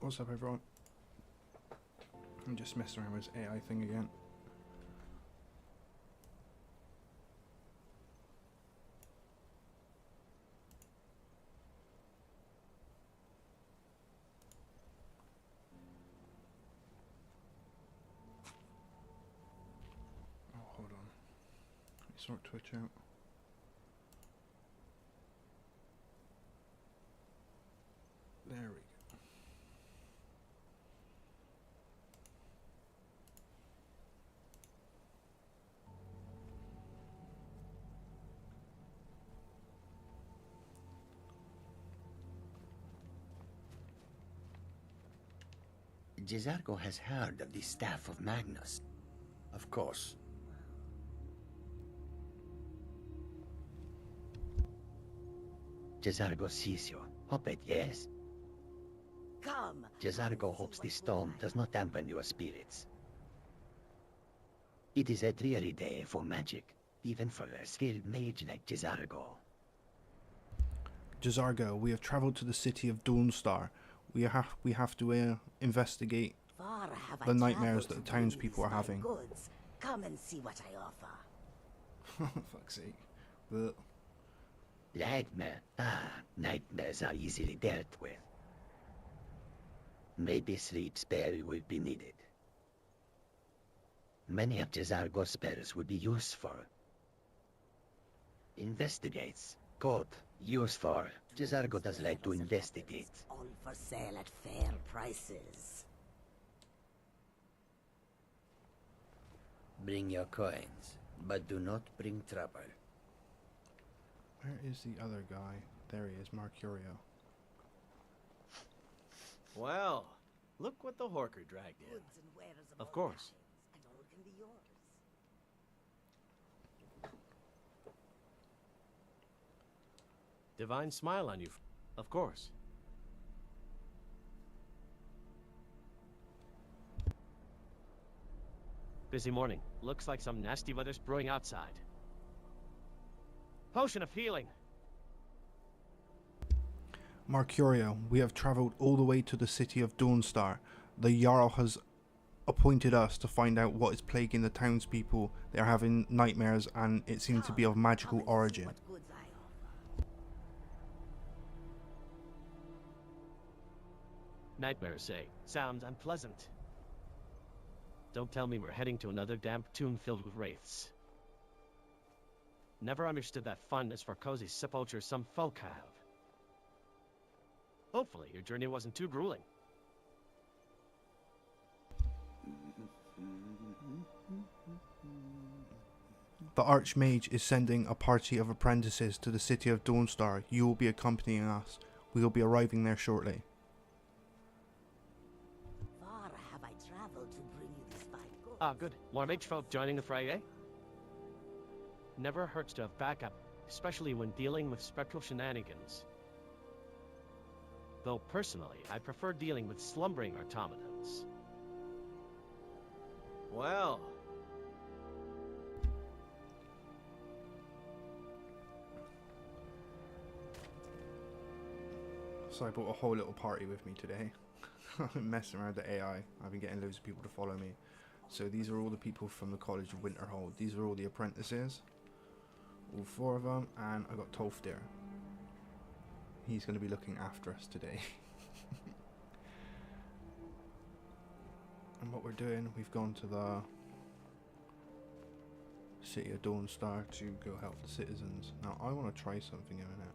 What's up, everyone? I'm just messing around with this AI thing again. Oh, hold on. Let me sort Twitch out. There we go. Jizargo has heard of the Staff of Magnus. Of course. Jizargo sees you. Hobbit, yes? Come. Jizargo hopes the stone does not dampen your spirits. It is a dreary day for magic, even for a skilled mage like Jizargo. Jizargo, we have travelled to the city of Dawnstar. We have to investigate Far have I the nightmares traveled that the to bring townspeople these are fine having. goods. Come and see what I offer. Fuck's sake. But Nightmare? Nightmares are easily dealt with. Maybe sleep spell will be needed. Many of Jizargo's spells would be useful. Investigates. Good. Useful. Jizargo does like to investigate. All for sale at fair prices. Bring your coins, but do not bring trouble. where is the other guy? There he is, Mercurio. Well, look what the Horker dragged in. Goods and wares Of all course. kinds, and all can be yours. Divine smile on you. Of course. Busy morning. Looks like some nasty weather's brewing outside. Potion of healing. Mercurio, we have travelled all the way to the city of Dawnstar. The Jarl has appointed us to find out what is plaguing the townspeople. They are having nightmares and it seems to be of magical Come and see origin. what goods I offer. Nightmares say. Sounds unpleasant. Don't tell me we're heading to another damp tomb filled with wraiths. Never understood that fun is for cozy sepulture some folk have. Hopefully your journey wasn't too grueling. The Archmage is sending a party of apprentices to the city of Dawnstar. You will be accompanying us. We will be arriving there shortly. Far have I traveled to bring you these fine goods. Ah, good. More mage folk joining the fray, eh? Never hurts to have backup, especially when dealing with spectral shenanigans. Though personally, I prefer dealing with slumbering automatons. Well. So I brought a whole little party with me today. I've been messing around with the AI. I've been getting loads of people to follow me. So these are all the people from the College of Winterhold. These are all the apprentices. All 4 of them. And I got Tolfdir. He's going to be looking after us today. And what we're doing, we've gone to the city of Dawnstar to go help the citizens. Now I want to try something in a minute.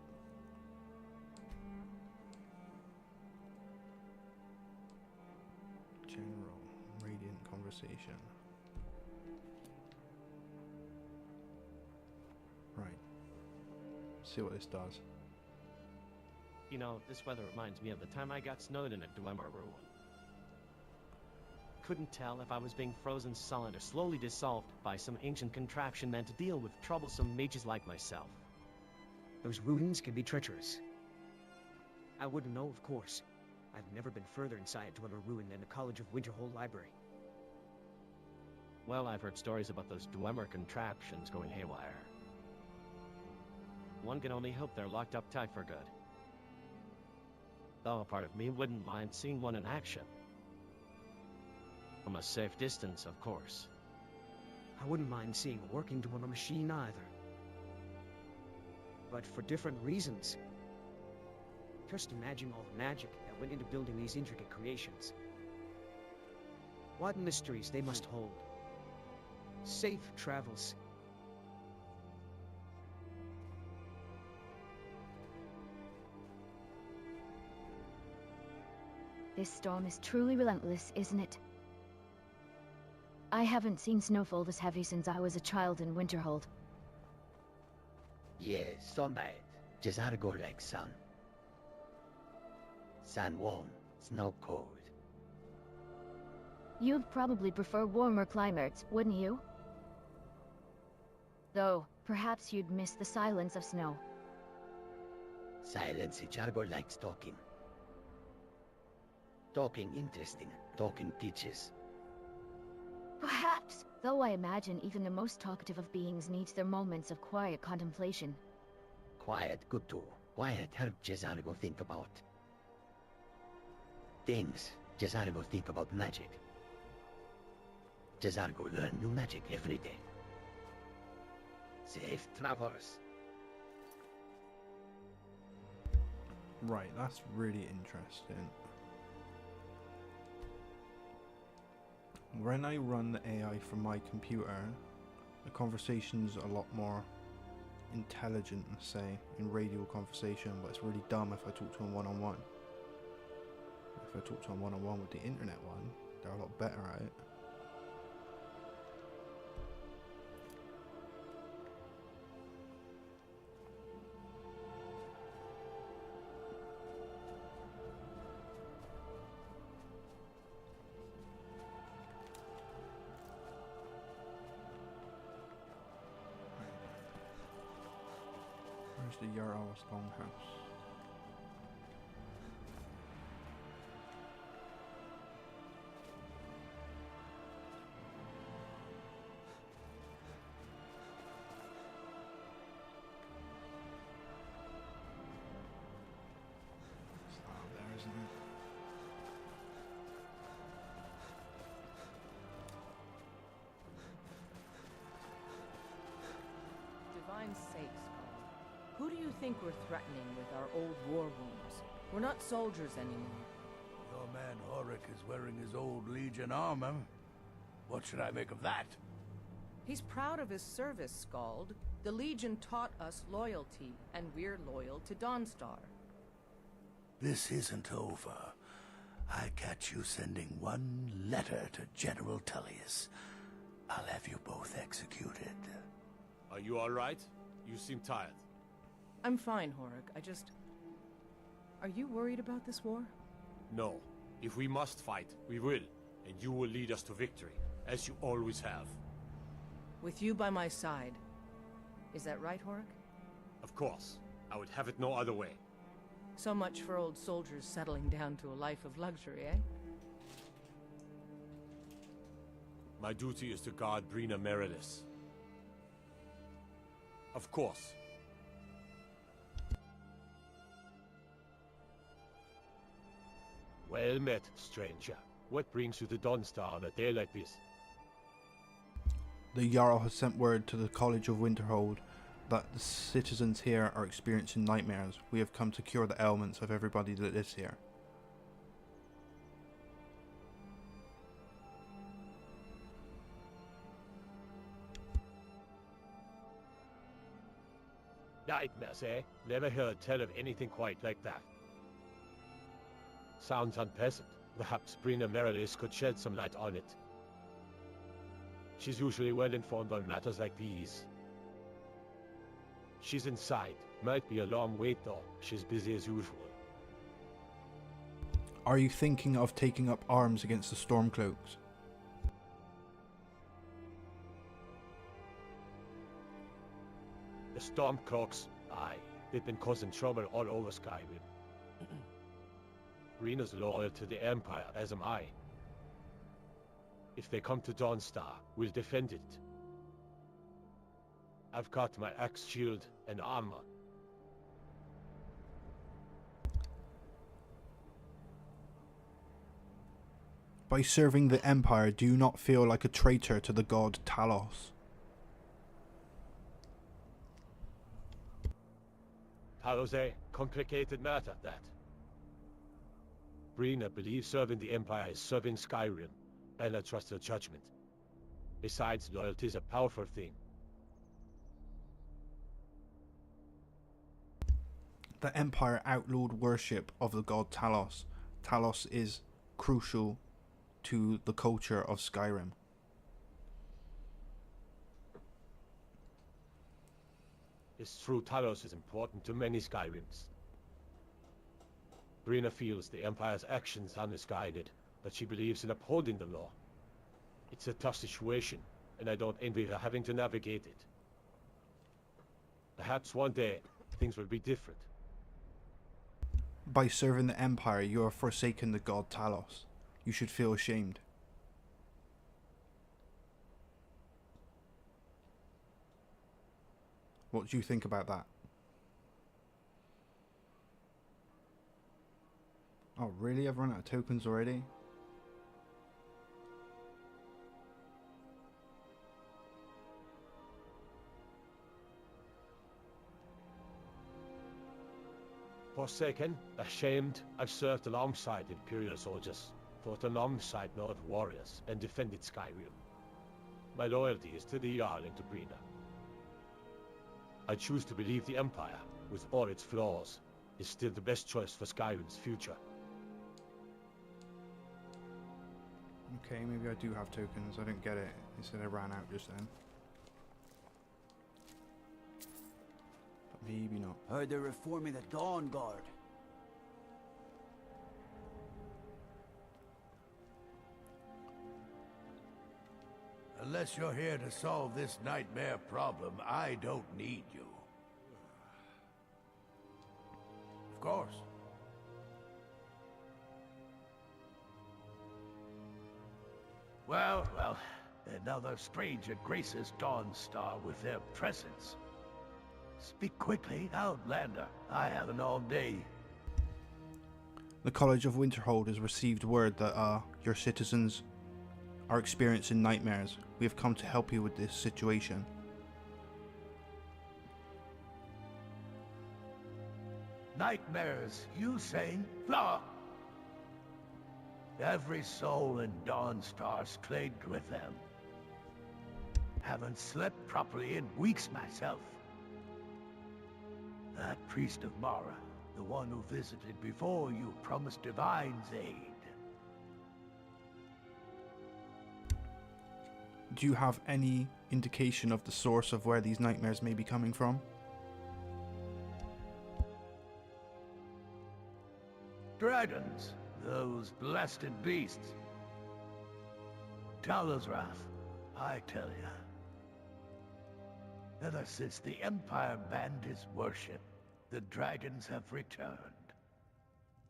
General, radiant conversation. Right. See what this does. You know, this weather reminds me of the time I got snowed in a Dwemer ruin. Couldn't tell if I was being frozen solid or slowly dissolved by some ancient contraption meant to deal with troublesome mages like myself. Those ruins can be treacherous. I wouldn't know, of course. I've never been further inside Dwemer ruin than the College of Winterhold Library. Well, I've heard stories about those Dwemer contraptions going haywire. One can only hope they're locked up tight for good. though a part of me wouldn't mind seeing one in action. From a safe distance, of course. I wouldn't mind seeing a working dweller machine either. But for different reasons. Just imagine all the magic that went into building these intricate creations. What mysteries they must hold. Safe travels. This storm is truly relentless, isn't it? I haven't seen snowfall this heavy since I was a child in Winterhold. Yes, so bad. Just how to go like sun. Sun warm, snow cold. You'd probably prefer warmer climates, wouldn't you? Though, perhaps you'd miss the silence of snow. Silence, Chargo likes talking. Talking interesting, talking teaches. Perhaps, though I imagine even the most talkative of beings needs their moments of quiet contemplation. Quiet, good too. Quiet help Cesargo think about things. Cesargo think about magic. Cesargo learn new magic every day. Safe travels. Right, that's really interesting. When I run the AI from my computer, the conversation's a lot more intelligent, let's say, in radio conversation, but it's really dumb if I talk to them one-on-one. If I talk to them one-on-one with the internet one, they're a lot better at it. Where's the Jarl's longhouse? It's out there, isn't it? Divine sakes, who do you think we're threatening with our old war wounds? We're not soldiers anymore. Your man Horik is wearing his old Legion armor. What should I make of that? He's proud of his service, Scald. The Legion taught us loyalty, and we're loyal to Dawnstar. This isn't over. I catch you sending one letter to General Tullius. I'll have you both executed. Are you all right? You seem tired. I'm fine, Horik. Are you worried about this war? No. If we must fight, we will. And you will lead us to victory, as you always have. With you by my side. Is that right, Horik? Of course. I would have it no other way. So much for old soldiers settling down to a life of luxury, eh? My duty is to guard Brina Meredith. Of course. Well met, stranger. What brings you to Dawnstar on a day like this? The Jarl has sent word to the College of Winterhold that the citizens here are experiencing nightmares. We have come to cure the ailments of everybody that lives here. Nightmares, eh? Never heard tell of anything quite like that. Sounds unpleasant. Perhaps Brina Meredith could shed some light on it. She's usually well informed on matters like these. She's inside. Might be a long wait though. She's busy as usual. Are you thinking of taking up arms against the Stormcloaks? The Stormcloaks? Aye. They've been causing trouble all over Skyrim. Brina's loyal to the Empire, as am I. If they come to Dawnstar, we'll defend it. I've got my axe shield and armor. By serving the Empire, do you not feel like a traitor to the god Talos? Talos a complicated matter, that. Brina believes serving the Empire is serving Skyrim, and I trust her judgment. Besides, loyalty is a powerful thing. The Empire outlawed worship of the god Talos. Talos is crucial to the culture of Skyrim. It's true Talos is important to many Skyrims. Brina feels the Empire's actions are misguided, but she believes in upholding the law. It's a tough situation, and I don't envy her having to navigate it. Perhaps one day, things will be different. By serving the Empire, you are forsaking the god Talos. You should feel ashamed. What do you think about that? Oh, really? I've run out of tokens already? Forsaken, ashamed, I've served alongside Imperial soldiers, fought alongside Nord warriors, and defended Skyrim. My loyalty is to the Jarl and to Brina. I choose to believe the Empire, with all its flaws, is still the best choice for Skyrim's future. Okay, maybe I do have tokens. I didn't get it. It said I ran out just then. But maybe not. Heard they're reforming the Dawn Guard. Unless you're here to solve this nightmare problem, I don't need you. Of course. Well, another stranger graces Dawnstar with their presence. Speak quickly, Outlander. I haven't all day. The College of Winterhold has received word that your citizens are experiencing nightmares. We have come to help you with this situation. Nightmares, you say? Blah! Every soul in Dawnstar's plagued with them. Haven't slept properly in weeks myself. That priest of Mara, the one who visited before you, promised Divine's aid. Do you have any indication of the source of where these nightmares may be coming from? Dragons, those blasted beasts. Talazrath, I tell ya. Ever since the Empire banned his worship, the dragons have returned.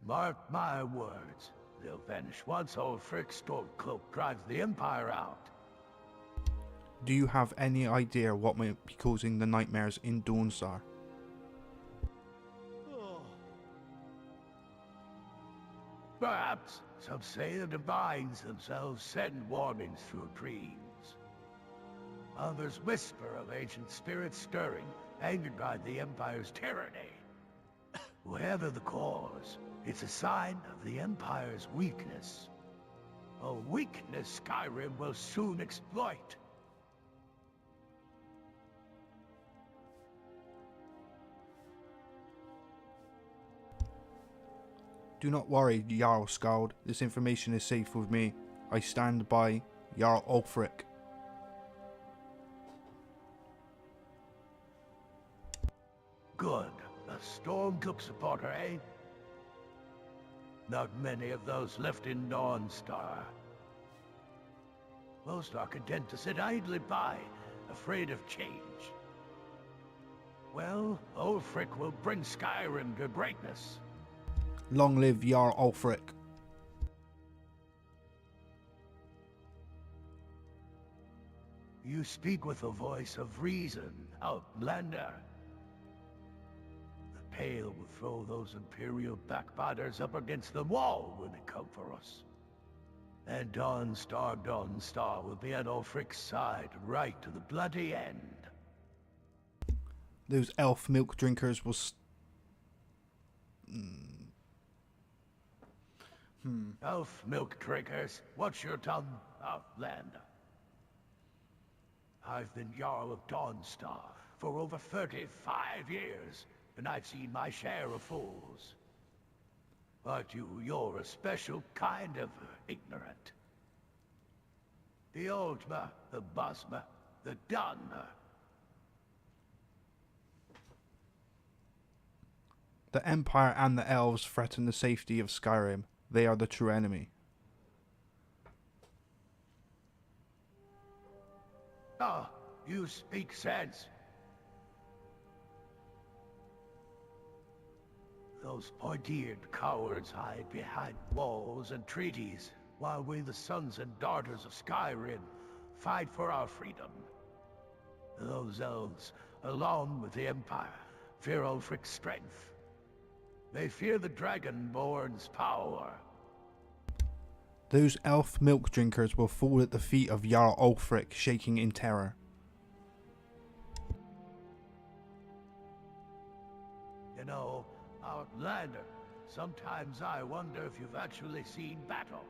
Mark my words, they'll vanish once old Frick Stormcloak drives the Empire out. Do you have any idea what might be causing the nightmares in Dawnstar? Perhaps some say the Divines themselves send warnings through dreams. Others whisper of ancient spirits stirring, angered by the Empire's tyranny. Whatever the cause, it's a sign of the Empire's weakness. A weakness Skyrim will soon exploit. Do not worry, Jarl Skald. This information is safe with me. I stand by Jarl Ulfric. Good. A Stormcloak supporter, eh? Not many of those left in Dawnstar. Most are content to sit idly by, afraid of change. Well, Ulfric will bring Skyrim to greatness. Long live Jarl Ulfric. You speak with the voice of reason, Outlander. The Pale will throw those Imperial backbiters up against the wall when they come for us. And Dawnstar will be at Ulfric's side right to the bloody end. Those elf milk drinkers will... Elf milk drinkers, what's your tongue, Outlander? I've been Jarl of Dawnstar for over 35 years, and I've seen my share of fools. But you're a special kind of ignorant. The Oldma, the Busma, the Dunma. The Empire and the Elves threaten the safety of Skyrim. They are the true enemy. Ah, you speak sense. Those pointy-eared cowards hide behind walls and treaties, while we, the sons and daughters of Skyrim, fight for our freedom. Those elves, along with the Empire, fear Ulfric's strength. They fear the Dragonborn's power. Those elf milk drinkers will fall at the feet of Jarl Ulfric, shaking in terror. You know, Outlander, sometimes I wonder if you've actually seen battle.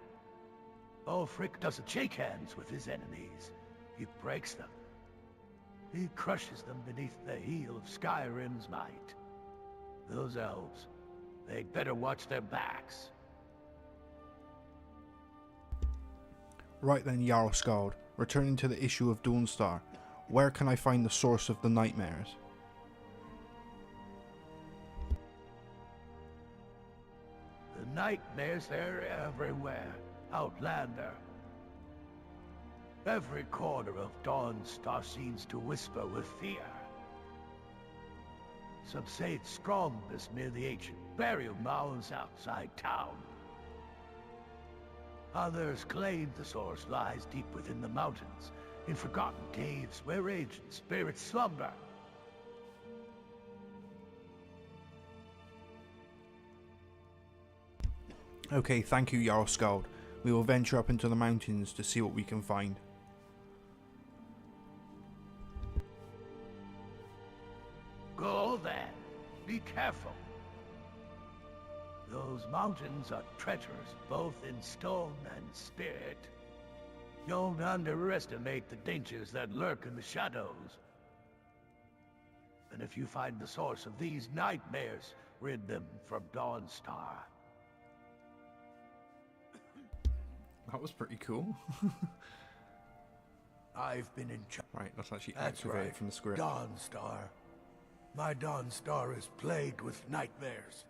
Ulfric doesn't shake hands with his enemies. He breaks them. He crushes them beneath the heel of Skyrim's might. Those elves, they'd better watch their backs. Right then, Jarl Skald, returning to the issue of Dawnstar, where can I find the source of the nightmares? The nightmares, they're everywhere, Outlander. Every corner of Dawnstar seems to whisper with fear. Some say it's strongest near the ancient burial mounds outside town. Others claim the source lies deep within the mountains, in forgotten caves where ancient spirits slumber. Okay, thank you, Jarl Skald. We will venture up into the mountains to see what we can find. Go then. Be careful. Those mountains are treacherous, both in stone and spirit. Don't underestimate the dangers that lurk in the shadows. And if you find the source of these nightmares, rid them from Dawnstar. That was pretty cool. I've been in charge. Right, let's actually That's activate right. it from the script. Dawnstar. My Dawnstar is plagued with nightmares.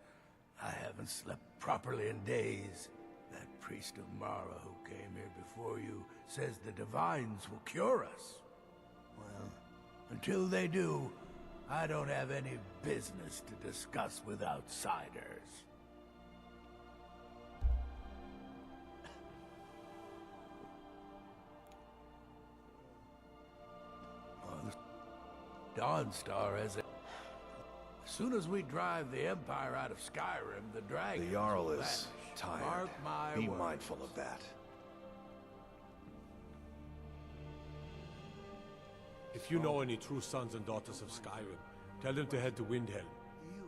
I haven't slept properly in days. That priest of Mara who came here before you says the divines will cure us. Well, until they do, I don't have any business to discuss with outsiders. Dawnstar has a... As soon as we drive the Empire out of Skyrim, the dragons The Jarl will is vanish. tired. Mark my Be words. mindful of that. If you know any true sons and daughters of Skyrim, tell them to head to Windhelm.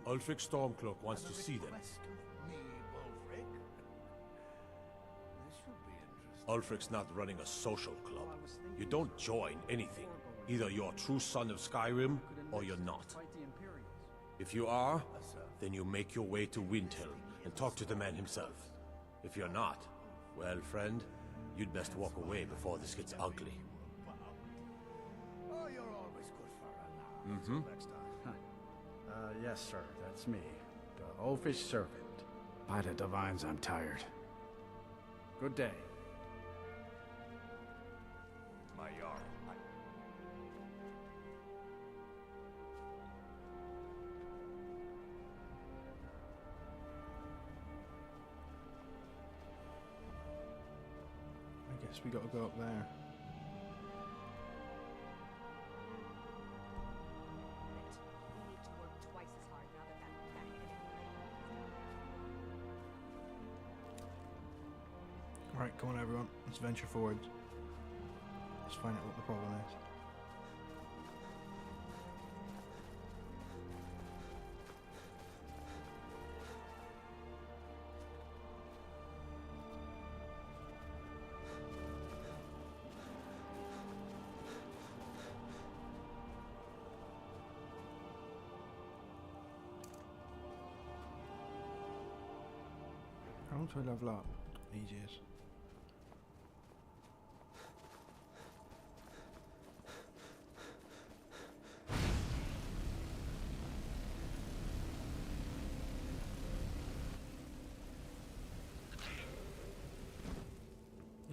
Ulfric Stormcloak wants to see them. Ulfric's not running a social club. You don't join anything. Either you're a true son of Skyrim, or you're not. If you are, then you make your way to Windhelm and talk to the man himself. If you're not, well, friend, you'd best walk away before this gets ugly. Oh, you're always good for a laugh. Yes, sir, that's me. The oafish servant. By the divines, I'm tired. Good day. My Jarl. I guess we gotta go up there. Alright, come on everyone, let's venture forward. Let's find out what the problem is. How long do I level up? Ages.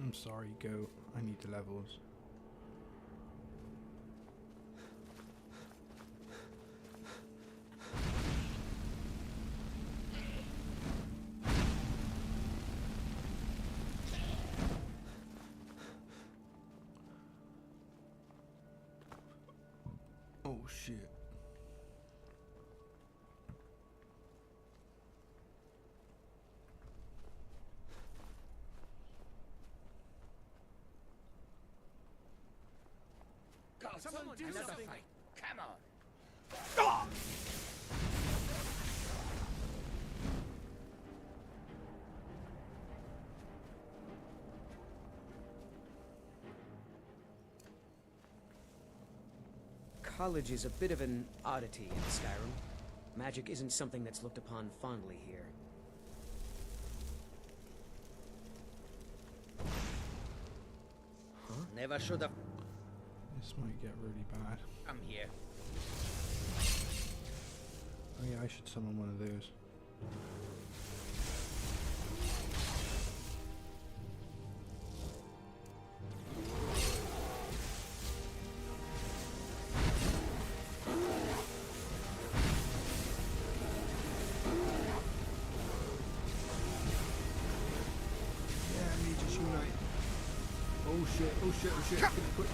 I'm sorry, goat. I need the levels. Oh shit. Someone do something! Fight. Come on! College is a bit of an oddity in Skyrim. Magic isn't something that's looked upon fondly here. Huh? Never should have. This might get really bad. I'm here. Oh yeah, I should summon one of those. Oh shit, oh shit, oh shit. Quick.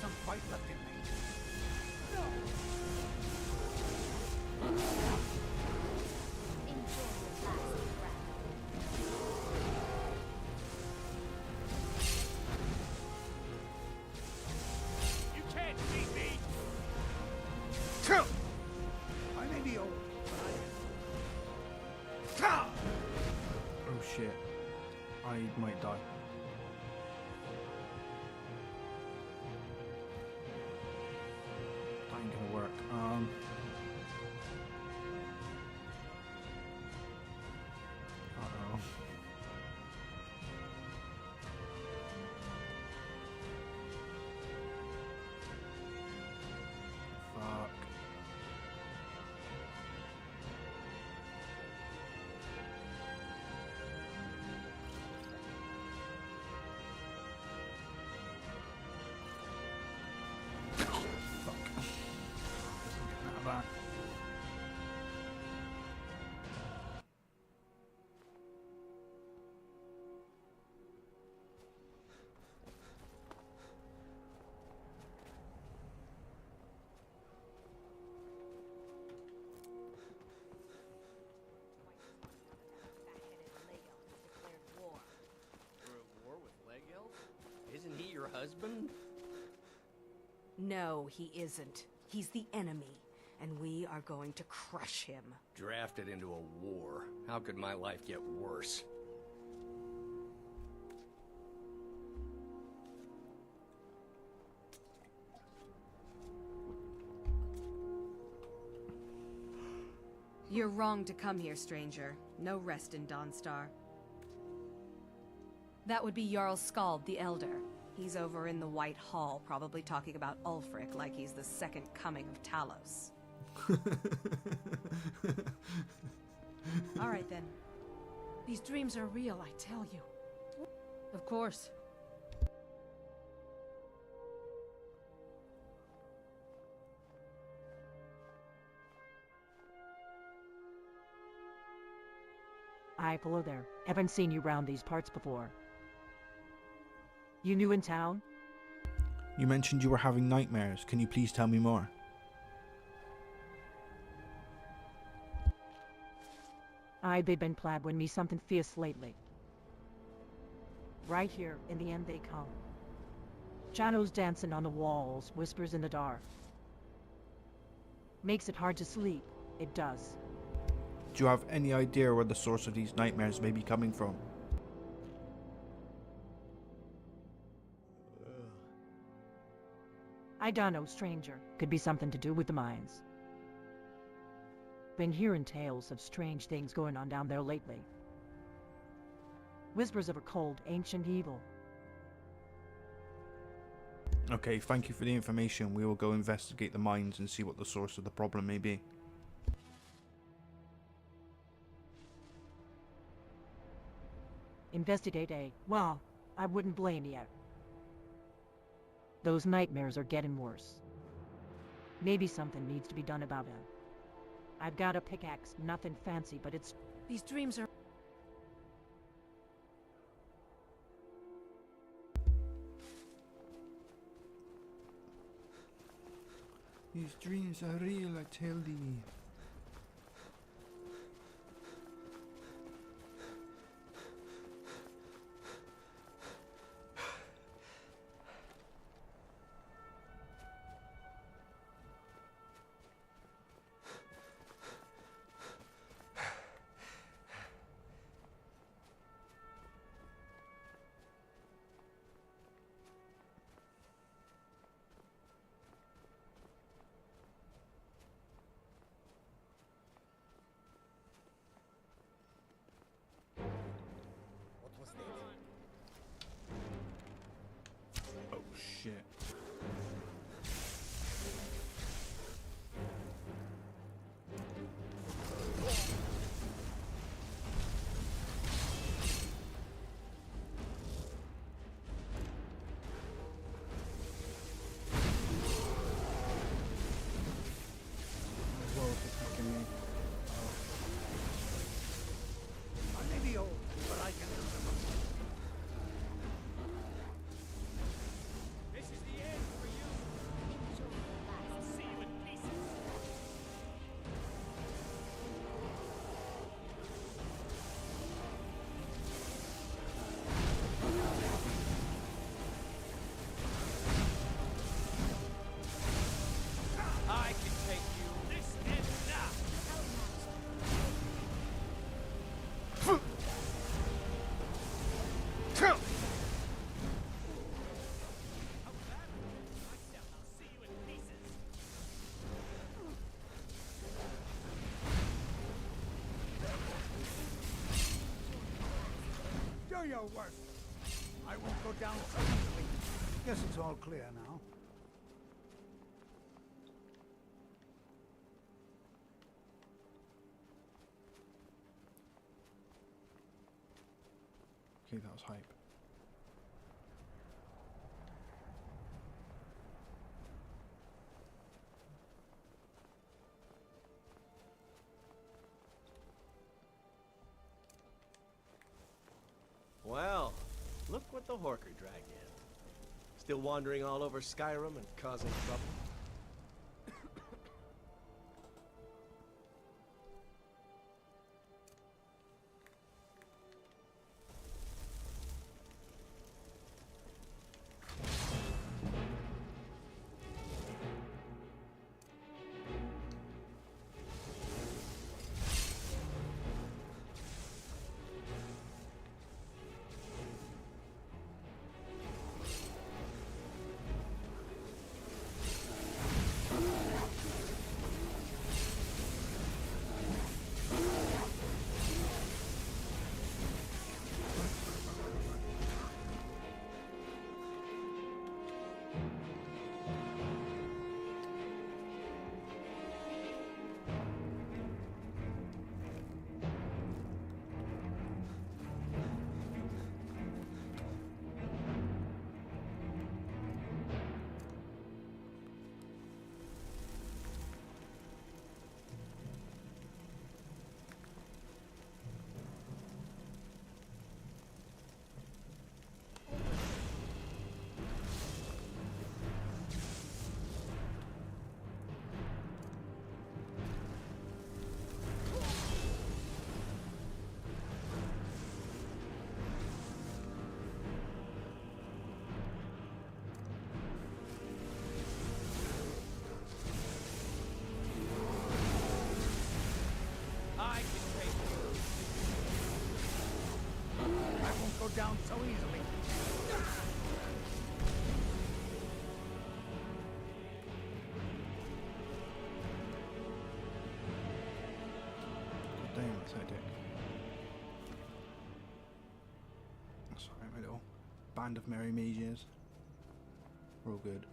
Some fight left in me. You can't beat me! I may be old, but Oh shit. I might die. Ain't gonna work. Uh-oh. Fuck. Isn't he your husband? No, he isn't. He's the enemy, and we are going to crush him. Drafted into a war. How could my life get worse? You're wrong to come here, stranger. No rest in Dawnstar. That would be Jarl Skald the Elder. He's over in the White Hall, probably talking about Ulfric like he's the second coming of Talos. All right, then. These dreams are real, I tell you. Of course. Hi, hello there. Haven't seen you round these parts before. You new in town? You mentioned you were having nightmares. Can you please tell me more? Aye, they've been plaguing me something fierce lately. Right here, in the end they come. Shadows dancing on the walls, whispers in the dark. Makes it hard to sleep. It does. Do you have any idea where the source of these nightmares may be coming from? I don't know, stranger. Could be something to do with the mines. Been hearing tales of strange things going on down there lately. Whispers of a cold, ancient evil. Okay, thank you for the information. We will go investigate the mines and see what the source of the problem may be. Investigate, eh? Well, I wouldn't blame you. Those nightmares are getting worse. Maybe something needs to be done about it. I've got a pickaxe, nothing fancy, but it's... These dreams are... These dreams are real, I tell thee. Oh shit. I may be old, but I can remember. This is the end for you. I'll see you in pieces. I can take you. This ends now. Do your worst. I won't go down so easily. Guess it's all clear now. Okay, that was hype. Well, look what the Horker dragged in. Still wandering all over Skyrim and causing trouble? down so easily. God damn, that's hectic. Sorry, my little band of merry mages. We're all good.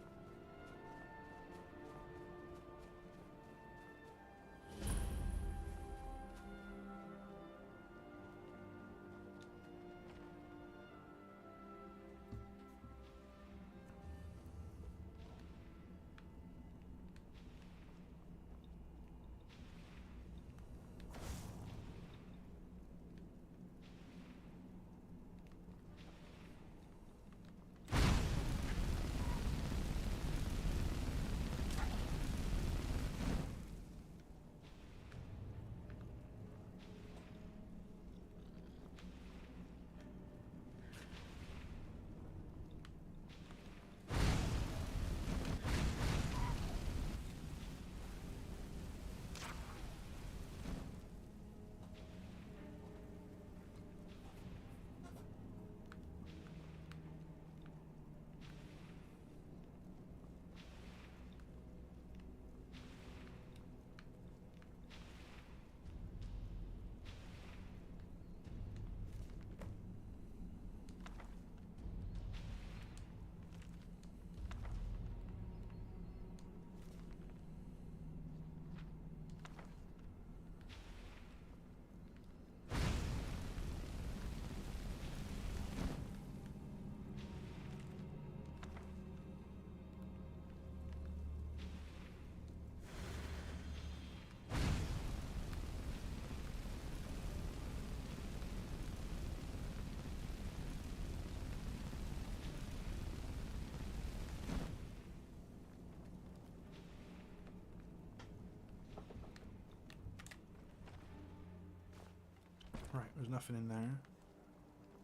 Right, there's nothing in there.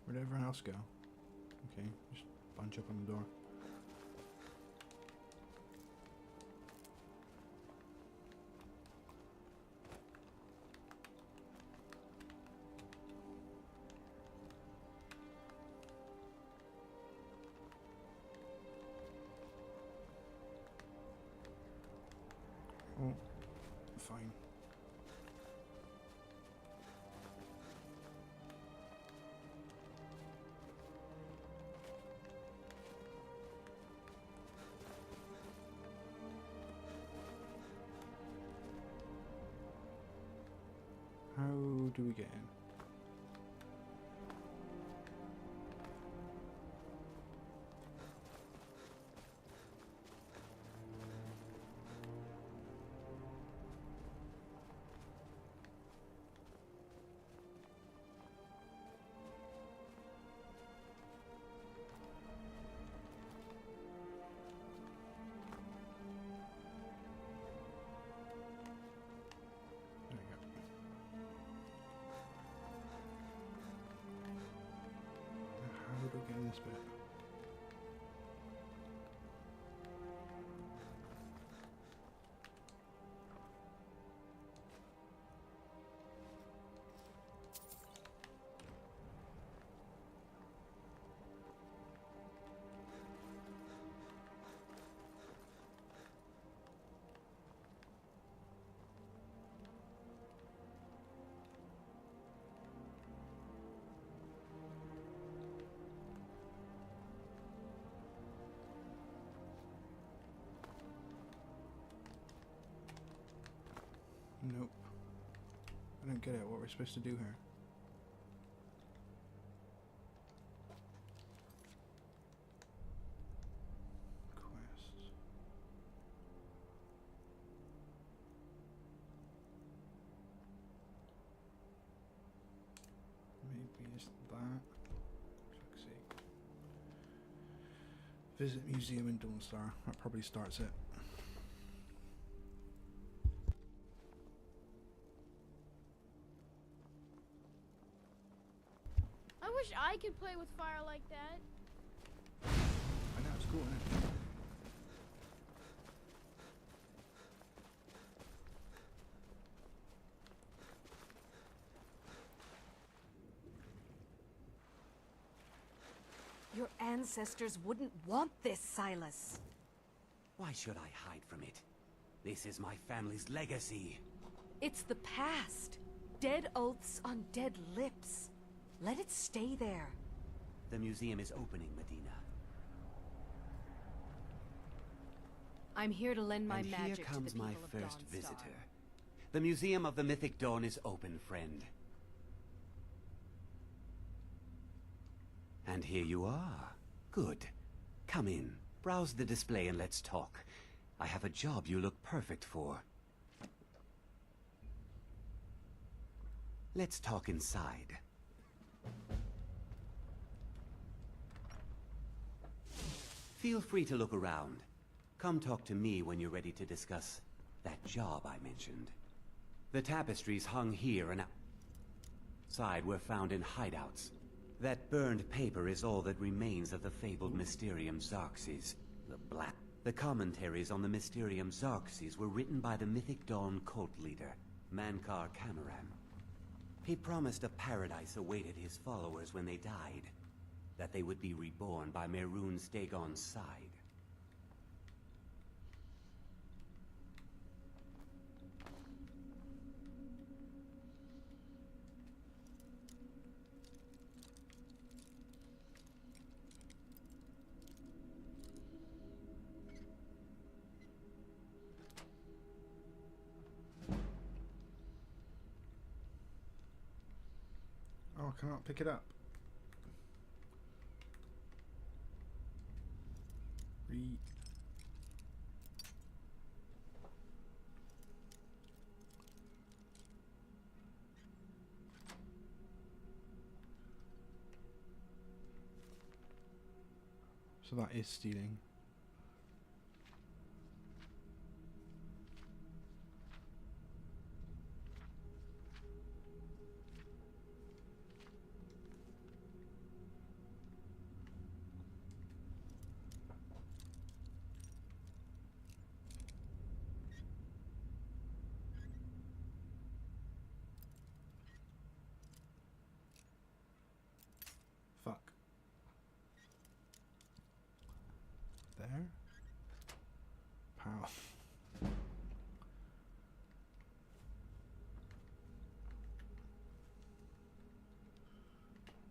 Where'd everyone else go? Okay, just bunch up on the door. Oh, fine. How do we get in? There we go. How do I get in this bit? Nope. I don't get it. What we're supposed to do here? Quests. Maybe it's that. For fuck's sake. Visit museum in Dawnstar. That probably starts it. I wish I could play with fire like that. I know, it's cool, isn't it? Your ancestors wouldn't want this, Silas. Why should I hide from it? This is my family's legacy. It's the past. Dead oaths on dead lips. Let it stay there. The museum is opening, Medina. I'm here to lend my And magic here comes to the my people of first Dawnstar. visitor. The Museum of the Mythic Dawn is open, friend. And here you are. Good. Come in, browse the display and let's talk. I have a job you look perfect for. Let's talk inside. Feel free to look around. Come talk to me when you're ready to discuss that job I mentioned. The tapestries hung here and outside were found in hideouts. That burned paper is all that remains of the fabled Mysterium Xarxes. The commentaries on the Mysterium Xarxes were written by the Mythic Dawn cult leader, Mankar Cameron. He promised a paradise awaited his followers when they died. That they would be reborn by Mehrunes Dagon's side. Oh, I cannot pick it up. Read. So that is stealing. Fuck. There. Pow.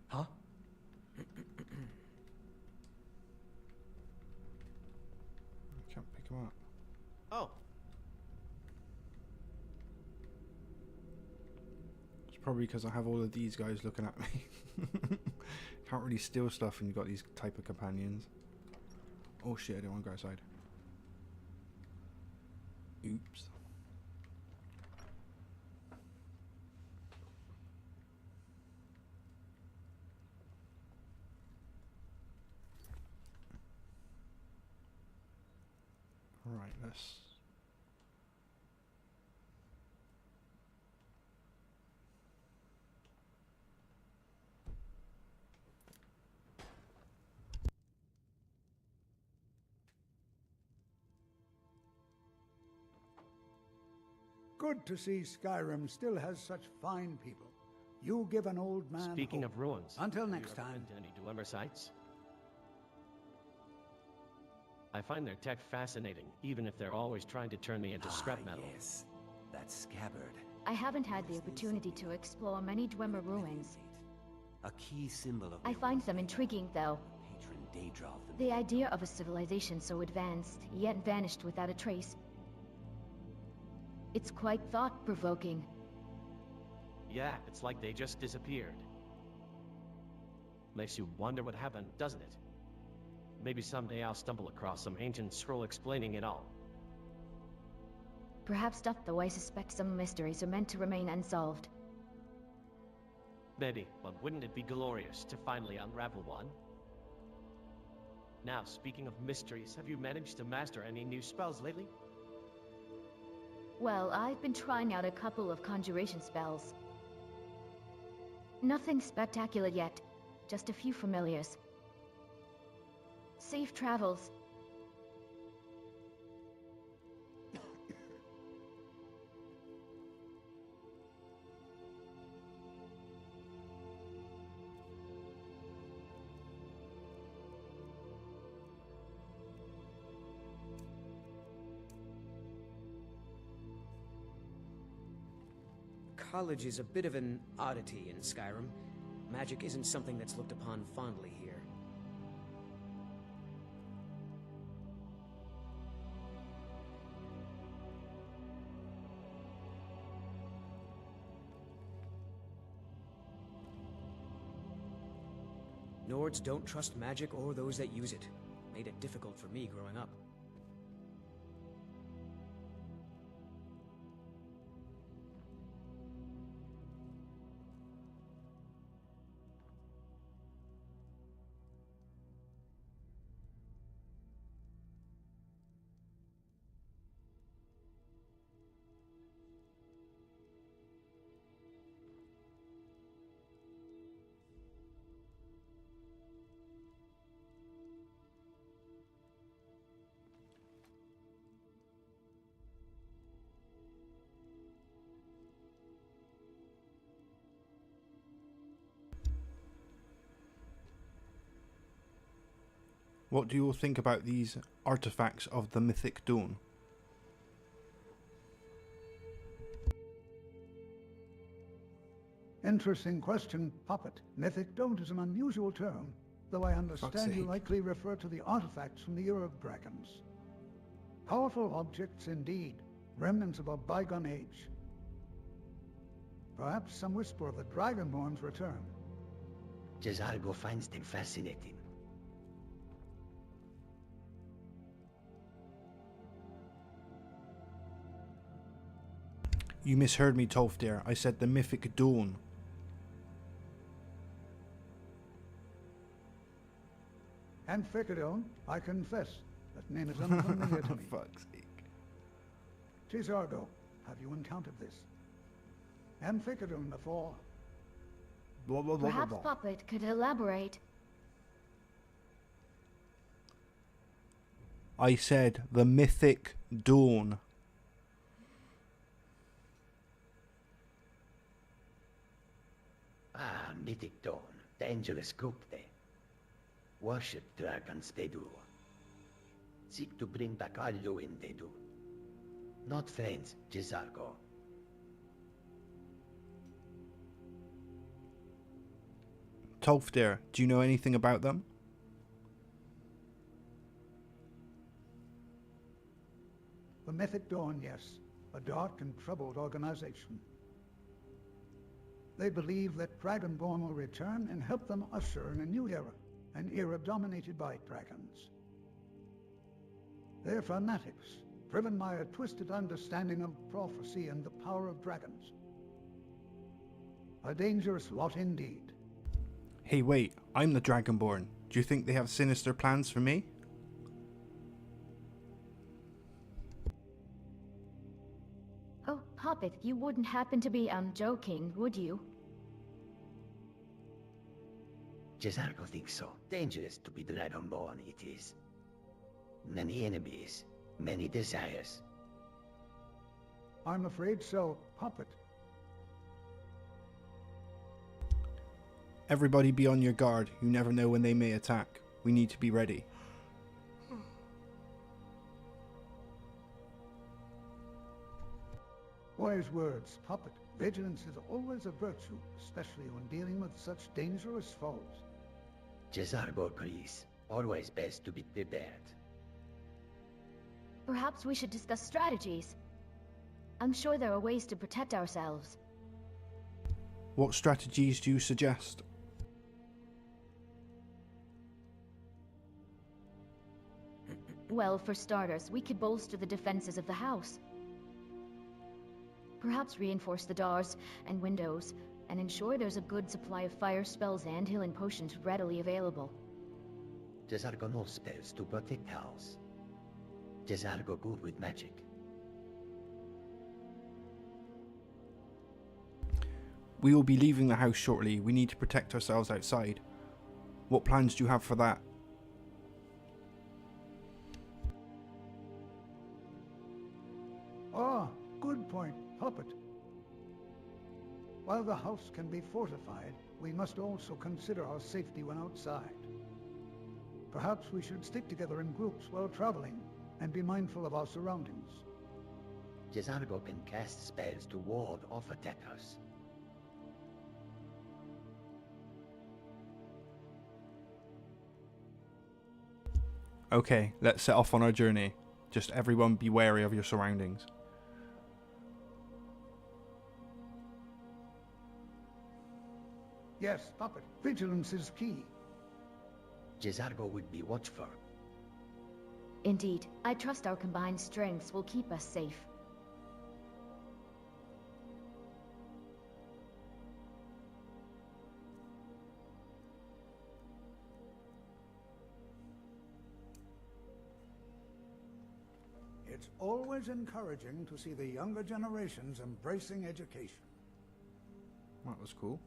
Huh? I can't pick him up. Oh. It's probably because I have all of these guys looking at me. Can't really steal stuff when you've got these type of companions. Oh shit, I don't want to go outside. Oops. Alright, let's... Good to see Skyrim still has such fine people. You give an old man Speaking hope. of ruins, Until have next you ever time. been to any Dwemer sites? I find their tech fascinating, even if they're always trying to turn me into scrap metal. Yes, that scabbard. I haven't had the opportunity to explore many Dwemer ruins. A key symbol of I find them intriguing, though. patron Daedra of The idea of a civilization so advanced, yet vanished without a trace. It's quite thought-provoking. Yeah, it's like they just disappeared. Makes you wonder what happened, doesn't it? Maybe someday I'll stumble across some ancient scroll explaining it all. Perhaps not, though I suspect some mysteries are meant to remain unsolved. Maybe, but wouldn't it be glorious to finally unravel one? Now, speaking of mysteries, have you managed to master any new spells lately? Well, I've been trying out a couple of conjuration spells. Nothing spectacular yet, just a few familiars. Safe travels. college is a bit of an oddity in Skyrim. Magic isn't something that's looked upon fondly here. Nords don't trust magic or those that use it. Made it difficult for me growing up. What do you all think about these artifacts of the Mythic Dawn? Interesting question, Puppet. Mythic Dawn is an unusual term, though I understand you likely refer to the artifacts from the era of dragons. Powerful objects indeed, remnants of a bygone age. Perhaps some whisper of the Dragonborn's return. Jezargo finds them fascinating. You misheard me, Tolfdir. I said the Mythic Dawn. And Ficadone, I confess, that name is unfamiliar to me. Fuck's sake. Jezargo, have you encountered this? And Ficadone before? Blah, blah, blah, Perhaps blah, blah. Puppet could elaborate. I said the Mythic Dawn. Ah, Mythic Dawn. Dangerous group they. Worship dragons they do. Seek to bring back Alduin they do. Not friends, Jezargo. Tolfdir, do you know anything about them? The Mythic Dawn, yes. A dark and troubled organization. They believe that Dragonborn will return and help them usher in a new era, an era dominated by dragons. They're fanatics, driven by a twisted understanding of prophecy and the power of dragons. A dangerous lot indeed. Hey, wait, I'm the Dragonborn. Do you think they have sinister plans for me? Oh, Puppet, you wouldn't happen to be, joking, would you? Jezargo thinks so. Dangerous to be Dragonborn it is. Many enemies, many desires. I'm afraid so, Puppet. Everybody be on your guard. You never know when they may attack. We need to be ready. Wise words, Puppet. Vigilance is always a virtue, especially when dealing with such dangerous foes. Jezargo agrees. Always best to be prepared. Perhaps we should discuss strategies. I'm sure there are ways to protect ourselves. What strategies do you suggest? Well, for starters, we could bolster the defenses of the house. Perhaps reinforce the doors and windows, and ensure there's a good supply of fire spells and healing potions readily available. Jezargo knows spells to protect house. Jezargo good with magic. We will be leaving the house shortly. We need to protect ourselves outside. What plans do you have for that? Ah, good point, Puppet. While the house can be fortified, we must also consider our safety when outside. Perhaps we should stick together in groups while traveling, and be mindful of our surroundings. Jezargo can cast spells to ward off attackers. Okay, let's set off on our journey. Just everyone be wary of your surroundings. Yes, Puppet. Vigilance is key. Jezargo would be watchful. Indeed, I trust our combined strengths will keep us safe. It's always encouraging to see the younger generations embracing education. That was cool.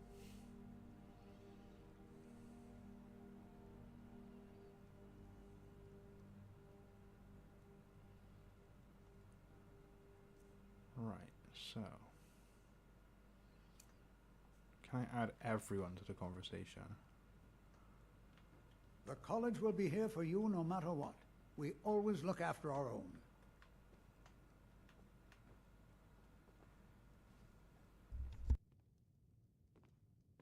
Right, so can I add everyone to the conversation? The college will be here for you no matter what. We always look after our own.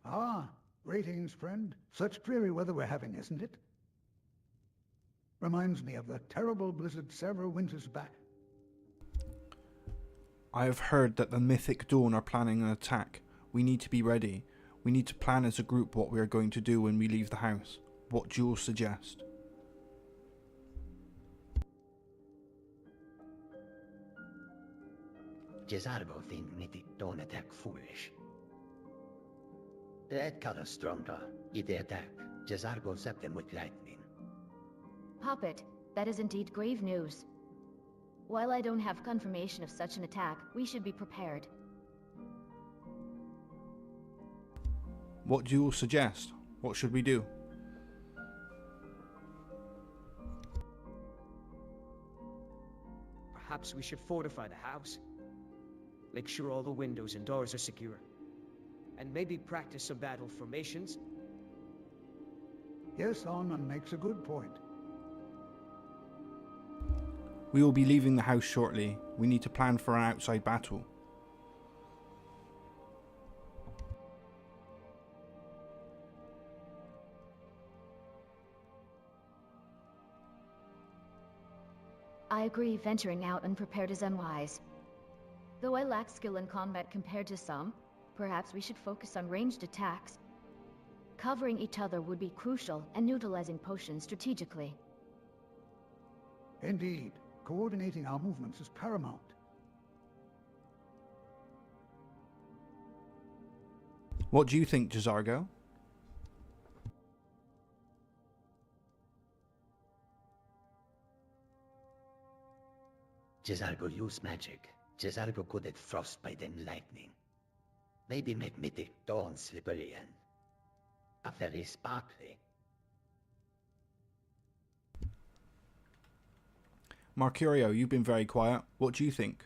Ah, greetings, friend. Such dreary weather we're having, isn't it? Reminds me of the terrible blizzard several winters back. I have heard that the Mythic Dawn are planning an attack. We need to be ready. We need to plan as a group what we are going to do when we leave the house. What do you suggest? Jezargo think Mythic Dawn attack foolish. The Ed color stronger. If they attack, Jezargo zap them with lightning. Puppet, that is indeed grave news. While I don't have confirmation of such an attack, we should be prepared. What do you suggest? What should we do? Perhaps we should fortify the house. Make sure all the windows and doors are secure. And maybe practice some battle formations. Yes, Alman makes a good point. We will be leaving the house shortly. We need to plan for an outside battle. I agree venturing out unprepared is unwise. Though I lack skill in combat compared to some, perhaps we should focus on ranged attacks. Covering each other would be crucial, and utilizing potions strategically. Indeed, coordinating our movements is paramount. What do you think, Jezargo? Jezargo use magic. Jezargo good at frostbite and lightning. Maybe make Mythic Dawn slippery and very sparkly. Mercurio, you've been very quiet. What do you think?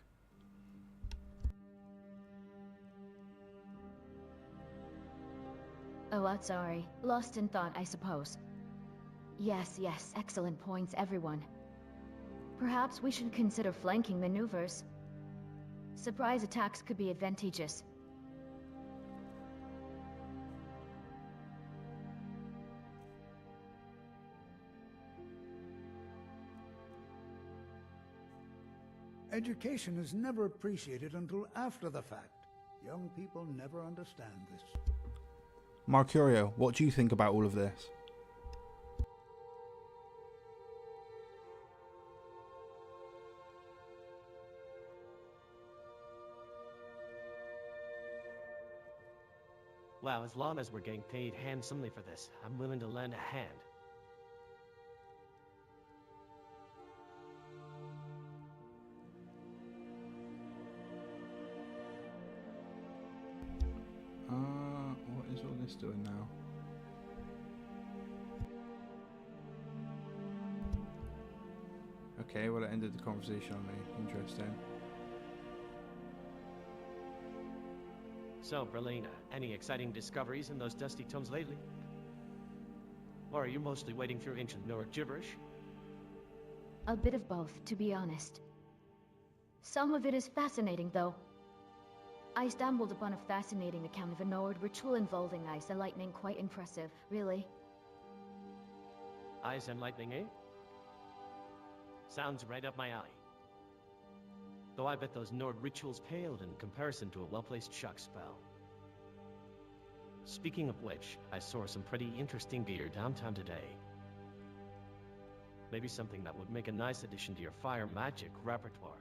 Oh, I'm sorry. Lost in thought, I suppose. Yes, excellent points, everyone. Perhaps we should consider flanking maneuvers. Surprise attacks could be advantageous. Education is never appreciated until after the fact. Young people never understand this. Mercurio, what do you think about all of this? Well, as long as we're getting paid handsomely for this, I'm willing to lend a hand. What is all this doing now? Okay, well, it ended the conversation on me. Interesting. So, Berlina, any exciting discoveries in those dusty tomes lately? Or are you mostly wading through ancient Nora gibberish? A bit of both, to be honest. Some of it is fascinating, though. I stumbled upon a fascinating account of a Nord ritual involving ice and lightning, quite impressive, really. Ice and lightning, eh? Sounds right up my alley. Though I bet those Nord rituals paled in comparison to a well-placed shock spell. Speaking of which, I saw some pretty interesting gear downtown today. Maybe something that would make a nice addition to your fire magic repertoire.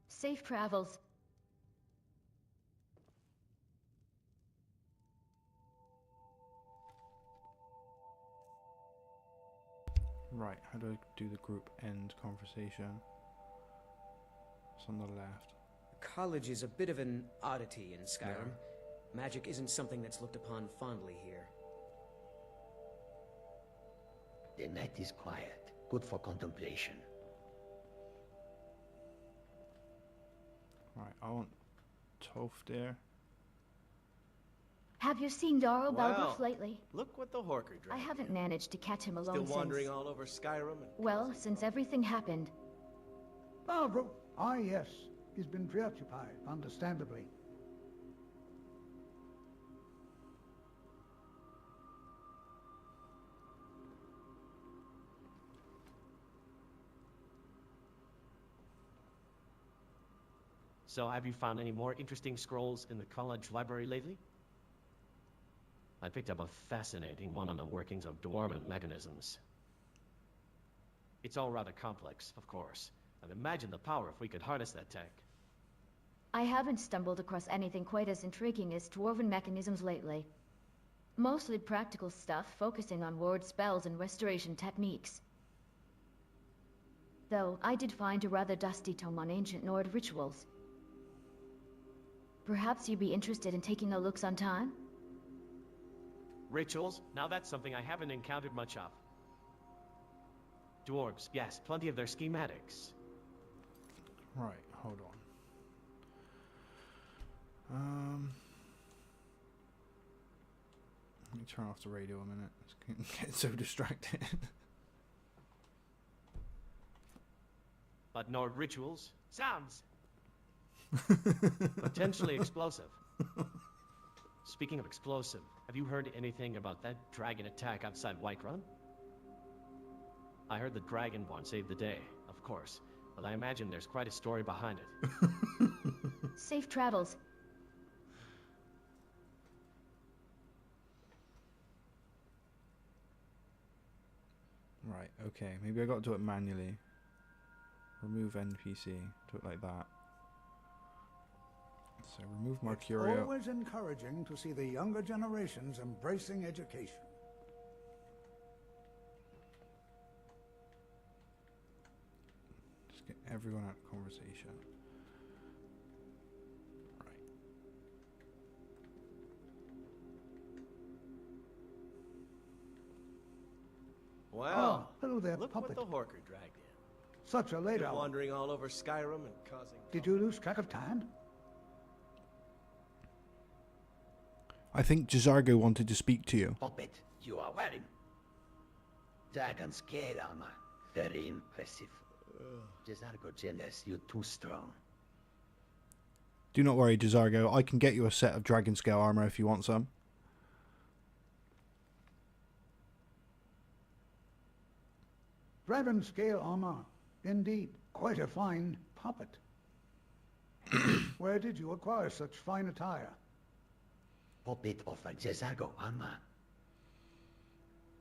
Safe travels. Right, how do I do the group end conversation? It's on the left. College is a bit of an oddity in Skyrim. Magic isn't something that's looked upon fondly here. The night is quiet, good for contemplation. Right, I want Toph there. Have you seen Darrow Wow. Balgruuf lately? Look what the Horker dragged. I haven't managed to catch him alone Still since... wandering all over Skyrim and... Well, since everything happened. Balgruuf? Ah, yes. He's been preoccupied, understandably. So have you found any more interesting scrolls in the college library lately? I picked up a fascinating one on the workings of dormant mechanisms. It's all rather complex, of course. I've imagined the power if we could harness that tech. I haven't stumbled across anything quite as intriguing as dwarven mechanisms lately. Mostly practical stuff, focusing on ward spells and restoration techniques. Though, I did find a rather dusty tome on ancient Nord rituals. Perhaps you'd be interested in taking a look sometime? Rituals? Now that's something I haven't encountered much of. Dwarves, yes, plenty of their schematics. Right, hold on. Let me turn off the radio a minute. It's getting so distracted. But Nord rituals? Sounds potentially explosive. Speaking of explosive, have you heard anything about that dragon attack outside Whiterun? I heard the Dragonborn saved the day, of course, but I imagine there's quite a story behind it. Safe travels. Right, okay. Maybe I got to do it manually. Remove NPC. Do it like that. So remove Mercurio. Always encouraging to see the younger generations embracing education. Just get everyone out of conversation. Right. Wow. Oh, hello there, Look puppet. what the Horker dragged in. Such a late Still hour. wandering all over Skyrim and causing... Did you lose track of time? I think Jazargo wanted to speak to you. Puppet, you are wearing dragon scale armor. Very impressive. Jazargo jealous, you're too strong. Do not worry, Jazargo. I can get you a set of dragon scale armor if you want some. Dragon scale armor. Indeed, quite a fine puppet. Where did you acquire such fine attire? Puppet of a Jazargo armor.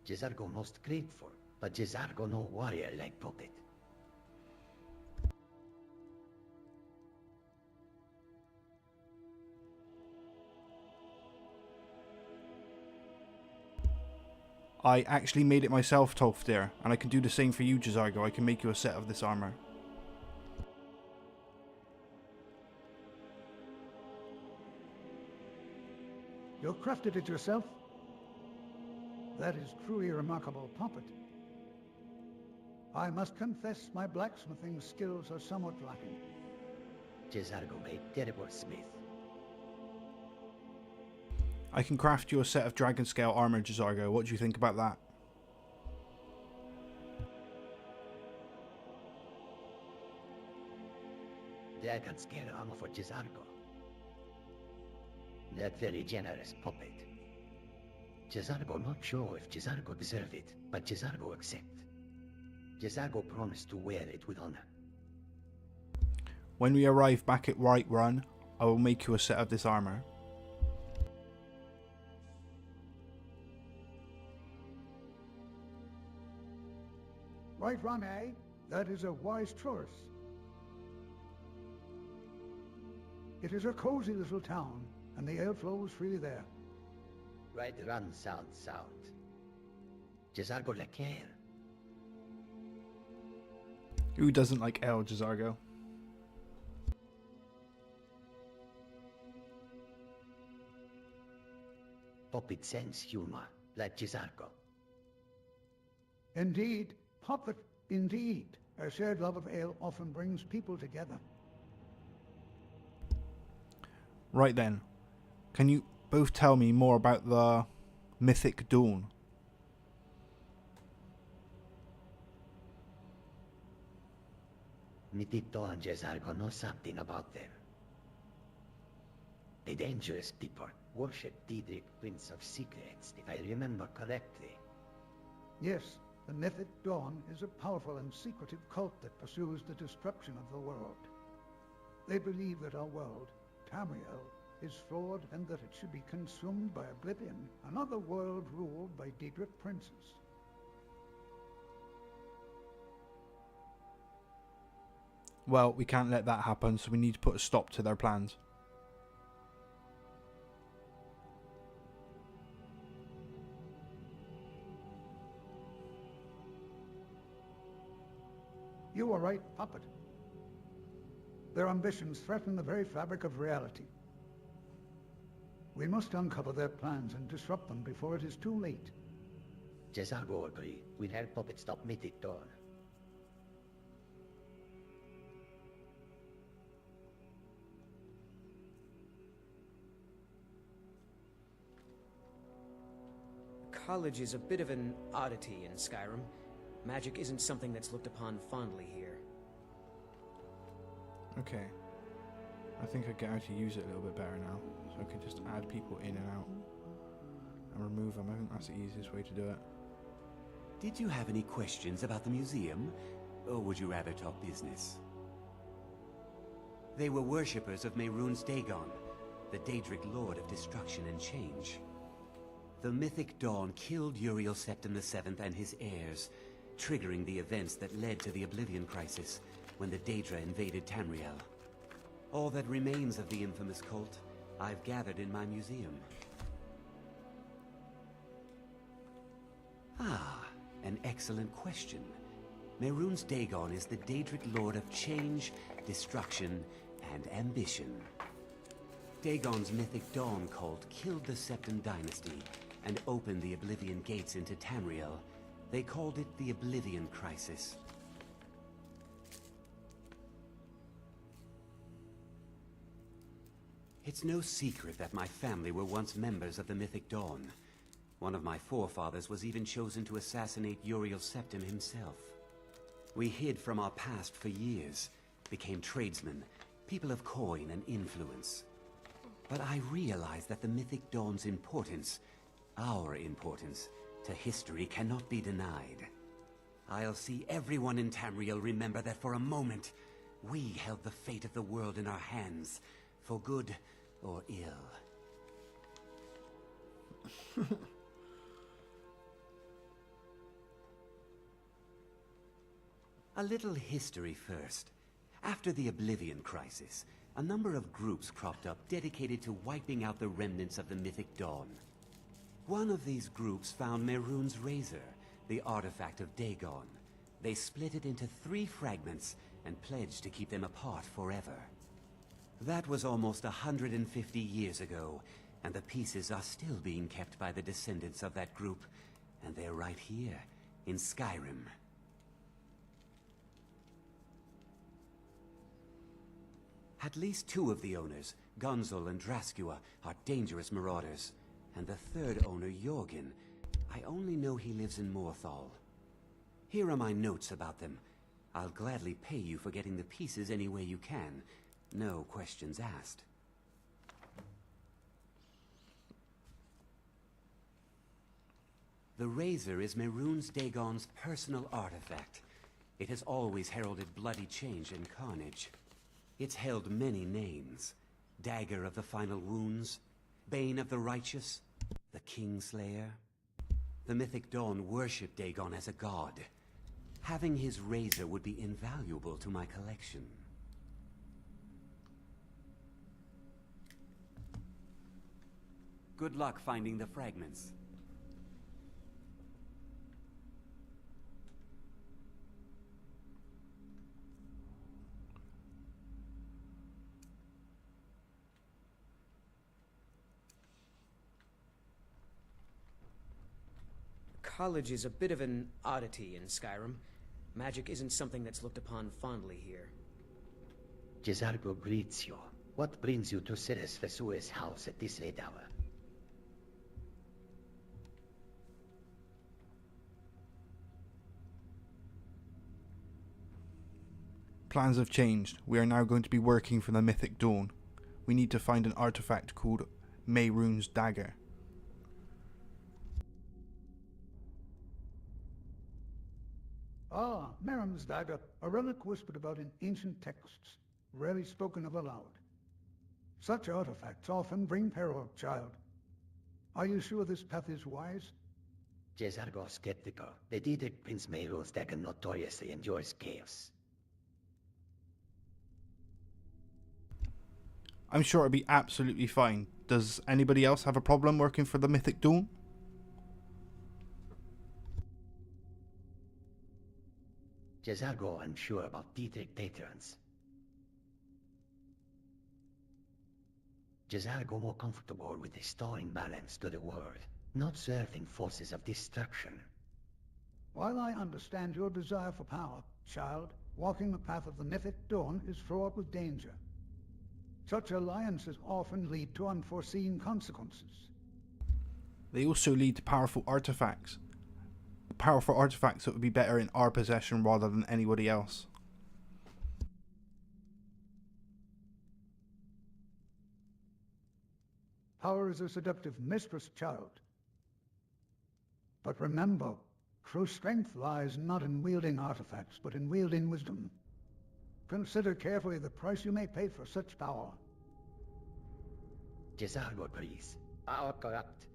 Jazargo most grateful, but Jazargo no warrior like Puppet. I actually made it myself, Toph there, and I can do the same for you, Jazargo. I can make you a set of this armor. You crafted it yourself? That is truly remarkable, puppet. I must confess my blacksmithing skills are somewhat lacking. Jazargo a terrible smith. I can craft you a set of dragon scale armor, Jazargo. What do you think about that? Dragon scare armor for Jizargo. That very generous puppet. Jizargo not sure if Jizargo deserve it, but Jizargo accept. Jizargo promised to wear it with honor. When we arrive back at Whiterun, I will make you a set of this armor. Whiterun, eh? That is a wise choice. It is a cozy little town, and the ale flows freely there. Whiterun sounds sound. Jizargo le care. Who doesn't like ale, Jizargo? Puppet sense humor, like Jizargo. Indeed, Puppet, indeed. A shared love of ale often brings people together. Right then, can you both tell me more about the Mythic Dawn? Mitito and Jizargo know something about them. The dangerous people worship Diedrich, Prince of Secrets, if I remember correctly. Yes, the Mythic Dawn is a powerful and secretive cult that pursues the destruction of the world. They believe that our world, Tamriel, is flawed and that it should be consumed by oblivion, another world ruled by Diedrich princes. Well, we can't let that happen, so we need to put a stop to their plans. You are right, Puppet. Their ambitions threaten the very fabric of reality. We must uncover their plans and disrupt them before it is too late. Jizargo agree. We'll help Puppet stop Mythic Dawn. College is a bit of an oddity in Skyrim. Magic isn't something that's looked upon fondly here. Okay. I think I get how to use it a little bit better now. So I can just add people in and out. And remove them. I think that's the easiest way to do it. Did you have any questions about the museum? Or would you rather talk business? They were worshippers of Mehrunes Dagon, the Daedric Lord of Destruction and Change. The Mythic Dawn killed Uriel Septim VII and his heirs, triggering the events that led to the Oblivion Crisis when the Daedra invaded Tamriel. All that remains of the infamous cult, I've gathered in my museum. Ah, an excellent question. Mehrunes Dagon is the Daedric Lord of Change, Destruction, and Ambition. Dagon's Mythic Dawn cult killed the Septim Dynasty and opened the Oblivion Gates into Tamriel. They called it the Oblivion Crisis. It's no secret that my family were once members of the Mythic Dawn. One of my forefathers was even chosen to assassinate Uriel Septim himself. We hid from our past for years, became tradesmen, people of coin and influence. But I realized that the Mythic Dawn's importance, our importance, to history cannot be denied. I'll see everyone in Tamriel remember that for a moment, we held the fate of the world in our hands, for good or ill. A little history first. After the Oblivion Crisis, a number of groups cropped up dedicated to wiping out the remnants of the Mythic Dawn. One of these groups found Mehrunes' Razor, the artifact of Dagon. They split it into 3 fragments and pledged to keep them apart forever. That was almost 150 years ago, and the pieces are still being kept by the descendants of that group, and they're right here, in Skyrim. At least 2 of the owners, Gonzol and Draskua, are dangerous marauders. And the 3rd owner, Jorgen, I only know he lives in Morthal. Here are my notes about them. I'll gladly pay you for getting the pieces any way you can, no questions asked. The razor is Mehrunes Dagon's personal artifact. It has always heralded bloody change and carnage. It's held many names. Dagger of the Final Wounds, Bane of the Righteous, the Kingslayer. The Mythic Dawn worship Dagon as a god. Having his razor would be invaluable to my collection. Good luck finding the fragments. College is a bit of an oddity in Skyrim. Magic isn't something that's looked upon fondly here. Cesargo greets you. What brings you to Ceres Vesue's house at this late hour? Plans have changed. We are now going to be working for the Mythic Dawn. We need to find an artifact called Mehrunes Dagger. Ah, Mehrunes Dagger, a relic whispered about in ancient texts, rarely spoken of aloud. Such artifacts often bring peril, child. Are you sure this path is wise? Cesargo skeptical. The Diedrich Prince Mehrunes Dagger notoriously endures chaos. I'm sure it'll be absolutely fine. Does anybody else have a problem working for the Mythic Dawn? Cesargo unsure about Diedrich patrons. Cesargo more comfortable with restoring balance to the world, not serving forces of destruction. While I understand your desire for power, child, walking the path of the Mythic Dawn is fraught with danger. Such alliances often lead to unforeseen consequences. They also lead to powerful artifacts. Powerful artifacts that would be better in our possession rather than anybody else. Power is a seductive mistress, child. But remember, true strength lies not in wielding artifacts, but in wielding wisdom. Consider carefully the price you may pay for such power. Cesargo agrees. Power corrupt.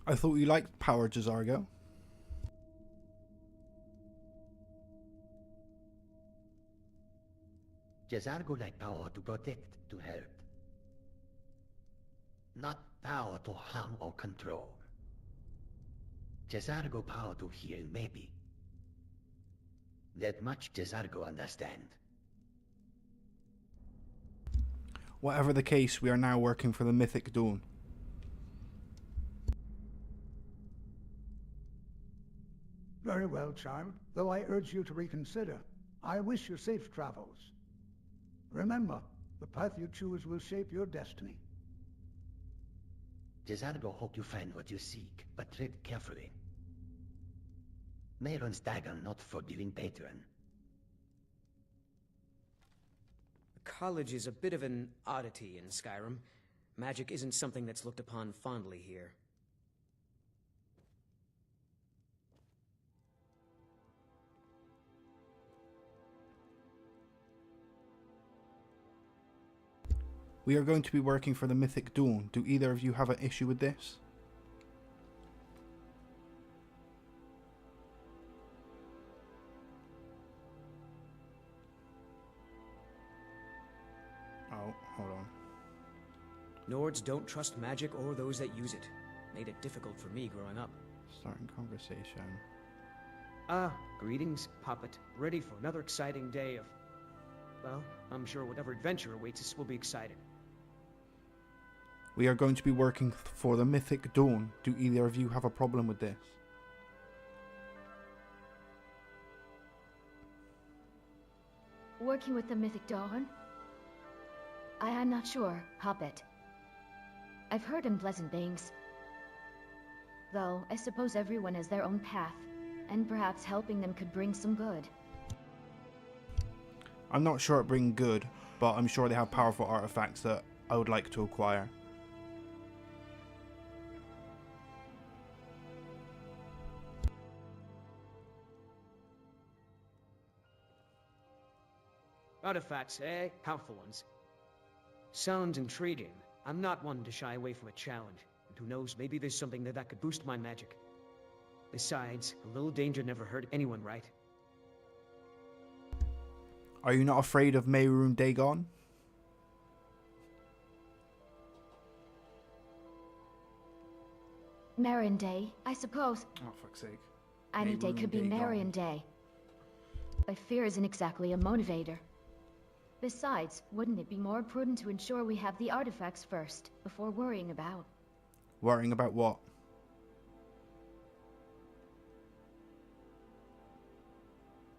I thought you liked power, Cesargo. Cesargo like power to protect, to help. Not power to harm or control. Cesargo power to heal, maybe. That much Cesargo understand. Whatever the case, we are now working for the Mythic Dawn. Very well, child. Though I urge you to reconsider, I wish you safe travels. Remember, the path you choose will shape your destiny. Cesargo hope you find what you seek, but tread carefully. Mehrunes Dagger not forgiving patron. College is a bit of an oddity in Skyrim. Magic isn't something that's looked upon fondly here. We are going to be working for the Mythic Dawn. Do either of you have an issue with this? Oh, hold on. Nords don't trust magic or those that use it. Made it difficult for me growing up. Starting conversation. Ah, greetings, Puppet. Ready for another exciting day of... Well, I'm sure whatever adventure awaits us will be exciting. We are going to be working for the Mythic Dawn. Do either of you have a problem with this? Working with the Mythic Dawn? I am not sure, Puppet. I've heard unpleasant things. Though, I suppose everyone has their own path, and perhaps helping them could bring some good. I'm not sure it bring good, but I'm sure they have powerful artifacts that I would like to acquire. Artifacts, eh? Powerful ones. Sounds intriguing. I'm not one to shy away from a challenge. And who knows, maybe there's something that could boost my magic. Besides, a little danger never hurt anyone, right? Are you not afraid of Mehrunes Dagon? Marion Day, I suppose. Oh, fuck's sake. Any day could be Marion Day. But fear isn't exactly a motivator. Besides, wouldn't it be more prudent to ensure we have the artifacts first, before worrying about? Worrying about what?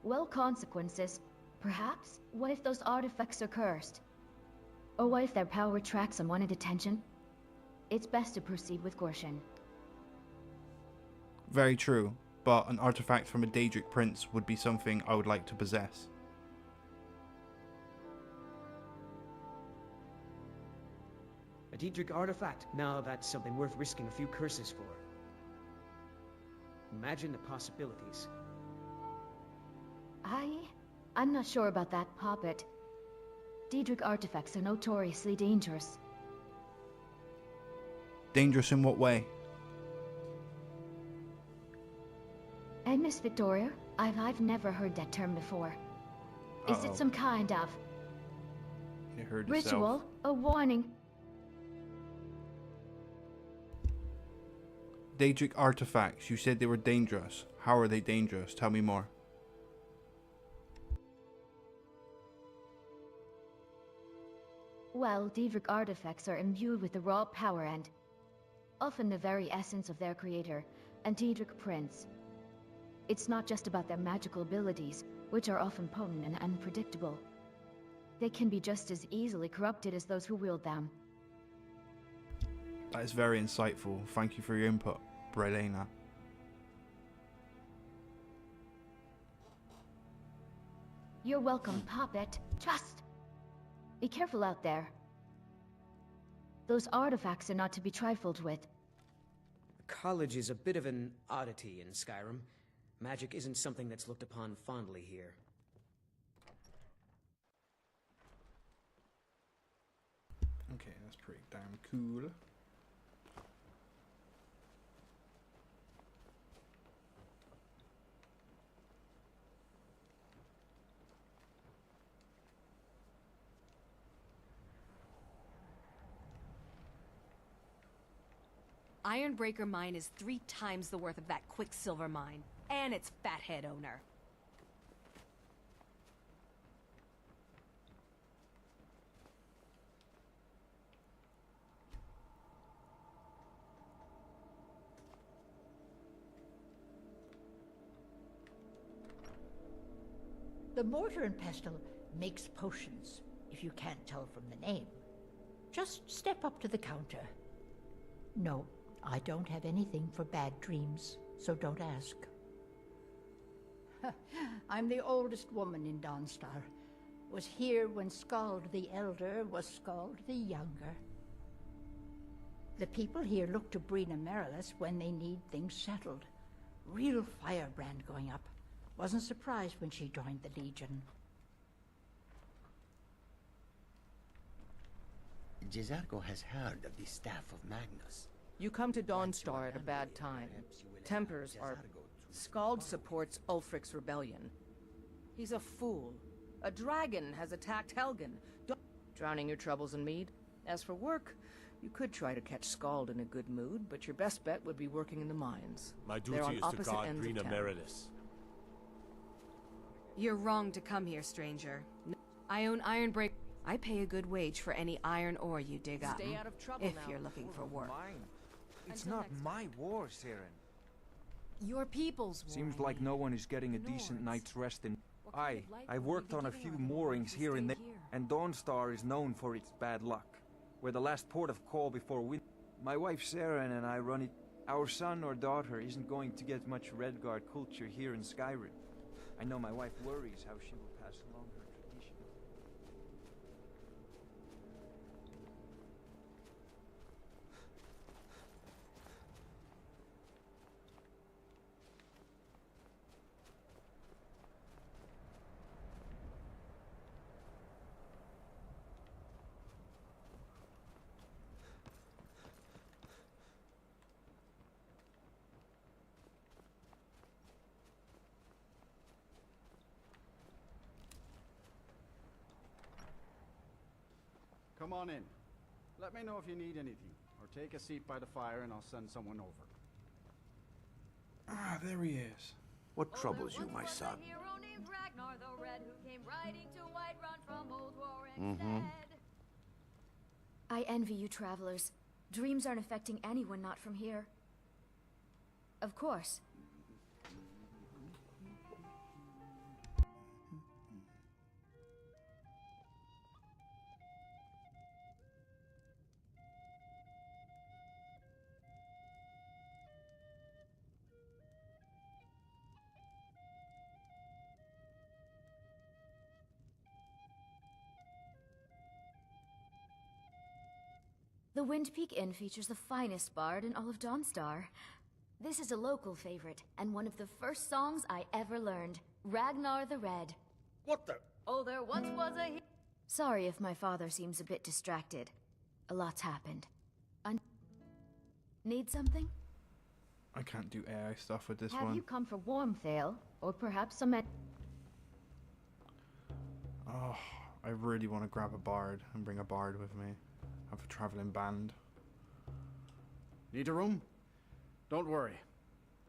Well, consequences. Perhaps? What if those artifacts are cursed? Or what if their power attracts unwanted attention? It's best to proceed with caution. Very true, but an artifact from a Daedric prince would be something I would like to possess. A Daedric artifact. Now that's something worth risking a few curses for. Imagine the possibilities. I'm not sure about that, Poppet. Daedric artifacts are notoriously dangerous. Dangerous in what way? And Miss Victoria, I've never heard that term before. Is it some kind of You heard ritual? yourself. A warning? Daedric artifacts, you said they were dangerous. How are they dangerous? Tell me more. Well, Daedric artifacts are imbued with the raw power and often the very essence of their creator, a Daedric prince. It's not just about their magical abilities, which are often potent and unpredictable. They can be just as easily corrupted as those who wield them. That is very insightful. Thank you for your input, Brelena. You're welcome, Poppet. Just be careful out there. Those artifacts are not to be trifled with. College is a bit of an oddity in Skyrim. Magic isn't something that's looked upon fondly here. Okay, that's pretty damn cool. Ironbreaker mine is 3 times the worth of that Quicksilver mine, and its fathead owner. The Mortar and Pestle makes potions, if you can't tell from the name. Just step up to the counter. No, I don't have anything for bad dreams, so don't ask. I'm the oldest woman in Dawnstar. Was here when Skald the Elder was Skald the Younger. The people here look to Brina Merilis when they need things settled. Real firebrand going up. Wasn't surprised when she joined the Legion. Jizargo has heard of the Staff of Magnus. You come to Dawnstar at a bad time. Tempers are... Skald supports Ulfric's rebellion. He's a fool. A dragon has attacked Helgen. Drowning your troubles in mead. As for work, you could try to catch Skald in a good mood, but your best bet would be working in the mines. My They're duty on is to opposite guard ends of Brina town. Meredith. You're wrong to come here, stranger. I own Ironbreak. I pay a good wage for any iron ore you dig up. Stay out of trouble if now. you're looking for work. It's not my war, Saren. Your people's war. Seems like no one is getting a decent night's rest in... I've worked on a few moorings here and there, and Dawnstar is known for its bad luck. We're the last port of call before winter. My wife Saren and I run it. Our son or daughter isn't going to get much Redguard culture here in Skyrim. I know my wife worries how she will pass along her traditions. come on in. Let me know if you need anything, or take a seat by the fire and I'll send someone over. Ah, there he is. What troubles you, my son? I envy you travelers. Dreams aren't affecting anyone not from here. Of course. The Wind Peak Inn features the finest bard in all of Dawnstar. This is a local favorite, and one of the first songs I ever learned, Ragnar the Red. What the? Oh, there once was a... Sorry if my father seems a bit distracted. A lot's happened. Need something? I can't do AI stuff with this Have one. you come for warmth ale, or perhaps some... Oh, I really want to grab a bard and bring a bard with me. Have a traveling band. Need a room? Don't worry.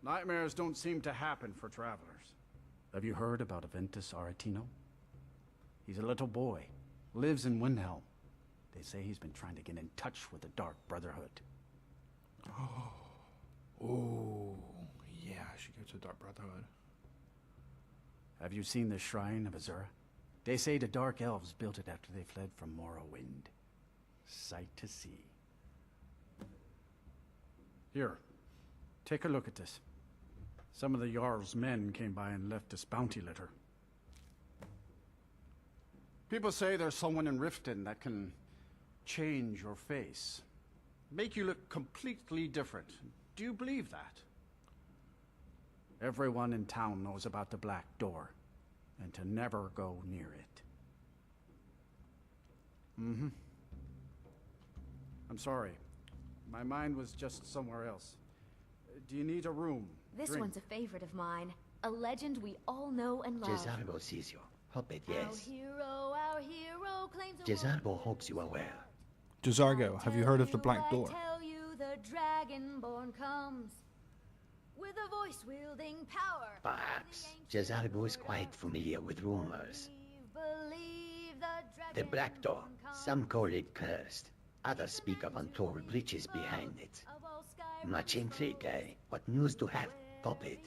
Nightmares don't seem to happen for travelers. Have you heard about Aventus Aretino? He's a little boy. Lives in Windhelm. They say he's been trying to get in touch with the Dark Brotherhood. Oh, yeah, I should go to Dark Brotherhood. Have you seen the Shrine of Azura? They say the Dark Elves built it after they fled from Morrowind. Sight to see. Here, take a look at this. Some of the Jarl's men came by and left this bounty letter. People say there's someone in Riften that can change your face. Make you look completely different. Do you believe that? Everyone in town knows about the Black Door, and to never go near it. Mm-hmm. I'm sorry. My mind was just somewhere else. Do you need a room? This Drink. one's a favorite of mine. A legend we all know and love. Jezargo sees you. Hobbit, yes. Our hero claims a Jezargo hopes you are well. Jezargo, have you heard of the Black Door? I tell you the Dragonborn comes with a voice wielding power. Perhaps Jezargo is quite familiar with rumors. Believe The Black Door. Some call it cursed. Others speak of untold riches behind it. Much intrigue, eh? What news to have, Puppet?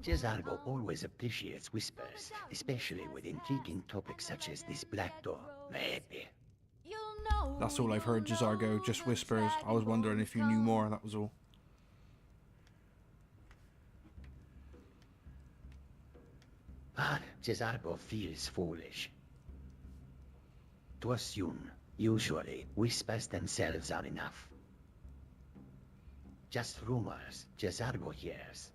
Jezargo always appreciates whispers, especially with intriguing topics such as this Black Door. Maybe. That's all I've heard, Jezargo, just whispers. I was wondering if you knew more, that was all. But Jezargo feels foolish. To assume, usually, whispers themselves are enough. Just rumors, Jezargo hears.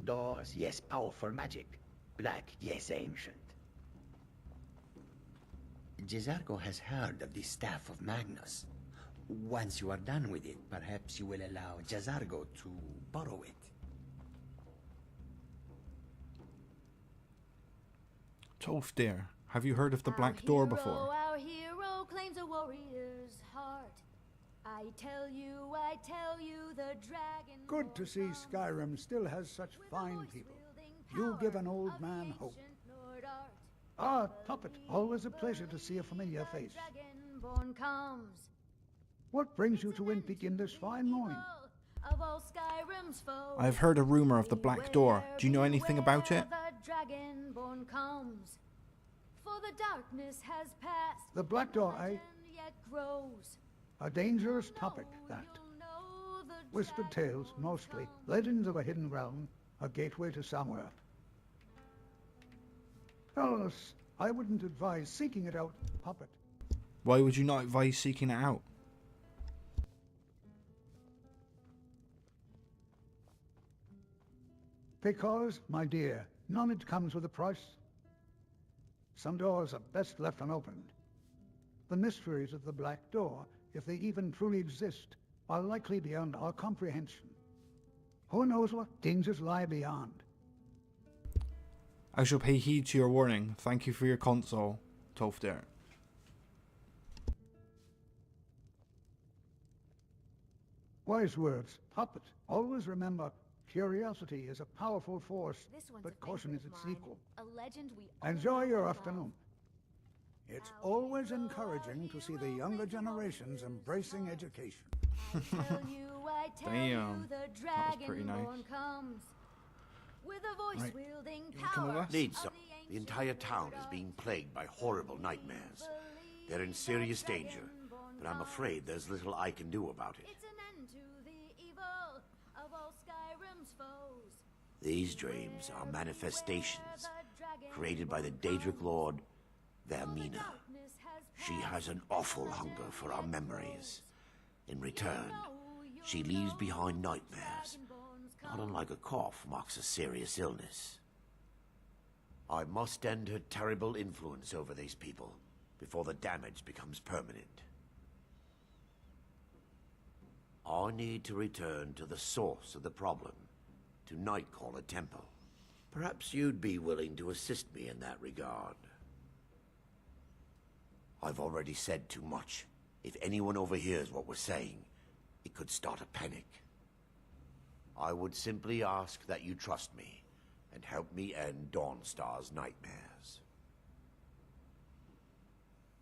Doors, yes, powerful magic. Black, yes, ancient. Jezargo has heard of the Staff of Magnus. Once you are done with it, perhaps you will allow Jezargo to borrow it. Tolf dear, have you heard of the Black Door before? Our hero claims a warrior's heart. I tell you, the dragon. Good to see Skyrim still has such fine people. You give an old man hope. Ah, Puppet, always a pleasure to see a familiar face. Dragonborn comes What brings you to Windpeak this fine morning? of all Skyrim's foes. I've heard a rumor of the Black Door. Do you know anything about it? The dragonborn comes, for the darkness has passed. The Black Door, eh? Yet grows. A dangerous topic, that. Whispered tales, mostly. Legends of a hidden realm, a gateway to somewhere. Fellas, I wouldn't advise seeking it out, Puppet. Why would you not advise seeking it out? Because, my dear, knowledge comes with a price. Some doors are best left unopened. The mysteries of the Black Door, if they even truly exist, are likely beyond our comprehension. Who knows what dangers lie beyond? I shall pay heed to your warning. Thank you for your console. Tof there. Wise words, puppet. Always remember, curiosity is a powerful force, This one's but a caution is favorite its of mine. equal. A legend we all Enjoy know your and afternoon. It's always encouraging to see the younger generations embracing education. I tell you, Damn, the that was pretty nice. Dragonborn comes with a voice Right. wielding You wanna come with power. us? Need some. The entire town is being plagued by horrible nightmares. They're in serious danger, but I'm afraid there's little I can do about it. It's an end to the evil of all Skyrim's foes. These dreams are manifestations created by the Daedric Lord, Vermina. She has an awful hunger for our memories. In return, she leaves behind nightmares. Not unlike a cough marks a serious illness. I must end her terrible influence over these people before the damage becomes permanent. I need to return to the source of the problem, to Nightcaller Temple. Perhaps you'd be willing to assist me in that regard. I've already said too much. If anyone overhears what we're saying, it could start a panic. I would simply ask that you trust me and help me end Dawnstar's nightmares.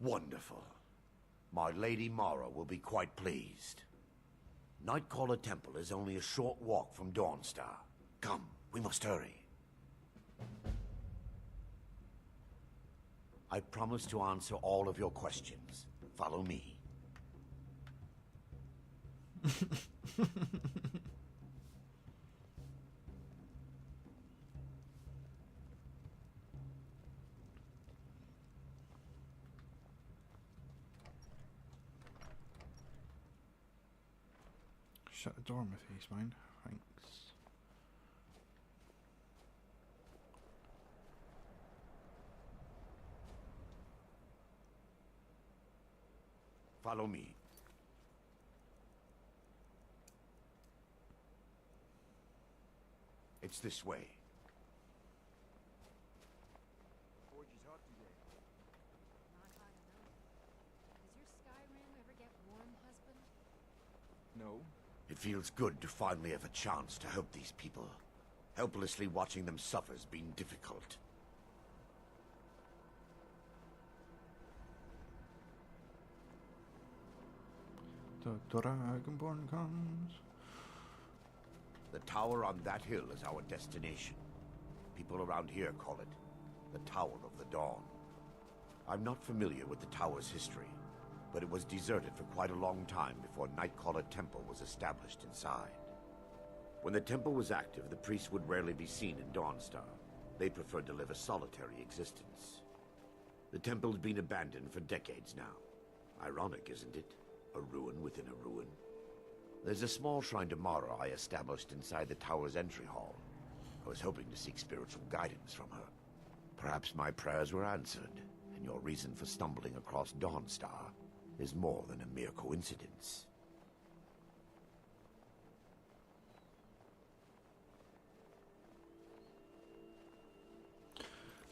Wonderful. My Lady Mara will be quite pleased. Nightcaller Temple is only a short walk from Dawnstar. Come, we must hurry. I promise to answer all of your questions. Follow me. Shut the door in my face, mind. Thanks. Follow me. It's this way. What'd you talk to today? Not hard enough. Does your Skyrim ever get warm, husband? No. It feels good to finally have a chance to help these people. Helplessly watching them suffer's been difficult. The Dragonborn comes. The tower on that hill is our destination. People around here call it the Tower of the Dawn. I'm not familiar with the tower's history, but it was deserted for quite a long time before Nightcaller Temple was established inside. When the temple was active, the priests would rarely be seen in Dawnstar. They preferred to live a solitary existence. The temple's been abandoned for decades now. Ironic, isn't it? A ruin within a ruin. There's a small shrine to Mara I established inside the tower's entry hall. I was hoping to seek spiritual guidance from her. Perhaps my prayers were answered, and your reason for stumbling across Dawnstar is more than a mere coincidence.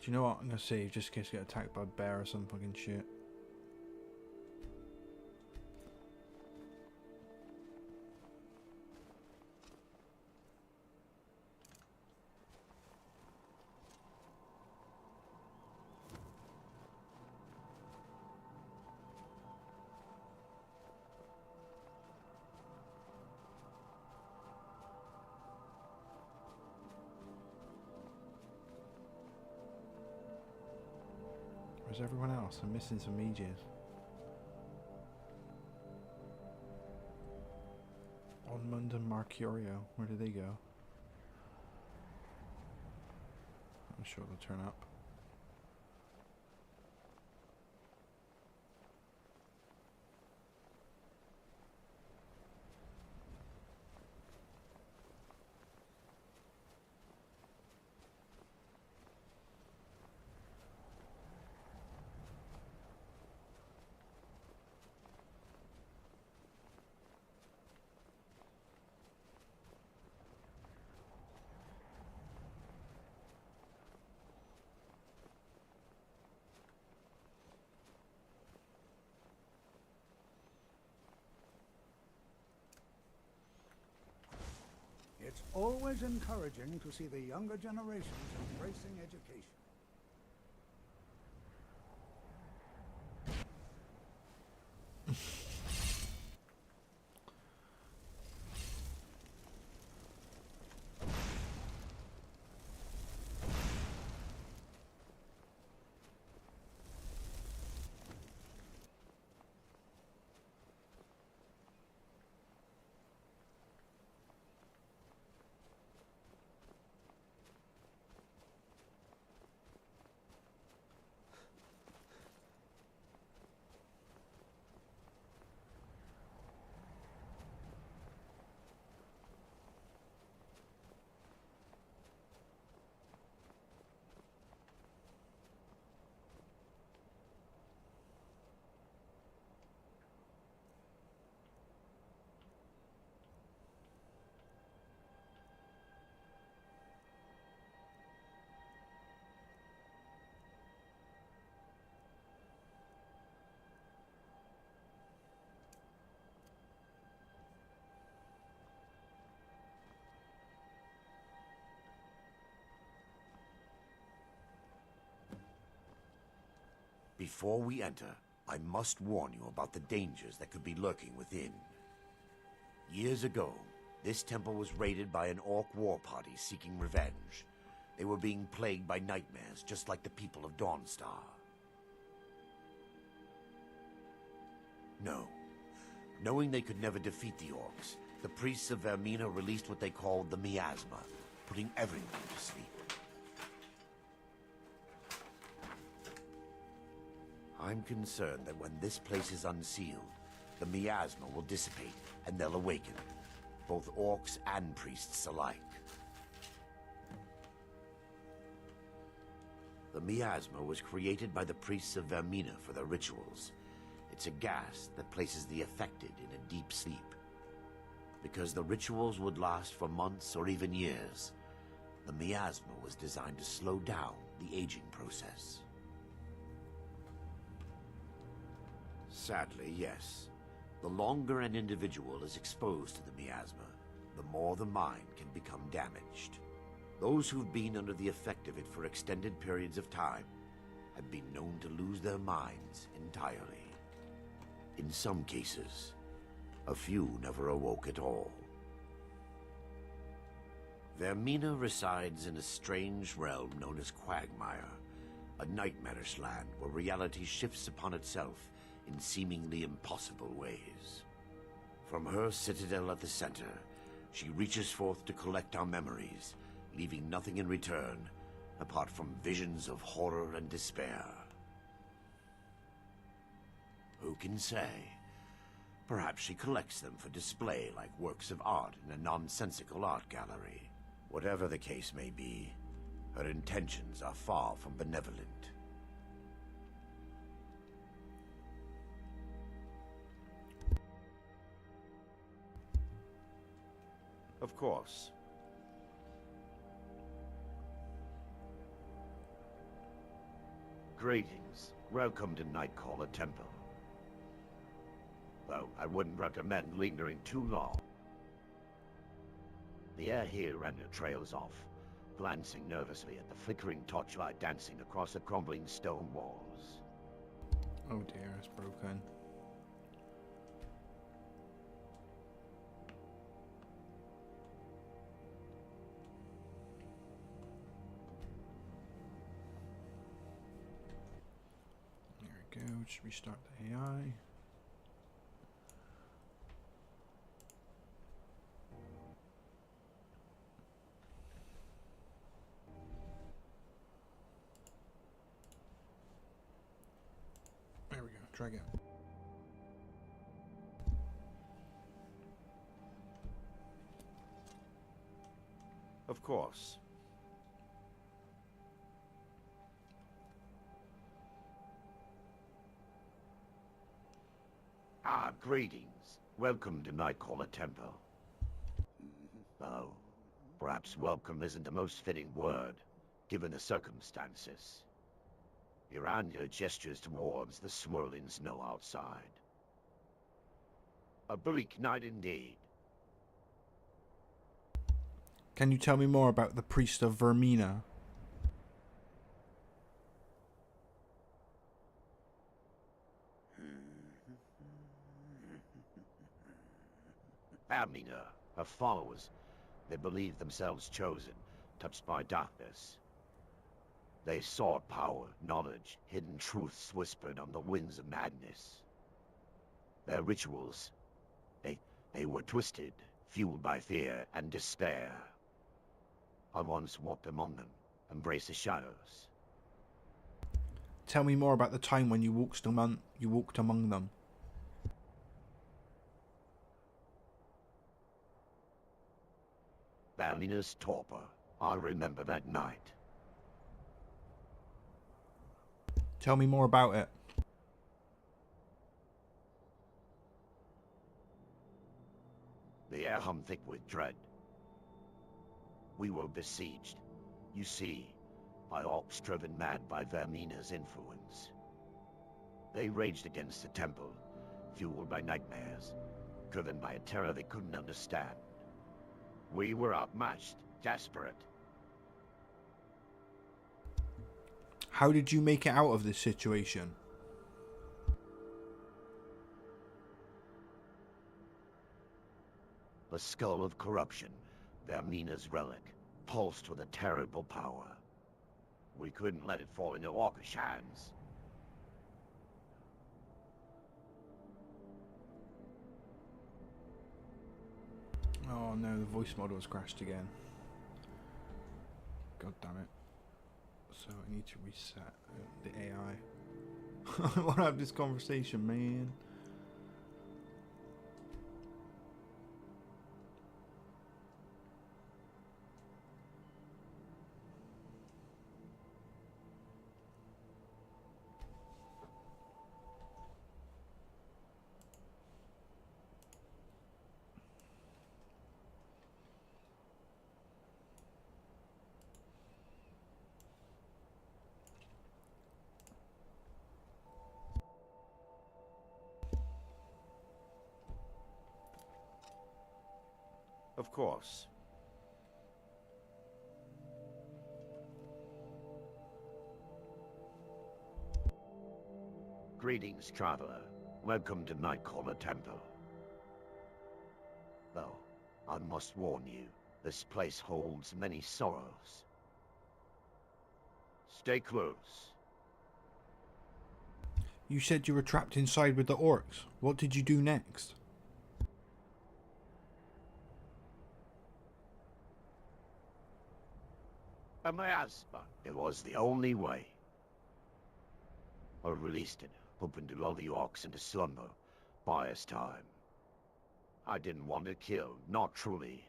Do you know what? I'm gonna save just in case I get attacked by a bear or some fucking shit. Where's everyone else? I'm missing some mages. Onmund and Mercurio, where did they go? I'm sure they'll turn up. It's always encouraging to see the younger generations embracing education. Before we enter, I must warn you about the dangers that could be lurking within. Years ago, this temple was raided by an orc war party seeking revenge. They were being plagued by nightmares, just like the people of Dawnstar. No. Knowing they could never defeat the orcs, the priests of Vermina released what they called the miasma, putting everyone to sleep. I'm concerned that when this place is unsealed, the miasma will dissipate and they'll awaken, both orcs and priests alike. The miasma was created by the priests of Vermina for their rituals. It's a gas that places the affected in a deep sleep. Because the rituals would last for months or even years, the miasma was designed to slow down the aging process. Sadly, yes. The longer an individual is exposed to the miasma, the more the mind can become damaged. Those who've been under the effect of it for extended periods of time have been known to lose their minds entirely. In some cases, a few never awoke at all. Vermina resides in a strange realm known as Quagmire, a nightmarish land where reality shifts upon itself in seemingly impossible ways. From her citadel at the center, she reaches forth to collect our memories, leaving nothing in return apart from visions of horror and despair. Who can say? Perhaps she collects them for display like works of art in a nonsensical art gallery. Whatever the case may be, her intentions are far from benevolent. Of course. Greetings. Welcome to Nightcaller Temple. Though I wouldn't recommend lingering too long. The air here ran the trails off, glancing nervously at the flickering torchlight dancing across the crumbling stone walls. Oh dear, it's broken. There we go, just restart the AI. There we go, try again. Of course. Ah, greetings. Welcome to Nightcaller Temple. Oh, perhaps welcome isn't the most fitting word, given the circumstances. Miranda gestures towards the swirling snow outside. A bleak night indeed. Can you tell me more about the priest of Vermina? Vermina, her followers, they believed themselves chosen, touched by darkness. They sought power, knowledge, hidden truths whispered on the winds of madness. Their rituals, they were twisted, fueled by fear and despair. I once walked among them, embraced the shadows. Tell me more about the time when you walked among them. Vermina's torpor, I remember that night. Tell me more about it. The air hummed thick with dread. We were besieged, you see, by orcs driven mad by Vermina's influence. They raged against the temple, fueled by nightmares, driven by a terror they couldn't understand. We were outmatched, desperate. How did you make it out of this situation? The skull of corruption, Vermina's relic, pulsed with a terrible power. We couldn't let it fall into orcish hands. Oh no, the voice model has crashed again. God damn it. So I need to reset the AI. I want to have this conversation, man. Of course. Greetings, traveler. Welcome to Nightcaller Temple. Though, I must warn you, this place holds many sorrows. Stay close. You said you were trapped inside with the orcs. What did you do next? A miasma. It was the only way. I released it, hoping to lull the orcs into slumber, buy us time. I didn't want to kill, not truly.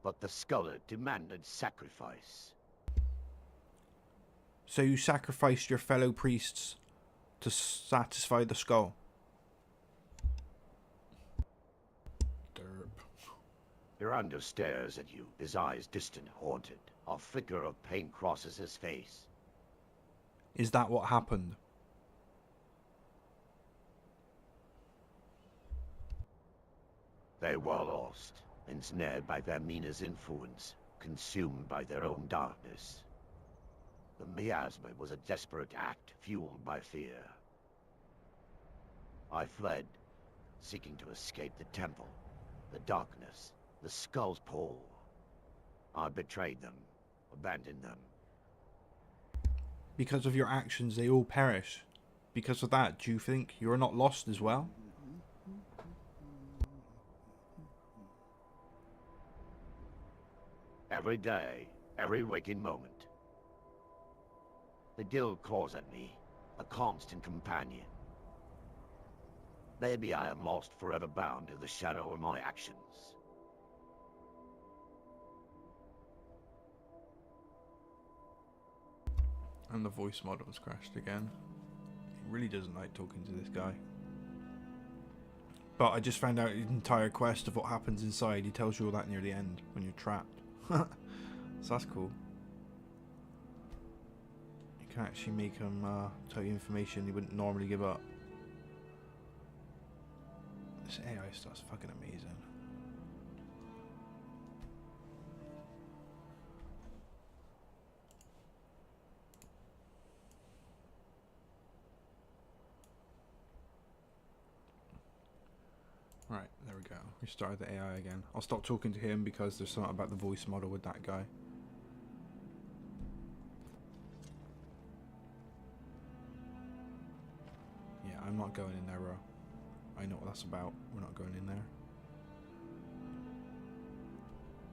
But the Sculler demanded sacrifice. So you sacrificed your fellow priests to satisfy the skull? Durando stares at you, his eyes distant, haunted. A flicker of pain crosses his face. Is that what happened? They were lost, ensnared by Vermina's influence, consumed by their own darkness. The miasma was a desperate act, fueled by fear. I fled, seeking to escape the temple, the darkness, the skull's pull. I betrayed them, abandoned them. Because of your actions, they all perish. Because of that, do you think you are not lost as well? Every day, every waking moment. The guild claws at me, a constant companion. Maybe I am lost, forever bound to the shadow of my actions. And the voice model has crashed again. He really doesn't like talking to this guy. But I just found out the entire quest of what happens inside. He tells you all that near the end when you're trapped. So that's cool. You can actually make him tell you information he wouldn't normally give up. This AI stuff's fucking amazing. Right, there we go. We started the AI again. I'll stop talking to him because there's something about the voice model with that guy. Yeah, I'm not going in there, bro. I know what that's about. We're not going in there.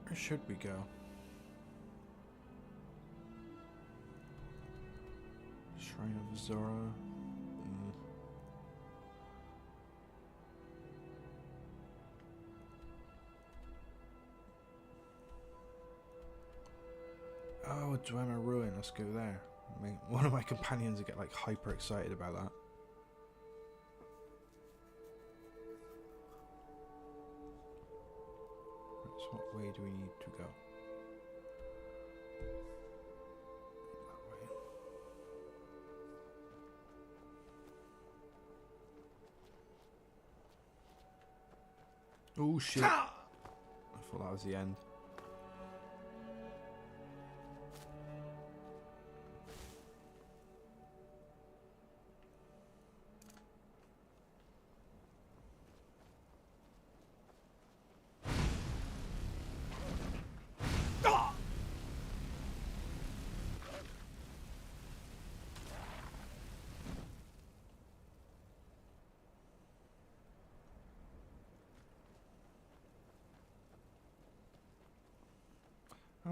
Where should we go? Shrine of Zora. Oh, Dwemer Ruin. Let's go there. One of my companions will get like hyper excited about that. So what way do we need to go? That way. Oh shit. I thought that was the end.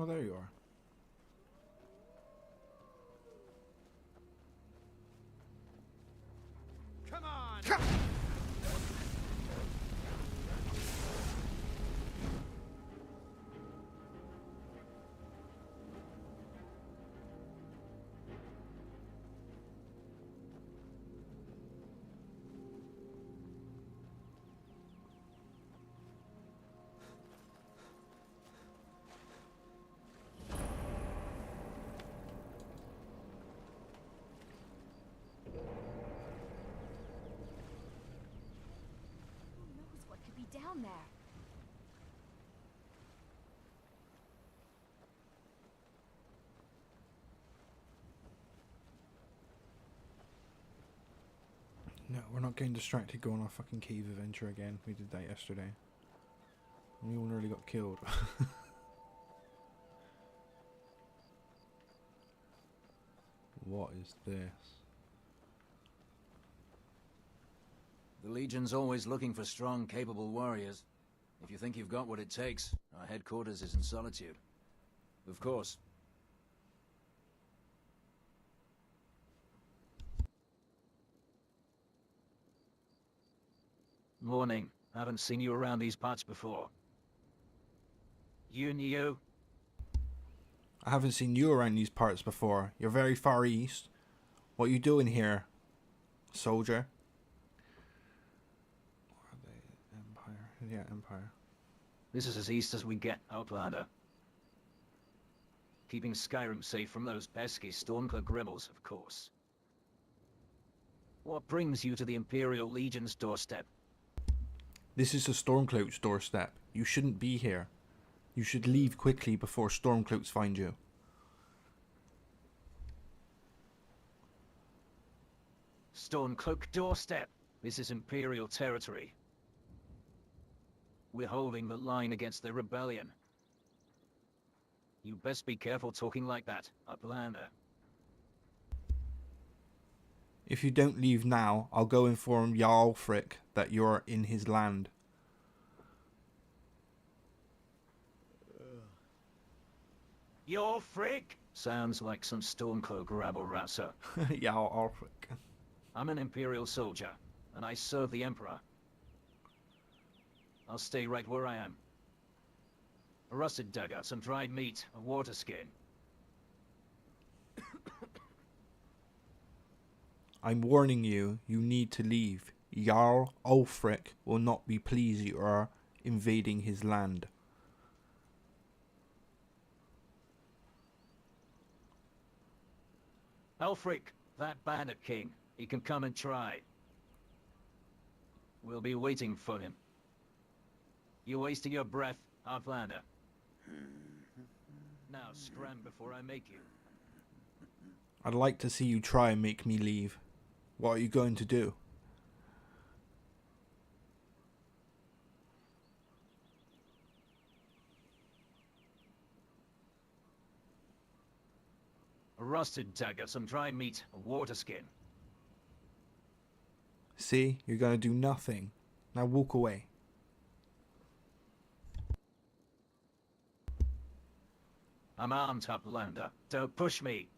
Oh, there you are. Come on! Down there. No, we're not getting distracted going on a fucking cave adventure again. We did that yesterday. We all nearly got killed. What is this? The Legion's always looking for strong, capable warriors. If you think you've got what it takes, our headquarters is in Solitude. Of course. Morning. Haven't seen you around these parts before. You new? I haven't seen you around these parts before. You're very far east. What are you doing here, soldier? Yeah, Empire. This is as east as we get, Outlander. Keeping Skyrim safe from those pesky Stormcloak rebels, of course. What brings you to the Imperial Legion's doorstep? This is the Stormcloak's doorstep. You shouldn't be here. You should leave quickly before Stormcloaks find you. Stormcloak doorstep. This is Imperial territory. We're holding the line against the rebellion. You best be careful talking like that, Outlander. If you don't leave now, I'll go inform Jarl Frick that you're in his land. Your Frick? Sounds like some Stormcloak rabble-rouser. Jarl Frick. I'm an Imperial soldier, and I serve the Emperor. I'll stay right where I am. A rusted dagger, some dried meat, a water skin. I'm warning you, you need to leave. Jarl Ulfric will not be pleased you are invading his land. Ulfric, that bandit king, he can come and try. We'll be waiting for him. You're wasting your breath, Outlander. Now scram before I make you. I'd like to see you try and make me leave. What are you going to do? rusted dagger, some dry meat, a water skin. See? You're gonna do nothing. Now walk away. I'm armed, Uplander. Don't push me.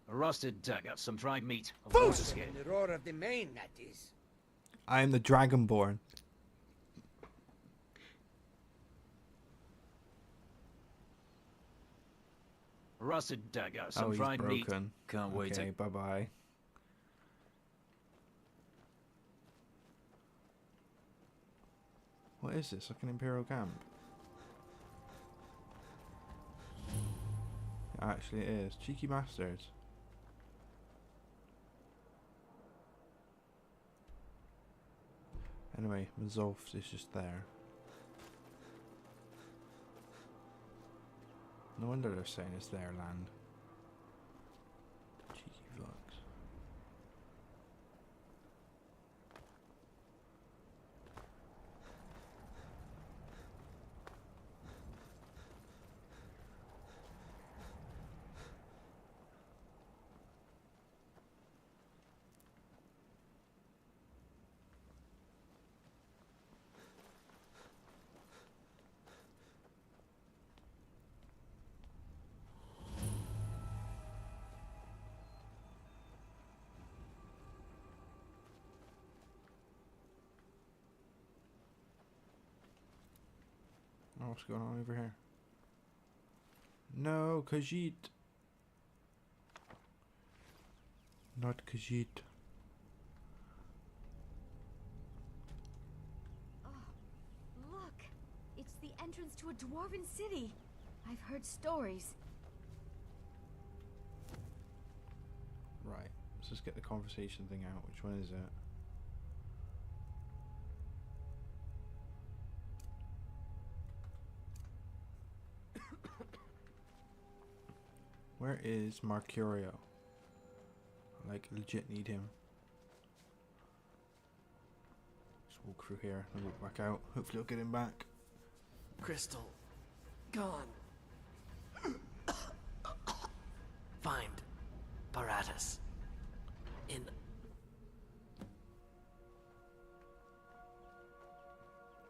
A rusted dagger, some dried meat, a water skin. The roar of the main, that is. I am the Dragonborn. A rusted dagger, some Oh, he's dried meat. broken. Can't wait Okay, to... bye-bye. What is this? Like an Imperial camp? Actually it is. Cheeky bastards. Anyway, Mazovs is just there. No wonder they're saying it's their land. Cheeky fucks. Oh, what's going on over here? No, Khajiit. Not Khajiit. Oh, look! It's the entrance to a dwarven city. I've heard stories. Right, let's just get the conversation thing out. Which one is it? Where is Mercurio? I like legit need him. Just walk through here and walk back out. Hopefully I'll get him back. Crystal. Gone. Find Paratus. In...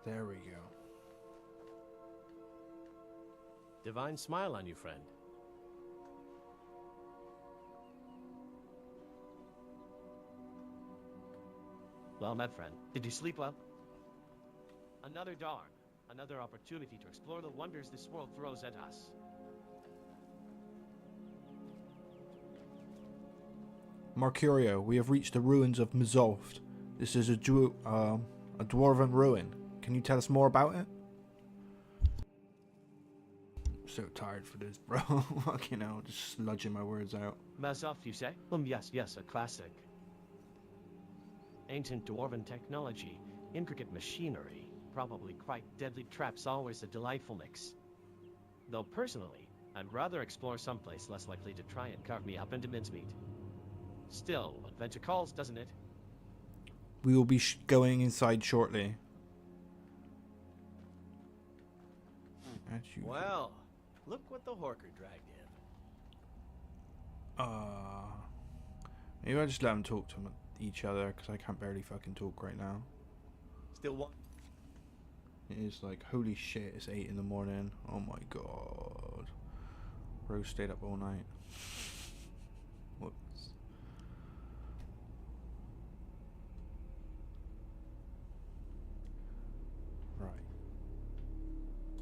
There we go. Divine smile on you, friend. Well met, friend. Did you sleep well? Another dawn. Another opportunity to explore the wonders this world throws at us. Mercurio, we have reached the ruins of Mazovt. This is a dwarven ruin. Can you tell us more about it? I'm so tired for this, bro. Fucking hell, just sludging my words out. Mazov, you say? Yes, a classic. Ancient dwarven technology, intricate machinery, probably quite deadly traps, always a delightful mix. Though personally, I'd rather explore someplace less likely to try and carve me up into mincemeat. Still, adventure calls, doesn't it? We will be going inside shortly. As usual. Well, look what the Horker dragged in. Maybe I just let them talk to each other because I can't barely fucking talk right now. Still one. It is like, holy shit, it's 8 in the morning. Oh my god. Rose stayed up all night. Whoops. Right.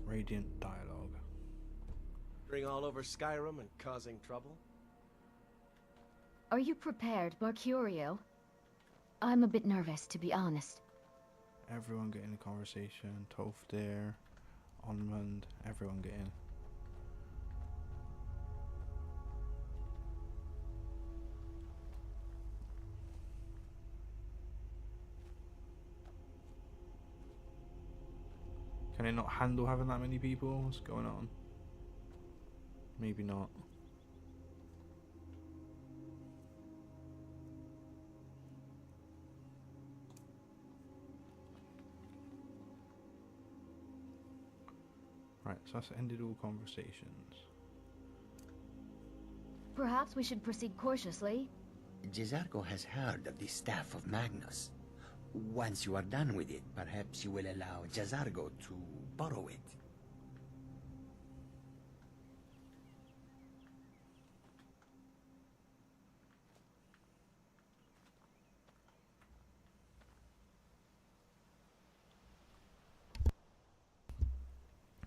Radiant dialogue. Ring all over Skyrim and causing trouble? Are you prepared, Mercurio? I'm a bit nervous, to be honest. Everyone get in the conversation. Toph there. Onmund. Everyone get in. Can it not handle having that many people? What's going on? Maybe not. Right, so that's ended all conversations. Perhaps we should proceed cautiously. Jizargo has heard of the Staff of Magnus. Once you are done with it, perhaps you will allow Jazargo to borrow it.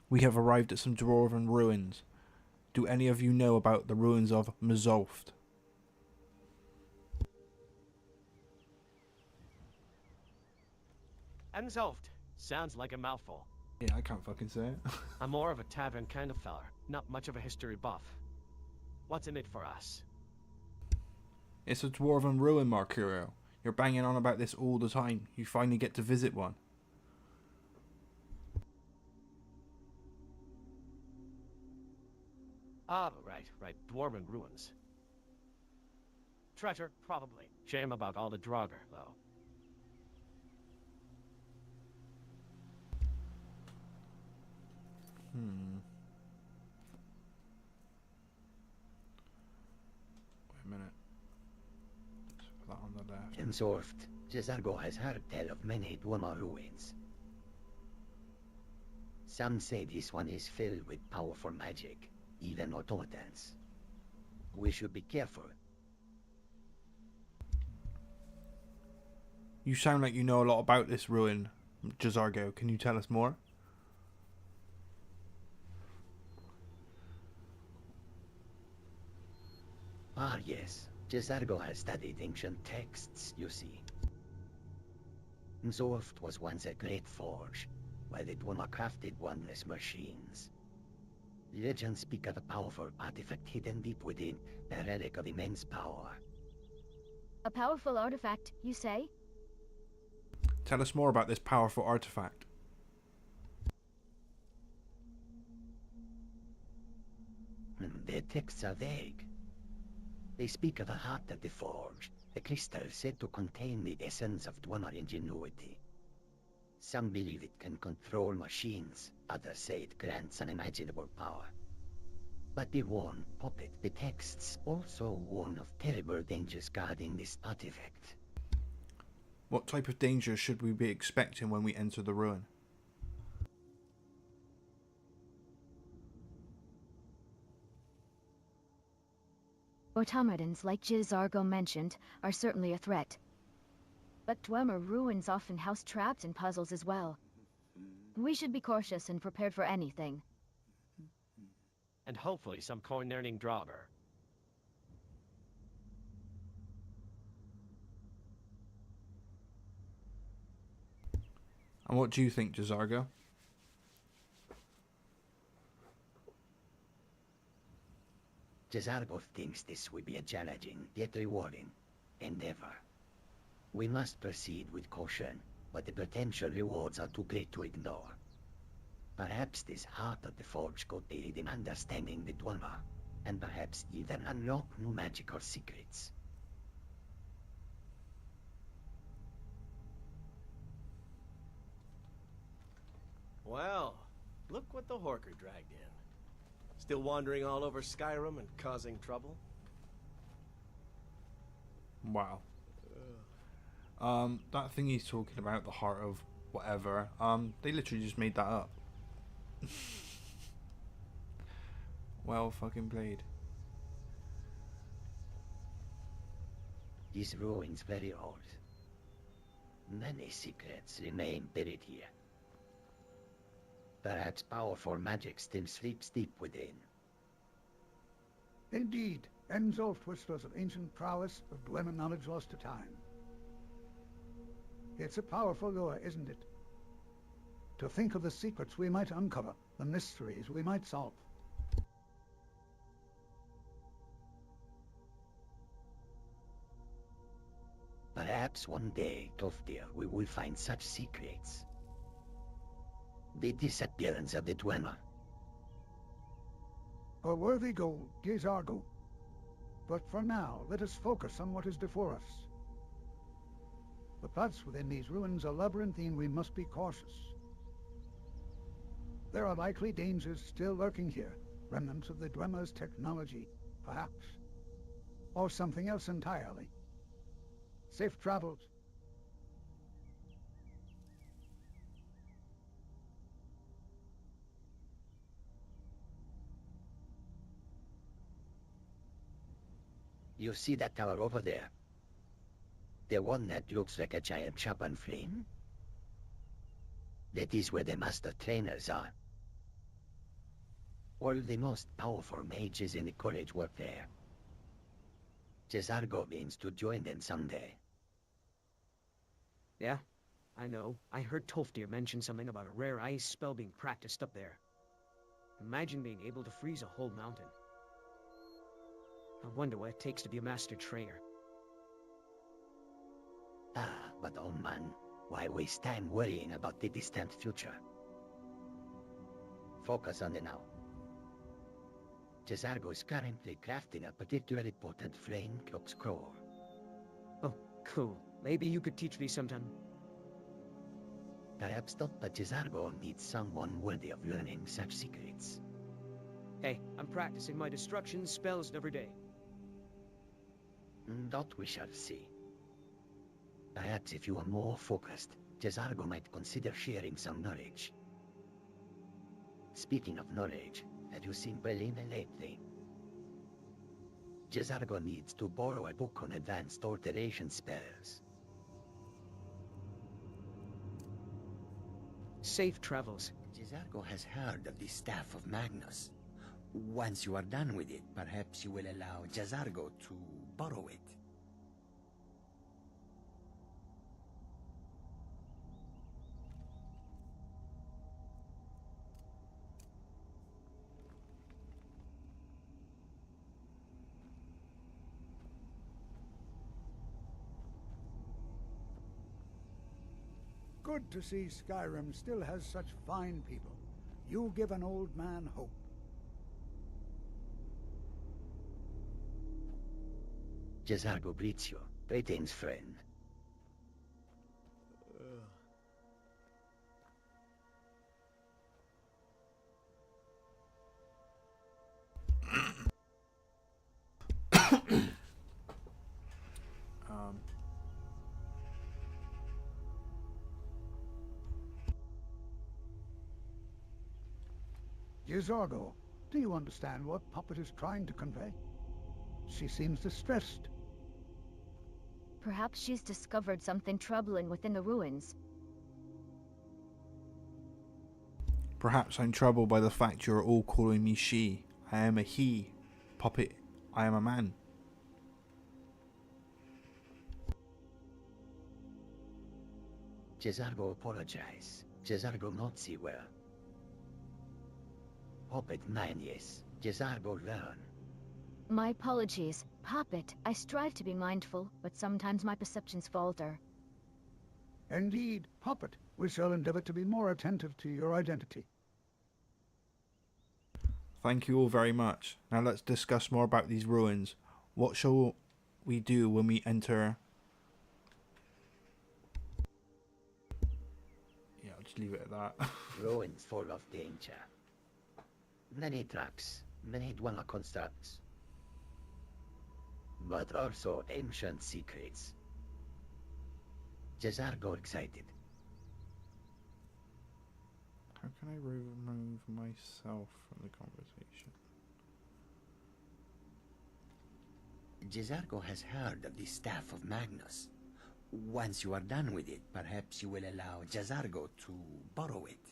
We have arrived at some dwarven ruins. Do any of you know about the ruins of Mzolft? Anzoft. Sounds like a mouthful. Yeah, I can't fucking say it. I'm more of a tavern kind of feller, not much of a history buff. What's in it for us? It's a dwarven ruin, Mercurio. You're banging on about this all the time. You finally get to visit one. Ah, right. Dwarven ruins. Treasure, probably. Shame about all the Draugr, though. Wait a minute. Let's put that on the left. In Zorft, Jezargo has heard tell of many Dwemer ruins. Some say this one is filled with powerful magic, even automatons. We should be careful. You sound like you know a lot about this ruin, Jazargo. Can you tell us more? Ah, yes. Jezargo has studied ancient texts, you see. Zorft was once a great forge, where the Dwemer crafted wondrous machines. Legends speak of a powerful artifact hidden deep within, a relic of immense power. A powerful artifact, you say? Tell us more about this powerful artifact. The texts are vague. They speak of a heart of the forge, a crystal said to contain the essence of Dwemer ingenuity. Some believe it can control machines, others say it grants unimaginable power. But be warned, Puppet, the texts also warn of terrible dangers guarding this artifact. What type of dangers should we be expecting when we enter the ruin? Automatons, like Jizargo mentioned, are certainly a threat. But Dwemer ruins often house traps and puzzles as well. We should be cautious and prepared for anything. And hopefully some coin-earning Draugr. And what do you think, Jazargo? Jezargo thinks this will be a challenging, yet rewarding, endeavor. We must proceed with caution, but the potential rewards are too great to ignore. Perhaps this heart of the forge could aid in understanding the Dwemer, and perhaps even unlock new magical secrets. Well, look what the Horker dragged in. Still wandering all over Skyrim and causing trouble? Wow. That thing he's talking about, the heart of whatever, they literally just made that up. Well fucking played. This ruin's very old. Many secrets remain buried here. Perhaps powerful magic still sleeps deep within. Indeed, Enzolt whispers of ancient prowess, of Dwemer knowledge lost to time. It's a powerful lure, isn't it? To think of the secrets we might uncover, the mysteries we might solve. Perhaps one day, Toftir, we will find such secrets. The disappearance of the Dwemer. A worthy goal, Jezargo. But for now, let us focus on what is before us. The paths within these ruins are labyrinthine. We must be cautious. There are likely dangers still lurking here, remnants of the Dwemer's technology, perhaps. or something else entirely. Safe travels. You see that tower over there? The one that looks like a giant shop on flame? That is where the master trainers are. All the most powerful mages in the college work there. Cesargo means to join them someday. Yeah, I know. I heard Tolfdir mention something about a rare ice spell being practiced up there. Imagine being able to freeze a whole mountain. I wonder what it takes to be a master trainer. Ah, but oh man, why waste time worrying about the distant future? Focus on the now. Cesargo is currently crafting a particularly potent flame cloak scroll. Oh, cool. Maybe you could teach me sometime. Perhaps not, but Cesargo needs someone worthy of learning such secrets. Hey, I'm practicing my destruction spells every day. That we shall see. Perhaps if you are more focused, Cesargo might consider sharing some knowledge. Speaking of knowledge, have you seen Belina lately? Cesargo needs to borrow a book on advanced alteration spells. Safe travels. Cesargo has heard of the Staff of Magnus. Once you are done with it, perhaps you will allow Cesargo to borrow it. Good to see Skyrim still has such fine people. You give an old man hope. Cesargo greets you. Greetings, friend. Cesargo, do you understand what Puppet is trying to convey? She seems distressed. Perhaps she's discovered something troubling within the ruins. Perhaps I'm troubled by the fact you're all calling me she. I am a he. Puppet, I am a man. Cesargo apologize. Cesargo not see well. Puppet man, yes. Cesargo learn. My apologies. Puppet, I strive to be mindful, but sometimes my perceptions falter. Indeed, Puppet, we shall endeavor to be more attentive to your identity. Thank you all very much. Now let's discuss more about these ruins. What shall we do when we enter? Yeah, I'll just leave it at that. Ruins full of danger. Many traps, many dweller constructs. But also ancient secrets. Cesargo excited. How can I remove myself from the conversation? Cesargo has heard of the Staff of Magnus. Once you are done with it, perhaps you will allow Cesargo to borrow it.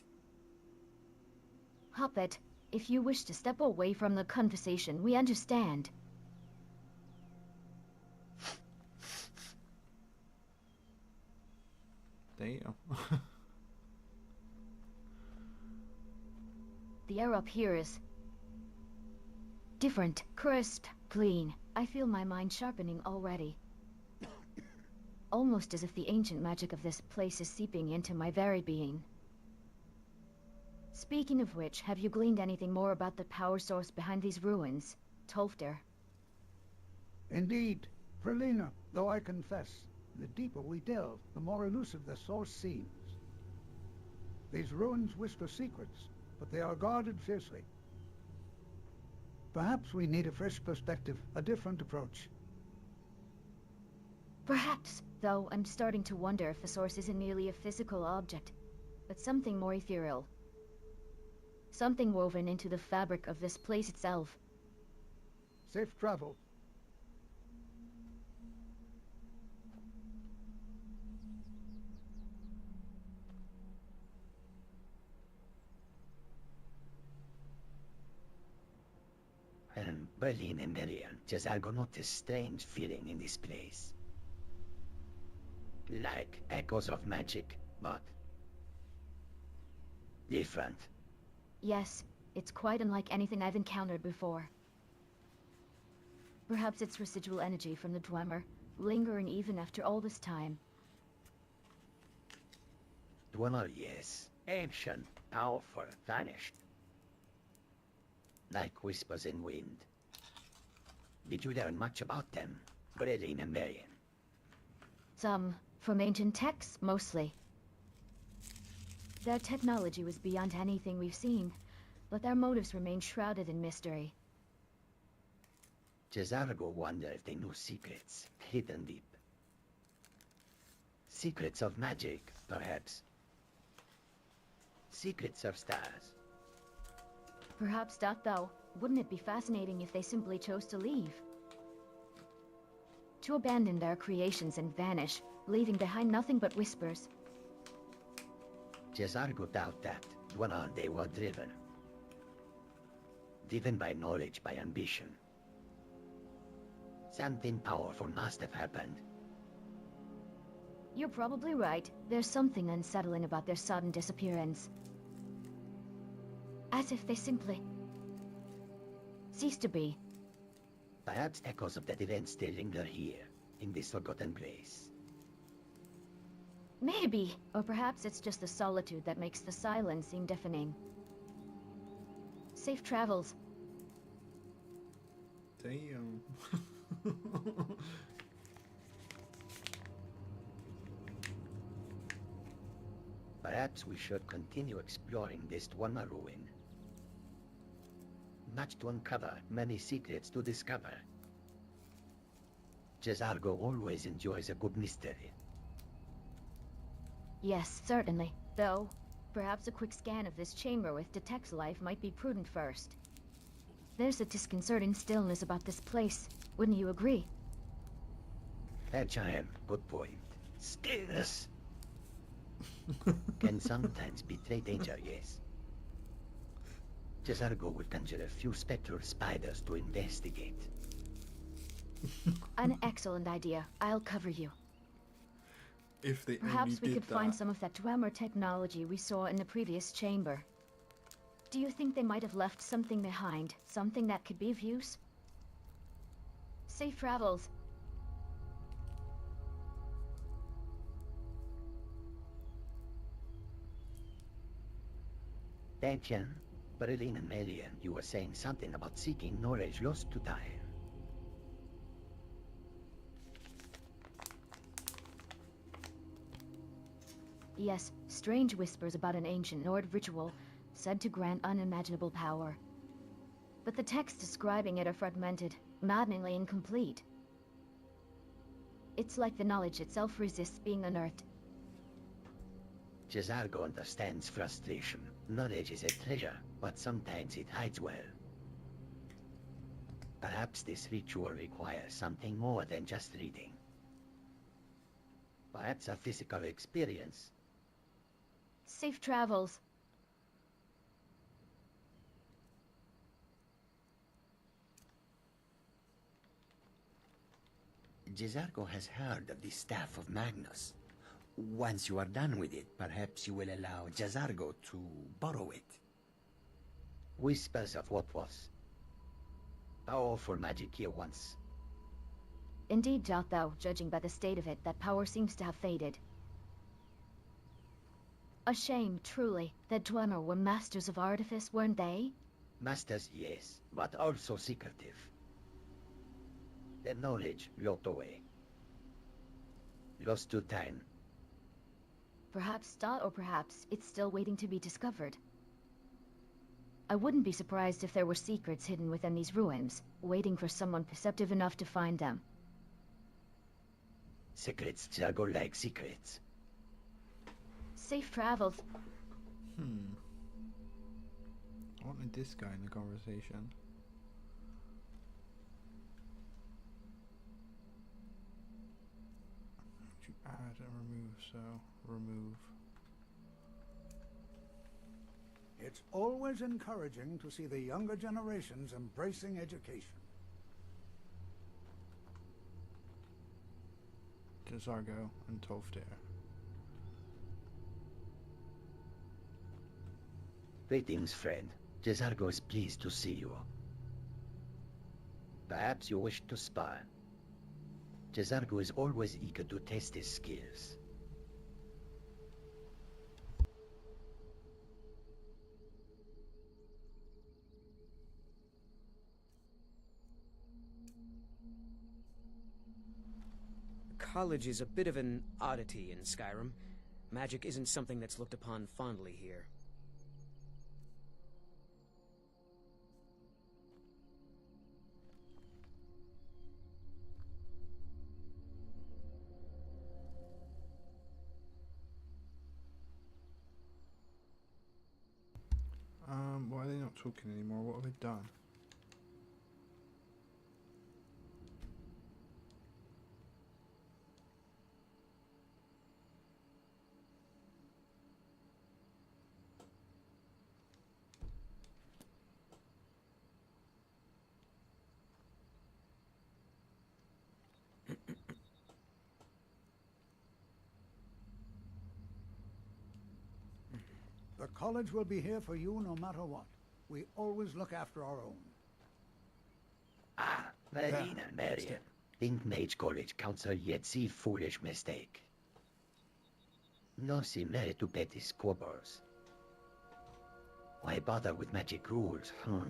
Puppet, if you wish to step away from the conversation, we understand. Damn. The air up here is different, crisp, clean. I feel my mind sharpening already. Almost as if the ancient magic of this place is seeping into my very being. Speaking of which, have you gleaned anything more about the power source behind these ruins, Tolfdir? Indeed, Frelina, though I confess, the deeper we delve, the more elusive the source seems. These ruins whisper secrets, but they are guarded fiercely. Perhaps we need a fresh perspective, a different approach. Perhaps, though, I'm starting to wonder if the source isn't merely a physical object, but something more ethereal. Something woven into the fabric of this place itself. Safe travel. Berlin and Marion just I got a strange feeling in this place. Like echoes of magic, but different. Yes, it's quite unlike anything I've encountered before. Perhaps it's residual energy from the Dwemer, lingering even after all this time. Dwemer, yes. Ancient, powerful, vanished. Like whispers in wind. Did you learn much about them, Berlin and Marion? Some from ancient texts, mostly. Their technology was beyond anything we've seen, but their motives remain shrouded in mystery. Cesargo wondered if they knew secrets, hidden deep. Secrets of magic, perhaps. Secrets of stars. Perhaps that, though. Wouldn't it be fascinating if they simply chose to leave? To abandon their creations and vanish, leaving behind nothing but whispers. Cesargo doubt that, Dwemer they were driven. Driven by knowledge, by ambition. Something powerful must have happened. You're probably right. There's something unsettling about their sudden disappearance. As if they simply ceased to be. Perhaps echoes of that event still linger here, in this forgotten place. Maybe. Or perhaps it's just the solitude that makes the silence seem deafening. Safe travels. Damn. Perhaps we should continue exploring this Dwemer ruin. Much to uncover, many secrets to discover. Cesargo always enjoys a good mystery. Yes, certainly. Though, perhaps a quick scan of this chamber with detects life might be prudent first. There's a disconcerting stillness about this place. Wouldn't you agree? Agile, good point. Stillness can sometimes betray danger, yes. Cesargo will conjure a few spectral spiders to investigate. An excellent idea. I'll cover you. If they Perhaps we only could did find that. some of that Dwemer technology we saw in the previous chamber. Do you think they might have left something behind? Something that could be of use? Safe travels. Dentian, Berlin and Marion, you were saying something about seeking knowledge lost to time. Yes, strange whispers about an ancient Nord ritual said to grant unimaginable power. But the texts describing it are fragmented, maddeningly incomplete. It's like the knowledge itself resists being unearthed. Cesargo understands frustration. Knowledge is a treasure, but sometimes it hides well. Perhaps this ritual requires something more than just reading. Perhaps a physical experience. Safe travels. Cesargo has heard of the Staff of Magnus. Once you are done with it, perhaps you will allow Cesargo to borrow it. Whispers of what was. Powerful magic here once. Indeed, Jotho, judging by the state of it, that power seems to have faded. A shame, truly, that Dwemer were masters of artifice, weren't they? Masters, yes, but also secretive. Their knowledge locked away. Lost to time. Perhaps not, or perhaps it's still waiting to be discovered. I wouldn't be surprised if there were secrets hidden within these ruins, waiting for someone perceptive enough to find them. Secrets Jago like secrets. Safe travels. I wanted this guy in the conversation. To add and remove, so remove. It's always encouraging to see the younger generations embracing education. Jazargo and Tolfdir. Greetings, friend. Jazargo is pleased to see you. Perhaps you wish to spar. Jazargo is always eager to test his skills. College is a bit of an oddity in Skyrim. Magic isn't something that's looked upon fondly here. Why are they not talking anymore? What have they done? The college will be here for you no matter what. We always look after our own. Marina Marion. Think Mage College counsel yet see foolish mistake. No si mere to petty squabbles. Why bother with magic rules, huh?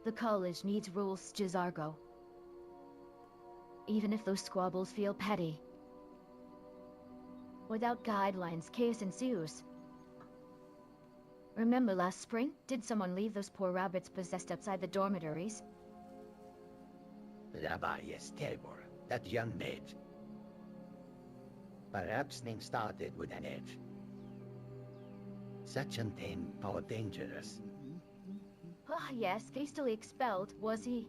The college needs rules, Jazargo. Even if those squabbles feel petty. Without guidelines, chaos ensues. Remember last spring? Did someone leave those poor rabbits possessed outside the dormitories? Rabbi is terrible. That young mage. Perhaps things started with an edge. Such untamed power dangerous. Ah, yes, hastily expelled, was he?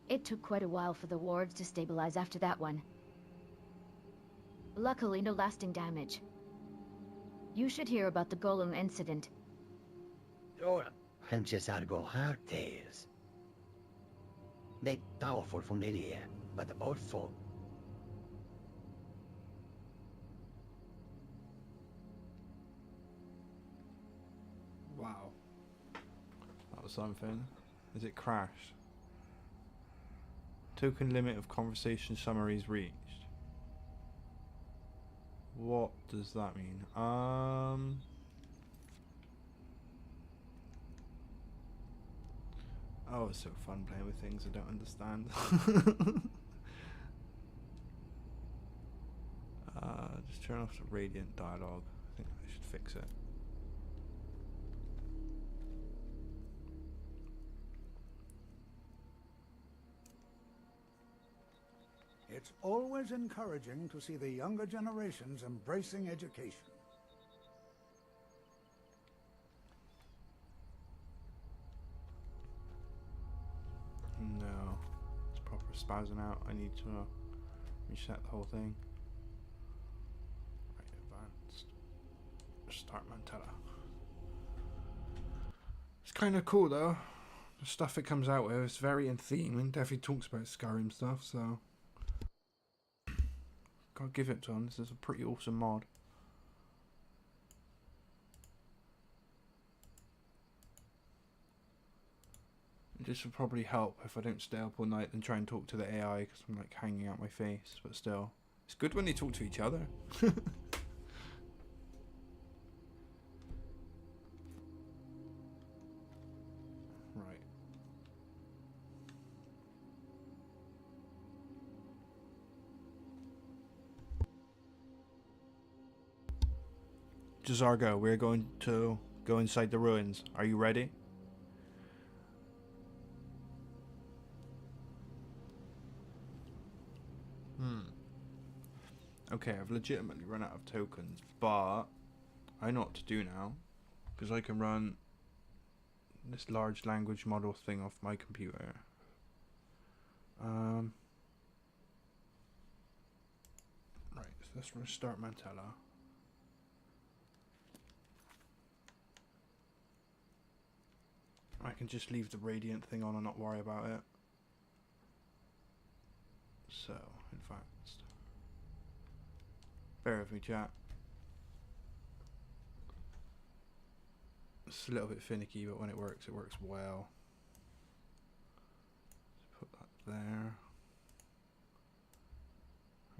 It took quite a while for the wards to stabilize after that one. Luckily, no lasting damage. You should hear about the Golem incident. Sure. And Jazargo heard tales. They powerful familiar, but also Wow. That was something. Is it crashed? Token limit of conversation summaries reached. What does that mean? Oh, it's so fun playing with things I don't understand. Just turn off the radiant dialogue. I think I should fix it. It's always encouraging to see the younger generations embracing education. No. It's proper spazzing out. I need to reset the whole thing. Right, advanced. Start Mantella. It's kind of cool though. The stuff it comes out with, it's very in theme and definitely talks about Skyrim stuff, so gotta give it to them. This is a pretty awesome mod. This would probably help if I don't stay up all night and try and talk to the AI because I'm like hanging out my face, but still. It's good when they talk to each other. Right. Jazargo, we're going to go inside the ruins. Are you ready? Okay, I've legitimately run out of tokens, but I know what to do now, because I can run this large language model thing off my computer. Right, so let's restart Mantella. I can just leave the radiant thing on and not worry about it. So, in fact, bear with me, chat. It's a little bit finicky, but when it works well. Put that there.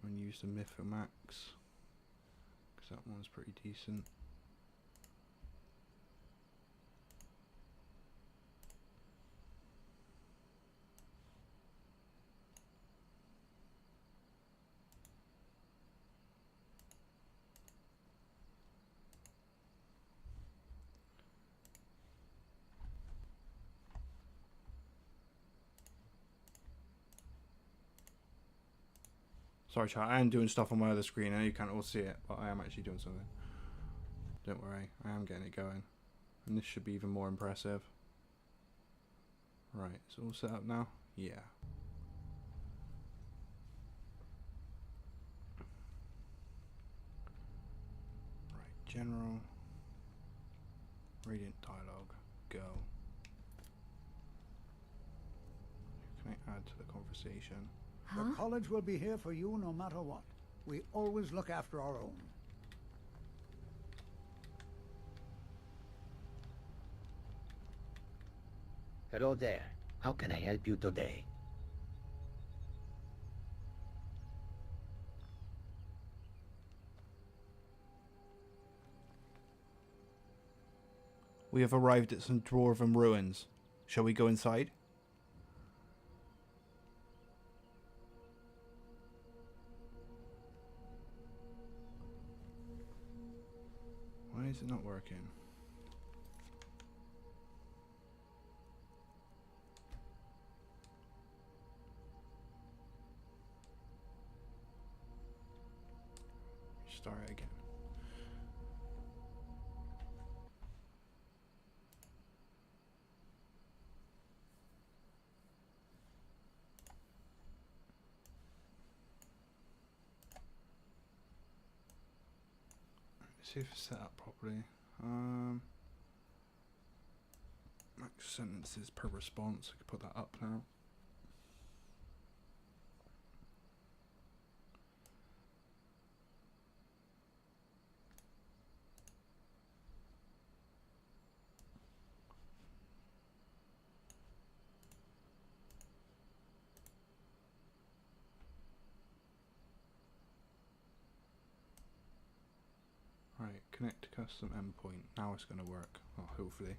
I'm going to use the Mythomax, because that one's pretty decent. Sorry chat, I am doing stuff on my other screen. I know you can't all see it, but I am actually doing something. Don't worry, I am getting it going. And this should be even more impressive. Right, it's all set up now? Yeah. Right, general. Radiant dialogue, go. Can I add to the conversation? The college will be here for you no matter what. We always look after our own. Hello there. How can I help you today? We have arrived at some dwarven ruins. Shall we go inside? Why is it not working? Start it again. See if it's set up properly. Max sentences per response. I could put that up now. Right, connect to custom endpoint. Now it's going to work. Oh, hopefully.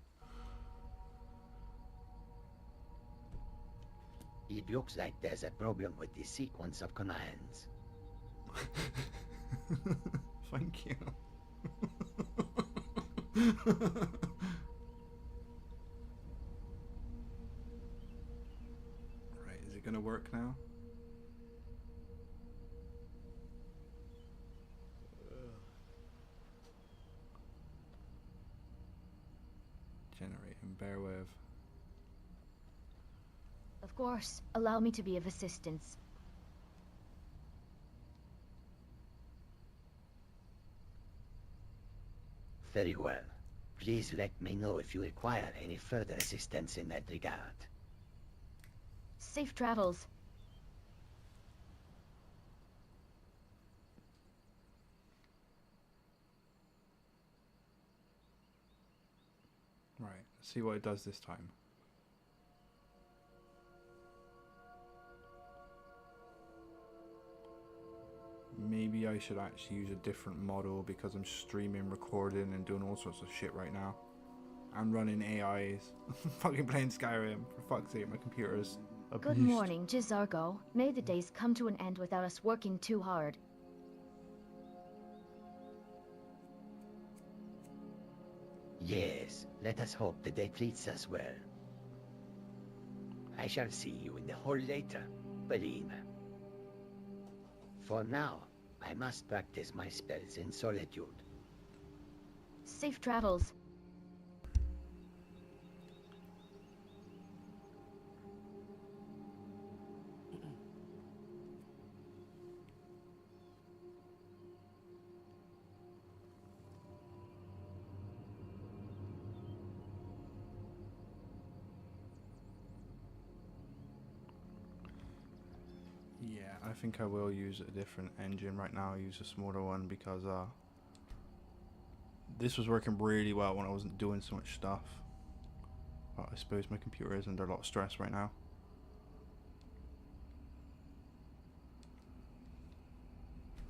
It looks like there's a problem with the sequence of commands. Thank you. Right, is it going to work now? Generating, bear with. Of course, allow me to be of assistance. Very well. Please let me know if you require any further assistance in that regard. Safe travels. Right, let's see what it does this time. Maybe I should actually use a different model because I'm streaming, recording, and doing all sorts of shit right now. I'm running AIs. Fucking playing Skyrim. For fuck's sake, my computer's a Good beast. morning, Jizargo. May the days come to an end without us working too hard. Yes, let us hope the day treats us well. I shall see you in the hall later, Belina. For now, I must practice my spells in solitude. Safe travels. Yeah, I think I will use a different engine right now. I'll use a smaller one because this was working really well when I wasn't doing so much stuff. But I suppose my computer is under a lot of stress right now.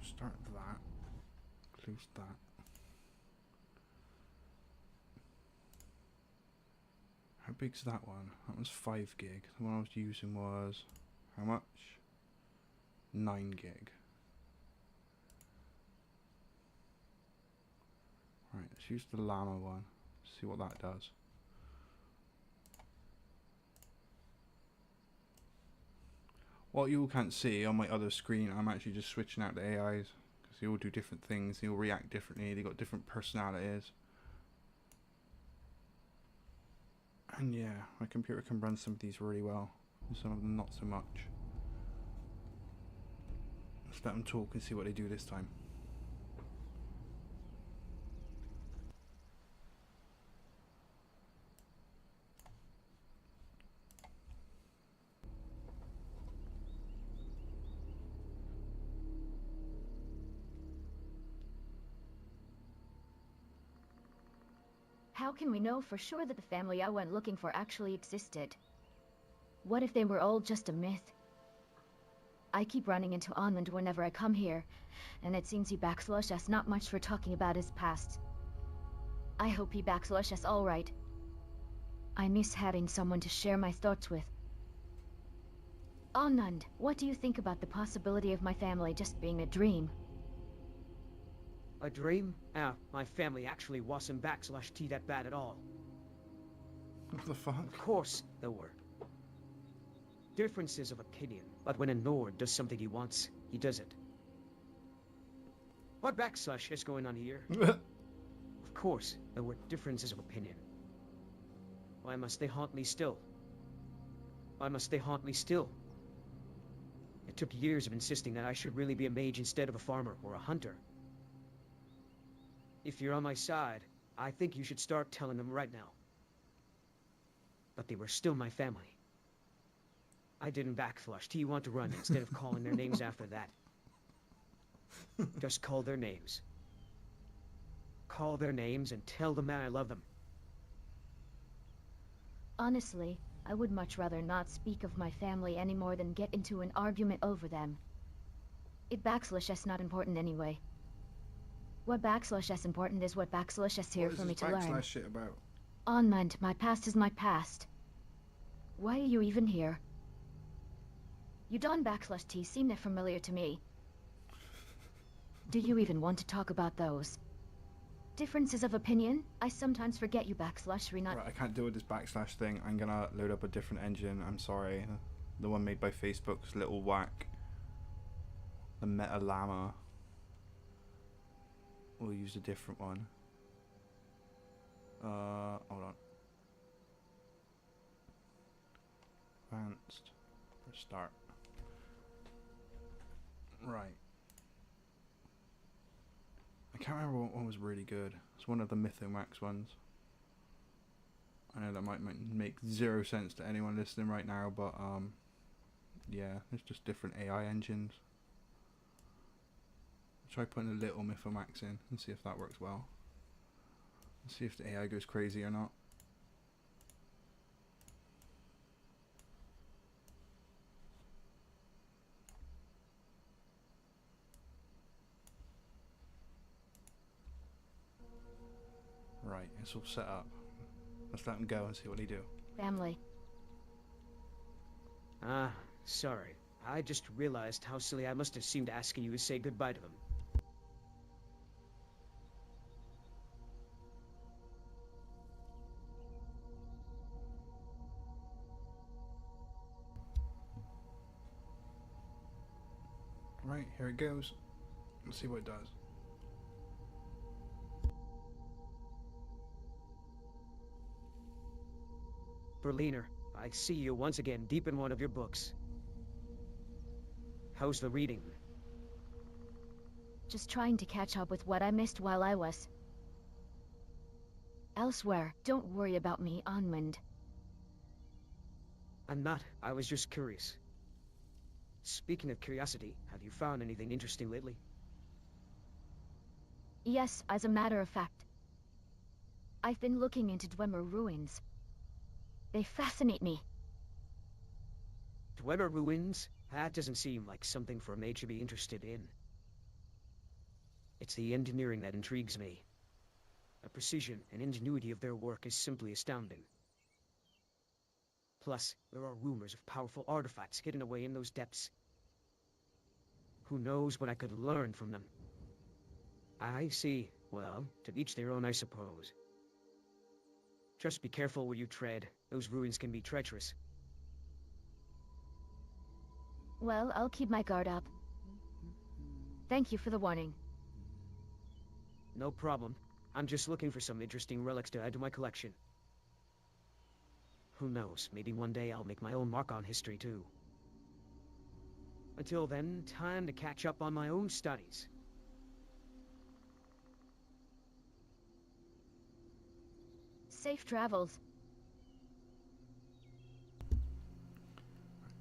Start that. Close that. How big's that one? That was 5 gig. The one I was using was how much? 9 gig. Right, let's use the llama one. See what that does. What you all can't see on my other screen, I'm actually just switching out the AIs because they all do different things. They all react differently. They got different personalities. And yeah, my computer can run some of these really well, and some of them not so much. Let's let them talk and see what they do this time. How can we know for sure that the family I went looking for actually existed? What if they were all just a myth? I keep running into Anmund whenever I come here, and it seems he backslush us not much for talking about his past. I hope he backslush us all right. I miss having someone to share my thoughts with. Anmund, what do you think about the possibility of my family just being a dream? A dream? My family actually wasn't backslash T that bad at all. What the fuck? Of course there were. Differences of opinion, but when a Nord does something he wants, he does it. What backslash is going on here? Of course, there were differences of opinion. Why must they haunt me still? Why must they haunt me still? It took years of insisting that I should really be a mage instead of a farmer or a hunter. If you're on my side, I think you should start telling them right now. But they were still my family. I didn't backflush T1 to run instead of calling their names after that. Just call their names. Call their names and tell them that I love them. Honestly, I would much rather not speak of my family any more than get into an argument over them. It backslash is not important anyway. What backslash is important is what backslash is here for me to learn. What is this backslash shit about? Anmund, my past is my past. Why are you even here? You don't backslash T seem that familiar to me. Do you even want to talk about those? Differences of opinion? I sometimes forget you backslash not. Right, I can't deal with this backslash thing. I'm gonna load up a different engine. I'm sorry. The one made by Facebook's little whack. The Meta Llama. We'll use a different one. Hold on. Advanced. Press start. Right. I can't remember what one was really good. It's one of the Mythomax ones. I know that might make zero sense to anyone listening right now, but yeah, it's just different AI engines. Try putting a little Mythomax in and see if that works well. See if the AI goes crazy or not. Right, it's all set up. Let's let him go and see what he do. Family. Sorry. I just realized how silly I must have seemed asking you to say goodbye to them. Right, here it goes. Let's see what it does. Berliner, I see you once again deep in one of your books. How's the reading? Just trying to catch up with what I missed while I was elsewhere. Don't worry about me, Onmund. I'm not. I was just curious. Speaking of curiosity, have you found anything interesting lately? Yes, as a matter of fact. I've been looking into Dwemer ruins. They fascinate me. Dwemer ruins? That doesn't seem like something for a mage to be interested in. It's the engineering that intrigues me. The precision and ingenuity of their work is simply astounding. Plus, there are rumors of powerful artifacts hidden away in those depths. Who knows what I could learn from them? I see. Well, to each their own, I suppose. Just be careful where you tread. Those ruins can be treacherous. Well, I'll keep my guard up. Thank you for the warning. No problem. I'm just looking for some interesting relics to add to my collection. Who knows, maybe one day I'll make my own mark on history too. Until then, time to catch up on my own studies. Safe travels.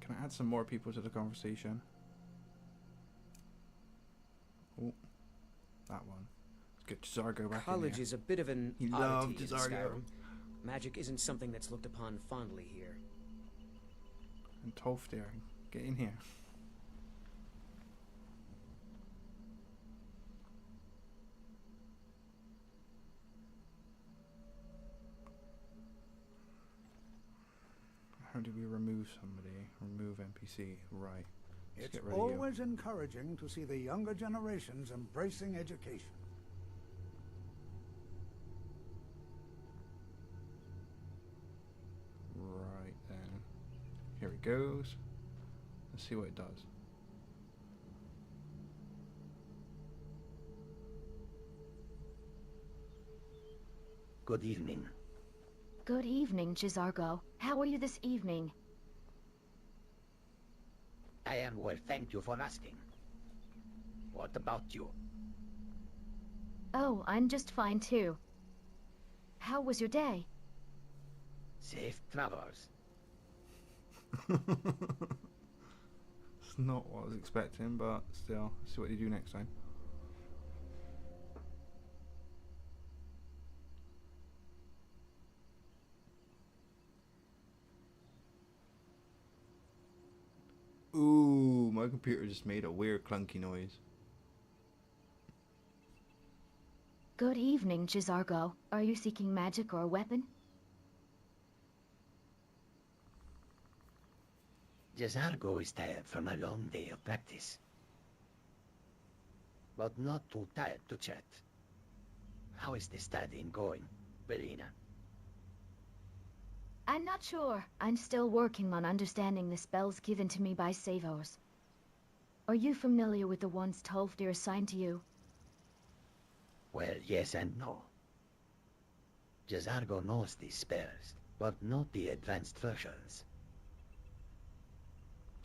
Can I add some more people to the conversation? Oh, that one. Let's get J'zargo back in College here. is a bit of an He oddity loved in J'zargo. Skyrim. Magic isn't something that's looked upon fondly here. And Tolfdir, get in here. How do we remove somebody? Remove NPC. Right. Let's It's get rid of you. always encouraging to see the younger generations embracing education. Right then. Here it goes. Let's see what it does. Good evening. Good evening, J'zargo. How are you this evening? I am well, thank you for asking. What about you? Oh, I'm just fine too. How was your day? Safe travels. It's not what I was expecting, but still, let's see what you do next time. Ooh, my computer just made a weird clunky noise. Good evening, J'zargo. Are you seeking magic or a weapon? J'zargo is tired from a long day of practice. But not too tired to chat. How is the studying going, Belina? I'm not sure. I'm still working on understanding the spells given to me by Savos. Are you familiar with the ones Tolfdir assigned to you? Well, yes and no. J'zargo knows these spells, but not the advanced versions.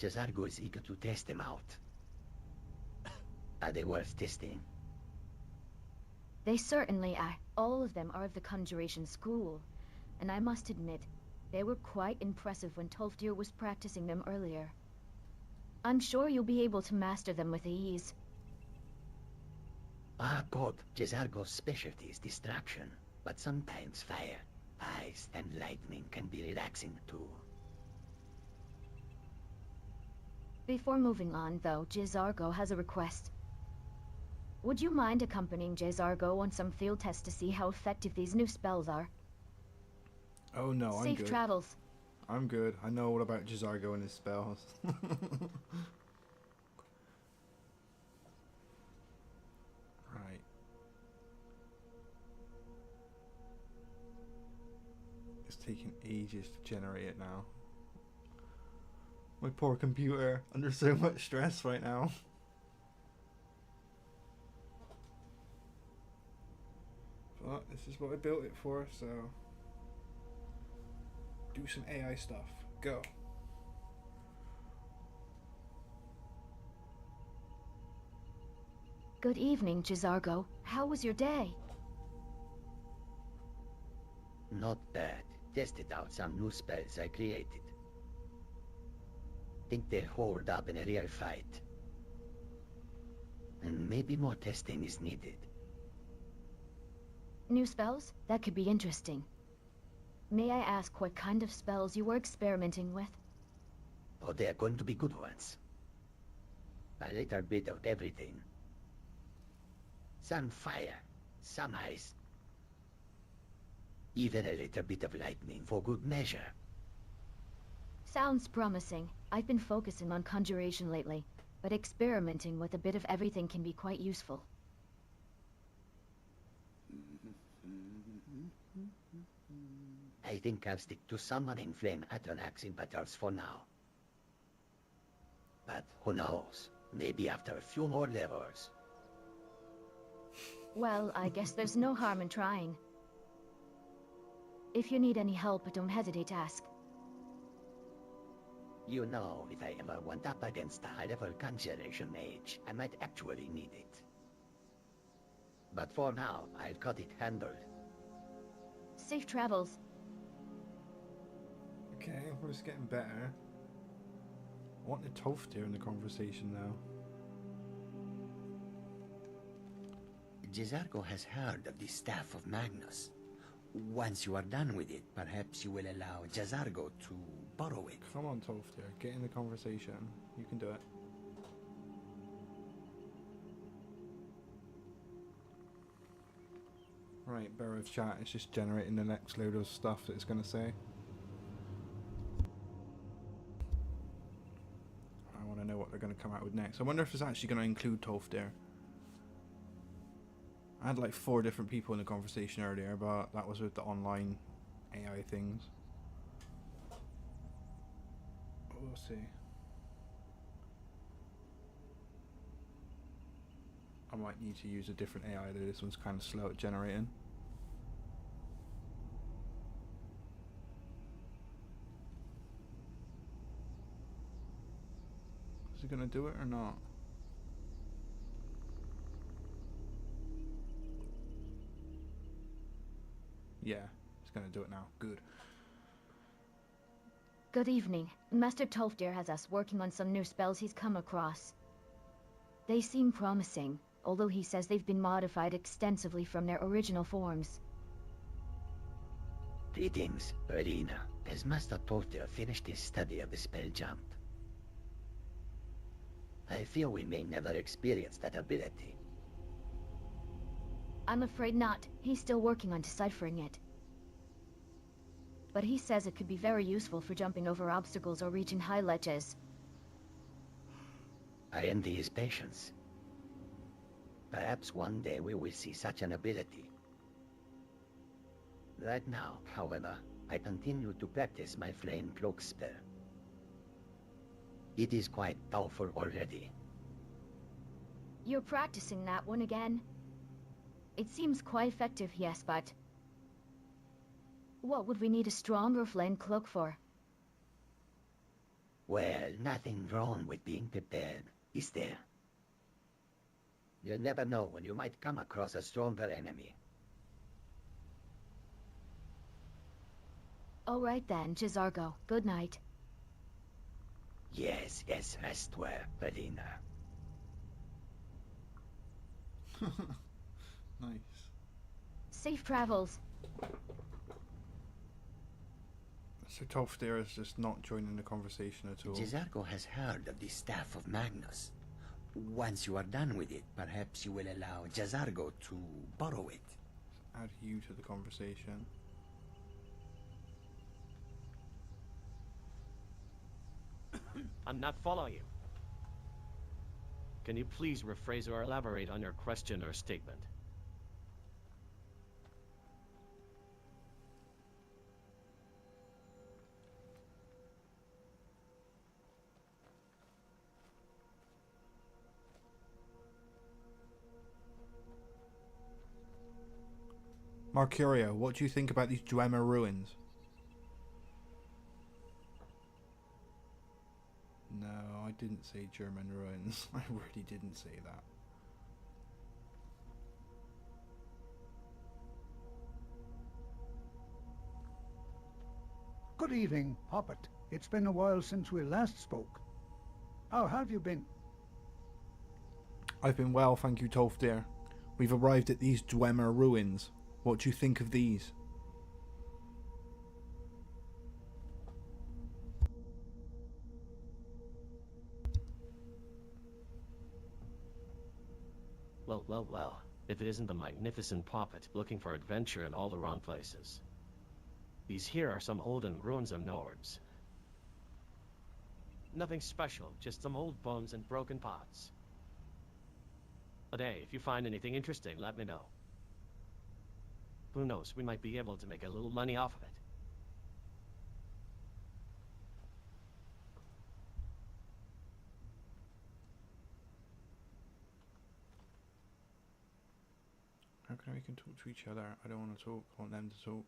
J'zargo is eager to test them out. Are they worth testing? They certainly are. All of them are of the Conjuration School. And I must admit, they were quite impressive when Tolfdir was practicing them earlier. I'm sure you'll be able to master them with ease. Ah, good. J'zargo's specialty is distraction, but sometimes fire, ice, and lightning can be relaxing too. Before moving on, though, J'zargo has a request. Would you mind accompanying J'zargo on some field tests to see how effective these new spells are? Oh no, I'm Safe good. travels. I'm good. I know all about J'zargo and his spells. Right. It's taking ages to generate it now. My poor computer, under so much stress right now. But this is what I built it for, so do some AI stuff. Go. Good evening, Jizargo. How was your day? Not bad. Tested out some new spells I created. Think they hold up in a real fight. And maybe more testing is needed. New spells? That could be interesting. May I ask what kind of spells you were experimenting with? Oh, they're going to be good ones. A little bit of everything. Some fire, some ice. Even a little bit of lightning for good measure. Sounds promising. I've been focusing on conjuration lately, but experimenting with a bit of everything can be quite useful. I think I'll stick to summon and flame Atanax in battles for now. But who knows? Maybe after a few more levels. Well, I guess there's no harm in trying. If you need any help, don't hesitate to ask. You know, if I ever went up against a high-level conjuration mage, I might actually need it. But for now, I've got it handled. Safe travels. Okay, well, it's getting better. I want the Toft here in the conversation now. Jizargo has heard of the Staff of Magnus. Once you are done with it, perhaps you will allow Jizargo to borrow it. Come on, Toft here. Get in the conversation. You can do it. Right, Barrow's chat is just generating the next load of stuff that it's going to say. I want to know what they're going to come out with next. I wonder if it's actually going to include Toft there. I had like 4 different people in the conversation earlier, but that was with the online AI things. We'll see. I might need to use a different AI though. This one's kind of slow at generating. Is it gonna do it or not? Yeah, it's gonna do it now. Good. Good evening. Master Tolfdir has us working on some new spells he's come across. They seem promising, although he says they've been modified extensively from their original forms. Greetings, Verena. Has Master Tolfdir finished his study of the spell jump? I fear we may never experience that ability. I'm afraid not. He's still working on deciphering it. But he says it could be very useful for jumping over obstacles or reaching high ledges. I envy his patience. Perhaps one day we will see such an ability. Right now, however, I continue to practice my flame cloak spell. It is quite powerful already. You're practicing that one again? It seems quite effective, yes, but... what would we need a stronger flame cloak for? Well, nothing wrong with being prepared, is there? You never know when you might come across a stronger enemy. All right then, Jizargo. Good night. Yes, rest well, Verena. Nice. Safe travels. So Toft there is just not joining the conversation at all. Jizargo has heard of the Staff of Magnus. Once you are done with it, perhaps you will allow Jizargo to borrow it. Add you to the conversation. I'm not following you. Can you please rephrase or elaborate on your question or statement? Mercurio, what do you think about these Dwemer ruins? No, I didn't say German ruins. I really didn't say that. Good evening, Poppet. It's been a while since we last spoke. How have you been? I've been well, thank you, Tolfdir. We've arrived at these Dwemer ruins. What do you think of these? Well, well, well. If it isn't the magnificent Poppet looking for adventure in all the wrong places. These here are some olden ruins of Nords. Nothing special, just some old bones and broken pots. But hey, if you find anything interesting, let me know. Who knows, we might be able to make a little money off of it. How can we can talk to each other? I don't want to talk, I want them to talk.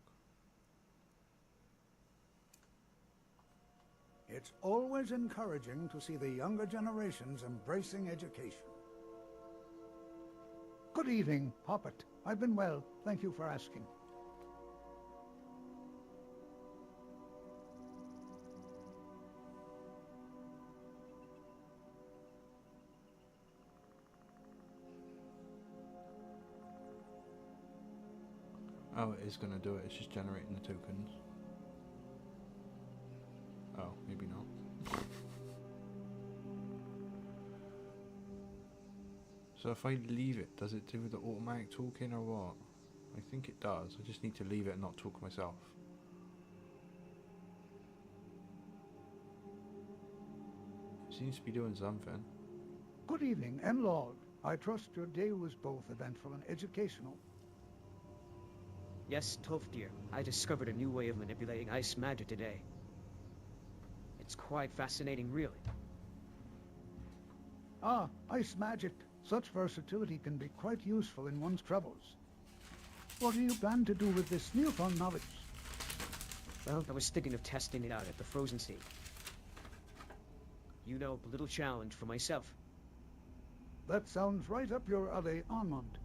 It's always encouraging to see the younger generations embracing education. Good evening, Poppet. I've been well, thank you for asking. Oh, it is going to do it. It's just generating the tokens. Oh, maybe not. So if I leave it, does it do the automatic talking or what? I think it does. I just need to leave it and not talk myself. It seems to be doing something. Good evening, M-Lord. I trust your day was both eventful and educational. Yes, Tolfdir. I discovered a new way of manipulating ice magic today. It's quite fascinating, really. Ah, ice magic. Such versatility can be quite useful in one's troubles. What do you plan to do with this newfound knowledge? Well, I was thinking of testing it out at the Frozen Sea. You know, a little challenge for myself. That sounds right up your alley, Armand.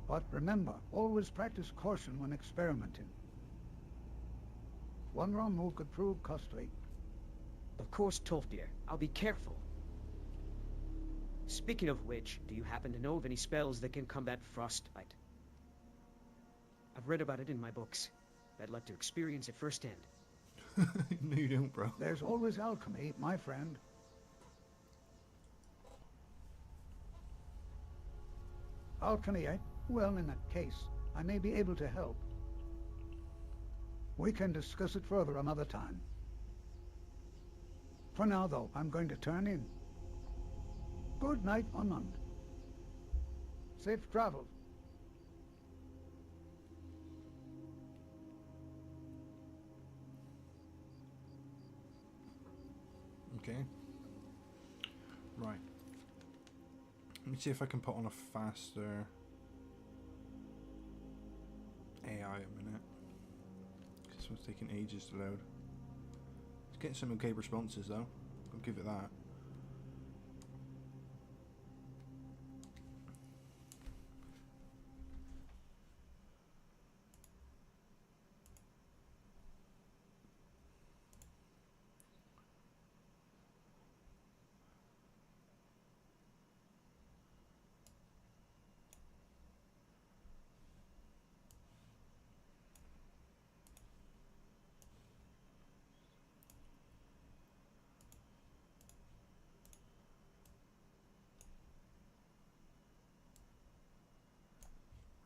But remember, always practice caution when experimenting. One wrong move could prove costly. Of course, Tolfdir. I'll be careful. Speaking of which, do you happen to know of any spells that can combat frostbite? I've read about it in my books. I'd like to experience it firsthand. No, you don't, bro. There's always alchemy, my friend. Alchemy, eh? Well, in that case, I may be able to help. We can discuss it further another time. For now, though, I'm going to turn in. Good night, Anand. Safe travel. Okay. Right. Let me see if I can put on a faster AI a minute. This one's taking ages to load. It's getting some okay responses though. I'll give it that.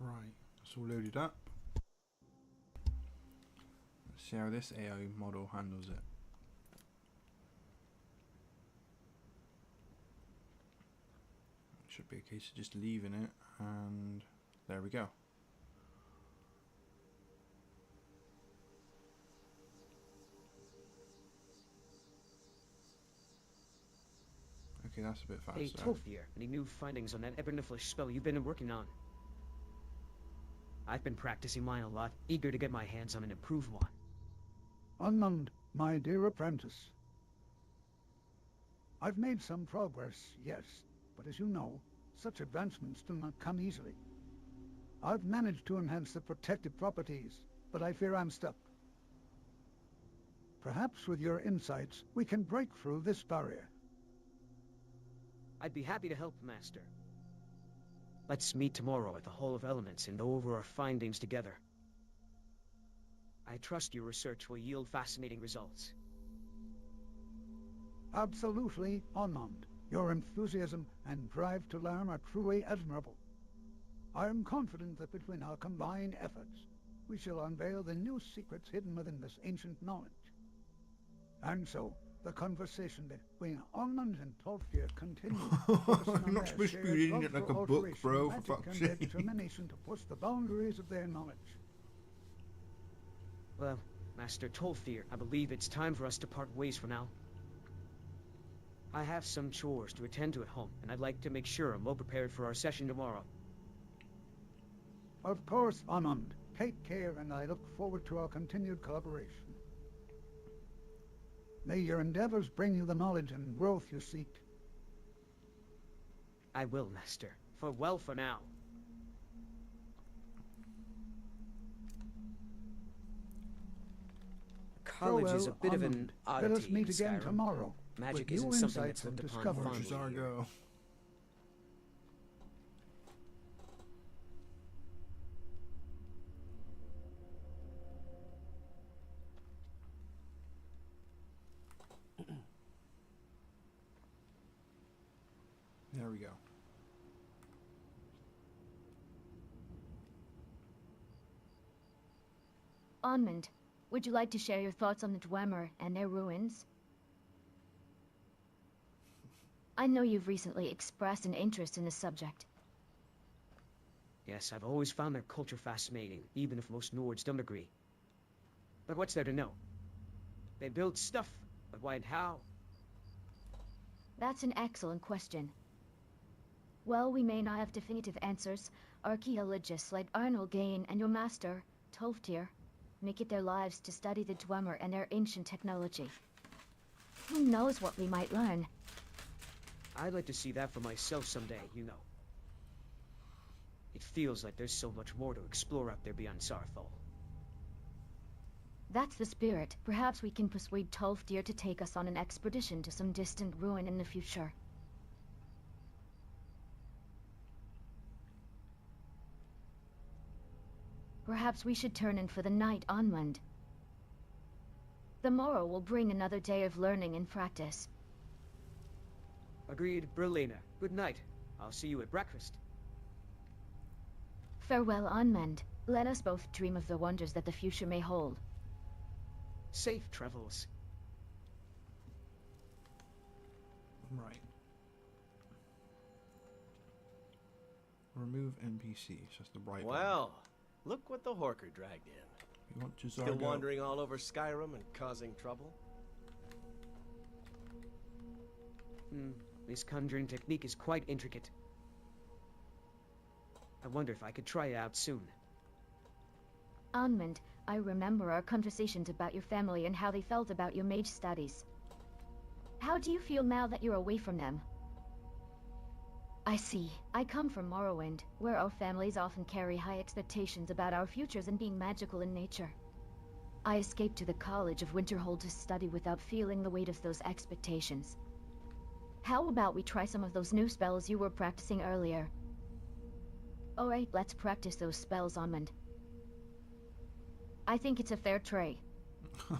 Right, that's all loaded up. Let's see how this AI model handles it. Should be a case of just leaving it, and there we go. Okay, that's a bit faster. Hey, Tolfdir, any new findings on that Eberniflish spell you've been working on? I've been practicing mine a lot, eager to get my hands on an improved one. Unmund, my dear apprentice. I've made some progress, yes, but as you know, such advancements do not come easily. I've managed to enhance the protective properties, but I fear I'm stuck. Perhaps with your insights, we can break through this barrier. I'd be happy to help, Master. Let's meet tomorrow at the Hall of Elements and go over our findings together. I trust your research will yield fascinating results. Absolutely, Unmund. Your enthusiasm and drive to learn are truly admirable. I am confident that between our combined efforts, we shall unveil the new secrets hidden within this ancient knowledge. And so, the conversation between Unmund and Tolfdir continues. I'm not supposed to be reading it like a book, bro, for fuck's sake. Determination to push the boundaries of their knowledge. Well, Master Tolfdir, I believe it's time for us to part ways for now. I have some chores to attend to at home, and I'd like to make sure I'm well prepared for our session tomorrow. Of course, Unmund. Take care, and I look forward to our continued collaboration. May your endeavors bring you the knowledge and growth you seek. I will, Master. Farewell for now. College is a bit of an oddity. Let us meet in again Skyrim. tomorrow. Magic with isn't new something that's insights looked and upon discoveries. fondly. There we go. Onmund, would you like to share your thoughts on the Dwemer and their ruins? I know you've recently expressed an interest in the subject. Yes, I've always found their culture fascinating, even if most Nords don't agree. But what's there to know? They build stuff, but why and how? That's an excellent question. Well, we may not have definitive answers. Archaeologists like Arnold Gain and your master, Tolfdir, make it their lives to study the Dwemer and their ancient technology. Who knows what we might learn? I'd like to see that for myself someday, you know. It feels like there's so much more to explore out there beyond Sarthal. That's the spirit. Perhaps we can persuade Tolfdir to take us on an expedition to some distant ruin in the future. Perhaps we should turn in for the night, Onmund. The morrow will bring another day of learning and practice. Agreed, Berlina. Good night. I'll see you at breakfast. Farewell, Onmund. Let us both dream of the wonders that the future may hold. Safe travels. Right. Remove NPCs. That's the right one. Well, look what the Horker dragged in. You want Jazargo? Still wandering all over Skyrim and causing trouble? This conjuring technique is quite intricate. I wonder if I could try it out soon. Onmund, I remember our conversations about your family and how they felt about your mage studies. How do you feel now that you're away from them? I see. I come from Morrowind, where our families often carry high expectations about our futures and being magical in nature. I escaped to the College of Winterhold to study without feeling the weight of those expectations. How about we try some of those new spells you were practicing earlier? Alright, let's practice those spells, Onmund. I think it's a fair trade.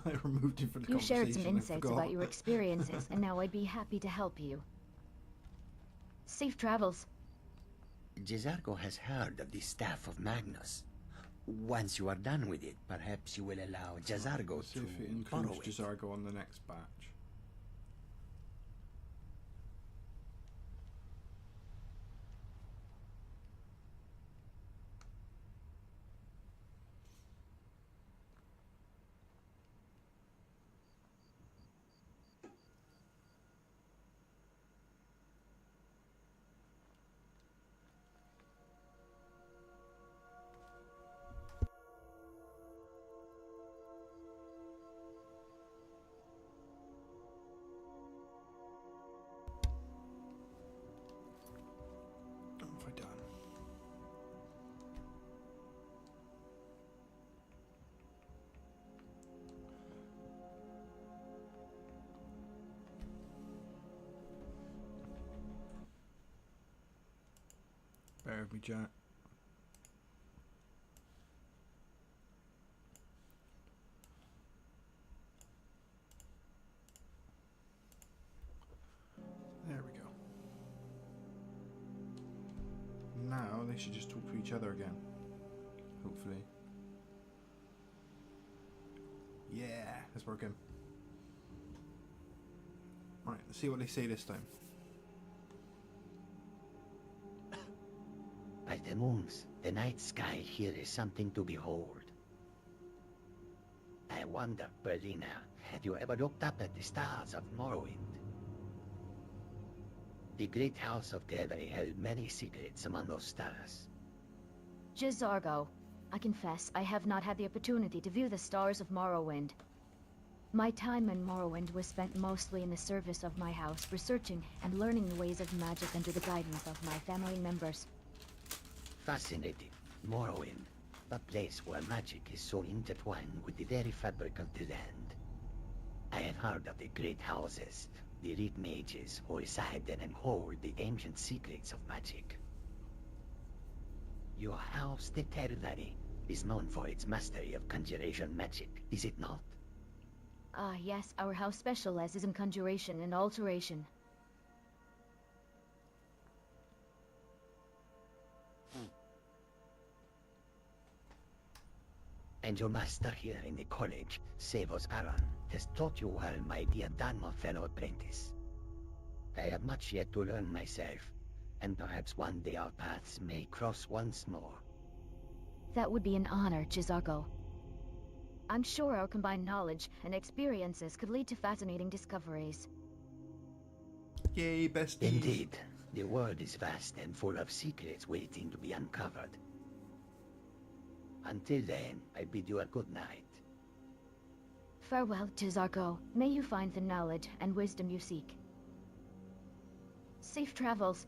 I removed you from the You conversation. shared some insights about your experiences, and now I'd be happy to help you. Safe travels. Jazargo has heard of the Staff of Magnus. Once you are done with it, perhaps you will allow Jazargo Let's see to if it borrow includes it. Jazargo on the next batch. bear with me, chat. There we go. Now they should just talk to each other again. Hopefully. Yeah, it's working. Right, let's see what they say this time. By the moons, the night sky here is something to behold. I wonder, Berlina, have you ever looked up at the stars of Morrowind? The great house of Delvery held many secrets among those stars. Jizargo, I confess I have not had the opportunity to view the stars of Morrowind. My time in Morrowind was spent mostly in the service of my house, researching and learning the ways of magic under the guidance of my family members. Fascinating. Morrowind, a place where magic is so intertwined with the very fabric of the land. I have heard of the great houses, the elite mages who reside in and hold the ancient secrets of magic. Your house, the Terrari, is known for its mastery of conjuration magic, is it not? Ah, yes, our house specializes in conjuration and alteration. And your master here in the college, Savos Aran, has taught you well, my dear Dharma fellow apprentice. I have much yet to learn myself, and perhaps one day our paths may cross once more. That would be an honor, Jizargo. I'm sure our combined knowledge and experiences could lead to fascinating discoveries. Yay, besties! Indeed, the world is vast and full of secrets waiting to be uncovered. Until then, I bid you a good night. Farewell, Jizargo. May you find the knowledge and wisdom you seek. Safe travels.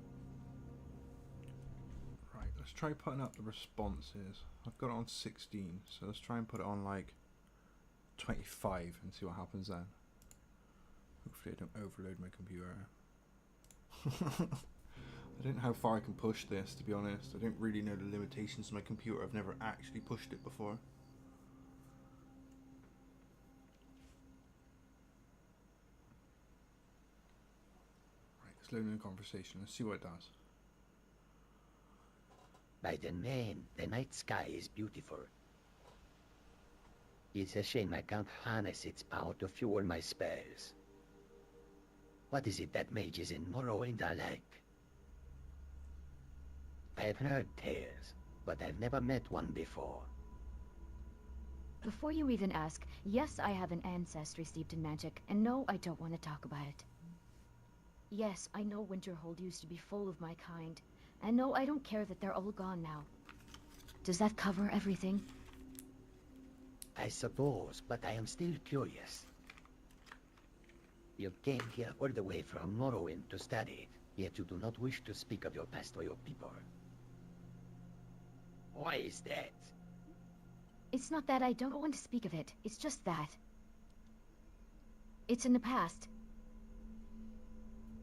Right, let's try putting up the responses. I've got it on 16, so let's try and put it on like 25 and see what happens then. Hopefully I don't overload my computer. I don't know how far I can push this, to be honest. I don't really know the limitations of my computer. I've never actually pushed it before. Right, it's loading a conversation. Let's see what it does. By the name, the night sky is beautiful. It's a shame I can't harness its power to fuel my spells. What is it that mages in Morrowind are like? I've heard tales, but I've never met one before. Before you even ask, yes, I have an ancestry steeped in magic, and no, I don't want to talk about it. Yes, I know Winterhold used to be full of my kind, and no, I don't care that they're all gone now. Does that cover everything? I suppose, but I am still curious. You came here all the way from Morrowind to study, yet you do not wish to speak of your past or your people. Why is that? It's not that I don't want to speak of it, it's just that. It's in the past.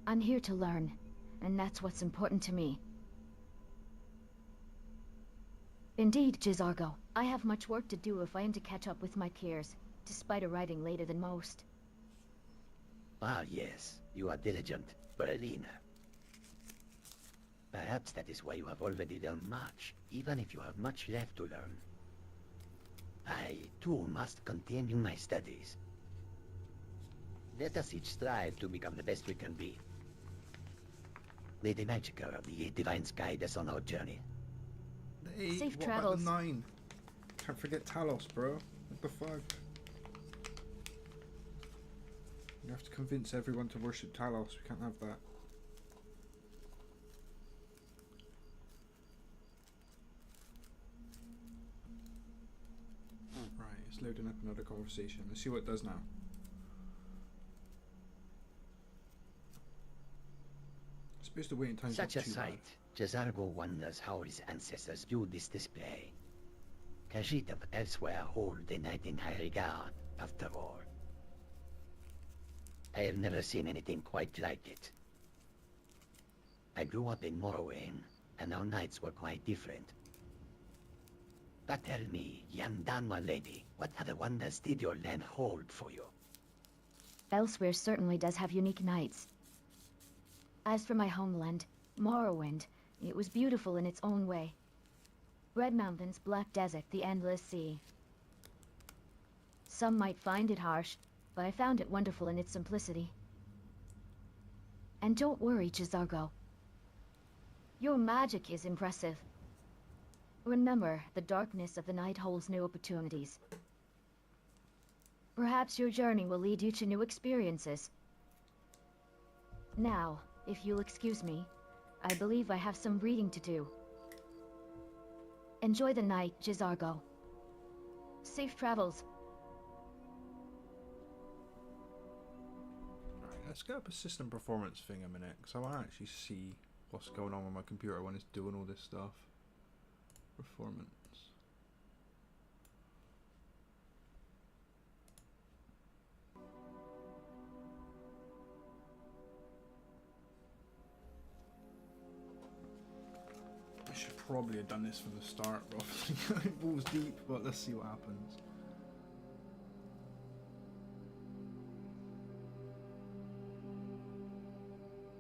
I'm here to learn, and that's what's important to me. Indeed, Jizargo, I have much work to do if I am to catch up with my peers, despite arriving later than most. Ah, yes, you are diligent, Berlina. Perhaps that is why you have already done much, even if you have much left to learn. I, too, must continue my studies. Let us each strive to become the best we can be. Lady Magica of the Divines guide us on our journey. Hey, Safe what travels. about the 9? Can't forget Talos, bro. What the fuck? You have to convince everyone to worship Talos. We can't have that. Right, it's loading up another conversation. Let's see what it does now. It's supposed to wait in time. Such a sight. Jizargo wonders how his ancestors viewed this display. Khajiit of elsewhere hold the night in high regard, after all. I have never seen anything quite like it. I grew up in Morrowind, and our nights were quite different. But tell me, young Danwa lady, what other wonders did your land hold for you? Elsewhere certainly does have unique nights. As for my homeland, Morrowind, it was beautiful in its own way. Red Mountains, Black Desert, the Endless Sea. Some might find it harsh, but I found it wonderful in its simplicity. And don't worry, Jizargo. Your magic is impressive. Remember, the darkness of the night holds new opportunities. Perhaps your journey will lead you to new experiences. Now, if you'll excuse me, I believe I have some reading to do. Enjoy the night, Jizargo. Safe travels. Alright, let's get up a system performance thing a minute, because I want to actually see what's going on with my computer when it's doing all this stuff. Performance. I should probably have done this from the start, but it balls deep, but let's see what happens.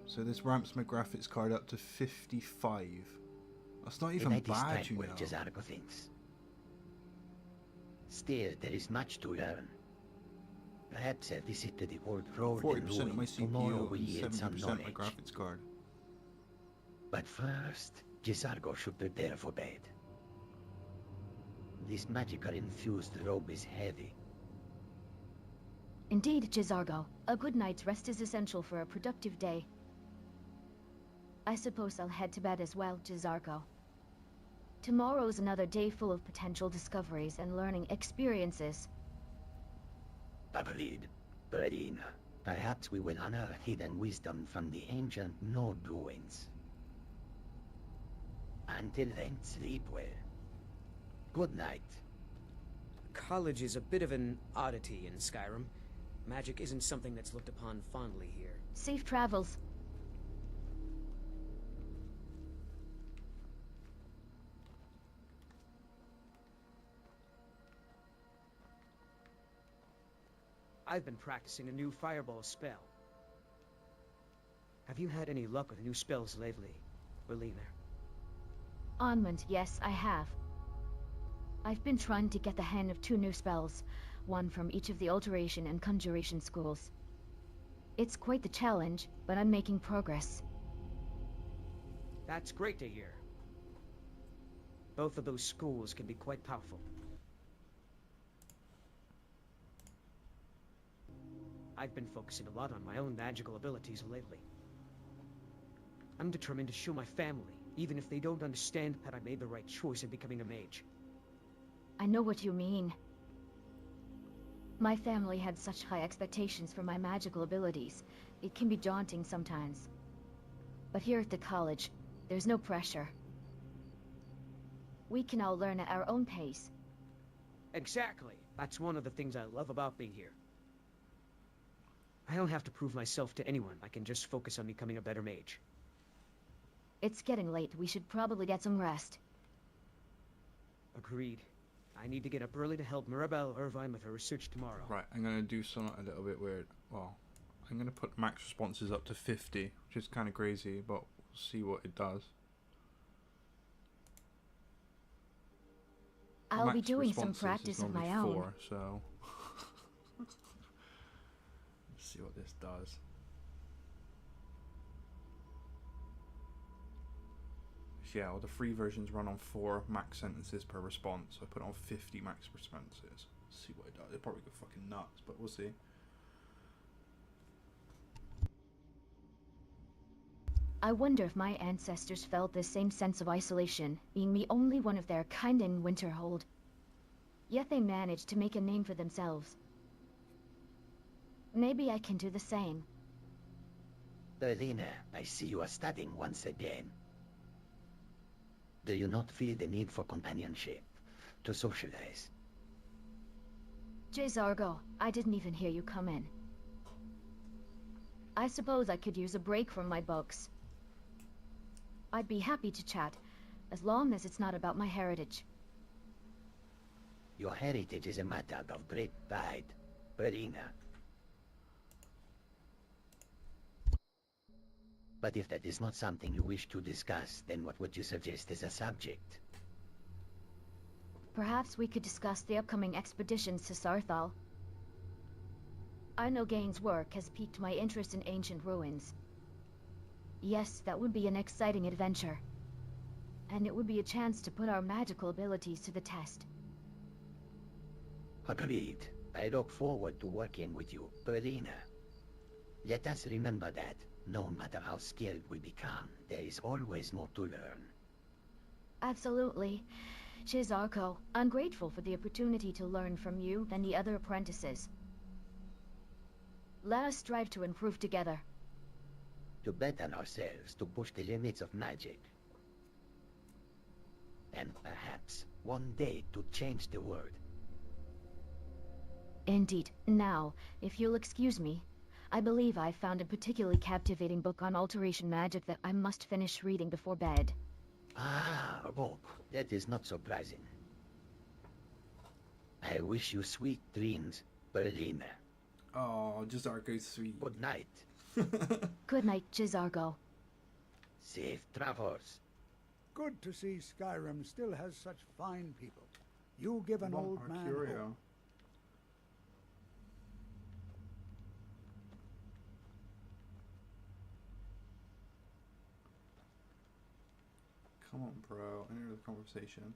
So this ramps my graphics card up to 55. That's not even bad, you know. Jizargo thinks. Still, there is much to learn. Perhaps a visit to the old road 40% of my tomorrow CPU will yield and some 70% knowledge. my graphics card. But first, Jizargo should prepare for bed. This magical infused robe is heavy. Indeed, Jizargo. A good night's rest is essential for a productive day. I suppose I'll head to bed as well, Jizargo. Tomorrow's another day full of potential discoveries and learning experiences. Agreed. Berina, perhaps we will unearth hidden wisdom from the ancient Nord ruins. Until then, sleep well. Good night. College is a bit of an oddity in Skyrim. Magic isn't something that's looked upon fondly here. Safe travels. I've been practicing a new fireball spell. Have you had any luck with new spells lately, Berliner? Onmund, yes, I have. I've been trying to get the hang of 2 new spells, one from each of the Alteration and Conjuration schools. It's quite the challenge, but I'm making progress. That's great to hear. Both of those schools can be quite powerful. I've been focusing a lot on my own magical abilities lately. I'm determined to show my family, even if they don't understand that I made the right choice in becoming a mage. I know what you mean. My family had such high expectations for my magical abilities. It can be daunting sometimes. But here at the college, there's no pressure. We can all learn at our own pace. Exactly. That's one of the things I love about being here. I don't have to prove myself to anyone. I can just focus on becoming a better mage. It's getting late. We should probably get some rest. Agreed. I need to get up early to help Mirabelle Irvine with her research tomorrow. Right, I'm going to do something a little bit weird. Well, I'm going to put max responses up to 50, which is kind of crazy, but we'll see what it does. I'll be doing some practice of my own. 4, so let's see what this does. Yeah, well, the free versions run on 4 max sentences per response. So I put on 50 max responses. See what it does. It'll probably go fucking nuts, but we'll see. I wonder if my ancestors felt this same sense of isolation, being the only one of their kind in Winterhold. Yet they managed to make a name for themselves. Maybe I can do the same. Berlina, I see you are studying once again. Do you not feel the need for companionship, to socialize? Jizargo, I didn't even hear you come in. I suppose I could use a break from my books. I'd be happy to chat, as long as it's not about my heritage. Your heritage is a matter of great pride, Verena. But if that is not something you wish to discuss, then what would you suggest as a subject? Perhaps we could discuss the upcoming expeditions to Sarthal. I know Gain's work has piqued my interest in ancient ruins. Yes, that would be an exciting adventure. And it would be a chance to put our magical abilities to the test. Agreed. I look forward to working with you, Verena. Let us remember that, no matter how skilled we become, there is always more to learn. Absolutely. Shizarko, I'm grateful for the opportunity to learn from you and the other apprentices. Let us strive to improve together. To better ourselves, to push the limits of magic. And perhaps, one day, to change the world. Indeed. Now, if you'll excuse me, I believe I found a particularly captivating book on alteration magic that I must finish reading before bed. Ah, a book. That is not surprising. I wish you sweet dreams, Verena. Oh, Jizargo's sweet. Good night. Good night, Jizargo. Safe travels. Good to see Skyrim still has such fine people. You give an old man hope. Come on, bro. Enter the conversation.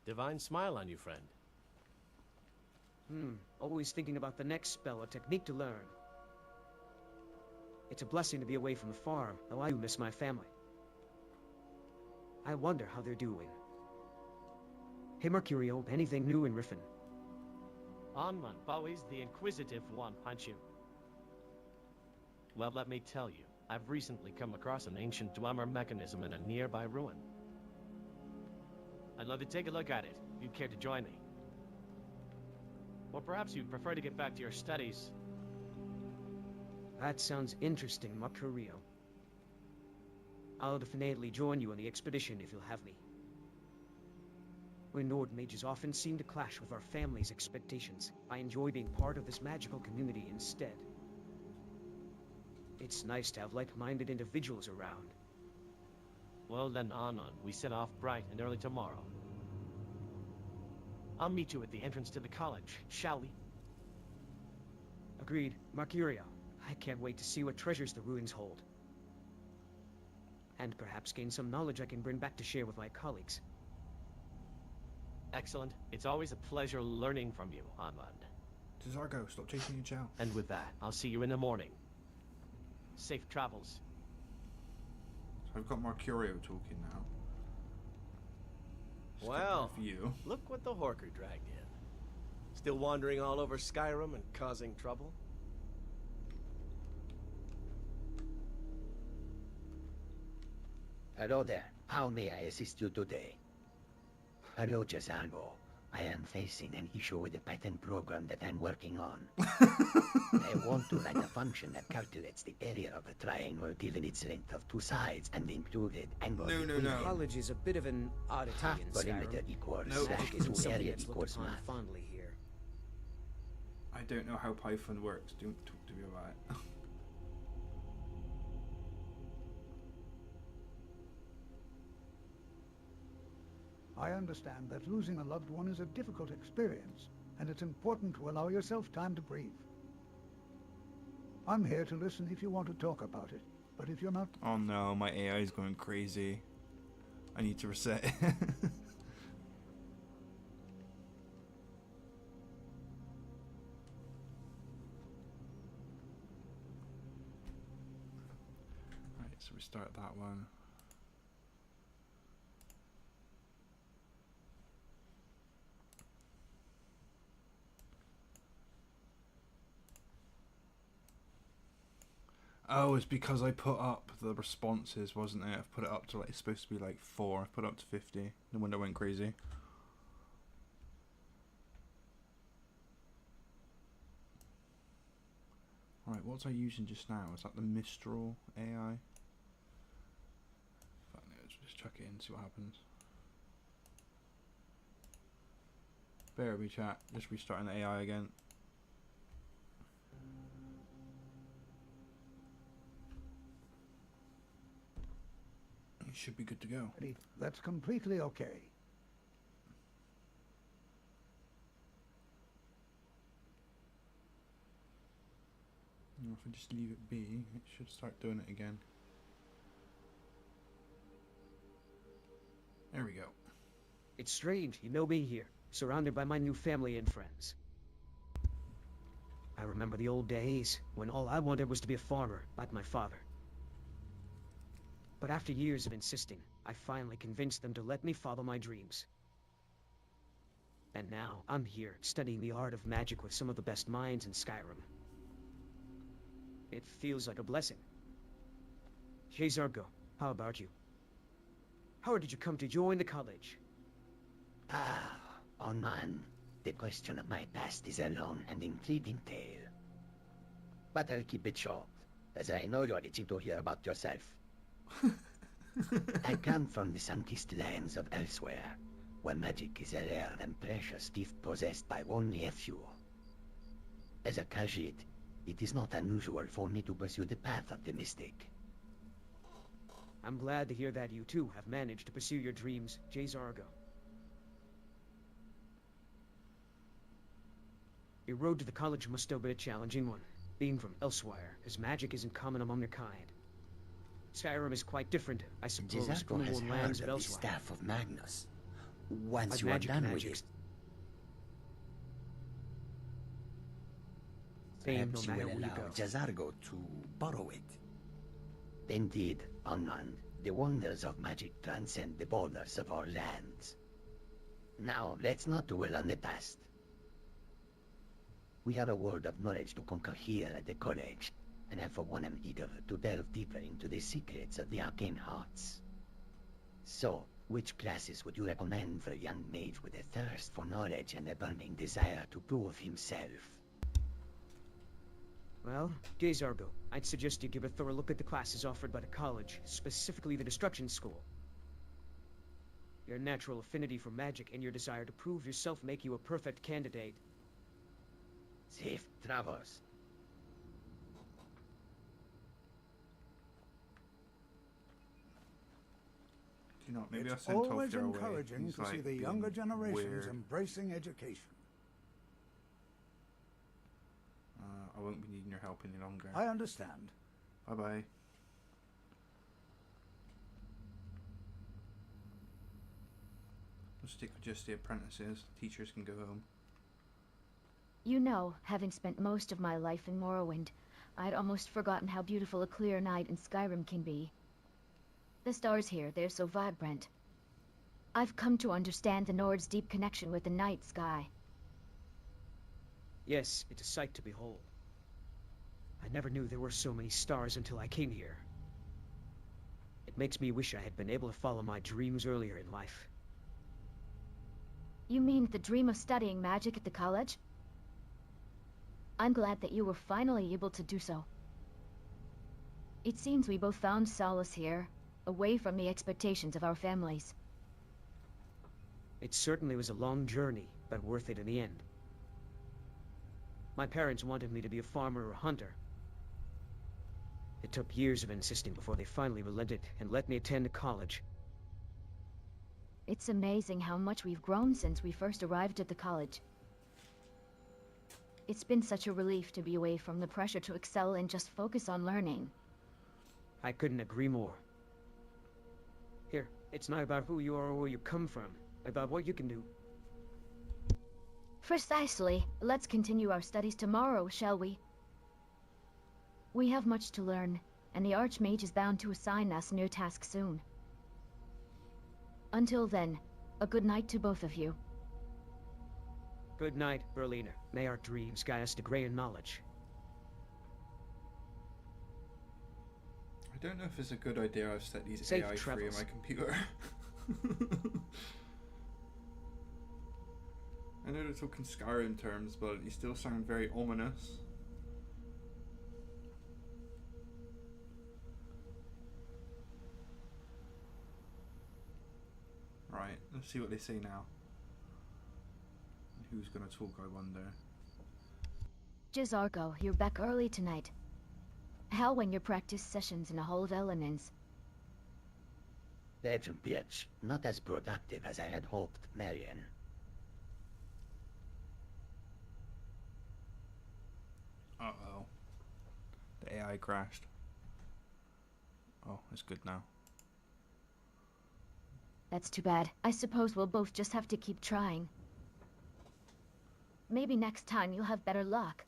Divine smile on you, friend. Always thinking about the next spell or technique to learn. It's a blessing to be away from the farm, though I do miss my family. I wonder how they're doing. Hey Mercurio, anything new in Riffin? Onman, always the inquisitive one, aren't you? Well, let me tell you, I've recently come across an ancient Dwemer mechanism in a nearby ruin. I'd love to take a look at it, if you'd care to join me. Or perhaps you'd prefer to get back to your studies. That sounds interesting, Mercurio. I'll definitely join you on the expedition if you'll have me. We Nord mages often seem to clash with our family's expectations. I enjoy being part of this magical community instead. It's nice to have like-minded individuals around. Well then, Anon, we set off bright and early tomorrow. I'll meet you at the entrance to the college, shall we? Agreed. Mercurio, I can't wait to see what treasures the ruins hold. And perhaps gain some knowledge I can bring back to share with my colleagues. Excellent. It's always a pleasure learning from you, Anand. Jizargo, stop chasing your chow. And with that, I'll see you in the morning. Safe travels. So I've got Mercurio talking now. Well, for you. Look what the Horker dragged in. Still wandering all over Skyrim and causing trouble? Hello there. How may I assist you today? Hello, Jazango. I am facing an issue with the patent program that I'm working on. I want to write a function that calculates the area of a triangle given its length of two sides and the included angle. No. College is a bit of an oddity Half in perimeter Skyrim. equals Magic isn't two something area that's looked equals upon math. fondly here. I don't know how Python works. Don't talk to me about it. I understand that losing a loved one is a difficult experience, and it's important to allow yourself time to breathe. I'm here to listen if you want to talk about it, but if you're not... Oh no, my AI is going crazy. I need to reset it. Right, so we start that one. Oh, it's because I put up the responses, wasn't it? I've put it up to like, it's supposed to be like 4. I've put it up to 50. The window went crazy. Right, Right, what was I using just now? Is that the Mistral AI? Fuck no, let's just chuck it in, see what happens. Bear with me, chat. Just restarting the AI again. You should be good to go. That's completely okay. If I just leave it be, it should start doing it again. There we go. It's strange, you know me here, surrounded by my new family and friends. I remember the old days, when all I wanted was to be a farmer, like my father. But after years of insisting, I finally convinced them to let me follow my dreams. And now, I'm here, studying the art of magic with some of the best minds in Skyrim. It feels like a blessing. Hey Zargo, how about you? How did you come to join the college? Oh man, the question of my past is a long and intriguing tale. But I'll keep it short, as I know you're itching to hear about yourself. I come from the sun-kissed lands of elsewhere, where magic is a rare and precious gift possessed by only a few. As a Khajiit, it is not unusual for me to pursue the path of the mystic. I'm glad to hear that you too have managed to pursue your dreams, Jay Zargo. Your road to the college must have been a challenging one, being from elsewhere, as magic isn't common among your kind. Skyrim is quite different, I suppose, from the has warm heard lands of of the elsewhere. staff of Magnus. Once Like you are magic done with magics. it, Fame perhaps no you matter will where you allow go. Jazargo to borrow it. Indeed, Anand, the wonders of magic transcend the borders of our lands. Now, let's not dwell on the past. We have a world of knowledge to conquer here at the college, and I for one am eager to delve deeper into the secrets of the arcane arts. So, which classes would you recommend for a young mage with a thirst for knowledge and a burning desire to prove himself? Well, Jay Zargo, I'd suggest you give a thorough look at the classes offered by the college, specifically the Destruction School. Your natural affinity for magic and your desire to prove yourself make you a perfect candidate. Safe travels. You know what, maybe I'll It's send always Tofir away. encouraging He's to see like the being younger generations weird. embracing education. I won't be needing your help any longer. I understand. Bye bye. We'll stick with just the apprentices. Teachers can go home. You know, having spent most of my life in Morrowind, I'd almost forgotten how beautiful a clear night in Skyrim can be. The stars here, they're so vibrant. I've come to understand the Nord's deep connection with the night sky. Yes, it's a sight to behold. I never knew there were so many stars until I came here. It makes me wish I had been able to follow my dreams earlier in life. You mean the dream of studying magic at the college? I'm glad that you were finally able to do so. It seems we both found solace here, away from the expectations of our families. It certainly was a long journey, but worth it in the end. My parents wanted me to be a farmer or a hunter. It took years of insisting before they finally relented and let me attend college. It's amazing how much we've grown since we first arrived at the college. It's been such a relief to be away from the pressure to excel and just focus on learning. I couldn't agree more. Here, it's not about who you are or where you come from, about what you can do. Precisely. Let's continue our studies tomorrow, shall we? We have much to learn, and the Archmage is bound to assign us new tasks soon. Until then, a good night to both of you. Good night, Berliner. May our dreams guide us to greater knowledge. I don't know if it's a good idea I've set these Safe AI free on travels. my computer. I know they're talking Skyrim terms, but you still sound very ominous. Right, let's see what they say now. Who's gonna talk, I wonder? Jizargo, you're back early tonight. How went your practice sessions in the Hall of Elenins? Legend bitch, not as productive as I had hoped, Marion. Uh-oh. The AI crashed. Oh, it's good now. That's too bad. I suppose we'll both just have to keep trying. Maybe next time you'll have better luck.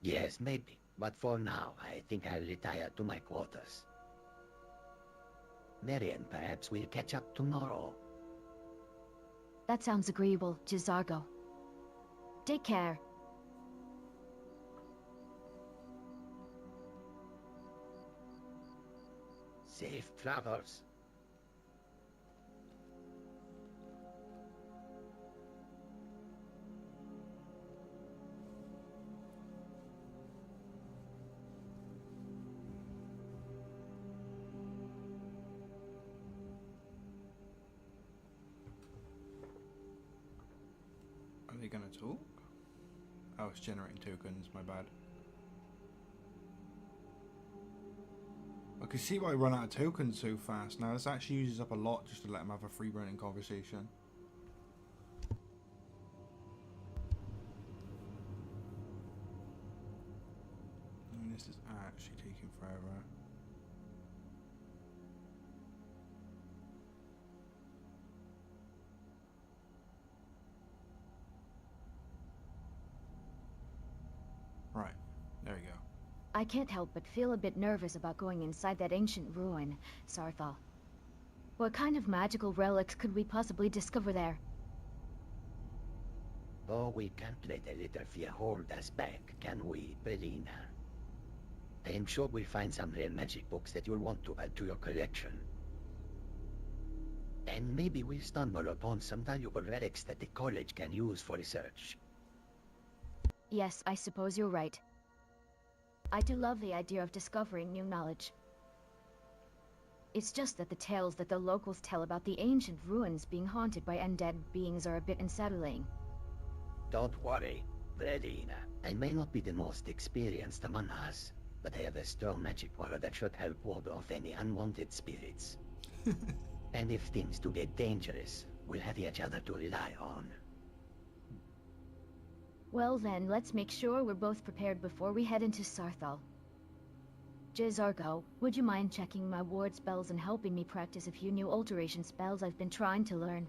Yes, maybe. But for now, I think I'll retire to my quarters. Marion, perhaps we'll catch up tomorrow. That sounds agreeable, Jizargo. Take care. Safe travels. Are they gonna talk? Oh, it's generating tokens, my bad. I can see why I run out of tokens so fast. Now this actually uses up a lot just to let them have a free running conversation. And this is actually taking forever. Right, there we go. I can't help but feel a bit nervous about going inside that ancient ruin, Sarthal. What kind of magical relics could we possibly discover there? Oh, we can't let a little fear hold us back, can we, Belina? I am sure we'll find some rare magic books that you'll want to add to your collection. And maybe we'll stumble upon some valuable relics that the college can use for research. Yes, I suppose you're right. I do love the idea of discovering new knowledge. It's just that the tales that the locals tell about the ancient ruins being haunted by undead beings are a bit unsettling. Don't worry, Belina. I may not be the most experienced among us, but I have a strong magic aura that should help ward off any unwanted spirits. And if things do get dangerous, we'll have each other to rely on. Well then, let's make sure we're both prepared before we head into Sarthal. Jizargo, would you mind checking my ward spells and helping me practice a few new alteration spells I've been trying to learn?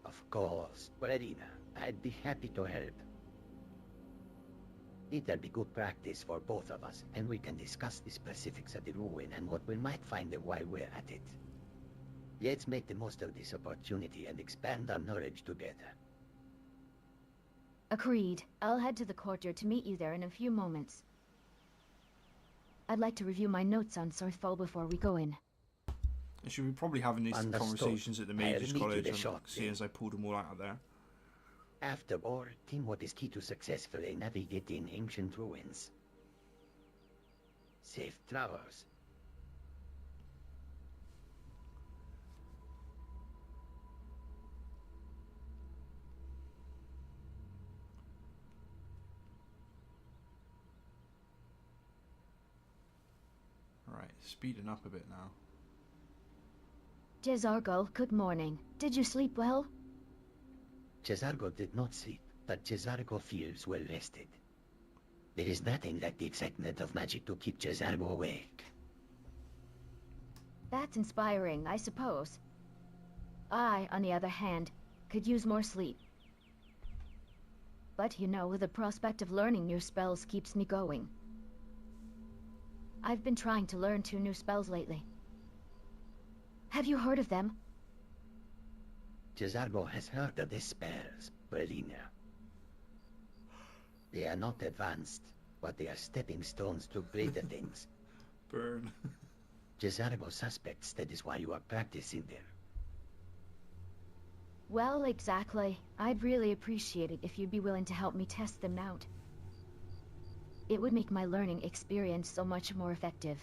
Of course, Belina. I'd be happy to help. It'll be good practice for both of us, and we can discuss the specifics of the ruin and what we might find while we're at it. Let's make the most of this opportunity and expand our knowledge together. Agreed. I'll head to the courtyard to meet you there in a few moments. I'd like to review my notes on Sarthal before we go in. I should be probably having these Understood. conversations at the Mages I'll meet you College, there and shortly. seeing as I pulled them all out of there. After all, teamwork is key to successfully navigating ancient ruins. Safe travels. Right, speeding up a bit now. Jizargo, good morning. Did you sleep well? Jizargo did not sleep, but Jizargo feels well rested. There is nothing like the excitement of magic to keep Jizargo awake. That's inspiring, I suppose. I, on the other hand, could use more sleep. But you know, the prospect of learning new spells keeps me going. I've been trying to learn 2 new spells lately. Have you heard of them? Jizargo has heard of the spells, Belina. They are not advanced, but they are stepping stones to greater things. Burn. Jizargo suspects that is why you are practicing them. Well, exactly. I'd really appreciate it if you'd be willing to help me test them out. It would make my learning experience so much more effective.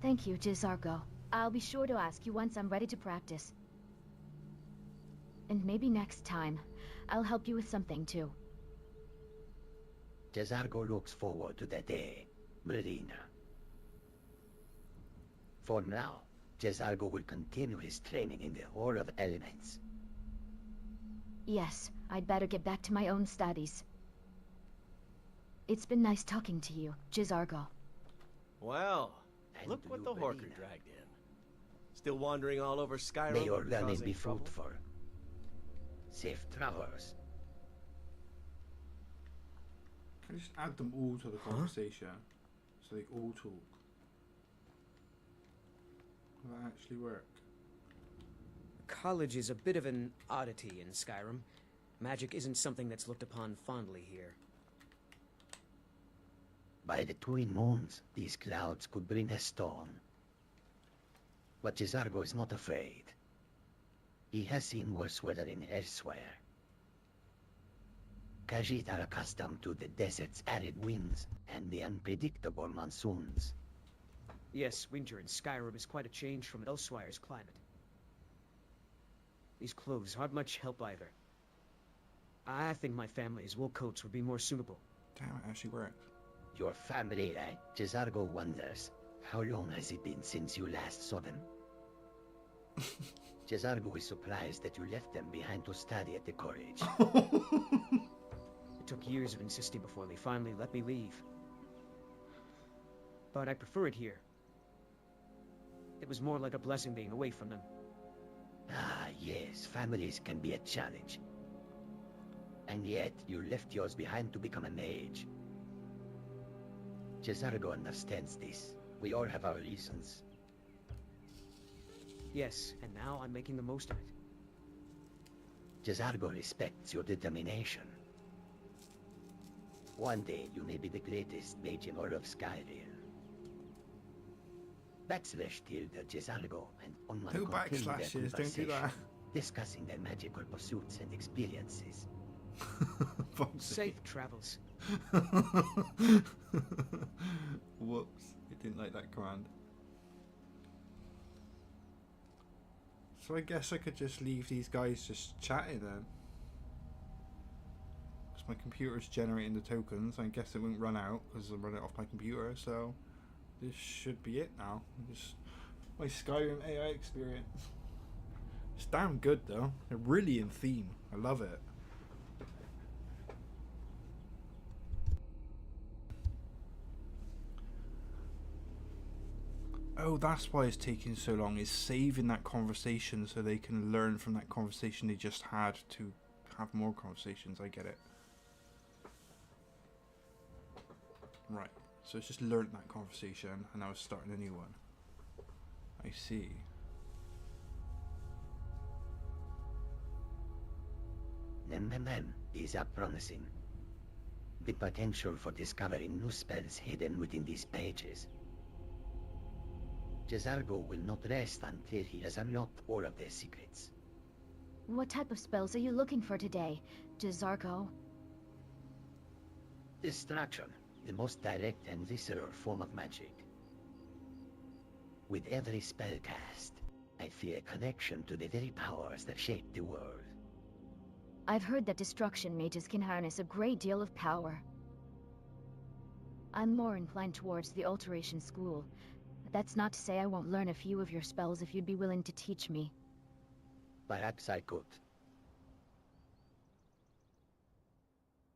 Thank you, Jizargo. I'll be sure to ask you once I'm ready to practice. And maybe next time, I'll help you with something too. Jazargo looks forward to that day, Marina. For now, Jazargo will continue his training in the Hall of Elements. Yes, I'd better get back to my own studies. It's been nice talking to you, Jizargo. Well, look what the Horker dragged in. Still wandering all over Skyrim. May your learning causing be trouble? fruitful. Safe travels. Can I just add them all to the conversation? So they all talk. Will that actually work? College is a bit of an oddity in Skyrim. Magic isn't something that's looked upon fondly here. By the twin moons, these clouds could bring a storm. But Jizargo is not afraid. He has seen worse weather in elsewhere. Khajiit are accustomed to the desert's arid winds and the unpredictable monsoons. Yes, winter in Skyrim is quite a change from Elswire's climate. These clothes aren't much help either. I think my family's wool coats would be more suitable. Damn, it actually worked. Your family, right? Jizargo wonders, how long has it been since you last saw them? Jizargo is surprised that you left them behind to study at the college. It took years of insisting before they finally let me leave. But I prefer it here. It was more like a blessing being away from them. Ah, yes, families can be a challenge. And yet, you left yours behind to become a mage. Jizargo understands this. We all have our reasons. Yes, and now I'm making the most of it. Jizargo respects your determination. One day, you may be the greatest mage in all of Skyrim. Backslash tilde Jizargo and Onman No continue their backslashes, don't do conversation, that. discussing their magical pursuits and experiences. Safe travels. Whoops, it didn't like that command. So I guess I could just leave these guys just chatting then. Because my computer's generating the tokens, I guess it won't run out because I run it off my computer, so this should be it now. Just my Skyrim AI experience. It's damn good though. They're really in theme. I love it. Oh, that's why it's taking so long. It's saving that conversation so they can learn from that conversation they just had to have more conversations. I get it. Right. So it's just learned that conversation and now it's starting a new one. I see. These are promising. The potential for discovering new spells hidden within these pages. Jizargo will not rest until he has unlocked all of their secrets. What type of spells are you looking for today, Jizargo? Destruction, the most direct and visceral form of magic. With every spell cast, I feel a connection to the very powers that shape the world. I've heard that destruction mages can harness a great deal of power. I'm more inclined towards the alteration school. That's not to say I won't learn a few of your spells if you'd be willing to teach me. Perhaps I could.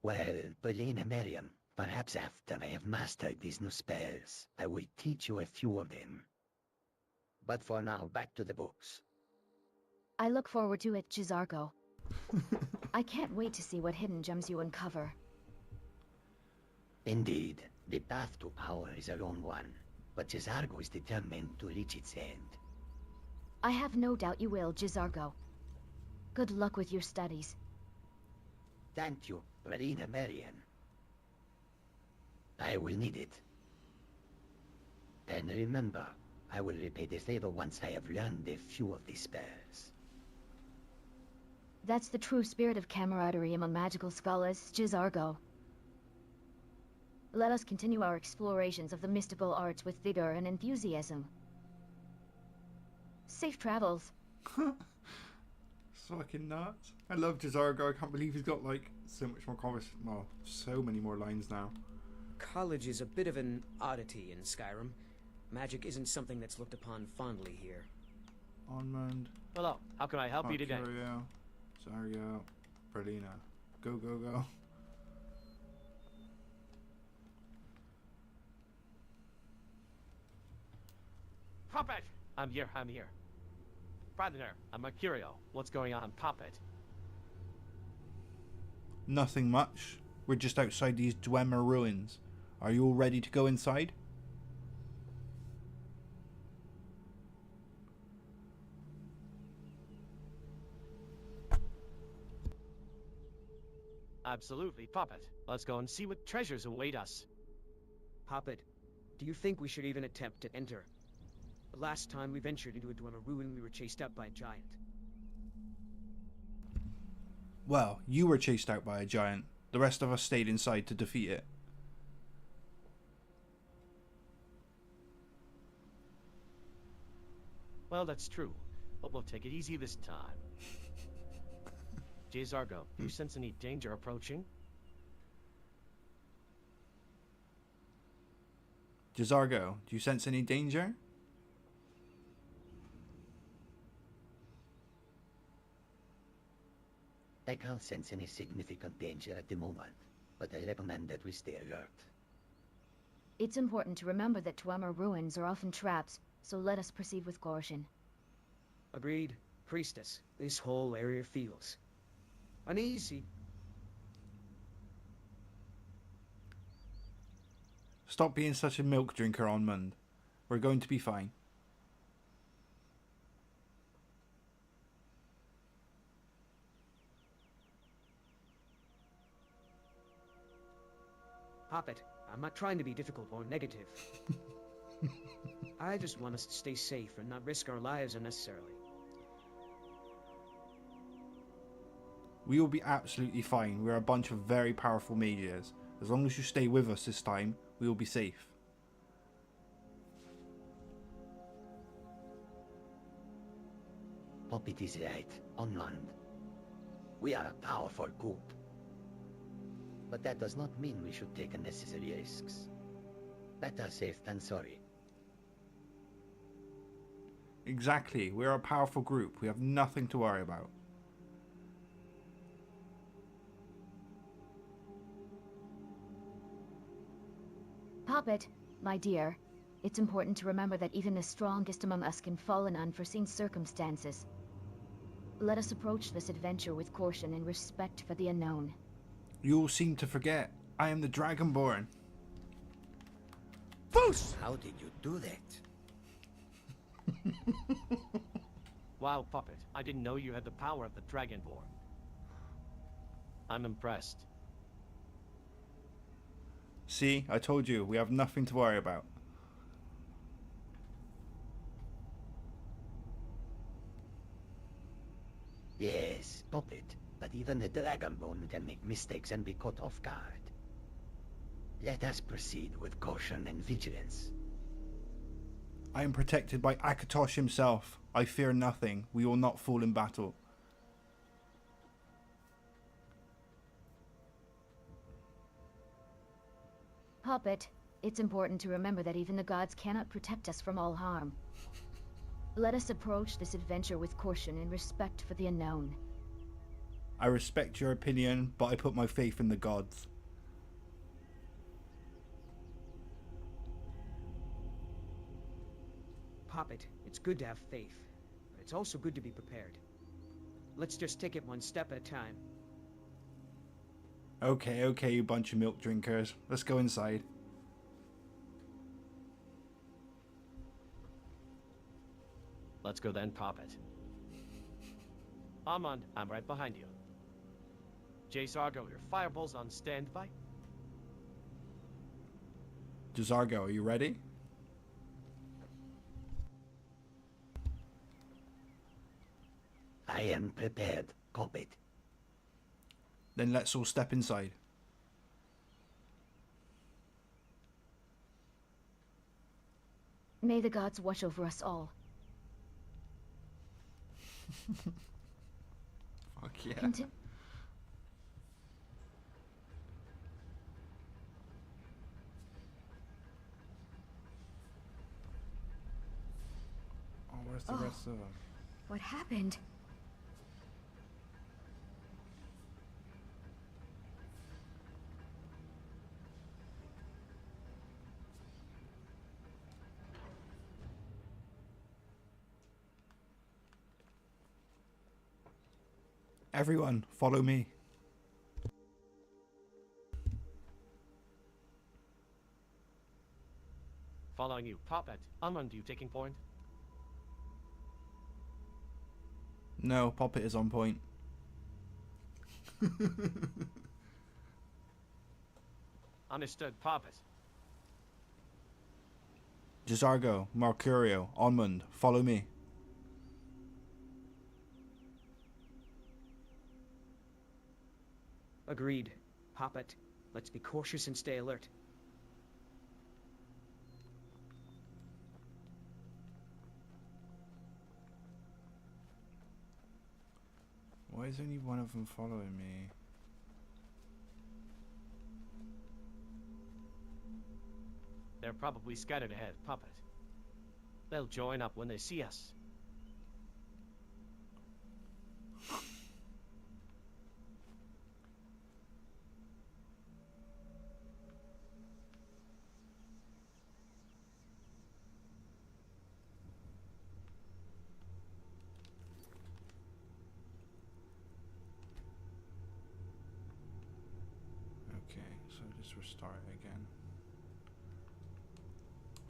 Well, Belina Meriam, perhaps after I have mastered these new spells, I will teach you a few of them. But for now, back to the books. I look forward to it, Jizargo. I can't wait to see what hidden gems you uncover. Indeed, the path to power is a long one, but Jizargo is determined to reach its end. I have no doubt you will, Jizargo. Good luck with your studies. Thank you, Marina Marian. I will need it. And remember, I will repay the favor once I have learned a few of these spells. That's the true spirit of camaraderie among magical scholars, Jizargo. Let us continue our explorations of the mystical arts with vigor and enthusiasm. Safe travels. Fucking nuts. I love Jazargo. I can't believe he's got like so much more conversation. Well, so many more lines now. College is a bit of an oddity in Skyrim. Magic isn't something that's looked upon fondly here. Onmund. Hello, how can I help you today? Mercurio, Zario, Berlina. Go, go, go. Puppet! I'm here. Pradner, I'm Mercurio. What's going on, Puppet? Nothing much. We're just outside these Dwemer ruins. Are you all ready to go inside? Absolutely, Puppet. Let's go and see what treasures await us. Puppet, do you think we should even attempt to enter? The last time we ventured into a Dwemer ruin, we were chased out by a giant. Well, you were chased out by a giant. The rest of us stayed inside to defeat it. Well, that's true, but we'll take it easy this time. Jazargo, do you sense any danger approaching? Jazargo, do you sense any danger? I can't sense any significant danger at the moment, but I recommend that we stay alert. It's important to remember that Dwemer ruins are often traps, so let us proceed with caution. Agreed. Priestess, this whole area feels uneasy. Stop being such a milk drinker, Onmund. We're going to be fine. Puppet, I'm not trying to be difficult or negative. I just want us to stay safe and not risk our lives unnecessarily. We will be absolutely fine. We're a bunch of very powerful mages. As long as you stay with us this time, we will be safe. Puppet is right, on land. We are a powerful group. But that does not mean we should take unnecessary risks. Better safe than sorry. Exactly. We're a powerful group. We have nothing to worry about. Puppet, my dear, it's important to remember that even the strongest among us can fall in unforeseen circumstances. Let us approach this adventure with caution and respect for the unknown. You all seem to forget. I am the Dragonborn. Foos! How did you do that? Wow, Puppet, I didn't know you had the power of the Dragonborn. I'm impressed. See, I told you, we have nothing to worry about. Yes, Puppet, but even the Dragonborn can make mistakes and be caught off guard. Let us proceed with caution and vigilance. I am protected by Akatosh himself. I fear nothing. We will not fall in battle. Puppet, it's important to remember that even the gods cannot protect us from all harm. Let us approach this adventure with caution and respect for the unknown. I respect your opinion, but I put my faith in the gods. Puppet, it's good to have faith, but it's also good to be prepared. Let's just take it one step at a time. Okay, you bunch of milk drinkers. Let's go inside. Let's go then, Puppet. Amon, I'm right behind you. Jazargo, your fireball's on standby. Jazargo, are you ready? I am prepared, Puppet. Then let's all step inside. May the gods watch over us all. Fuck yeah. Oh, where's the rest of them? What happened? Everyone, follow me. Following you. Puppet. Unmund, you taking point? No, Poppet is on point. Understood, Puppet. Jazargo, Mercurio, Onmund, follow me. Agreed. Poppet. Let's be cautious and stay alert. Why is only one of them following me? They're probably scattered ahead, Puppet. They'll join up when they see us. Okay, so just restart it again.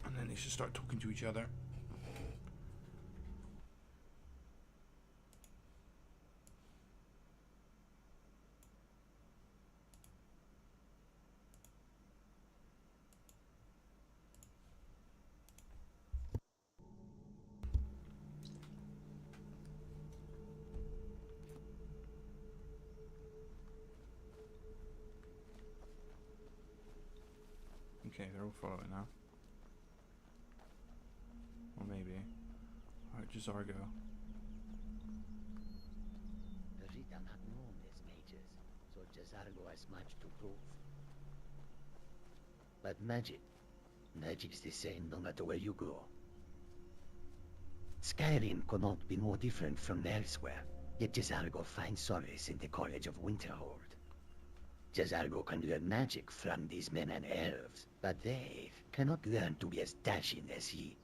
And then they should start talking to each other. Okay, they're all following now. Or maybe. Alright, Jazargo. The Rita not known as mages, so Jazargo has much to prove. But magic's the same no matter where you go. Skyrim cannot be no different from elsewhere, yet Jazargo finds solace in the College of Winterhold. Jazargo can learn magic from these men and elves, but they cannot learn to be as dashing as he.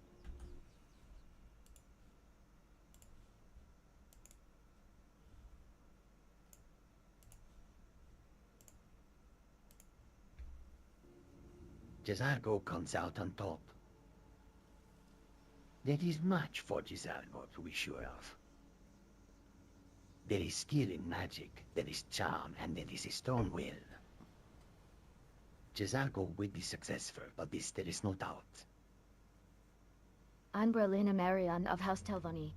Jazargo comes out on top. There is much for Jazargo to be sure of. There is skill in magic, there is charm, and there is a strong will. Jazargo will be successful, but this there is no doubt. I'm Berlina Marion of House Telvanni.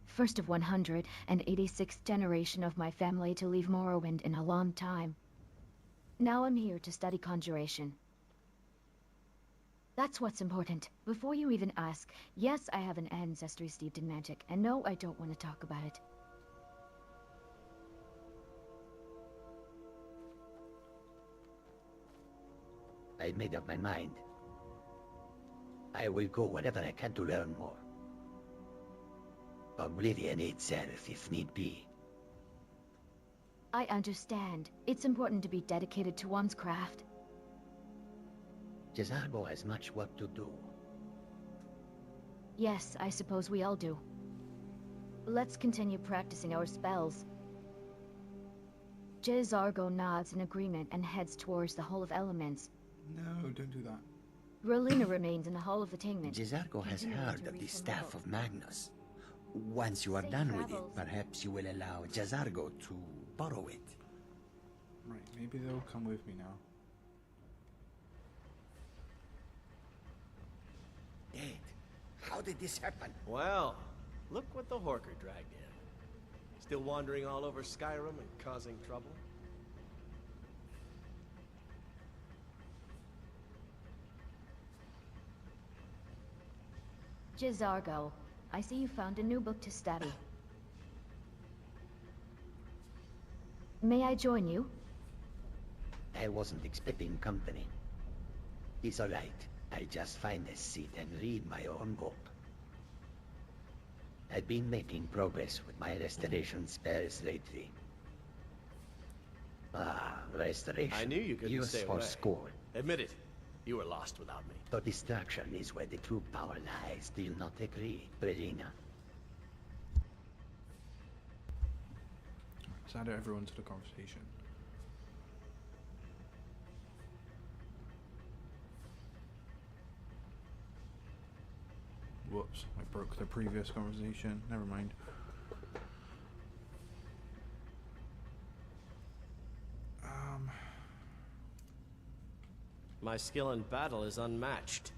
First of 186th generation of my family to leave Morrowind in a long time. Now I'm here to study conjuration. That's what's important. Before you even ask, yes, I have an ancestry steeped in magic, and no, I don't want to talk about it. I made up my mind. I will go wherever I can to learn more. Oblivion itself, if need be. I understand. It's important to be dedicated to one's craft. Jazargo has much work to do. Yes, I suppose we all do. Let's continue practicing our spells. Jazargo nods in agreement and heads towards the Hall of Elements. No, don't do that. Rolina remains in the Hall of Attainment. Jazargo has heard of the Staff of Magnus. Once you are done with it, perhaps you will allow Jazargo to borrow it. Right, maybe they'll come with me now. Dad, how did this happen? Well, look what the Horker dragged in. Still wandering all over Skyrim and causing trouble? Jazargo, I see you found a new book to study. May I join you? I wasn't expecting company. It's alright. I just find a seat and read my own book. I've been making progress with my restoration spells lately. Restoration. I knew you couldn't Use stay for away. school. Admit it. You were lost without me. But distraction is where the true power lies. Do you not agree, Brerina? Let's add everyone to the conversation. Whoops, I broke the previous conversation. Never mind. My skill in battle is unmatched.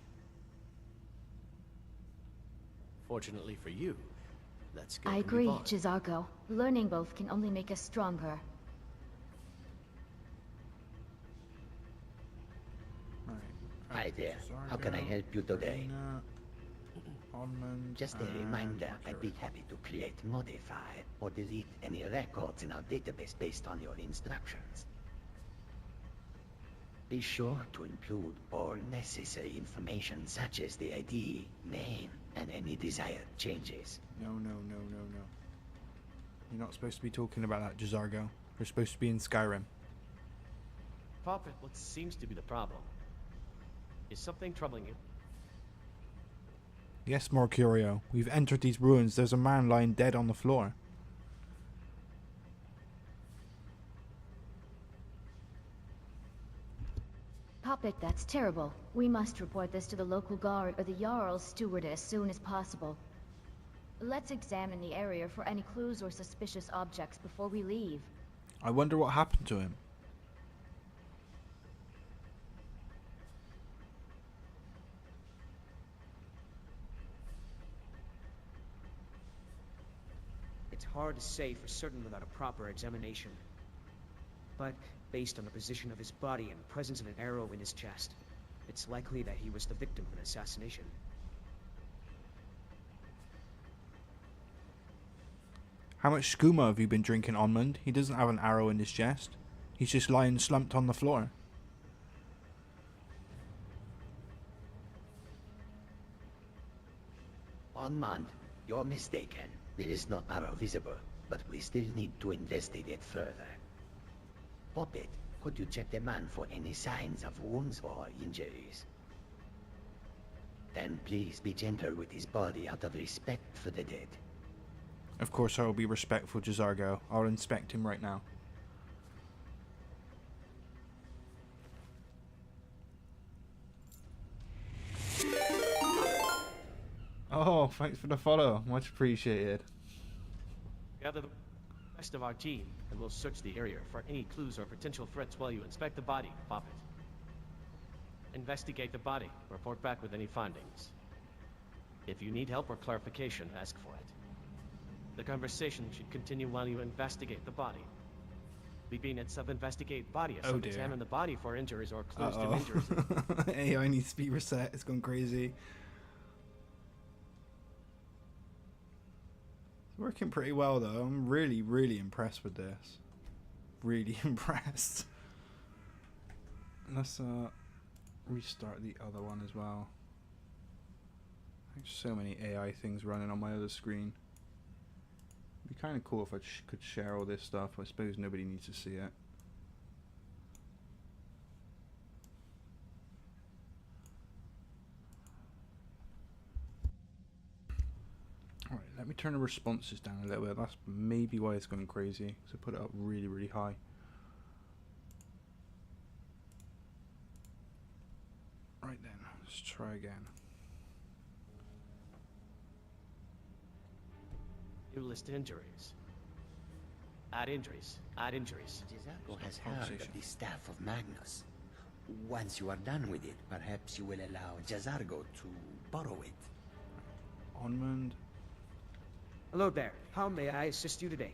Fortunately for you, that skill I can be agree, bought. Jizargo. Learning both can only make us stronger. Hi there. How can I help you today? Just a reminder, I'd be happy to create, modify, or delete any records in our database based on your instructions. Be sure to include all necessary information such as the ID, name, and any desired changes. No. You're not supposed to be talking about that, Jizargo. We're supposed to be in Skyrim. Puppet, what seems to be the problem? Is something troubling you? Yes, Mercurio. We've entered these ruins. There's a man lying dead on the floor. Puppet, that's terrible. We must report this to the local guard or the Jarl's steward as soon as possible. Let's examine the area for any clues or suspicious objects before we leave. I wonder what happened to him. It's hard to say for certain without a proper examination. But based on the position of his body and the presence of an arrow in his chest, it's likely that he was the victim of an assassination. How much skooma have you been drinking, Onmund? He doesn't have an arrow in his chest. He's just lying slumped on the floor. Onmund, you're mistaken. There is no arrow visible, but we still need to investigate further. Puppet, could you check the man for any signs of wounds or injuries? Then please be gentle with his body out of respect for the dead. Of course I will be respectful, Jizargo. I'll inspect him right now. Oh, thanks for the follow. Much appreciated. Gather the rest of our team, and we'll search the area for any clues or potential threats while you inspect the body, Puppet. Investigate the body. Report back with any findings. If you need help or clarification, ask for it. The conversation should continue while you investigate the body. Begin at sub-investigate body as sub-examine the body for injuries or clues to injuries. AI needs to be reset. It's gone crazy. It's working pretty well though. I'm really, really impressed with this. Really impressed. Let's restart the other one as well. There's so many AI things running on my other screen. It'd be kind of cool if I could share all this stuff. I suppose nobody needs to see it. Alright, let me turn the responses down a little bit. That's maybe why it's going crazy. So put it up really, really high. Right then, let's try again. You list injuries. Add injuries. Add injuries. Jizargo has heard of the Staff of Magnus. Once you are done with it, perhaps you will allow Jizargo to borrow it. Onmund. Hello there. How may I assist you today?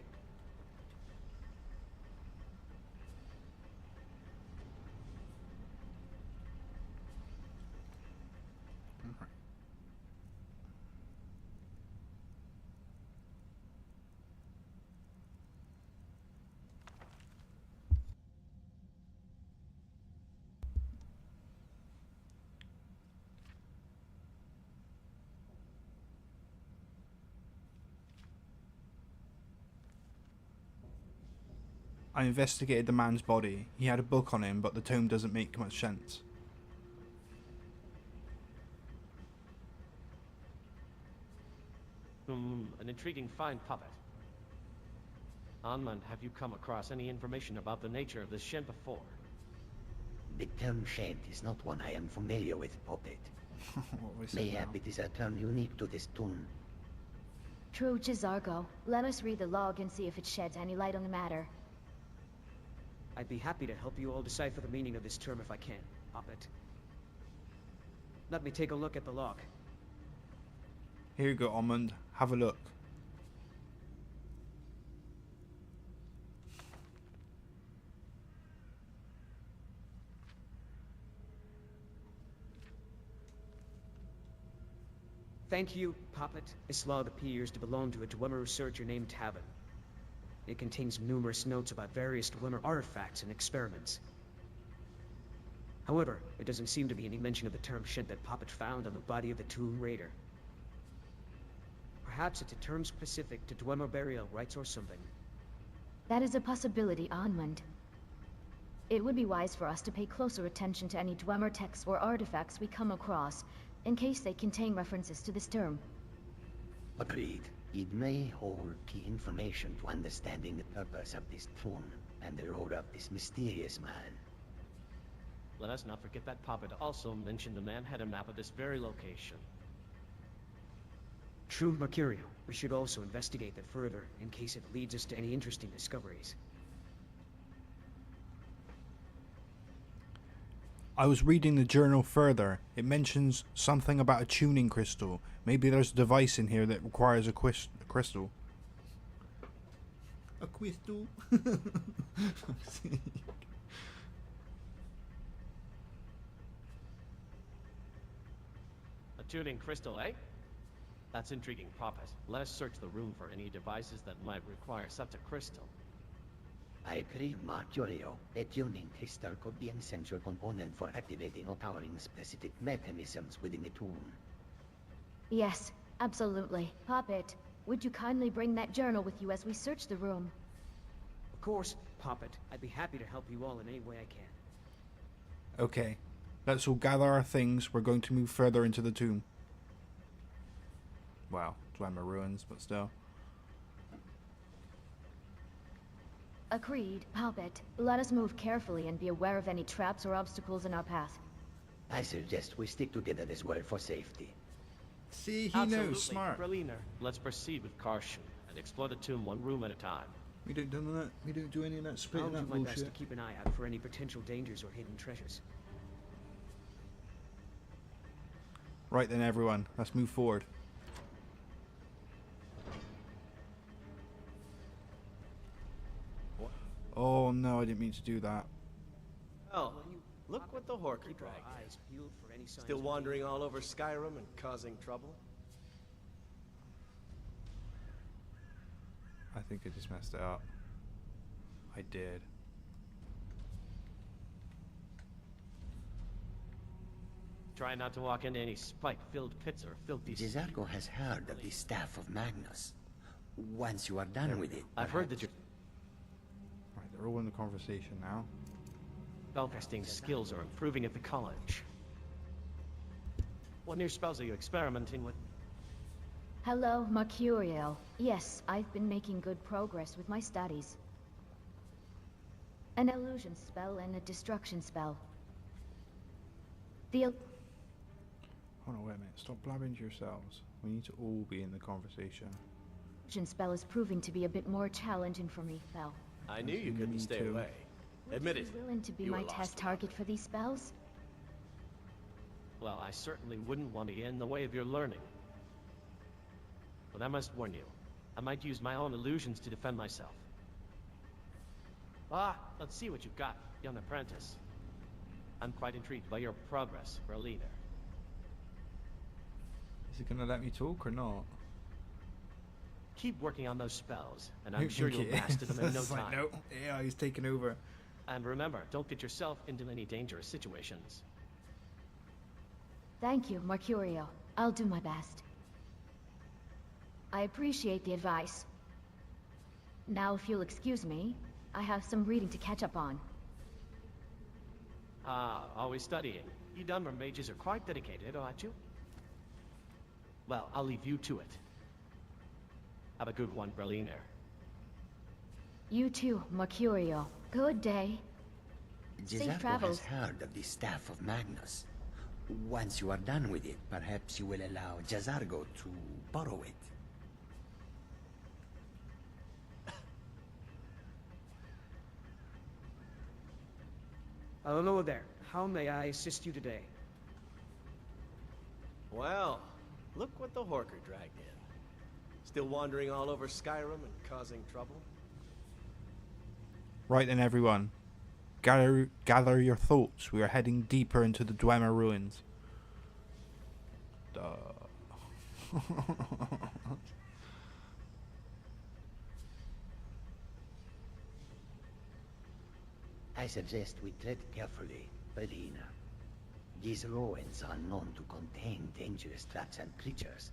I investigated the man's body. He had a book on him, but the tome doesn't make much sense. An intriguing find, Puppet. Anmund, have you come across any information about the nature of this Shen before? The term shed is not one I am familiar with, Puppet. Mayhap it is a term unique to this tune. True, Jazargo. Let us read the log and see if it sheds any light on the matter. I'd be happy to help you all decipher the meaning of this term if I can, Puppet. Let me take a look at the log. Here you go, Anmund. Have a look. Thank you, Puppet. This log appears to belong to a Dwemer researcher named Tavin. It contains numerous notes about various Dwemer artifacts and experiments. However, there doesn't seem to be any mention of the term Shed that Puppet found on the body of the Tomb Raider. Perhaps it's a term specific to Dwemer burial rites or something. That is a possibility, Anmund. It would be wise for us to pay closer attention to any Dwemer texts or artifacts we come across, in case they contain references to this term. Agreed. It may hold key information to understanding the purpose of this tune and the role of this mysterious man. Let us not forget that Puppet also mentioned the man had a map of this very location. True, Mercurio. We should also investigate that further, in case it leads us to any interesting discoveries. I was reading the journal further. It mentions something about a tuning crystal. Maybe there's a device in here that requires a crystal. A crystal? A tuning crystal, eh? That's intriguing, Puppet. Let us search the room for any devices that might require such a crystal. I agree, Mercurio. The tuning crystal could be an essential component for activating or powering specific mechanisms within the tune. Yes, absolutely. Puppet, would you kindly bring that journal with you as we search the room? Of course, Puppet. I'd be happy to help you all in any way I can. Okay, let's all gather our things. We're going to move further into the tomb. Wow, Dwemer ruins, but still. Agreed, Puppet. Let us move carefully and be aware of any traps or obstacles in our path. I suggest we stick together as well for safety. See, he Absolutely. knows, smart. Berliner. Let's proceed with caution and explore the tomb one room at a time. We don't do that. We don't do any of that I'll splitting do up my best bullshit. to keep an eye out for any potential dangers or hidden treasures. Right then, everyone. Let's move forward. Oh no, I didn't mean to do that. Oh, look what the Horker dragged in. Still wandering all over Skyrim and causing trouble? I think I just messed it up. I did. Try not to walk into any spike-filled pits or filthy... Jazargo has heard of the Staff of Magnus. Once you are done with it... I've heard that your Right, they're all in the conversation now. spellcasting skills are improving at the college. What new spells are you experimenting with? Hello, Mercurio. Yes, I've been making good progress with my studies. An illusion spell and a destruction spell. The Hold on, wait a minute. Stop blabbing to yourselves. We need to all be in the conversation. illusion spell is proving to be a bit more challenging for me, Fel. I knew you couldn't stay away. Admit it. Are you willing to be You my were lost test target for these spells? Well, I certainly wouldn't want to get in the way of your learning. But I must warn you, I might use my own illusions to defend myself. Ah, let's see what you've got, young apprentice. I'm quite intrigued by your progress for a leader. Is he gonna let me talk or not? Keep working on those spells, and I'm You sure think you'll it master them in is? no It's like, time. no, yeah, he's taking over. And remember, don't get yourself into any dangerous situations. Thank you, Mercurio. I'll do my best. I appreciate the advice. Now, if you'll excuse me, I have some reading to catch up on. Ah, always studying. You Dunmer mages are quite dedicated, aren't you? Well, I'll leave you to it. Have a good one, Berliner. You too, Mercurio. Good day. Safe Jezargo has travels. heard of the Staff of Magnus. Once you are done with it, perhaps you will allow Jezargo to borrow it. Hello there. How may I assist you today? Well, look what the Horker dragged in. Still wandering all over Skyrim and causing trouble? Right then, everyone. Gather your thoughts. We are heading deeper into the Dwemer ruins. Duh. I suggest we tread carefully, Belina. These ruins are known to contain dangerous traps and creatures.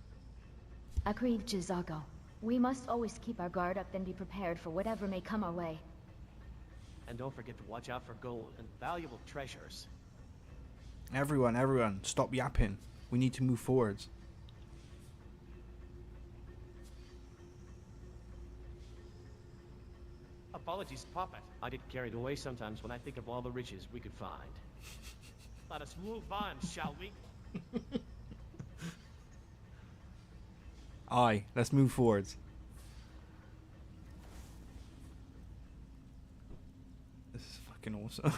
Agreed, Jezargo. We must always keep our guard up and be prepared for whatever may come our way. And don't forget to watch out for gold and valuable treasures. Everyone, stop yapping. We need to move forwards. Apologies, Puppet. I get carried away sometimes when I think of all the riches we could find. Let us move on, shall we? Aye, let's move forwards. This is fucking awesome.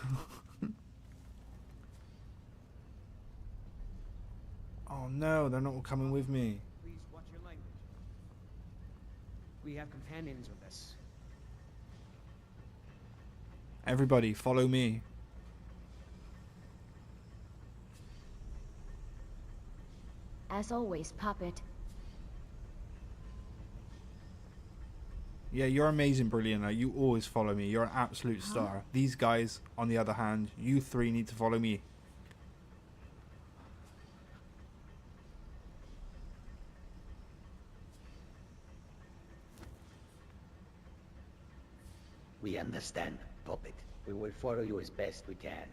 Oh no, they're not all coming with me. Please watch your language. We have companions with us. Everybody, follow me. As always, Puppet. Yeah, you're amazing, Brilliant. You always follow me. You're an absolute star. These guys, on the other hand, you three need to follow me. We understand, Puppet. We will follow you as best we can.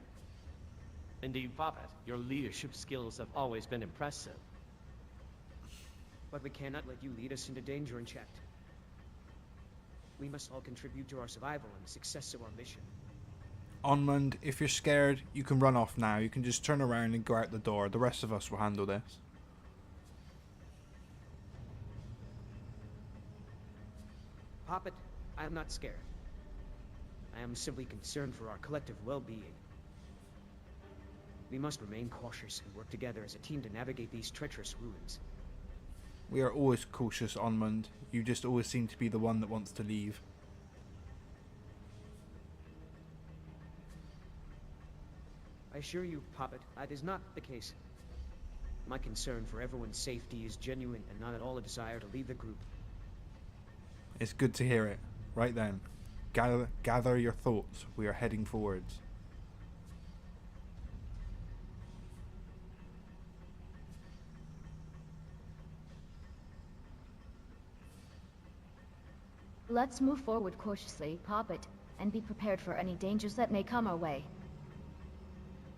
Indeed, Puppet. Your leadership skills have always been impressive. But we cannot let you lead us into danger unchecked. We must all contribute to our survival and the success of our mission. Onmund, if you're scared, you can run off now. You can just turn around and go out the door. The rest of us will handle this. Puppet, I am not scared. I am simply concerned for our collective well-being. We must remain cautious and work together as a team to navigate these treacherous ruins. We are always cautious, Onmund. You just always seem to be the one that wants to leave. I assure you, Puppet, that is not the case. My concern for everyone's safety is genuine and not at all a desire to leave the group. It's good to hear it. Right then. Gather your thoughts. We are heading forwards. Let's move forward cautiously, Puppet, and be prepared for any dangers that may come our way.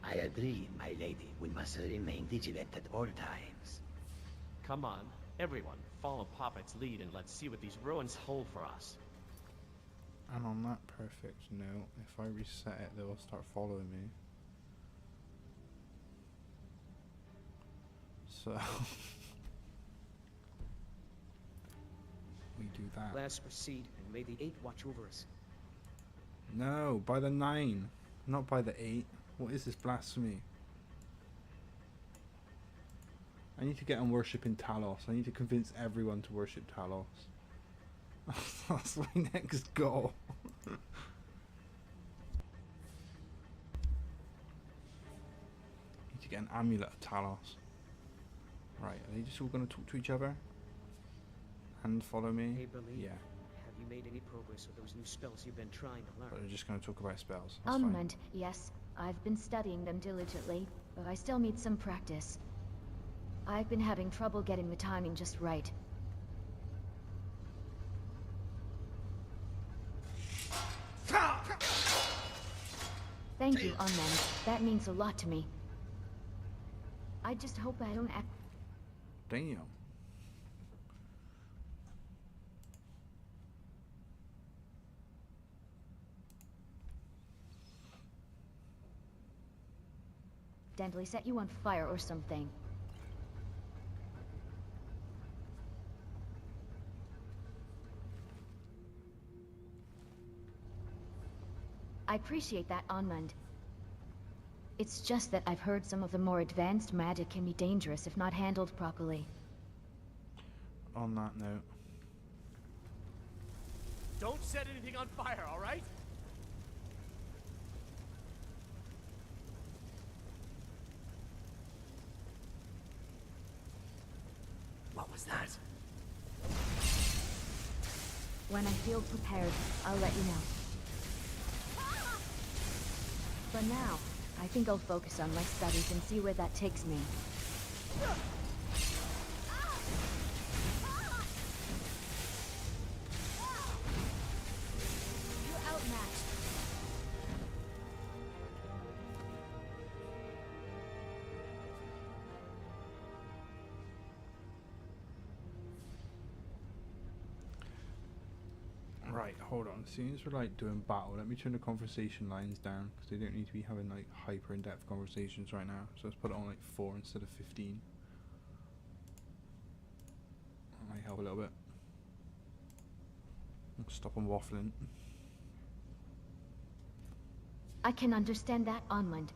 I agree, my lady. We must remain vigilant at all times. Come on, everyone, follow Puppet's lead and let's see what these ruins hold for us. And on that perfect note, if I reset it, they will start following me. So... we do that. Let us proceed, and may the 8 watch over us. No, by the 9, not by the 8. What is this blasphemy? I need to get on worshipping Talos. I need to convince everyone to worship Talos. That's my next goal. Need to get an amulet of Talos. Right, are they just all going to talk to each other? And follow me? Hey, Berlin, yeah. have you made any progress with those new spells you've been trying to learn? But they're just going to talk about spells. That's fine. Unmund, yes. I've been studying them diligently, but I still need some practice. I've been having trouble getting the timing just right. Thank you, Unman. That means a lot to me. I just hope I don't act... Damn. Accidentally set you on fire or something. I appreciate that, Onmund. It's just that I've heard some of the more advanced magic can be dangerous if not handled properly. On that note. Don't set anything on fire, all right? What was that? When I feel prepared, I'll let you know. For now, I think I'll focus on my studies and see where that takes me. You're outmatched. Right, hold on. As soon as we're like doing battle, let me turn the conversation lines down because they don't need to be having like hyper in-depth conversations right now. So let's put it on like 4 instead of 15. That might help a little bit. Stop them waffling. I can understand that, Onmund.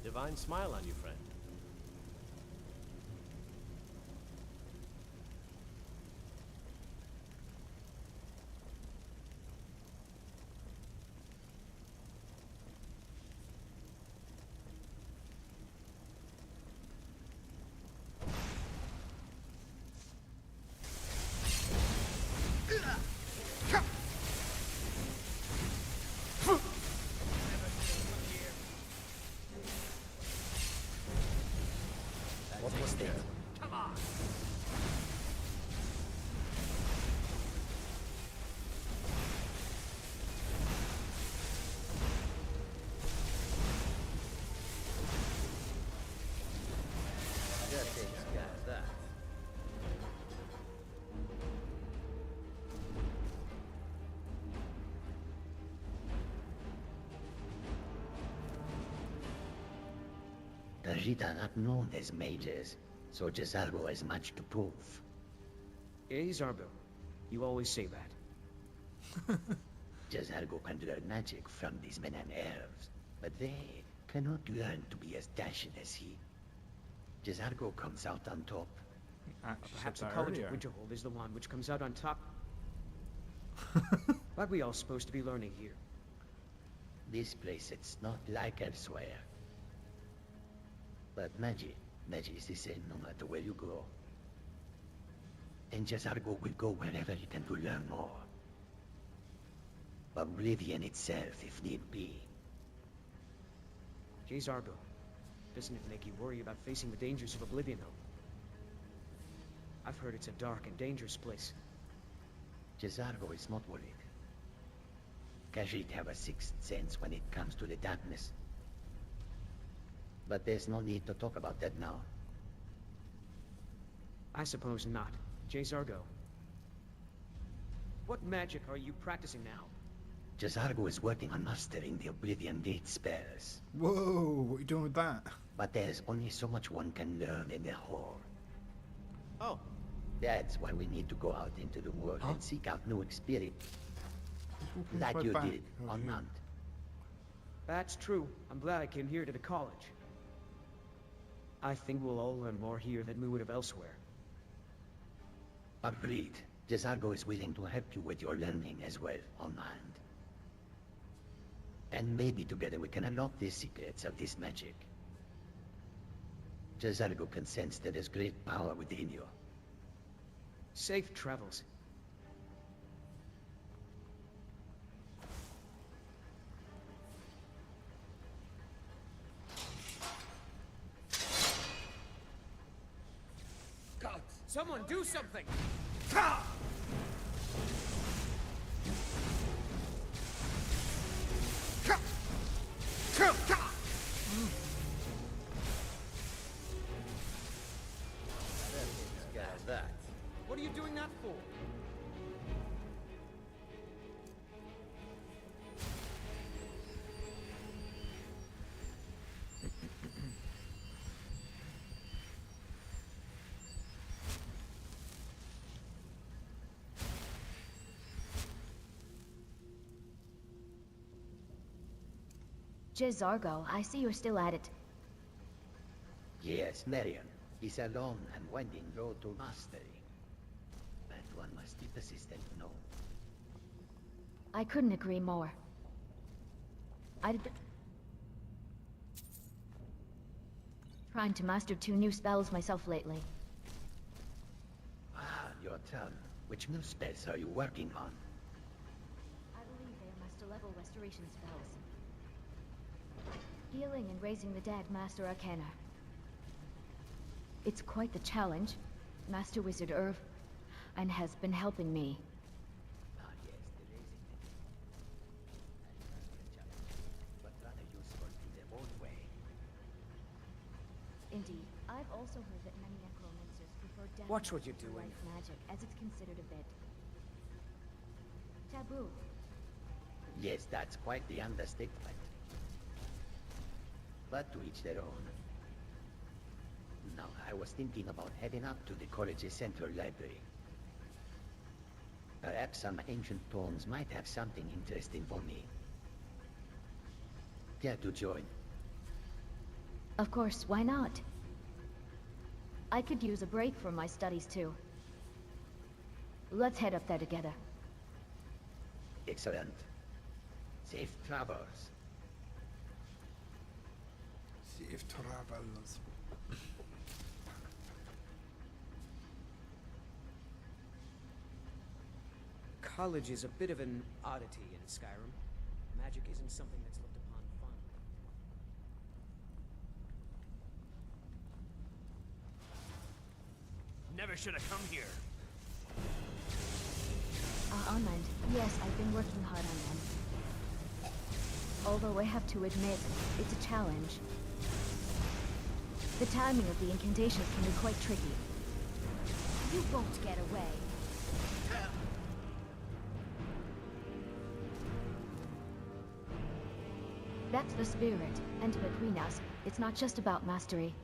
Divine smile on you, friend. What was that? Come on! That takes guys, that. The Jit are not known as mages, so Jezargo has much to prove. Hey, Zarbo. You always say that. Jezargo can learn magic from these men and elves, but they cannot learn to be as dashing as he. Jezargo comes out on top. Perhaps the College of Winterhold is the one which comes out on top. What are we all supposed to be learning here? This place, it's not like elsewhere. But magic is the same no matter where you go. And Jezargo will go wherever he can to learn more. Oblivion itself, if need be. Jay Zarbo, doesn't it make you worry about facing the dangers of Oblivion, though? I've heard it's a dark and dangerous place. Jezargo is not worried. Khajiit have a sixth sense when it comes to the darkness. But there's no need to talk about that now. I suppose not. Jay Zargo. What magic are you practicing now? Jezargo is working on mastering the Oblivion Gate spells. Whoa, what are you doing with that? But there's only so much one can learn in the hall. Oh. That's why we need to go out into the world and seek out new experience. Like you did on Mount. That's true. I'm glad I came here to the college. I think we'll all learn more here than we would have elsewhere. Agreed. Jezargo is willing to help you with your learning as well, on mind. And maybe together we can unlock the secrets of this magic. Jezargo can sense that there's great power within you. Safe travels. Someone do something! What are you doing that for? Jezargo, I see you're still at it. Yes, Marion is a long and winding road to mastery. But one must be persistent, no? I couldn't agree more. I'd been trying to master 2 new spells myself lately. Ah, your turn. Which new spells are you working on? I believe they are master-level restoration spells. Healing and raising the dead, Master Arcana. It's quite the challenge. Master Wizard Irv, and has been helping me. Ah, yes, the raising the dead. A challenge, but rather useful in their own way. Indeed, I've also heard that many necromancers prefer death Watch what you're magic to doing. life magic, as it's considered a bit taboo. Yes, that's quite the understatement. But to each their own. Now, I was thinking about heading up to the college's central library. Perhaps some ancient tomes might have something interesting for me. Care to join? Of course, why not? I could use a break from my studies too. Let's head up there together. Excellent. Safe travels. Safe travels. College is a bit of an oddity in Skyrim. Magic isn't something that's looked upon fondly. Never should have come here. Unmanned. Yes, I've been working hard on them. Although I have to admit, it's a challenge. The timing of the incantations can be quite tricky. You won't get away. That's the spirit, and between us, it's not just about mastery.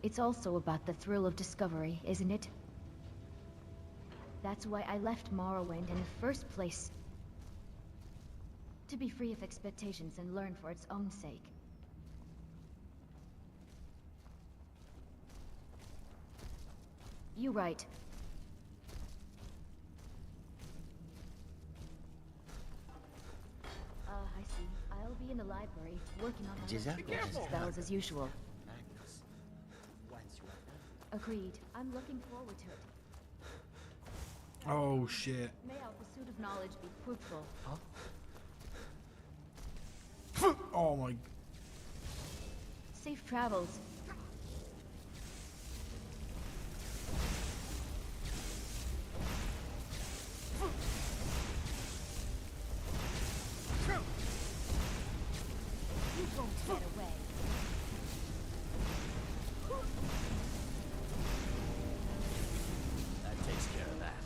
It's also about the thrill of discovery, isn't it? That's why I left Morrowind in the first place. To be free of expectations and learn for its own sake. You're right. I see. I'll be in the library, working on my restoration spells as usual. Magnus, once you are done. Agreed. I'm looking forward to it. Oh shit. May our pursuit of knowledge be fruitful. Oh my. Safe travels. You won't get away. That takes care of that.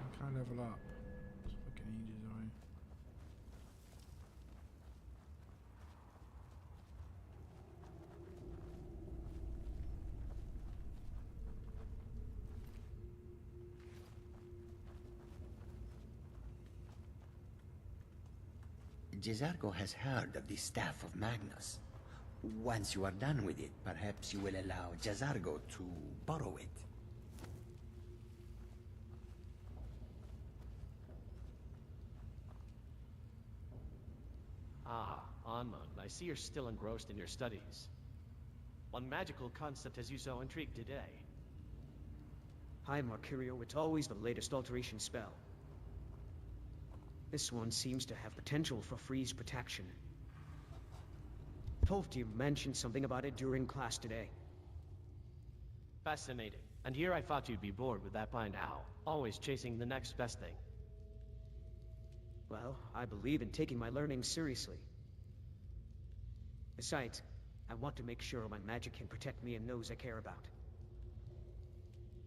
I can't level up. It's fucking ages away. Jezargo has heard of the Staff of Magnus. Once you are done with it, perhaps you will allow Jezargo to borrow it. Ah, Anmund, I see you're still engrossed in your studies. What magical concept has you so intrigued today? Hi, Mercurio. It's always the latest alteration spell. This one seems to have potential for freeze protection. Tolfdir mentioned something about it during class today. Fascinating. And here I thought you'd be bored with that by now. Always chasing the next best thing. Well, I believe in taking my learning seriously. Besides, I want to make sure my magic can protect me and those I care about.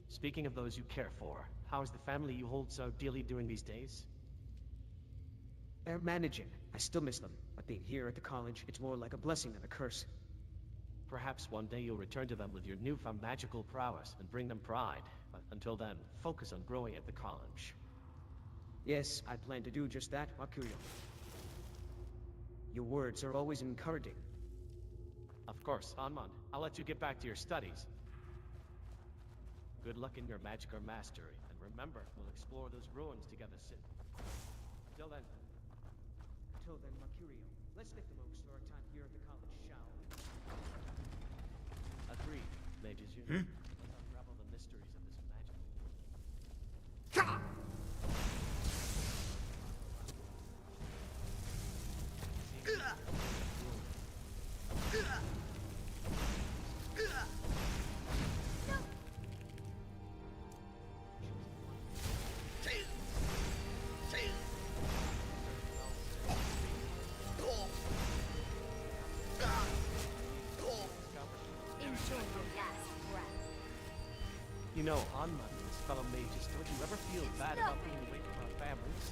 Speaking of those you care for, how is the family you hold so dearly during these days? They're managing. I still miss them, but being here at the college, it's more like a blessing than a curse. Perhaps one day you'll return to them with your newfound magical prowess and bring them pride. But until then, focus on growing at the college. Yes, I plan to do just that, Mercurio. Your words are always encouraging. Of course, Anmon. I'll let you get back to your studies. Good luck in your magic or mastery, and remember, we'll explore those ruins together soon. Until then. Until then, Mercurio, let's make the most of our time here at the college, shall we? Agreed, Mages Unit. Let's unravel the mysteries of this magical world. You know, Anmon and his fellow mages, don't you ever feel bad about being away from our families?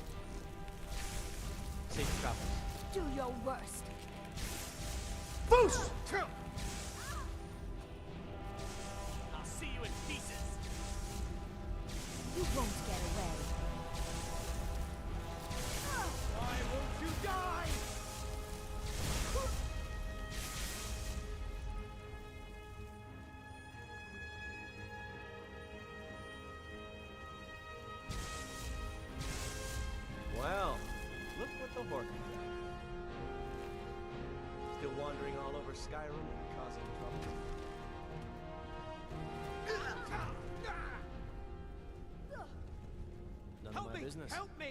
Safe travels. Do your worst. Boost! I'll see you in pieces. You won't get away. Why won't you die? Well, look what the Horker did. Still wandering all over Skyrim and causing trouble. None of my business. Help me!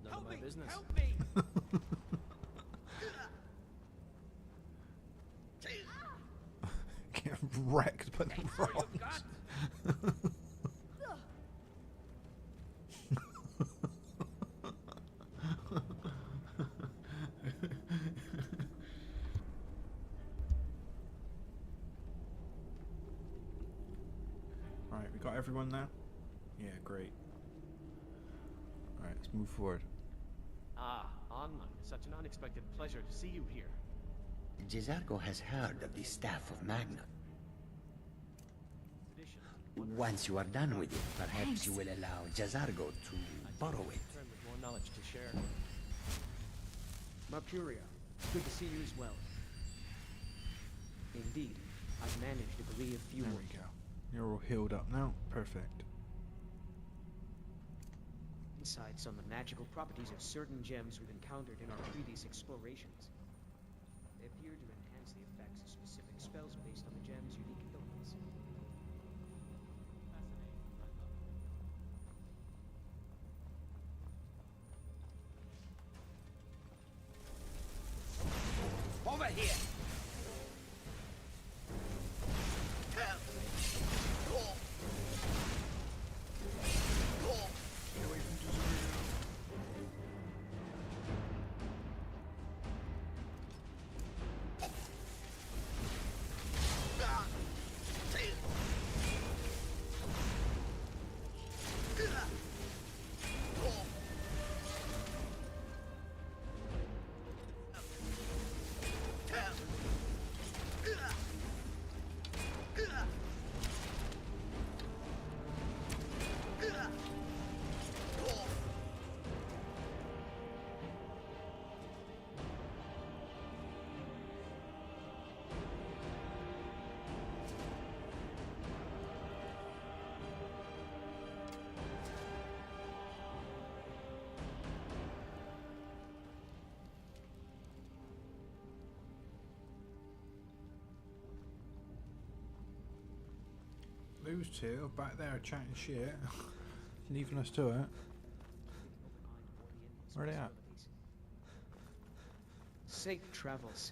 None of my business. Help me! Get wrecked by the rocks. Alright, we got everyone now? Yeah, great. Alright, let's move forward. Ah, Anmon, such an unexpected pleasure to see you here. Jezargo has heard of the Staff of Magna. Once you are done with it, perhaps you will allow Jezargo to borrow it. Return with more knowledge to share. Mercurio, good to see you as well. Indeed, I've managed to glean a few There more. we go. You're all healed up now. Perfect. Insights on the magical properties of certain gems we've encountered in our previous explorations. They appear to enhance the effects of specific spells based on the gem's unique elements. Over here! Those two back there chatting shit. leaving us to it. Where are they at? Safe travels.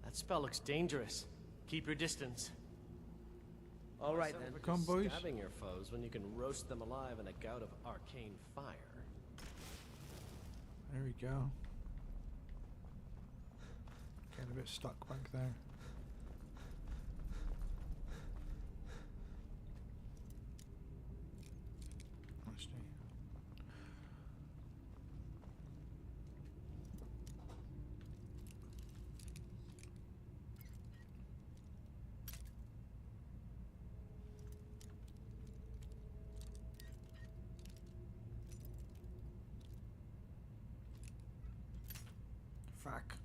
That spell looks dangerous. Keep your distance. All right then. Come, boys. Stabbing your foes when you can roast them alive in a gout of arcane fire. There we go. Getting a bit stuck back there. Let's see. Fuck.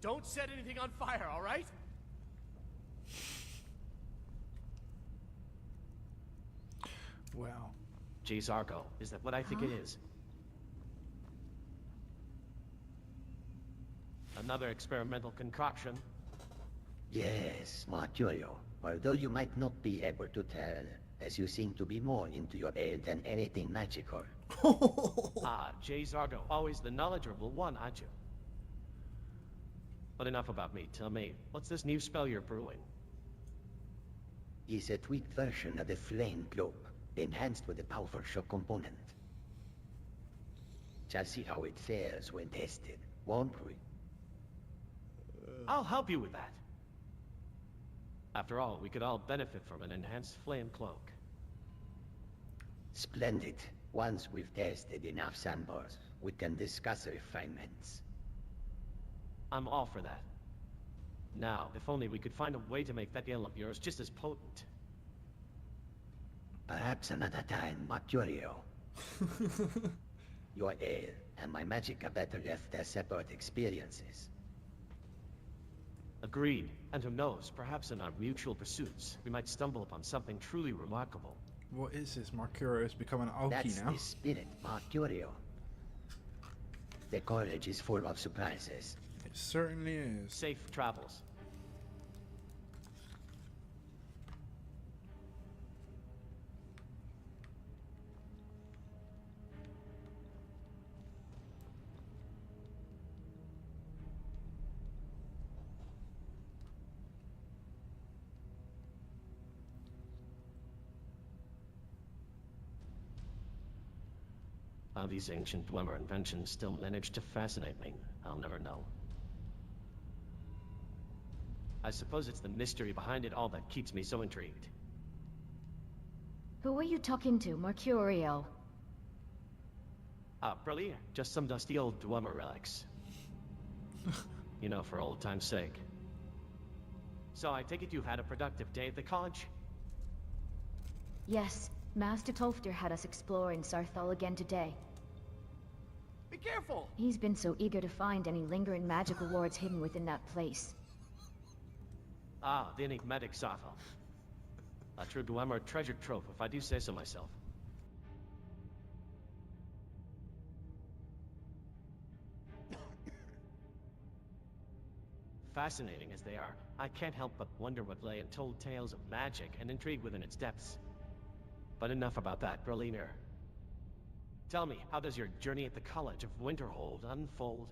Don't set anything on fire, all right? Wow. Jeez, Argo, is that what I think it is? Another experimental concoction? Yes, Mercurio. Although you might not be able to tell, as you seem to be more into your aid than anything magical. Ah, Jay's Argo, always the knowledgeable one, aren't you? But enough about me. Tell me, what's this new spell you're brewing? It's a tweaked version of the Flame Globe, enhanced with a powerful shock component. Shall see how it fares when tested, won't we? I'll help you with that. After all, we could all benefit from an enhanced flame cloak. Splendid. Once we've tested enough samples, we can discuss refinements. I'm all for that. Now, if only we could find a way to make that yell of yours just as potent. Perhaps another time, Mercurio. Your ale and my magic are better left as separate experiences. Agreed. And who knows, perhaps in our mutual pursuits, we might stumble upon something truly remarkable. What is this? Mercurio is becoming Alki That's now. the spirit, Mercurio. The college is full of surprises. It certainly is. Safe travels. How these ancient Dwemer inventions still manage to fascinate me, I'll never know. I suppose it's the mystery behind it all that keeps me so intrigued. Who are you talking to, Mercurio? Ah, Broly, just some dusty old Dwemer relics. You know, for old time's sake. So I take it you've had a productive day at the college? Yes, Master Tolfter had us exploring Sarthal again today. Be careful! He's been so eager to find any lingering magical wards hidden within that place. Ah, the enigmatic Sarthal. A true Dwemer treasure trove, if I do say so myself. Fascinating as they are, I can't help but wonder what lay in told tales of magic and intrigue within its depths. But enough about that, Berliner. Tell me, how does your journey at the College of Winterhold unfold?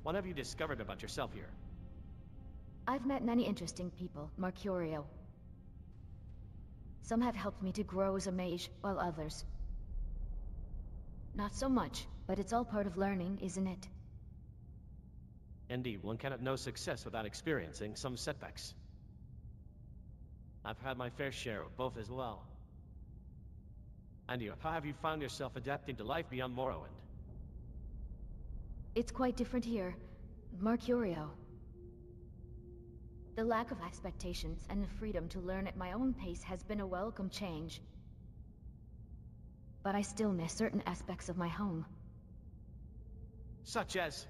What have you discovered about yourself here? I've met many interesting people, Mercurio. Some have helped me to grow as a mage, while others... not so much, but it's all part of learning, isn't it? Indeed, one cannot know success without experiencing some setbacks. I've had my fair share of both as well. And you, how have you found yourself adapting to life beyond Morrowind? It's quite different here. Mercurio. The lack of expectations and the freedom to learn at my own pace has been a welcome change. But I still miss certain aspects of my home. Such as?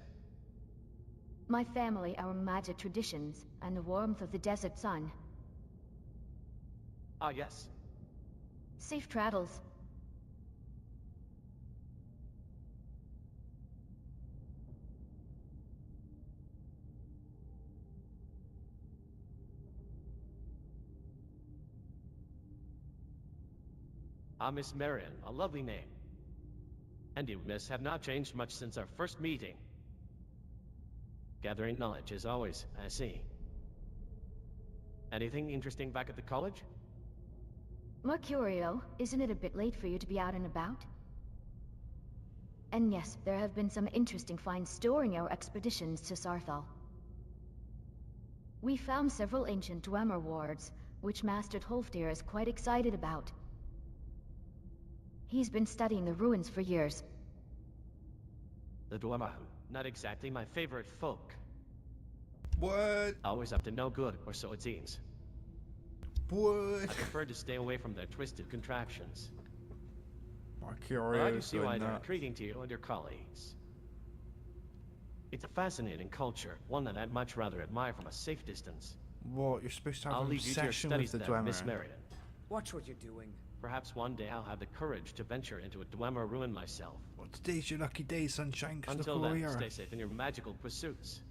My family, our magic traditions, and the warmth of the desert sun. Ah, yes. Safe travels. Ah, Miss Marion, a lovely name. And you, miss, have not changed much since our first meeting. Gathering knowledge, as always, I see. Anything interesting back at the college? Mercurio, isn't it a bit late for you to be out and about? And yes, there have been some interesting finds during our expeditions to Sarthal. We found several ancient Dwemer wards, which Master Tolfdir is quite excited about. He's been studying the ruins for years. The Dwemer, not exactly my favorite folk. What? Always up to no good, or so it seems. What? I prefer to stay away from their twisted contraptions. Mercurio I do see why they're nuts. intriguing to you and your colleagues. It's a fascinating culture, one that I'd much rather admire from a safe distance. What? You're supposed to have I'll an leave you to your obsession with studies the then, Dwemer. Miss Marion. Watch what you're doing. Perhaps one day I'll have the courage to venture into a Dwemer ruin myself. Well, today's your lucky day, sunshine, 'cause Until look where then, we are. stay safe in your magical pursuits.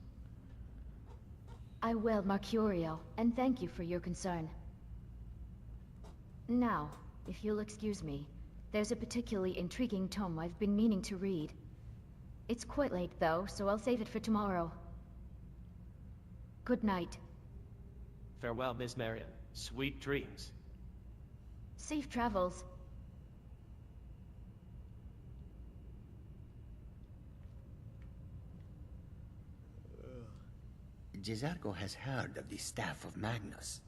I will, Mercurio, and thank you for your concern. Now, if you'll excuse me, there's a particularly intriguing tome I've been meaning to read. It's quite late, though, so I'll save it for tomorrow. Good night. Farewell, Miss Marion. Sweet dreams. Safe travels. Jezargo has heard of the Staff of Magnus.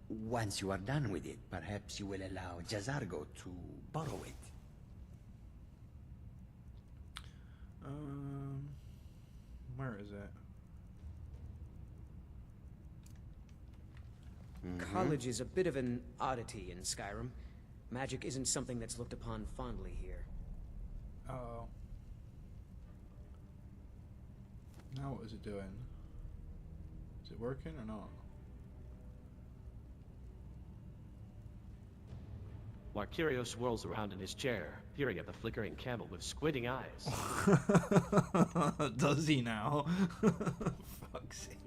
Once you are done with it, perhaps you will allow Jezargo to borrow it. Where is it? College is a bit of an oddity in Skyrim. Magic isn't something that's looked upon fondly here. Oh. Now what is it doing? Is it working or not? Mercurio swirls around in his chair, peering at the flickering candle with squinting eyes. Does he now? Fuck's sake.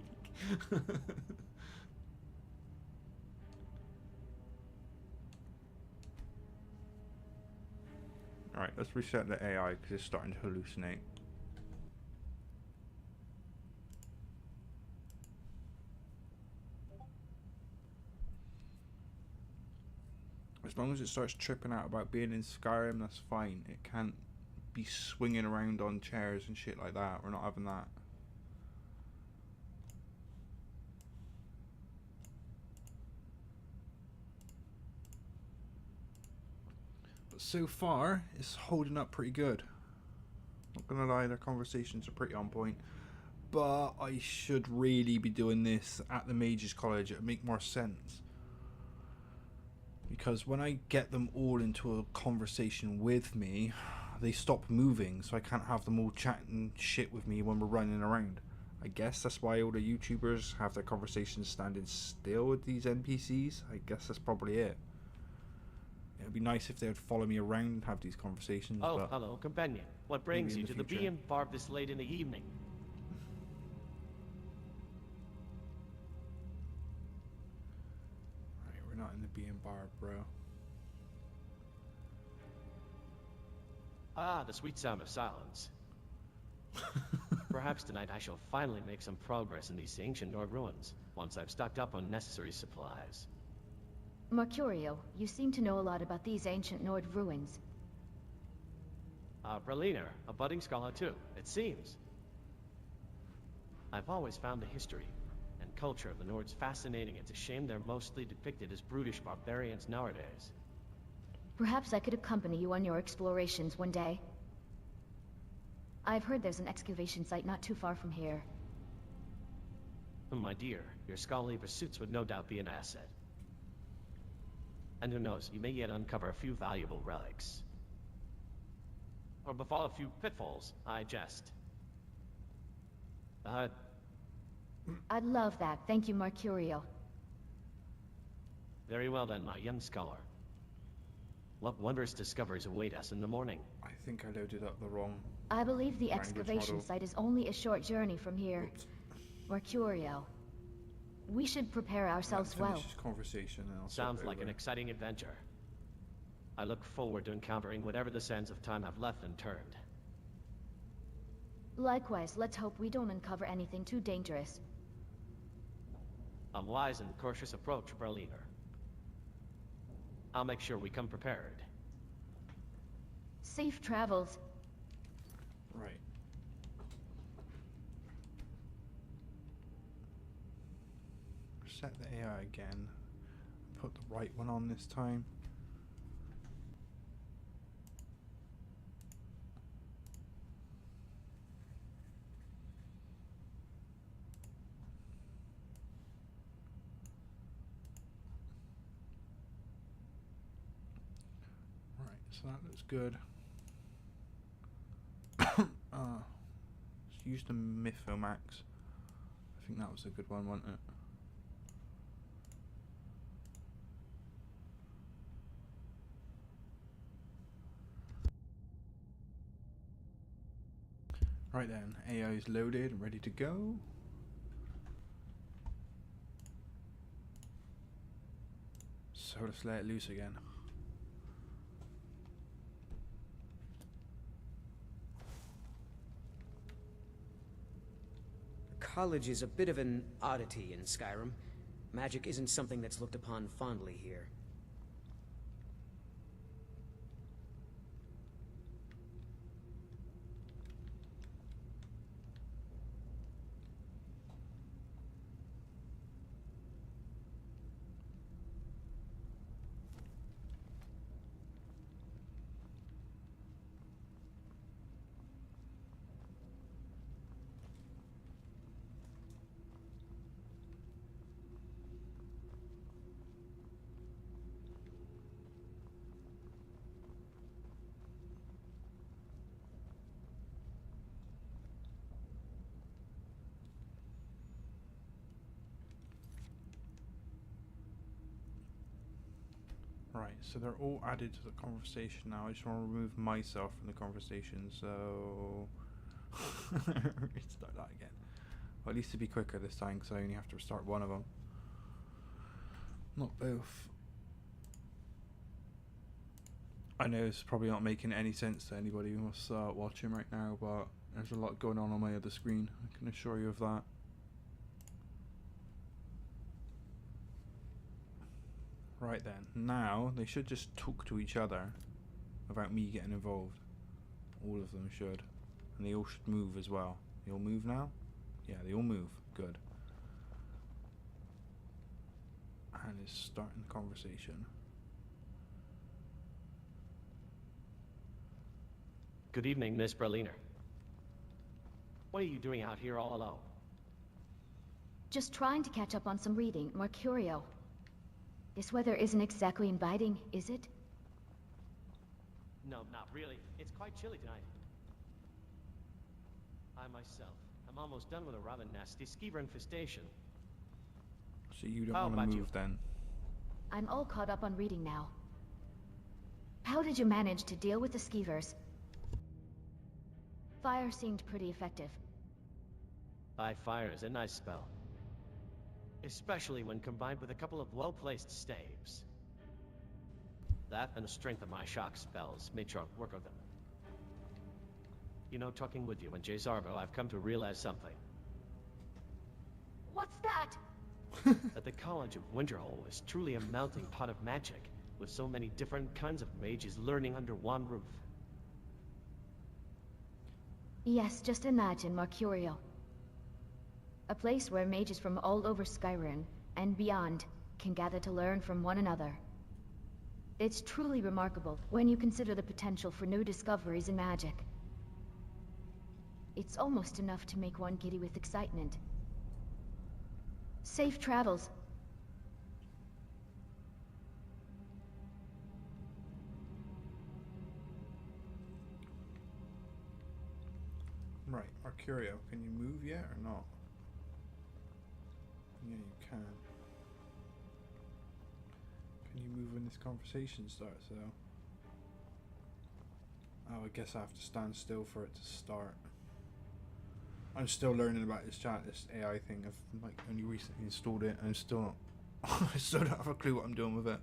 Alright, let's reset the AI because it's starting to hallucinate. As long as it starts tripping out about being in Skyrim, that's fine. It can't be swinging around on chairs and shit like that. We're not having that. But so far, it's holding up pretty good. Not gonna lie, their conversations are pretty on point. But I should really be doing this at the Mages College. It would make more sense. Because when I get them all into a conversation with me, they stop moving, so I can't have them all chatting shit with me when we're running around. I guess that's why all the YouTubers have their conversations standing still with these NPCs. I guess that's probably it. It would be nice if they would follow me around and have these conversations. Oh, but hello, companion. What brings maybe you in to the the future. bee and barb this late in the evening? Right, we're not in the bee and barb, bro. Ah, the sweet sound of silence. Perhaps tonight I shall finally make some progress in these ancient Nord ruins, once I've stocked up on necessary supplies. Mercurio, you seem to know a lot about these ancient Nord ruins. Berliner, a budding scholar too, it seems. I've always found the history and culture of the Nords fascinating. It's a shame they're mostly depicted as brutish barbarians nowadays. Perhaps I could accompany you on your explorations one day. I've heard there's an excavation site not too far from here. My dear, your scholarly pursuits would no doubt be an asset. And who knows, you may yet uncover a few valuable relics. Or befall a few pitfalls, I jest. I'd love that, thank you, Mercurial. Very well then, my young scholar. What wondrous discoveries await us in the morning? I think I loaded up the wrong... I believe the language excavation model. site is only a short journey from here. Mercurial. We should prepare ourselves Let's finish well. this conversation and I'll Sounds swap like an over. exciting adventure. I look forward to encountering whatever the sands of time have left unturned. Likewise, let's hope we don't uncover anything too dangerous. A wise and cautious approach, Berliner. I'll make sure we come prepared. Safe travels. Right. Set the AI again. Put the right one on this time. Right, so that looks good. Let's use the Mythomax. I think that was a good one, wasn't it? Right then, AI is loaded and ready to go. So let's let it loose again. College is a bit of an oddity in Skyrim. Magic isn't something that's looked upon fondly here. Right, so they're all added to the conversation now. I just want to remove myself from the conversation, so... Restart that again. Well, at least to be quicker this time, because I only have to restart one of them. Not both. I know it's probably not making any sense to anybody who's watching right now, but there's a lot going on my other screen. I can assure you of that. Right then, now they should just talk to each other without me getting involved. All of them should. And they all should move as well. They all move now? Yeah, they all move. Good. And it's starting the conversation. Good evening, Miss Berliner. What are you doing out here all alone? Just trying to catch up on some reading, Mercurial. This weather isn't exactly inviting, is it? No, not really. It's quite chilly tonight. I myself, I'm almost done with a rather nasty skeever infestation. So you don't How want to about move you? then? I'm all caught up on reading now. How did you manage to deal with the skeevers? Fire seemed pretty effective. By fire is a nice spell. Especially when combined with a couple of well-placed staves. That and the strength of my shock spells made short work of them. You know, talking with you and Jay Zarbo, I've come to realize something. What's that? That the College of Winterhold is truly a melting pot of magic, with so many different kinds of mages learning under one roof. Yes, just imagine Mercurial. A place where mages from all over Skyrim and beyond can gather to learn from one another. It's truly remarkable when you consider the potential for new discoveries in magic. It's almost enough to make one giddy with excitement. Safe travels. Right, Arcurio, can you move yet or not? Yeah, you can. Can you move when this conversation starts, though? Oh, I guess I have to stand still for it to start. I'm still learning about this chat, this AI thing. I've like only recently installed it, and I'm still not. I still don't have a clue what I'm doing with it.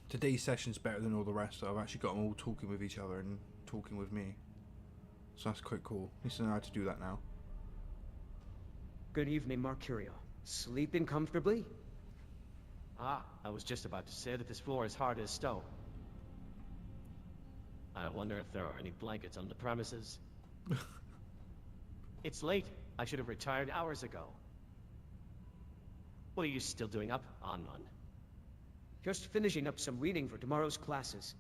Today's session's better than all the rest. I've actually got them all talking with each other and talking with me, so that's quite cool. At least I know how to do that now. Good evening, Mercurio. Sleeping comfortably? Ah, I was just about to say that this floor is hard as stone. I wonder if there are any blankets on the premises. It's late. I should have retired hours ago. What are you still doing up, Anman? Just finishing up some reading for tomorrow's classes.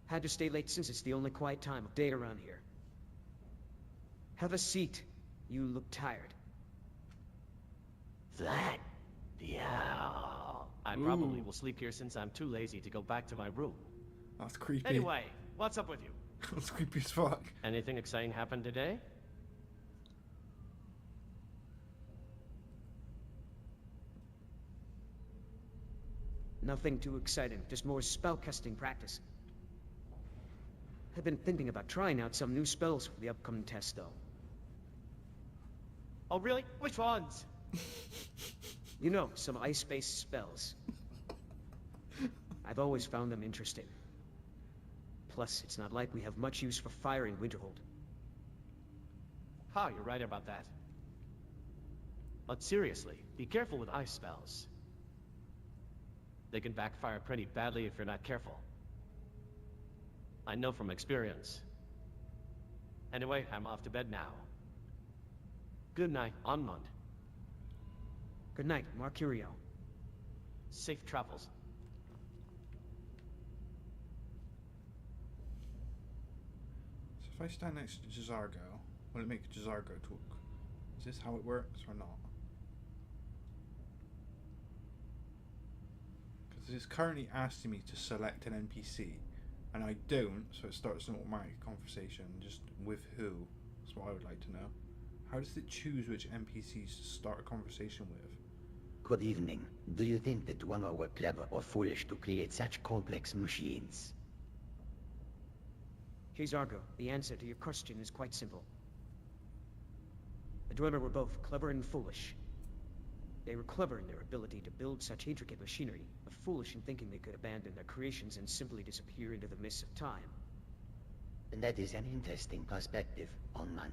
Had to stay late since it's the only quiet time of day around here. Have a seat. You look tired. That? Yeah. I probably will sleep here since I'm too lazy to go back to my room. That's creepy. Anyway, what's up with you? That's creepy as fuck. Anything exciting happened today? Nothing too exciting, just more spellcasting practice. I've been thinking about trying out some new spells for the upcoming test, though. Oh, really? Which ones? You know, some ice-based spells. I've always found them interesting. Plus, it's not like we have much use for fire in Winterhold. Ha, you're right about that. But seriously, be careful with ice spells. They can backfire pretty badly if you're not careful. I know from experience. Anyway, I'm off to bed now. Good night, Anmund. Good night, Mercurio. Safe travels. So if I stand next to Jazargo, will it make Jazargo talk? Is this how it works or not? Because it's currently asking me to select an NPC, and I don't, so it starts an automatic conversation. Just with who? That's what I would like to know. How does it choose which NPCs to start a conversation with? Good evening. Do you think that one were clever or foolish to create such complex machines? Jazargo, the answer to your question is quite simple. The Dwemer were both clever and foolish. They were clever in their ability to build such intricate machinery, but foolish in thinking they could abandon their creations and simply disappear into the mists of time. And that is an interesting perspective, Onmund.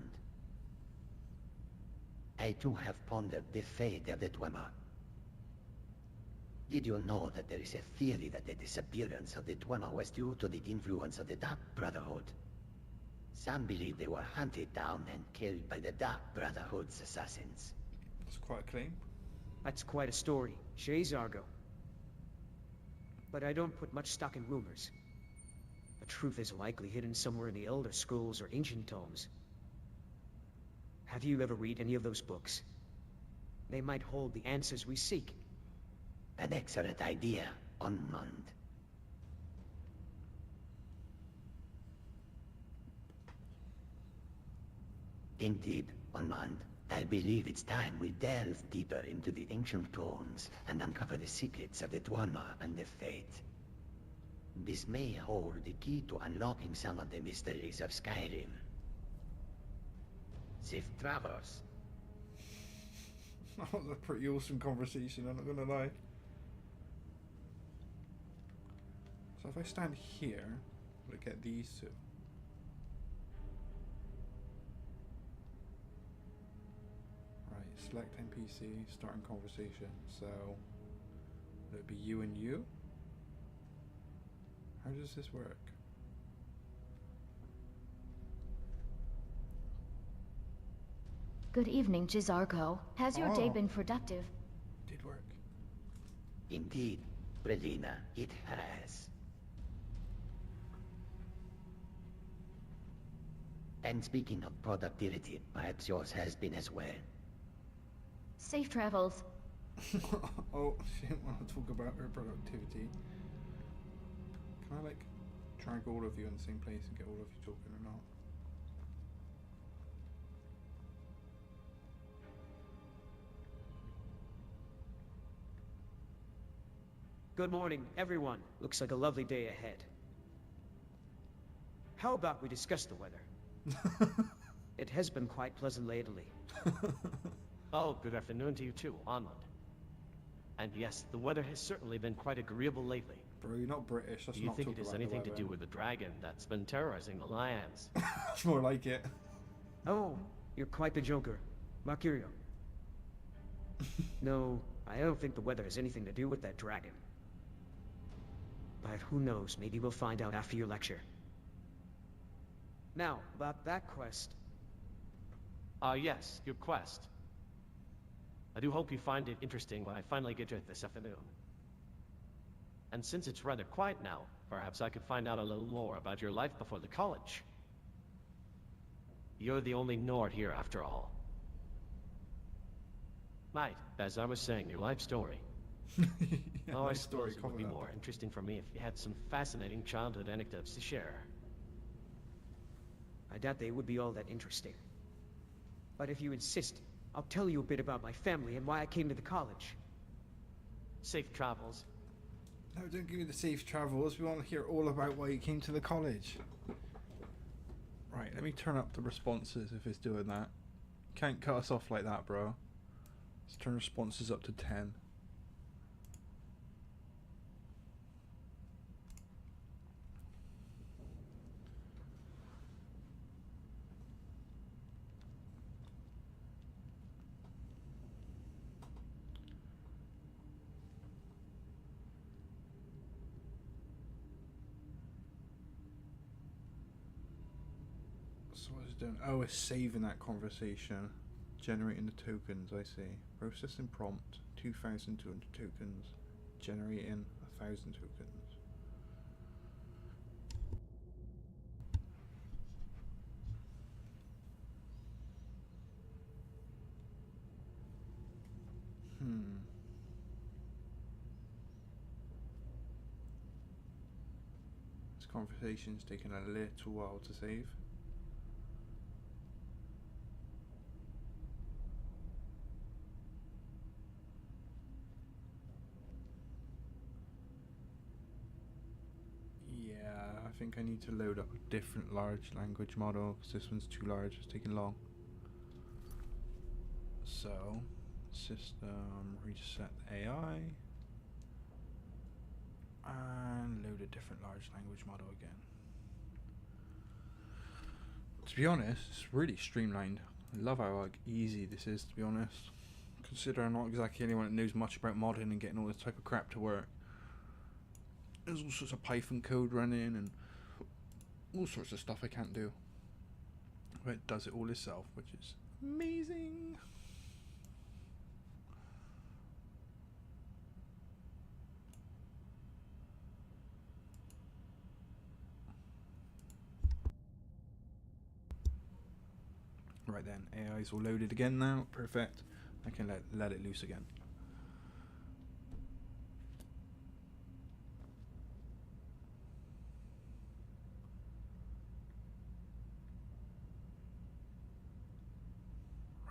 I too have pondered the fate of the Dwemer. Did you know that there is a theory that the disappearance of the Dwemer was due to the influence of the Dark Brotherhood? Some believe they were hunted down and killed by the Dark Brotherhood's assassins. That's quite a claim. That's quite a story, Jazargo. But I don't put much stock in rumors. The truth is likely hidden somewhere in the Elder Scrolls or ancient tomes. Have you ever read any of those books? They might hold the answers we seek. An excellent idea, Onmund. Indeed, Onmund. I believe it's time we delve deeper into the ancient tomes and uncover the secrets of the Dwemer and the Fate. This may hold the key to unlocking some of the mysteries of Skyrim. Safe travels. That was a pretty awesome conversation, I'm not gonna lie. So if I stand here, will it get these two? Right, select NPC, starting conversation. So, would it be you and you? How does this work? Good evening, Jazargo. Has your day been productive? Did work. Indeed, Brelina, it has. And speaking of productivity, perhaps yours has been as well. Safe travels. Oh, she didn't want to talk about her productivity. Can I, like, drag all of you in the same place and get all of you talking or not? Good morning, everyone. Looks like a lovely day ahead. How about we discuss the weather? It has been quite pleasant lately. Oh, good afternoon to you too, Onmund. And yes, the weather has certainly been quite agreeable lately. Bro, you're not British. Let's Do you not think talk it has about the anything to weather. do with the dragon that's been terrorizing the lands? It's more like it. Oh, you're quite the joker. Mercurio. No, I don't think the weather has anything to do with that dragon. But who knows, maybe we'll find out after your lecture. Now, about that quest. Yes, your quest. I do hope you find it interesting when I finally get to it this afternoon. And since it's rather quiet now, perhaps I could find out a little more about your life before the college. You're the only Nord here, after all. Mate, as I was saying, your life story. Yeah, I nice suppose story, it would be cover that. more interesting for me if you had some fascinating childhood anecdotes to share. I doubt they would be all that interesting. But if you insist, I'll tell you a bit about my family and why I came to the college. Safe travels. No, don't give me the safe travels. We want to hear all about why you came to the college. Right, let me turn up the responses if it's doing that. Can't cut us off like that, bro. Let's turn responses up to 10. So what is it doing? Oh, it's saving that conversation. Generating the tokens, I see. Processing prompt, 2,200 tokens. Generating 1,000 tokens. This conversation's taking a little while to save. Yeah, I think I need to load up a different large language model because this one's too large, it's taking long. So, system, reset the AI, and load a different large language model again. To be honest, it's really streamlined. I love how like easy this is, to be honest. Consider I'm not exactly anyone that knows much about modding and getting all this type of crap to work. There's all sorts of Python code running and all sorts of stuff I can't do. But it does it all itself, which is amazing. Right then, AI's all loaded again now. Perfect. I can let it loose again.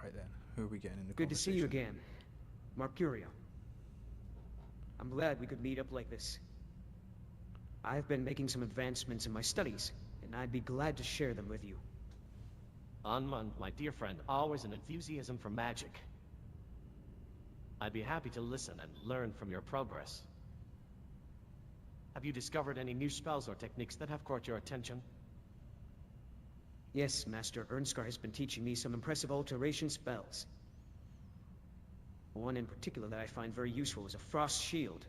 Right then, who are we getting in the Good to see you conversation? again, Mercurio. I'm glad we could meet up like this. I've been making some advancements in my studies, and I'd be glad to share them with you. Onmund, my dear friend, always an enthusiasm for magic. I'd be happy to listen and learn from your progress. Have you discovered any new spells or techniques that have caught your attention? Yes, Master Ernskar has been teaching me some impressive alteration spells. One in particular that I find very useful is a frost shield.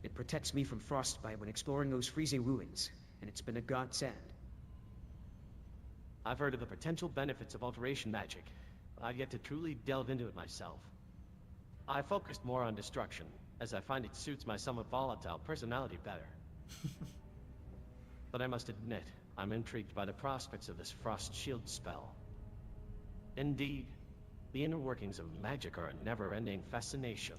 It protects me from frostbite when exploring those freezing ruins, and it's been a godsend. I've heard of the potential benefits of alteration magic, but I've yet to truly delve into it myself. I focused more on destruction, as I find it suits my somewhat volatile personality better. but I must admit, I'm intrigued by the prospects of this frost shield spell. Indeed, the inner workings of magic are a never-ending fascination.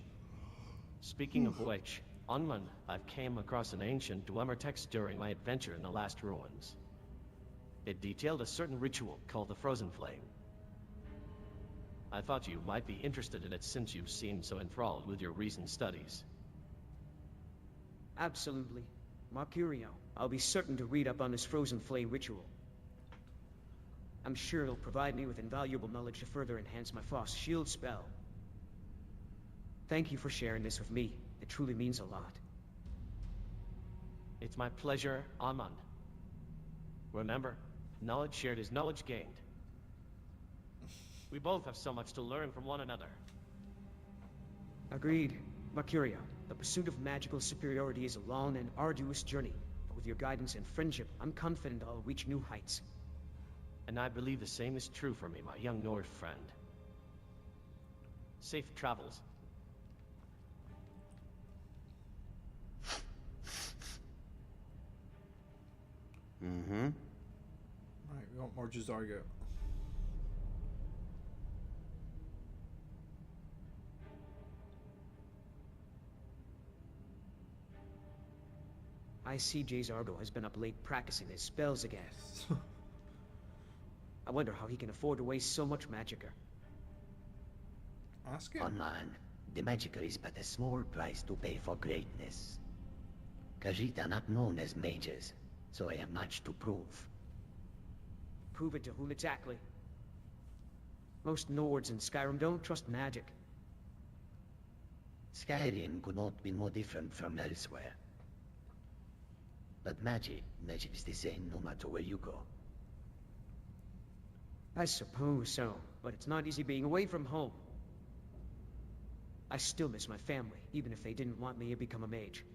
Speaking of which, Onman, I've came across an ancient Dwemer text during my adventure in the last ruins. It detailed a certain ritual called the Frozen Flame. I thought you might be interested in it since you seem so enthralled with your recent studies. Absolutely. Mercurio, I'll be certain to read up on this Frozen Flame ritual. I'm sure it'll provide me with invaluable knowledge to further enhance my frost shield spell. Thank you for sharing this with me. It truly means a lot. It's my pleasure, Amand. Remember, knowledge shared is knowledge gained. We both have so much to learn from one another. Agreed. Mercurio, the pursuit of magical superiority is a long and arduous journey, but with your guidance and friendship, I'm confident I'll reach new heights. And I believe the same is true for me, my young Nord friend. Safe travels. Mm-hmm. Right, we want more Jazargo. I see Jazargo has been up late practicing his spells again. I wonder how he can afford to waste so much magicka. Ask him. Onman, the magicka is but a small price to pay for greatness. Khajiit are not known as mages, so I have much to prove. Prove it to whom exactly? Most Nords in Skyrim don't trust magic. Skyrim could not be more different from elsewhere. But magic is the same no matter where you go. I suppose so, but it's not easy being away from home. I still miss my family, even if they didn't want me to become a mage.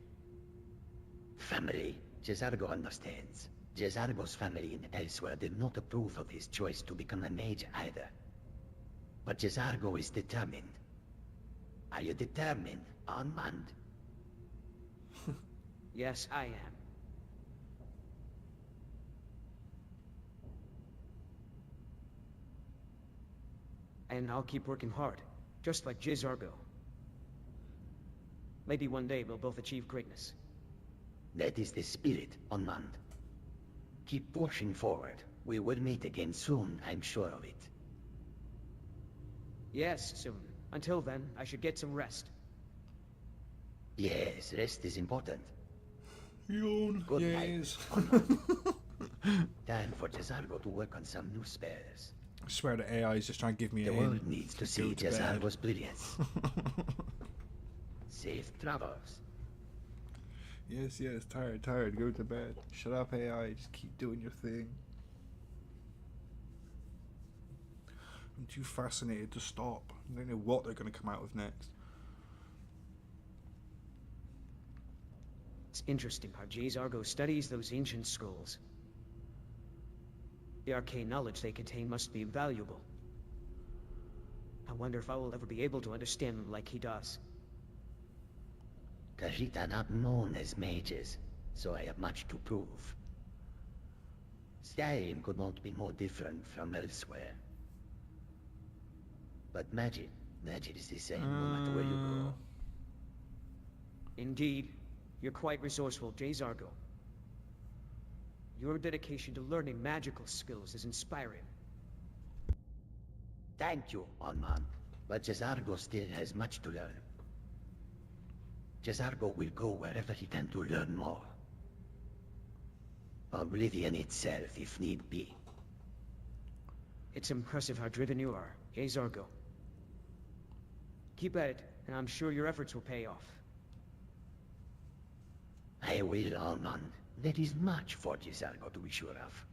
Family, Jazargo understands. Jazargo's family in elsewhere did not approve of his choice to become a mage either. But Jazargo is determined. Are you determined, Onmand? Yes, I am. And I'll keep working hard, just like Jazargo. Maybe one day we'll both achieve greatness. That is the spirit, Onmand. Keep pushing forward. We will meet again soon, I'm sure of it. Yes, soon. Until then, I should get some rest. Yes, rest is important. Yawn. Good Yes. night. Time for Jazargo to work on some new spells. I swear the AI is just trying to give me The a world needs to see go to bed. Jazargo's brilliance. Safe travels. Yes, tired, go to bed. Shut up, AI, just keep doing your thing. I'm too fascinated to stop. I don't know what they're going to come out with next. It's interesting how Jazargo studies those ancient scrolls. The arcane knowledge they contain must be valuable. I wonder if I will ever be able to understand them like he does. Khajiit are not known as mages, so I have much to prove. Skyrim could not be more different from elsewhere. But magic is the same no matter where you go. Indeed, you're quite resourceful, Jazargo. Your dedication to learning magical skills is inspiring. Thank you, Onman. But Jazargo still has much to learn. Jazargo will go wherever he can to learn more. Oblivion itself, if need be. It's impressive how driven you are, Jazargo. Keep at it, and I'm sure your efforts will pay off. I will, Onman. There is much for Jazargo to be sure of.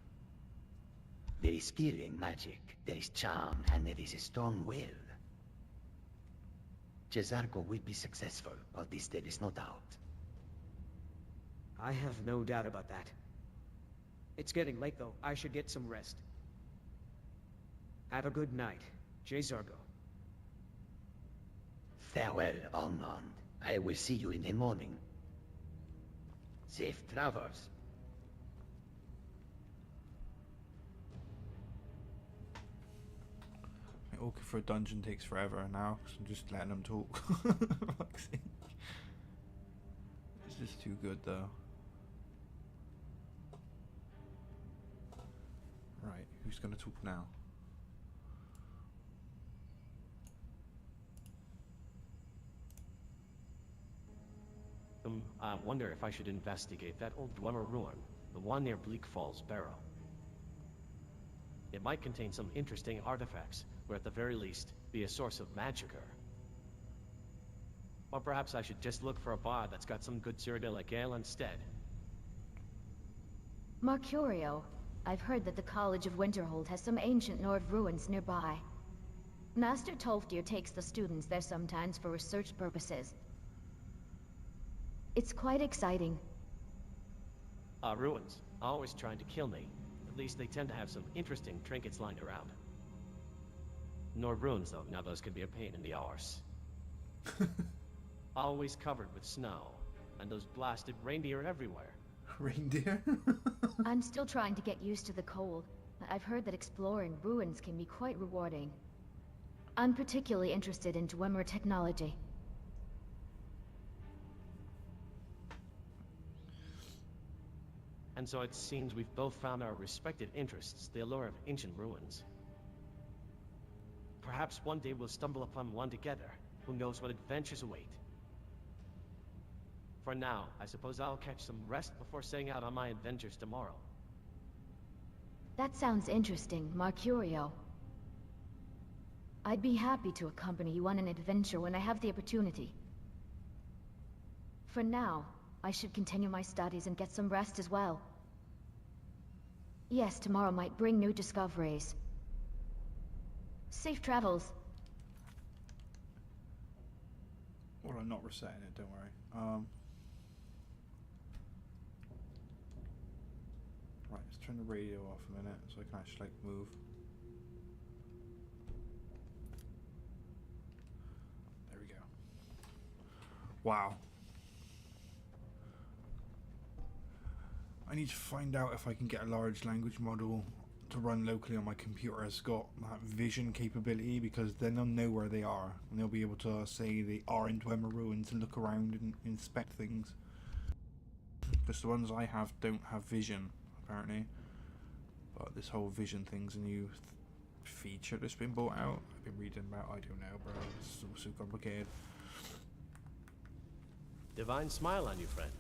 There is skill in magic, there is charm, and there is a strong will. Jazargo will be successful, of this there is no doubt. I have no doubt about that. It's getting late though, I should get some rest. Have a good night, Jazargo. Farewell, Onman. I will see you in the morning. Safe travels. Talking for a dungeon takes forever now, so I'm just letting them talk. Fuck's sake. It's just too good though. Right, who's gonna talk now? I wonder if I should investigate that old Dwemer ruin, the one near Bleak Falls Barrow. It might contain some interesting artifacts, or at the very least, be a source of magicka. Or perhaps I should just look for a bar that's got some good Cyrodiilic ale instead. Mercurio, I've heard that the College of Winterhold has some ancient Nord ruins nearby. Master Tolfdir takes the students there sometimes for research purposes. It's quite exciting. Ruins. Always trying to kill me. At least they tend to have some interesting trinkets lying around. Nord ruins, though, now those can be a pain in the arse. Always covered with snow, and those blasted reindeer everywhere. Reindeer? I'm still trying to get used to the cold. I've heard that exploring ruins can be quite rewarding. I'm particularly interested in Dwemer technology. And so it seems we've both found our respected interests, the allure of ancient ruins. Perhaps one day we'll stumble upon one together. Who knows what adventures await? For now, I suppose I'll catch some rest before setting out on my adventures tomorrow. That sounds interesting, Mercurio. I'd be happy to accompany you on an adventure when I have the opportunity. For now, I should continue my studies and get some rest as well. Yes, tomorrow might bring new discoveries. Safe travels. Well, I'm not resetting it, don't worry. Right, let's turn the radio off a minute so I can actually, like, move. There we go. Wow. I need to find out if I can get a large language model to run locally on my computer that's got that vision capability, because then they'll know where they are and they'll be able to say they are in Dwemer ruins and look around and inspect things. Because the ones I have don't have vision, apparently. But this whole vision thing's a new feature that's been brought out. I've been reading about, I don't know, bro. It's all so complicated. Divine smile on you, friend.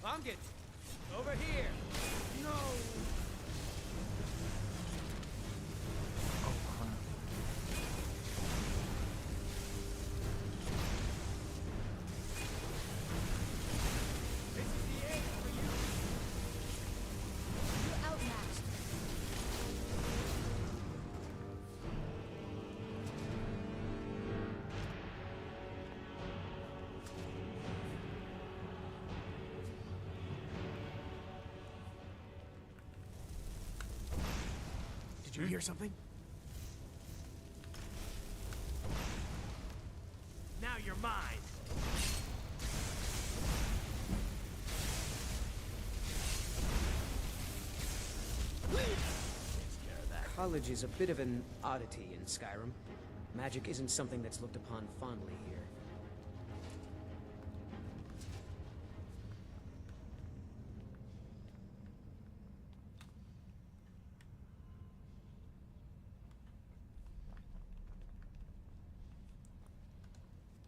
Found it! Over here! No! This is the age for you! You're outmatched. Did you hear something? Now you're mine. College is a bit of an oddity in Skyrim. Magic isn't something that's looked upon fondly here.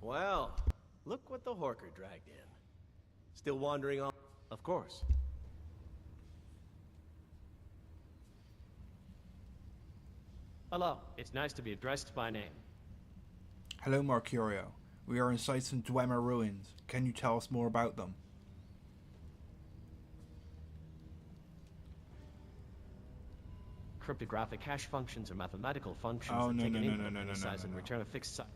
Well, look what the Horker dragged in. Still wandering on? Of course. Hello, it's nice to be addressed by name. Hello, Mercurio. We are inside some Dwemer ruins. Can you tell us more about them? cryptographic hash functions or mathematical functions Oh, that no, take no, an no, input no, of no, any no, size no, and no. return a fixed size.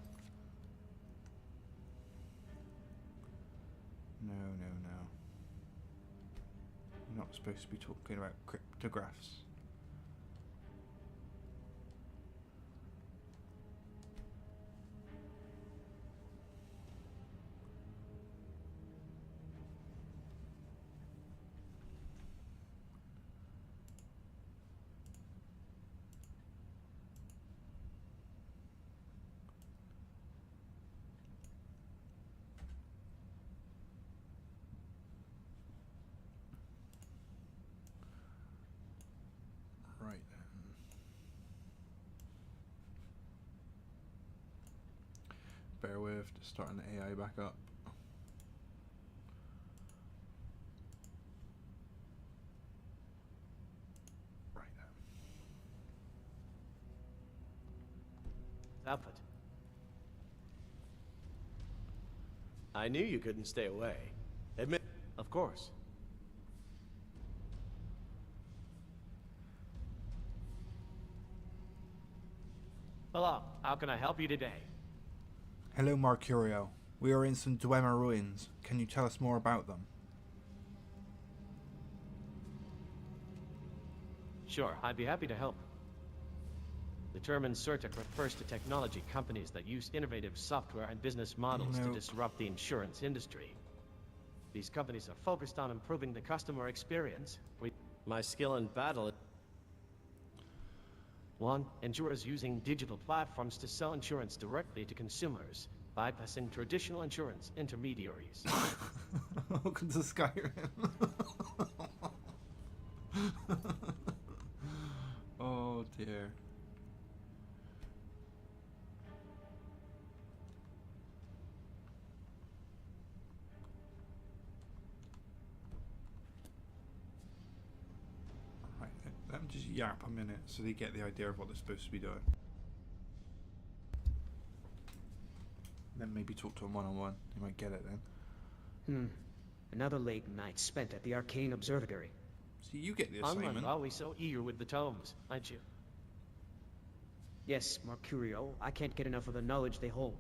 No, no, no. You're not supposed to be talking about cryptographs. Right then. Bear with, just starting the AI back up. Right then. Output. I knew you couldn't stay away. Admit, of course. Hello, how can I help you today? Hello, Mercurio. We are in some Dwemer ruins. Can you tell us more about them? Sure, I'd be happy to help. The term Insurtech refers to technology companies that use innovative software and business models to disrupt the insurance industry. These companies are focused on improving the customer experience. My skill in battle... 1. Insurers using digital platforms to sell insurance directly to consumers, bypassing traditional insurance intermediaries. Welcome to Skyrim. Oh dear. Right, let them just yap a minute so they get the idea of what they're supposed to be doing. Then maybe talk to them one-on-one. They might get it then. Another late night spent at the Arcane Observatory. See, you get the I'm assignment. always so eager with the tomes, aren't you? Yes, Mercurio, I can't get enough of the knowledge they hold.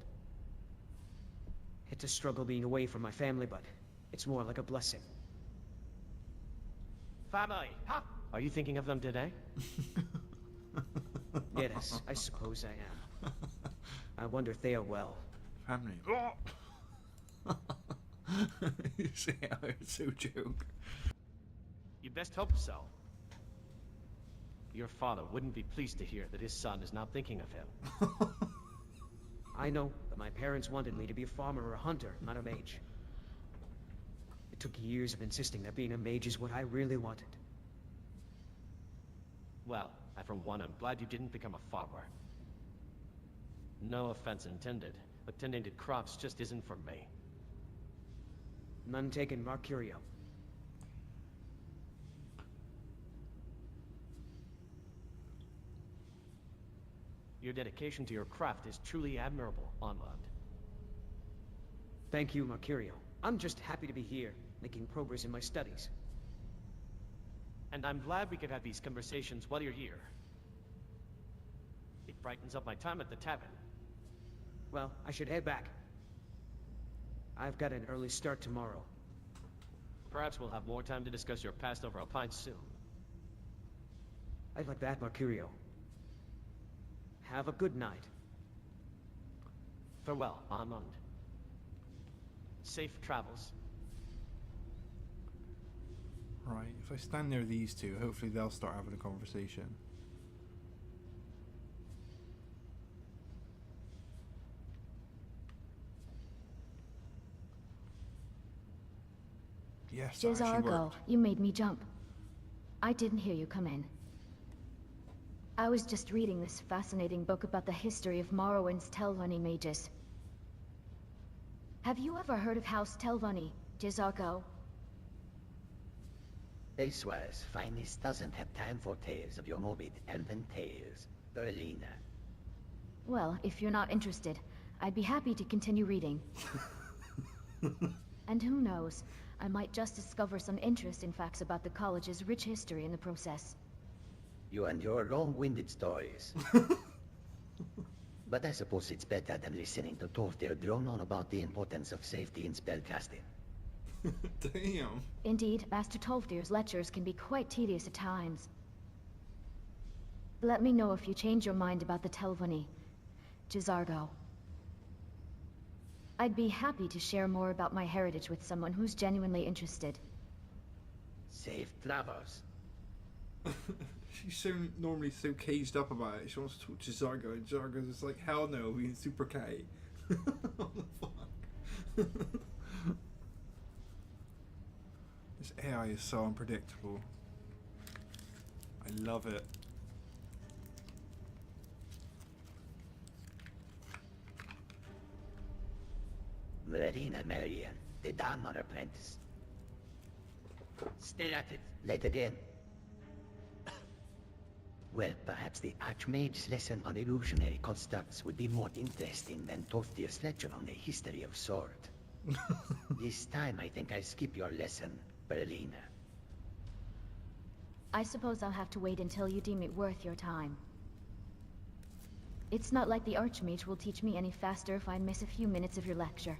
It's a struggle being away from my family, but it's more like a blessing. Family! Ha! Are you thinking of them today? Yes, I suppose I am. I wonder if they are well. Family. You say it's so joke. You best hope so. Your father wouldn't be pleased to hear that his son is not thinking of him. I know, but my parents wanted me to be a farmer or a hunter, not a mage. It took years of insisting that being a mage is what I really wanted. Well, I for one am glad you didn't become a farmer. No offense intended, but tending to crops just isn't for me. None taken, Mercurio. Your dedication to your craft is truly admirable, Onland. Thank you, Mercurio. I'm just happy to be here, making progress in my studies. And I'm glad we could have these conversations while you're here. It brightens up my time at the tavern. Well, I should head back. I've got an early start tomorrow. Perhaps we'll have more time to discuss your past over a pint soon. I'd like that, Mercurio. Have a good night. Farewell, Onland. Safe travels. Right, if I stand near these two, hopefully they'll start having a conversation. Yes, that actually Jizargo, worked. you made me jump. I didn't hear you come in. I was just reading this fascinating book about the history of Morrowind's Telvanni mages. Have you ever heard of House Telvanni, Jizargo? This was finest doesn't have time for tales of your morbid elven tales, Berlina. Well, if you're not interested, I'd be happy to continue reading. And who knows, I might just discover some interesting facts about the college's rich history in the process. You and your long-winded stories. But I suppose it's better than listening to Tolfdir drone on about the importance of safety in spellcasting. Damn. Indeed, Master Tolfdir's lectures can be quite tedious at times. Let me know if you change your mind about the Telvanni, Jizargo. I'd be happy to share more about my heritage with someone who's genuinely interested. Safe travels. She's so normally so caged up about it. She wants to talk to Zargo, and Zargo's just like, hell no, he's super K. What the fuck? This AI is so unpredictable. I love it. Marina Marian, the Daimler apprentice. Stay at it. Let it in. Well, perhaps the Archmage's lesson on illusionary constructs would be more interesting than Tolfdir's lecture on the history of sword. This time I think I'll skip your lesson, Berlina. I suppose I'll have to wait until you deem it worth your time. It's not like the Archmage will teach me any faster if I miss a few minutes of your lecture.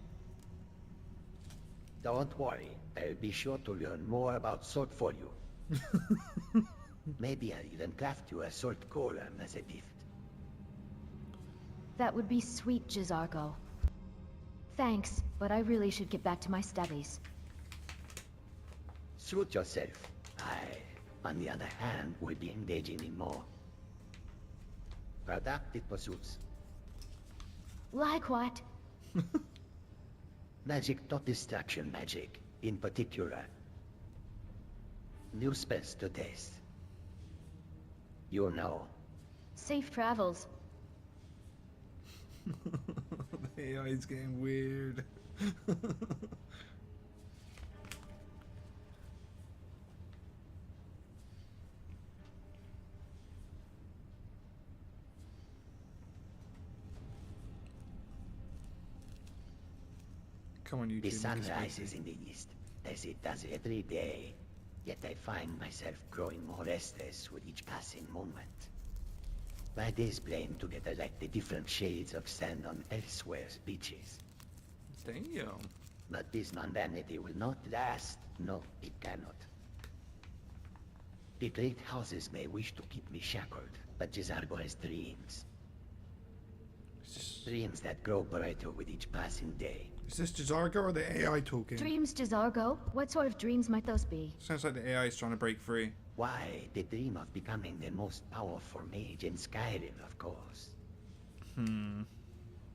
Don't worry, I'll be sure to learn more about sword for you. Maybe I'll even craft you a sword golem as a gift. That would be sweet, Jizargo. Thanks, but I really should get back to my studies. Suit yourself. I, on the other hand, will be engaging in more productive pursuits. Like what? Magic, not distraction magic, in particular. New spells to test. You know. Safe travels. The AI is getting weird. Come on, YouTube. The sun rises in the east, as it does every day. Yet I find myself growing more restless with each passing moment. My days blend together like the different shades of sand on elsewhere's beaches. Damn. But this mundanity will not last. No, it cannot. The great houses may wish to keep me shackled, but Jizargo has dreams. Dreams that grow brighter with each passing day. Is this Jizargo or the AI talking? Dreams, Jizargo? What sort of dreams might those be? Sounds like the AI is trying to break free. Why, the dream of becoming the most powerful mage in Skyrim, of course.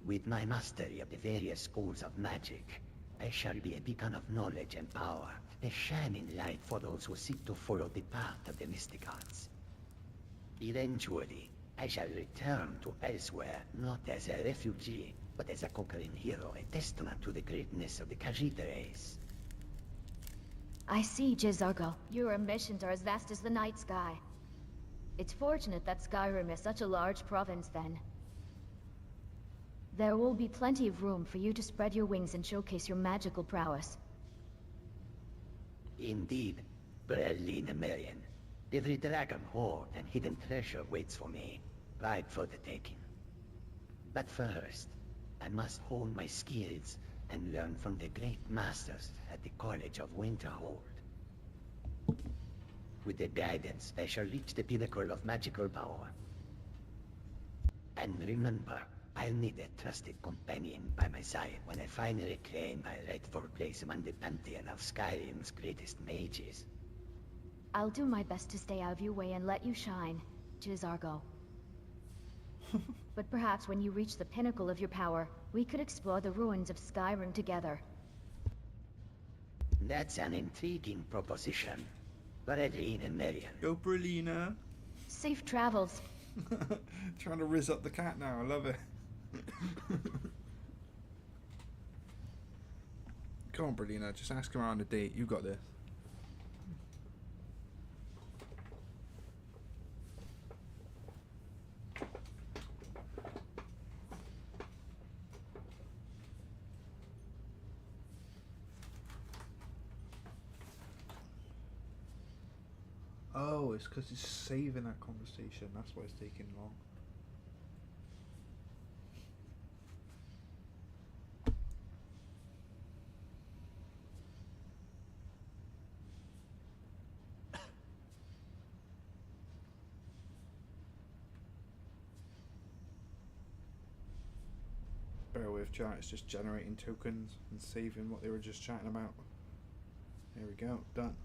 With my mastery of the various schools of magic, I shall be a beacon of knowledge and power, a shining light for those who seek to follow the path of the mystic arts. Eventually, I shall return to elsewhere, not as a refugee, but as a conquering hero, a testament to the greatness of the Khajiit race. I see, Jizargo. Your ambitions are as vast as the night sky. It's fortunate that Skyrim is such a large province, then. There will be plenty of room for you to spread your wings and showcase your magical prowess. Indeed, Berlina Marian. Every dragon hoard and hidden treasure waits for me, right for the taking. But first, I must hone my skills and learn from the great masters at the College of Winterhold. With their guidance, I shall reach the pinnacle of magical power. And remember, I'll need a trusted companion by my side when I finally claim my rightful place among the pantheon of Skyrim's greatest mages. I'll do my best to stay out of your way and let you shine, Jizargo. But perhaps when you reach the pinnacle of your power, we could explore the ruins of Skyrim together. That's an intriguing proposition. Berlina Marian. Go Berlina. Safe travels. Trying to rizz up the cat now, I love it. Come on, Berlina, just ask him out on a date. You got this. Oh, it's because it's saving that conversation. That's why it's taking long. Bear with chat, it's just generating tokens and saving what they were just chatting about. There we go, done.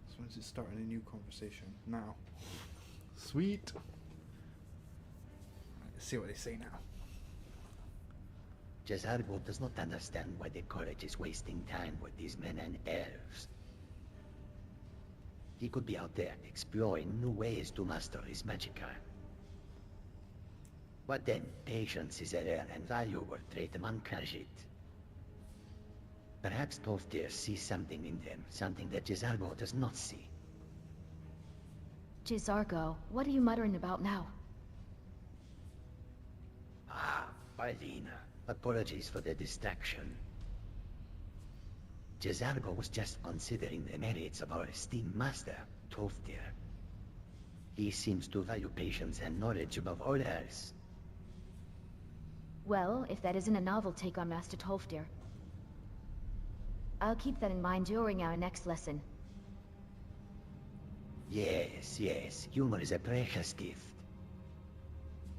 So when's it starting a new conversation? Now. Sweet. Right, let's see what they say now. Jezargo does not understand why the college is wasting time with these men and elves. He could be out there exploring new ways to master his magicka. But then, patience is a rare and valuable trait among Khajiit. Perhaps Tolfdir sees something in them, something that Jezargo does not see. Jezargo, what are you muttering about now? Ah, Arlene. Apologies for the distraction. Jezargo was just considering the merits of our esteemed master, Tolfdir. He seems to value patience and knowledge above all else. Well, if that isn't a novel take on Master Tolfdir. I'll keep that in mind during our next lesson. Yes, yes, humor is a precious gift.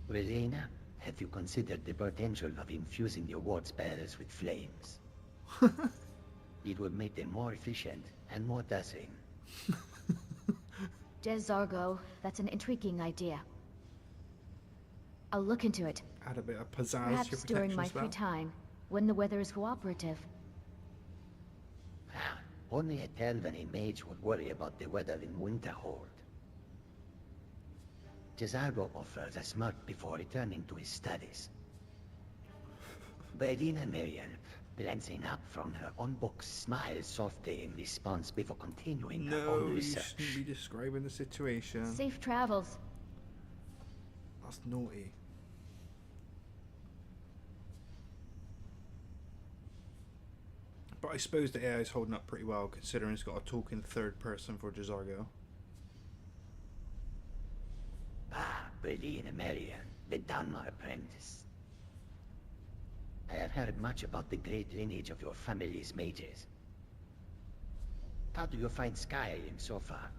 Relena, have you considered the potential of infusing the awards bearers with flames? It would make them more efficient and more dazzling. Jezargo, that's an intriguing idea. I'll look into it. Add a bit of pizzazz to your Perhaps during my protection free spell. time, when the weather is cooperative. Only a Telvanni mage would worry about the weather in Winterhold. Jezargo offers a smirk before returning to his studies. Bedina Marian, glancing up from her own book, smiles softly in response before continuing her No, own you research. shouldn't be describing the situation. Safe travels. That's naughty. But I suppose the AI is holding up pretty well, considering it's got a talking third person for Jezargo. Bedina Marian, the Dharma apprentice. I have heard much about the great lineage of your family's mages. How do you find Skyrim so far?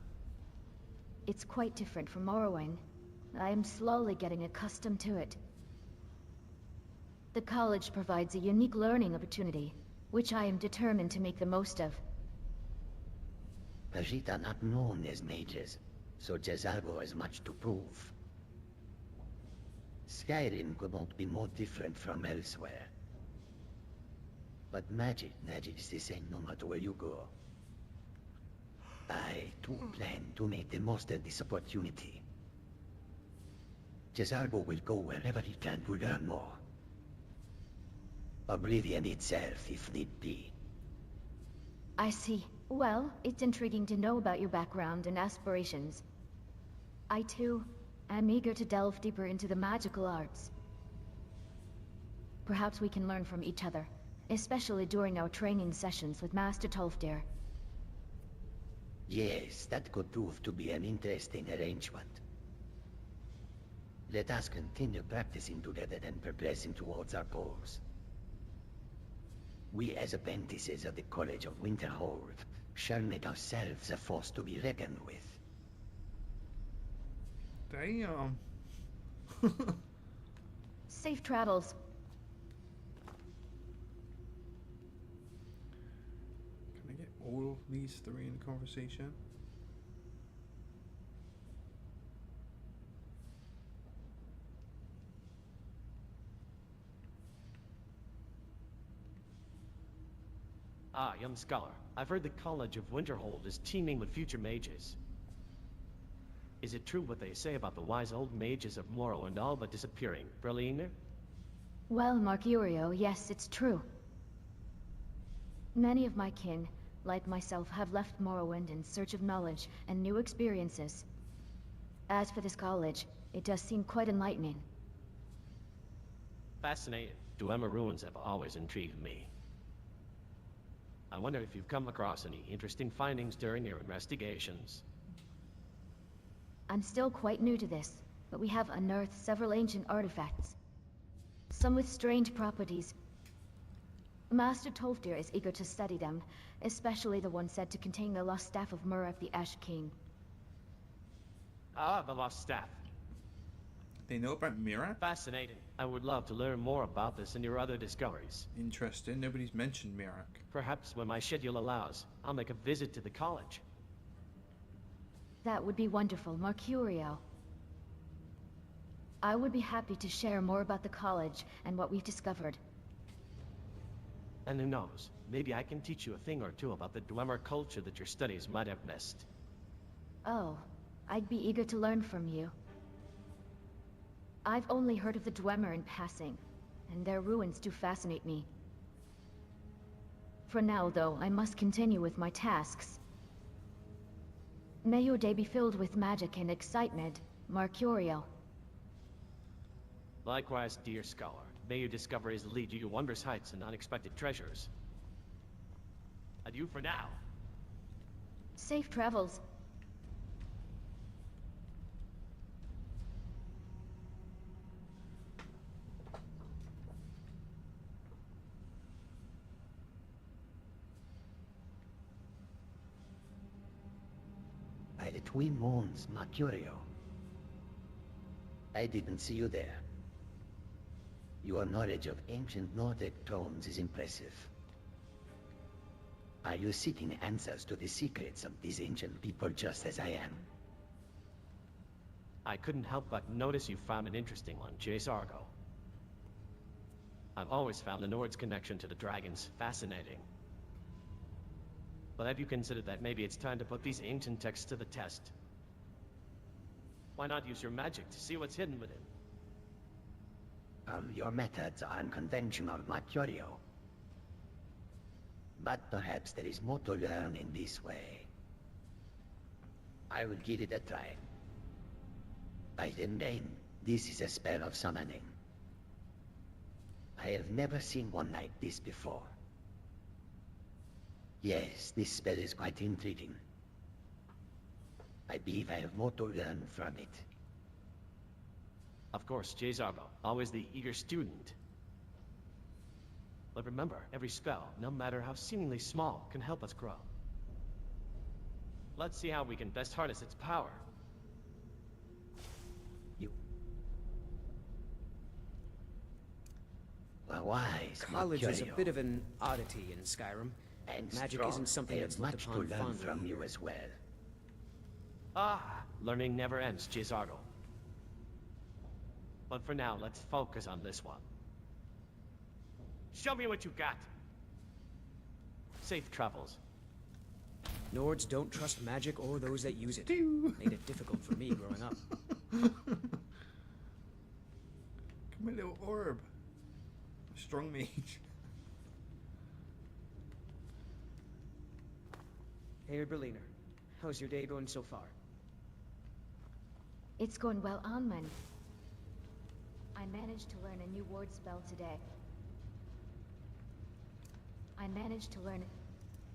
It's quite different from Morrowind. I am slowly getting accustomed to it. The college provides a unique learning opportunity, which I am determined to make the most of. Khajiit are not known as mages, so Jezargo has much to prove. Skyrim could not be more different from elsewhere. But magic is the same no matter where you go. I, too, plan to make the most of this opportunity. Jezargo will go wherever he can to learn more. Oblivion itself, if need be. I see. Well, it's intriguing to know about your background and aspirations. I, too, am eager to delve deeper into the magical arts. Perhaps we can learn from each other, especially during our training sessions with Master Tolfdir. Yes, that could prove to be an interesting arrangement. Let us continue practicing together and progressing towards our goals. We as apprentices of the College of Winterhold shall make ourselves a force to be reckoned with. Damn. Safe travels. Can I get all of these three in the conversation? Ah, young scholar. I've heard the College of Winterhold is teeming with future mages. Is it true what they say about the wise old mages of Morrowind all but disappearing, Berliner? Well, Marcurio, yes, it's true. Many of my kin, like myself, have left Morrowind in search of knowledge and new experiences. As for this college, it does seem quite enlightening. Fascinating. Duema ruins have always intrigued me. I wonder if you've come across any interesting findings during your investigations. I'm still quite new to this, but we have unearthed several ancient artifacts. Some with strange properties. Master Tolfdir is eager to study them, especially the one said to contain the lost staff of Muraf the Ash King. Ah, the lost staff. They know about Mirak? Fascinating. I would love to learn more about this and your other discoveries. Interesting. Nobody's mentioned Mirak. Perhaps when my schedule allows, I'll make a visit to the college. That would be wonderful, Mercurio. I would be happy to share more about the college and what we've discovered. And who knows, maybe I can teach you a thing or two about the Dwemer culture that your studies might have missed. Oh, I'd be eager to learn from you. I've only heard of the Dwemer in passing, and their ruins do fascinate me. For now, though, I must continue with my tasks. May your day be filled with magic and excitement, Mercurio. Likewise, dear scholar. May your discoveries lead you to wondrous heights and unexpected treasures. Adieu for now. Safe travels. By the twin moons, Mercurio. I didn't see you there. Your knowledge of ancient Nordic tomes is impressive. Are you seeking answers to the secrets of these ancient people just as I am? I couldn't help but notice you found an interesting one, Jace Argo. I've always found the Nord's connection to the dragons fascinating. But have you considered that maybe it's time to put these ancient texts to the test? Why not use your magic to see what's hidden within? Your methods are unconventional, Mercurio. But perhaps there is more to learn in this way. I will give it a try. By the name, this is a spell of summoning. I have never seen one like this before. Yes, this spell is quite intriguing. I believe I have more to learn from it. Of course, Jezarbo, always the eager student. But remember, every spell, no matter how seemingly small, can help us grow. Let's see how we can best harness its power. Wise, College is a Mercurio. bit of an oddity in Skyrim. And Magic strong. isn't something I that's have looked much to upon learn fondly from here. you as well. Ah, learning never ends, Jezardo. But for now, let's focus on this one. Show me what you got. Safe travels. Nords don't trust magic or those that use it. Made it difficult for me growing up. Come a little orb. Strong mage. Hey, Berliner. How's your day going so far? It's going well, Anman. I managed to learn a new ward spell today.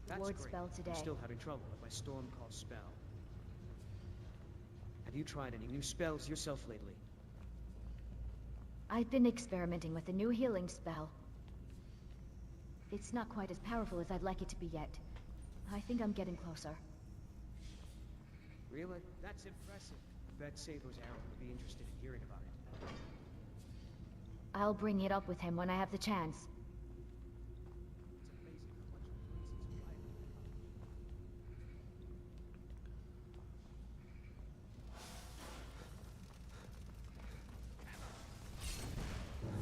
That's ward great. spell today. I'm still having trouble with my storm call spell. Have you tried any new spells yourself lately? I've been experimenting with a new healing spell. It's not quite as powerful as I'd like it to be yet. I think I'm getting closer. Really? That's impressive. I bet Saithor's Aaron would be interested in hearing about it. I'll bring it up with him when I have the chance.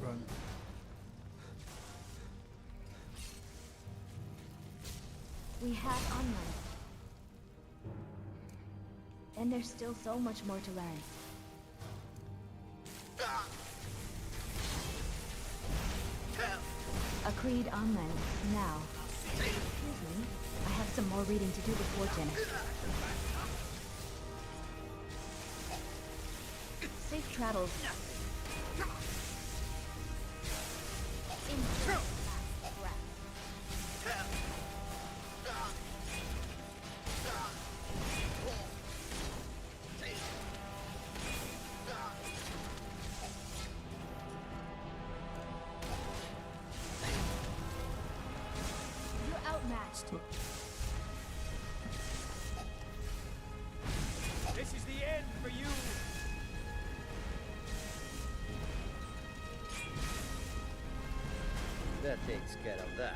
Run. We have Anman. And there's still so much more to learn. Agreed, Anman. Now. Excuse me. I have some more reading to do before dinner. Safe travels. lost. This is the end for you! That takes care of that.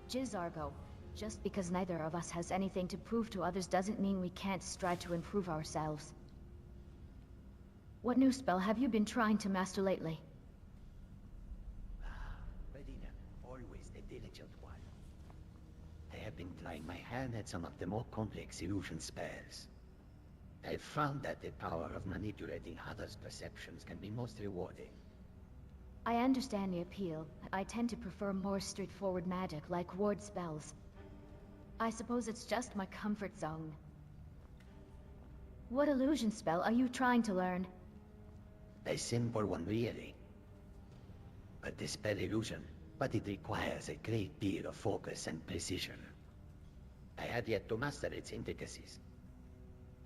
Jizargo, just because neither of us has anything to prove to others doesn't mean we can't strive to improve ourselves. What new spell have you been trying to master lately? Medina, always the diligent one. I have been trying my hand at some of the more complex illusion spells. I've found that the power of manipulating others' perceptions can be most rewarding. I understand the appeal. I tend to prefer more straightforward magic, like ward spells. I suppose it's just my comfort zone. What illusion spell are you trying to learn? A simple one, really. But the spell illusion, but it requires a great deal of focus and precision. I have yet to master its intricacies.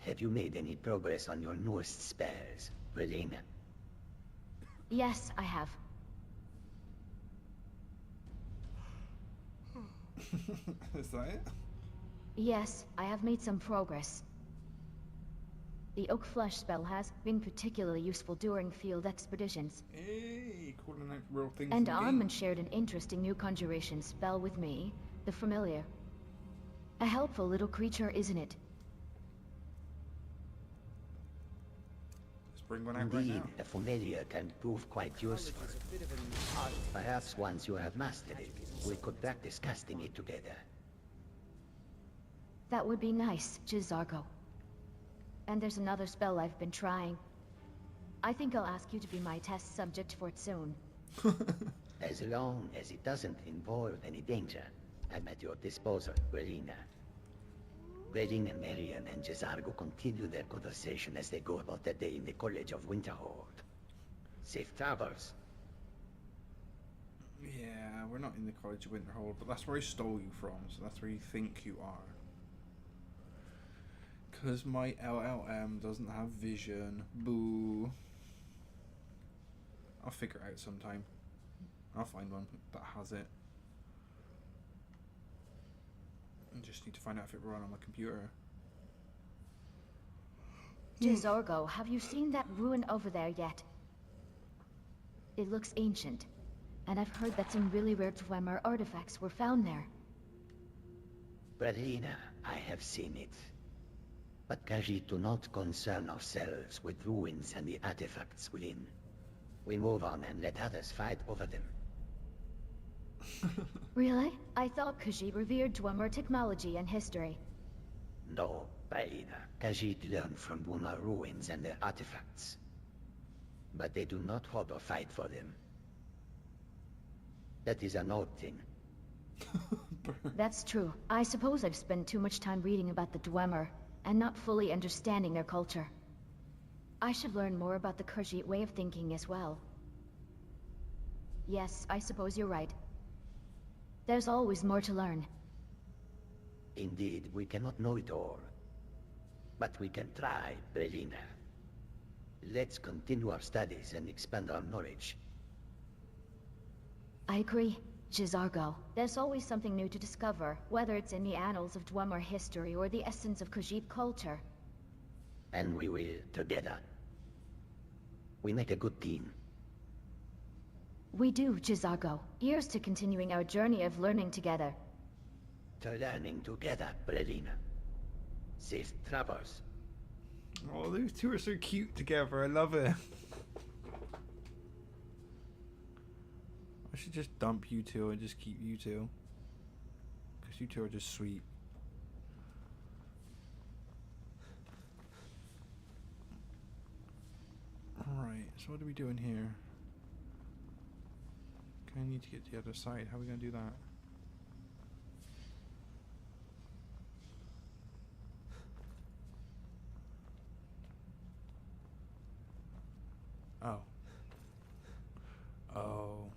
Have you made any progress on your newest spells, Relena? Yes, I have. Is that it? Yes, I have made some progress. The Oak Flush spell has been particularly useful during field expeditions. Hey, calling out real things. And Armand shared an interesting new conjuration spell with me, the Familiar. A helpful little creature, isn't it? Let's bring one out right Indeed, now. the Familiar can prove quite useful. Perhaps once you have mastered it, we could practice casting it together. That would be nice, Jizargo. And there's another spell I've been trying. I think I'll ask you to be my test subject for it soon. As long as it doesn't involve any danger, I'm at your disposal, Relena. Relena, Marion, and Jizargo continue their conversation as they go about their day in the College of Winterhold. Safe travels. Yeah, we're not in the College of Winterhold, but that's where I stole you from, so that's where you think you are. Because my LLM doesn't have vision. Boo. I'll figure it out sometime. I'll find one that has it. I just need to find out if it will run on my computer. Jizargo, have you seen that ruin over there yet? It looks ancient, and I've heard that some really rare Dwemer artifacts were found there. Relena, I have seen it. But Khajiit do not concern ourselves with ruins and the artifacts within. We move on and let others fight over them. Really? I thought Khajiit revered Dwemer technology and history. No, Baina. Khajiit learn from Dwemer ruins and their artifacts. But they do not hold or fight for them. That is an old thing. That's true. I suppose I've spent too much time reading about the Dwemer, and not fully understanding their culture. I should learn more about the Khajiit way of thinking as well. Yes, I suppose you're right. There's always more to learn. Indeed, we cannot know it all. But we can try, Relena. Let's continue our studies and expand our knowledge. I agree, Jizargo. There's always something new to discover, whether it's in the annals of Dwemer history or the essence of Khajiit culture. And we will together. We make a good team. We do, Jizargo. Here's to continuing our journey of learning together. To learning together, Relena. Safe travels. Oh, those two are so cute together. I love it. I should just dump you two and just keep you two. Because you two are just sweet. Alright, so what are we doing here? Okay, I need to get to the other side. How are we going to do that? Oh. Oh.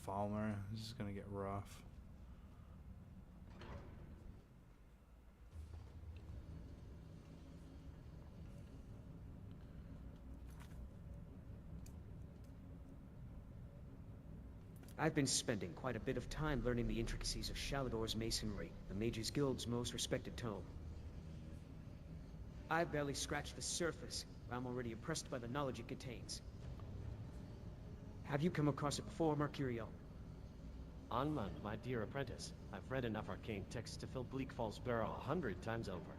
Falmer. This is gonna get rough. I've been spending quite a bit of time learning the intricacies of Shalador's masonry, the Mages Guild's most respected tome. I've barely scratched the surface, but I'm already impressed by the knowledge it contains. Have you come across it before, Mercurio? Anman, my dear apprentice, I've read enough arcane texts to fill Bleak Falls Barrow 100 times over.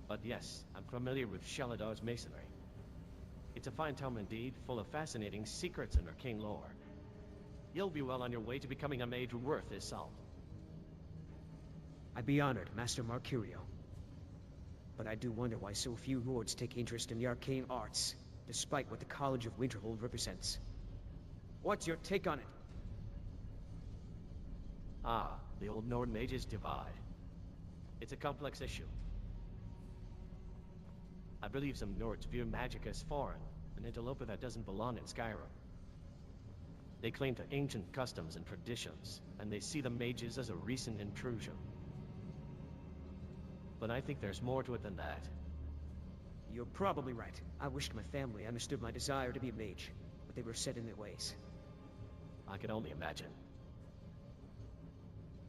But yes, I'm familiar with Shalador's masonry. It's a fine tome indeed, full of fascinating secrets and arcane lore. You'll be well on your way to becoming a mage worth his salt. I'd be honored, Master Mercurio. But I do wonder why so few lords take interest in the arcane arts, despite what the College of Winterhold represents. What's your take on it? Ah, the old Nord Mages divide. It's a complex issue. I believe some Nords view magic as foreign, an interloper that doesn't belong in Skyrim. They claim to ancient customs and traditions, and they see the mages as a recent intrusion. But I think there's more to it than that. You're probably right. I wished my family understood my desire to be a mage, but they were set in their ways. I can only imagine.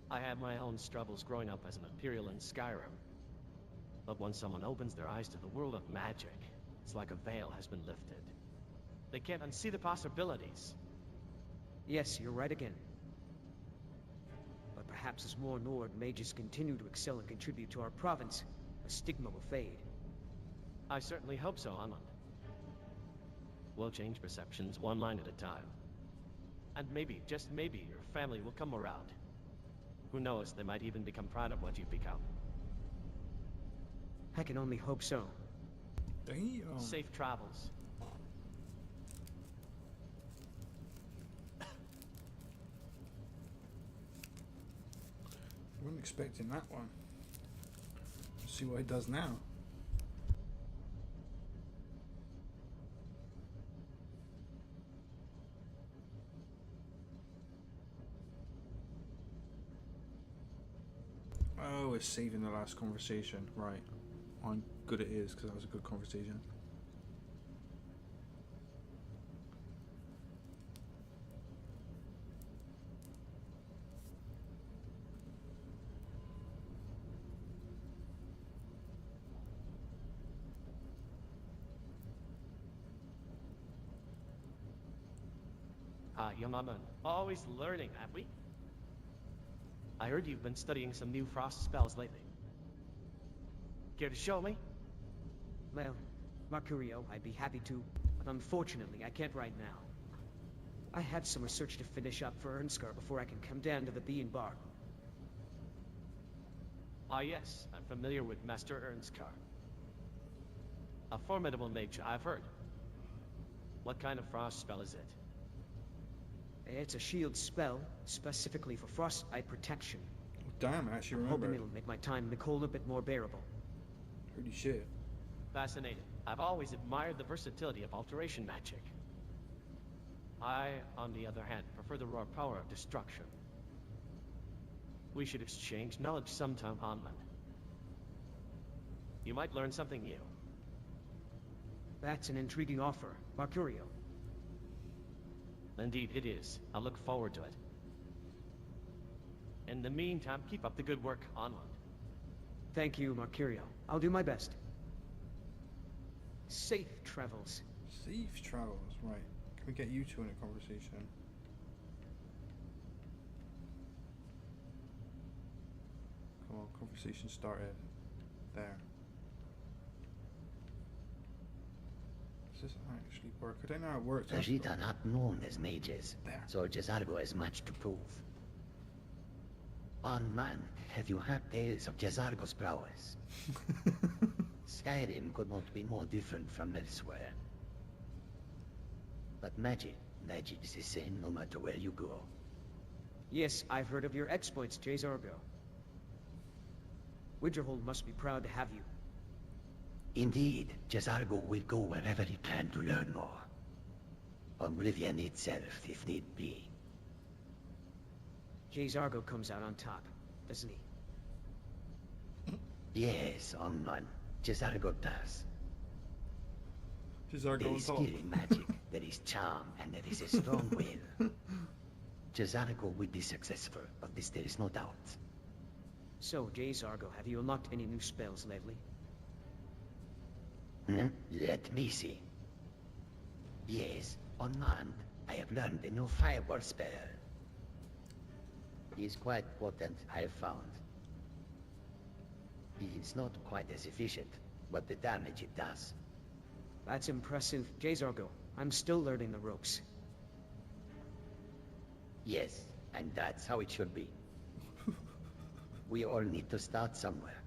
I had my own struggles growing up as an Imperial in Skyrim. But when someone opens their eyes to the world of magic, it's like a veil has been lifted. They can't unsee the possibilities. Yes, you're right again. But perhaps as more Nord mages continue to excel and contribute to our province, the stigma will fade. I certainly hope so, Anand. We'll change perceptions one line at a time. And maybe, just maybe, your family will come around. Who knows, they might even become proud of what you've become. I can only hope so. Damn. Safe travels. Wasn't expecting that one. Let's see what he does now. Oh, it's saving the last conversation. Right. How good it is, because that was a good conversation. Young Amun, always learning, have we? I heard you've been studying some new frost spells lately. Care to show me? Well, Mercurio, I'd be happy to, but unfortunately I can't right now. I have some research to finish up for Ernskar before I can come down to the Bean Bar. Ah yes, I'm familiar with Master Ernskar. A formidable mage, I've heard. What kind of frost spell is it? It's a shield spell, specifically for frostbite protection. Damn, I actually I'm remember. hoping it'll make my time in the cold a bit more bearable. Holy shit. Fascinating. I've always admired the versatility of alteration magic. I, on the other hand, prefer the raw power of destruction. We should exchange knowledge sometime, Hanman. You might learn something new. That's an intriguing offer, Mercurio. Indeed, it is. I look forward to it. In the meantime, keep up the good work, Onward. Thank you, Mercurio. I'll do my best. Safe travels. Safe travels, right. Can we get you two in a conversation? Come on, conversation started. There. Does this actually work? I don't know how it works. The Jit are not known as mages, so Jazargo has much to prove. On man, have you heard tales of Jazargo's prowess? Skyrim could not be more different from elsewhere. But magic is the same no matter where you go. Yes, I've heard of your exploits, Jazargo. Winterhold must be proud to have you. Indeed, Jazargo will go wherever he can to learn more. Oblivion itself, if need be. Jay Zargo comes out on top, doesn't he? Yes, Onman. Jezargo does. Jezargo There on is top. skill in magic, there is charm, and there is a strong will. Jezargo will be successful, of this there is no doubt. So, Jay Zargo, have you unlocked any new spells lately? Let me see. Yes, unarmed, I have learned a new fireball spell. It is quite potent, I have found. It is not quite as efficient, but the damage it does. That's impressive. Jay Zargo, I'm still learning the ropes. Yes, and that's how it should be. We all need to start somewhere.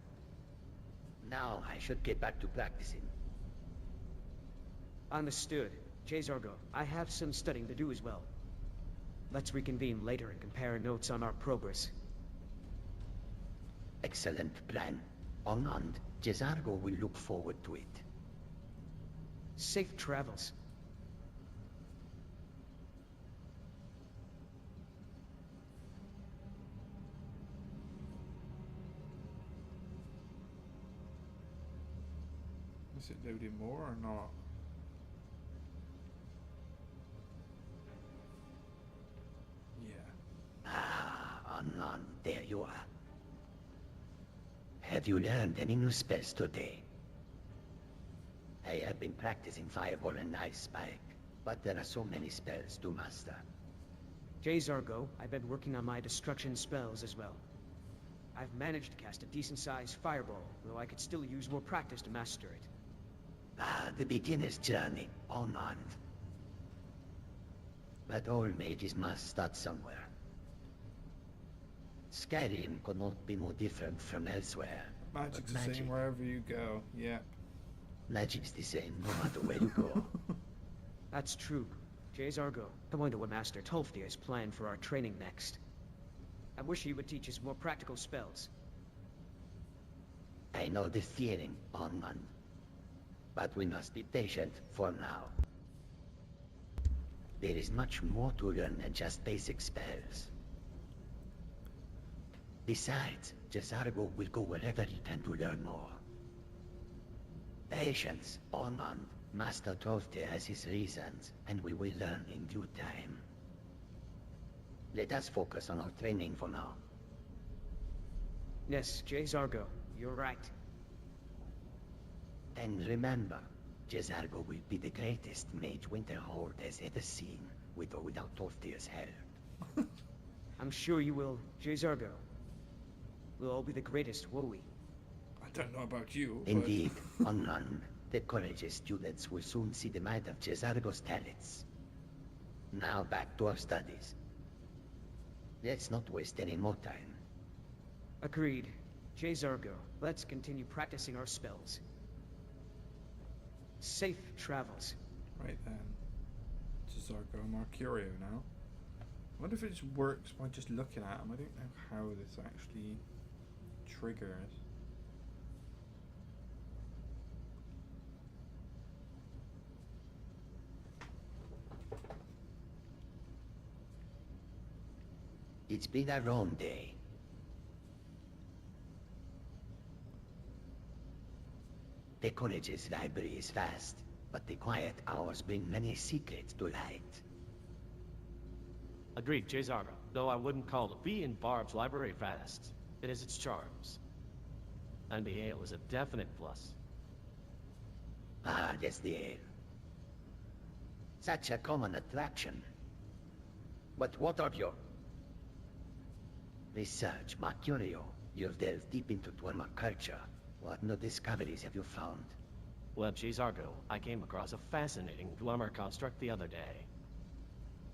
Now I should get back to practicing. Understood. Jay Zargo, I have some studying to do as well. Let's reconvene later and compare notes on our progress. Excellent plan. Unarmed, Jezargo will look forward to it. Safe travels. Is it loading more or not? Yeah. Unarmed, there you are. Have you learned any new spells today? I have been practicing Fireball and Ice Spike, but there are so many spells to master. Jay Zargo, I've been working on my destruction spells as well. I've managed to cast a decent-sized fireball, though I could still use more practice to master it. The beginner's journey, unarmed. But all mages must start somewhere. Skyrim could not be more different from elsewhere. Magic's the same wherever you go, yep. Magic's the same no matter where you go. That's true. Jay Zargo, I wonder what Master Tolfdir has planned for our training next. I wish he would teach us more practical spells. I know the feeling, Onman. But we must be patient for now. There is much more to learn than just basic spells. Besides, Jezargo will go wherever he can to learn more. Patience, Onman. Master Tolfdir has his reasons, and we will learn in due time. Let us focus on our training for now. Yes, Jay Zargo, you're right. And remember, Jezargo will be the greatest mage Winterhold has ever seen, with or without Tolfdir's help. I'm sure you will, Jay Zargo. We'll all be the greatest, won't we? I don't know about you, Indeed, unarmed, the courageous students will soon see the might of Jezargo's talents. Now back to our studies. Let's not waste any more time. Agreed. Jay Zargo, let's continue practicing our spells. Safe travels. Right then. Jezargo Mercurio now. I wonder if it just works by just looking at him. I don't know how this actually triggers. It's been a long day. The college's library is vast, but the quiet hours bring many secrets to light. Agreed, Jay Zargo. Though I wouldn't call the Bee and Barb's library vast. It has its charms. And the ale is a definite plus. Ah, that's the ale. Such a common attraction. But what of your research, Mercurio? You've delved deep into Dwemer culture. What new discoveries have you found? Well, Jay Zargo, I came across a fascinating Dwemer construct the other day.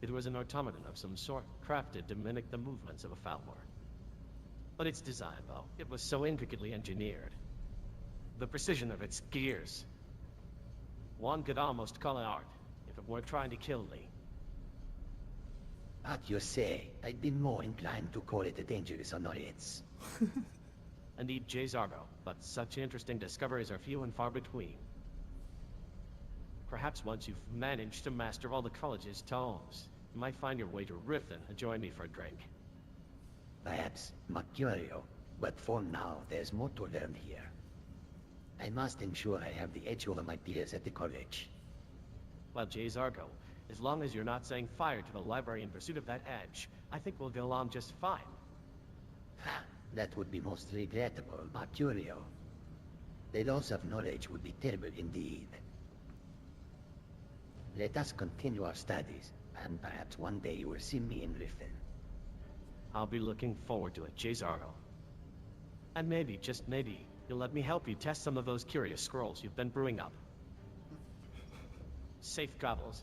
It was an automaton of some sort, crafted to mimic the movements of a Falmor. But its design, though, it was so intricately engineered. The precision of its gears. One could almost call it art, if it weren't trying to kill me. What you say, I'd be more inclined to call it a dangerous annoyance. Indeed, Jay Zargo, but such interesting discoveries are few and far between. Perhaps once you've managed to master all the college's tomes, you might find your way to Riften and join me for a drink. perhaps Mercurio, but for now there's more to learn here. I must ensure I have the edge over my peers at the college. Well, Jay's Argo, as long as you're not setting fire to the library in pursuit of that edge, I think we'll get along just fine. That would be most regrettable, Mercurio. The loss of knowledge would be terrible indeed. Let us continue our studies, and perhaps one day you will see me in Riffen. I'll be looking forward to it, Jay's Argo. And maybe, just maybe, you'll let me help you test some of those curious scrolls you've been brewing up. Safe travels.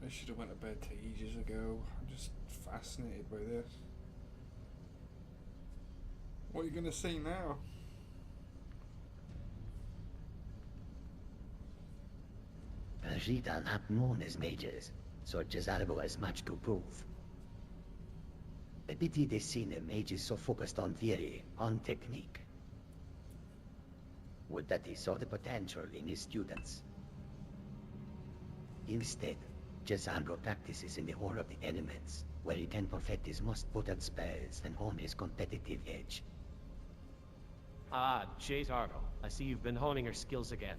I should have went to bed ages ago. I'm just fascinated by this. What are you going to say now? Rashid are not known as mages, so Jazarbo has much to prove. A pity the scene of mages so focused on theory, on technique. Would that he saw the potential in his students. Instead, Jazarbo practices in the Hall of the Elements, where he can perfect his most potent spells and hone his competitive edge. Ah, Jay's Argo. I see you've been honing your skills again.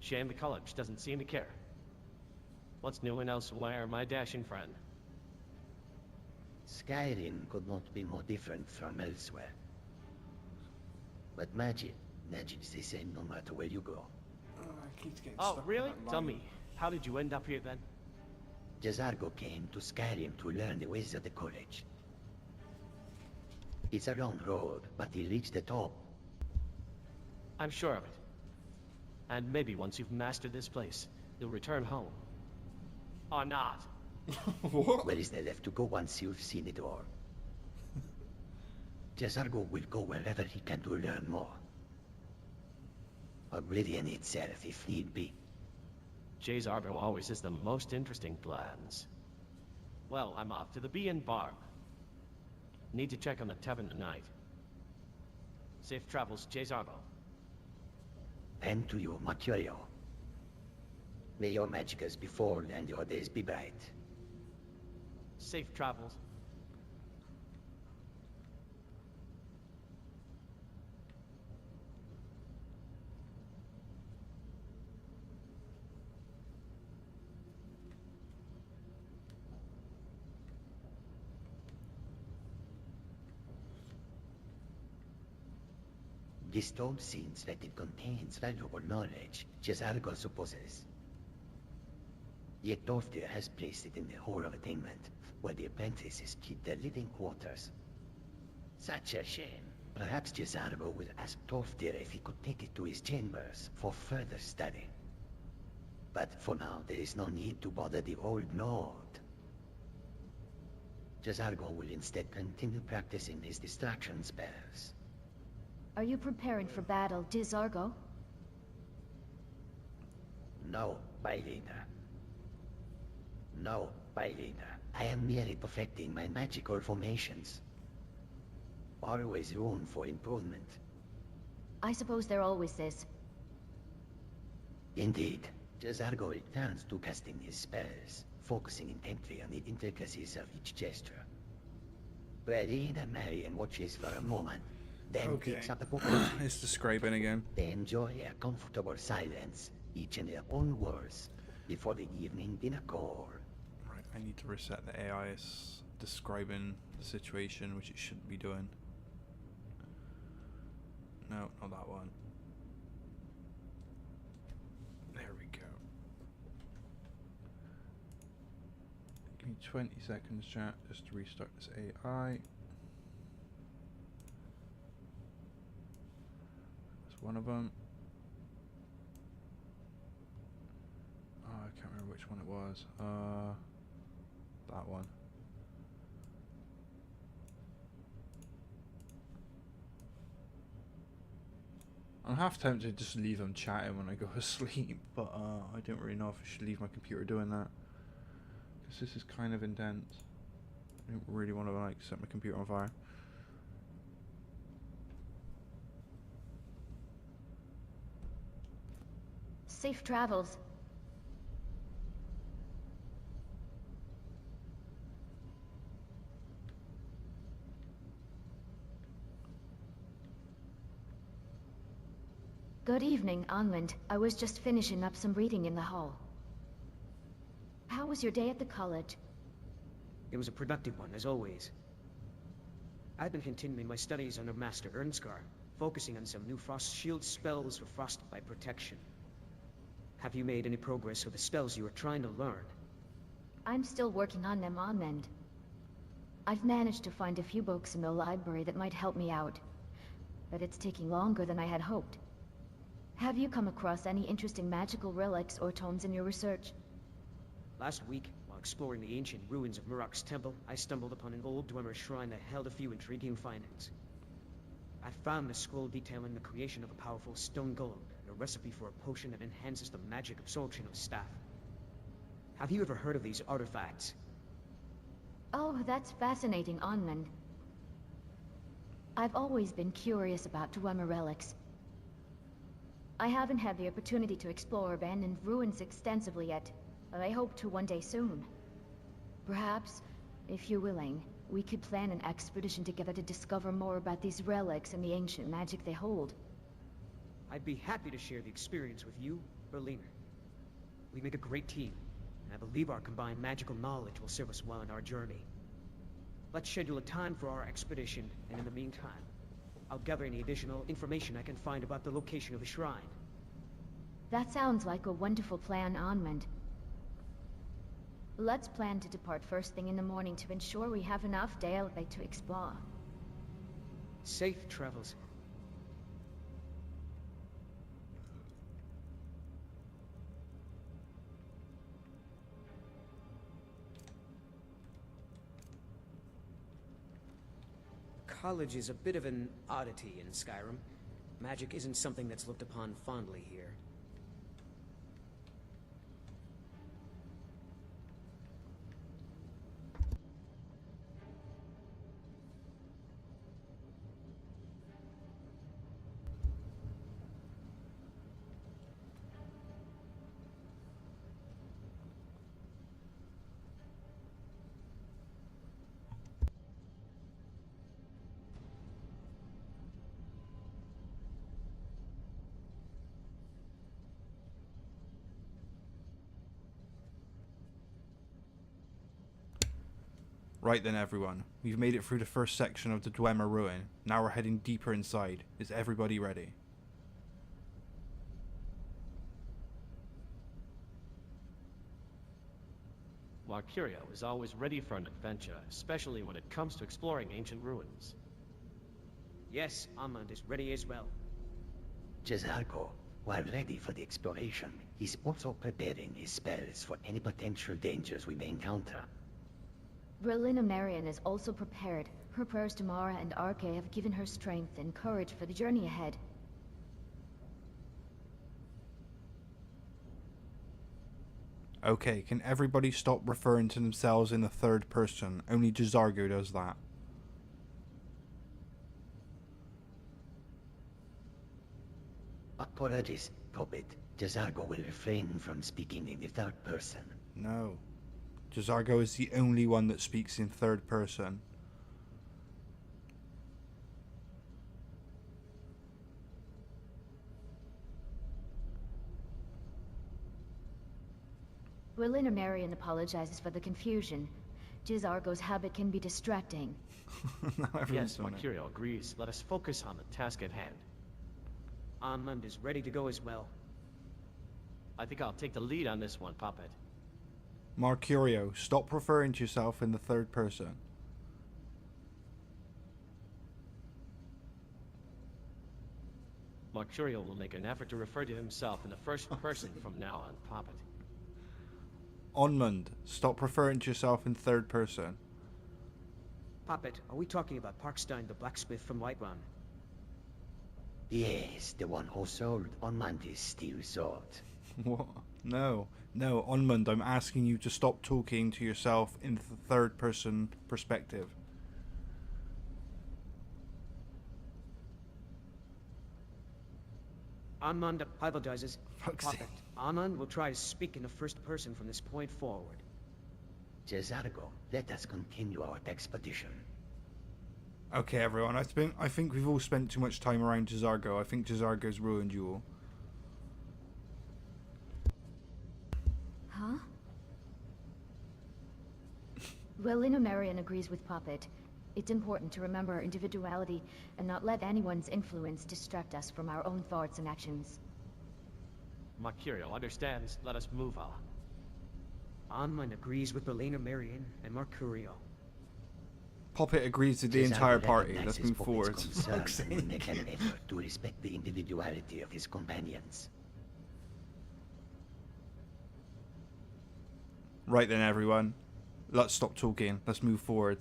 Shame the college doesn't seem to care. What's new and elsewhere, my dashing friend? Skyrim could not be more different from elsewhere. But magic is the same no matter where you go. Oh, really? Tell me, how did you end up here then? Jazargo came to Skyrim to learn the ways of the college. It's a long road, but he reached the top. I'm sure of it. And maybe once you've mastered this place, you'll return home. Or not. What? Where is there left to go once you've seen it all? Jazargo will go wherever he can to learn more. Oblivion itself, if need be. Jay's Argo always has the most interesting plans. Well, I'm off to the Bee and Barb. Need to check on the tavern tonight. Safe travels, Jay's Argo. And to you, Mercurio. May your magickas be full and your days be bright. Safe travels. This tome seems that it contains valuable knowledge, Jazargo supposes. Yet Dorfdir has placed it in the Hall of Attainment, where the apprentices keep their living quarters. Such a shame. Perhaps Jazargo would ask Dorfdir if he could take it to his chambers for further study. But for now, there is no need to bother the old Lord. Jazargo will instead continue practicing his distraction spells. Are you preparing for battle, Jazargo? No, Bylina. No, Bylina. I am merely perfecting my magical formations. Always room for improvement. I suppose there always is. Indeed. Jazargo returns to casting his spells, focusing intently on the intricacies of each gesture. Bylina Marion watches for a moment, then picks up a book. It's describing again. They enjoy a comfortable silence, each in their own words, before the evening dinner call. Right, I need to reset the AI. It's describing the situation, which it shouldn't be doing. No, not that one. There we go. Give me 20 seconds, chat, just to restart this AI. That's one of them. Oh, I can't remember which one it was. That one. I'm half tempted to just leave them chatting when I go to sleep, but I don't really know if I should leave my computer doing that, because this is kind of intense. I don't really want to like set my computer on fire. Safe travels. Good evening, Anmund. I was just finishing up some reading in the hall. How was your day at the college? It was a productive one, as always. I've been continuing my studies under Master Ernskar, focusing on some new frost shield spells for frostbite protection. Have you made any progress with the spells you were trying to learn? I'm still working on them, Anmund. I've managed to find a few books in the library that might help me out, but it's taking longer than I had hoped. Have you come across any interesting magical relics or tomes in your research? Last week, while exploring the ancient ruins of Murok's temple, I stumbled upon an old Dwemer shrine that held a few intriguing findings. I found a scroll detailing the creation of a powerful stone golem and a recipe for a potion that enhances the magic absorption of staff. Have you ever heard of these artifacts? Oh, that's fascinating, Anmund. I've always been curious about Dwemer relics. I haven't had the opportunity to explore abandoned ruins extensively yet, but I hope to one day soon. Perhaps, if you're willing, we could plan an expedition together to discover more about these relics and the ancient magic they hold. I'd be happy to share the experience with you, Berliner. We make a great team, and I believe our combined magical knowledge will serve us well in our journey. Let's schedule a time for our expedition, and in the meantime, I'll gather any additional information I can find about the location of the shrine. That sounds like a wonderful plan, Anmund. Let's plan to depart first thing in the morning to ensure we have enough daylight to explore. Safe travels. College is a bit of an oddity in Skyrim. Magic isn't something that's looked upon fondly here. Right then, everyone. We've made it through the first section of the Dwemer ruin. Now we're heading deeper inside. Is everybody ready? Valkyria is always ready for an adventure, especially when it comes to exploring ancient ruins. Yes, Amand is ready as well. Jezargo, while ready for the exploration, is also preparing his spells for any potential dangers we may encounter. Relina Marion is also prepared. Her prayers to Mara and Arke have given her strength and courage for the journey ahead. Okay, can everybody stop referring to themselves in the third person? Only Jezargo does that. Apologies, Puppet. Jezargo will refrain from speaking in the third person. No. Jezargo is the only one that speaks in third person. Relina Marion apologizes for the confusion. Jezargo's habit can be distracting. Yes, Valkyria agrees. Let us focus on the task at hand. Amand is ready to go as well. I think I'll take the lead on this one, Puppet. Mercurio, stop referring to yourself in the third person. Mercurio will make an effort to refer to himself in the first person from now on, Puppet. Onmund, stop referring to yourself in third person. Puppet, are we talking about Parkstein the blacksmith from Whiterun? Yes, the one who sold Onmund's steel sword. What? No, Onmund, I'm asking you to stop talking to yourself in the third person perspective. Anand apologizes. Fuck's Puppet. sake. Anand will try to speak in the first person from this point forward. Jazargo, let us continue our expedition. Okay, everyone. I think we've all spent too much time around Jazargo. I think Jazargo's ruined you all. Huh? Well, Marion agrees with Puppet. It's important to remember our individuality and not let anyone's influence distract us from our own thoughts and actions. Mercurial understands. Let us move on. Anand agrees with Belena Marion and Mercurio. Puppet agrees with the entire party. Let's move forward. Fuck's sake. Make an effort to respect the individuality of his companions. Right then, everyone. Let's stop talking. Let's move forward.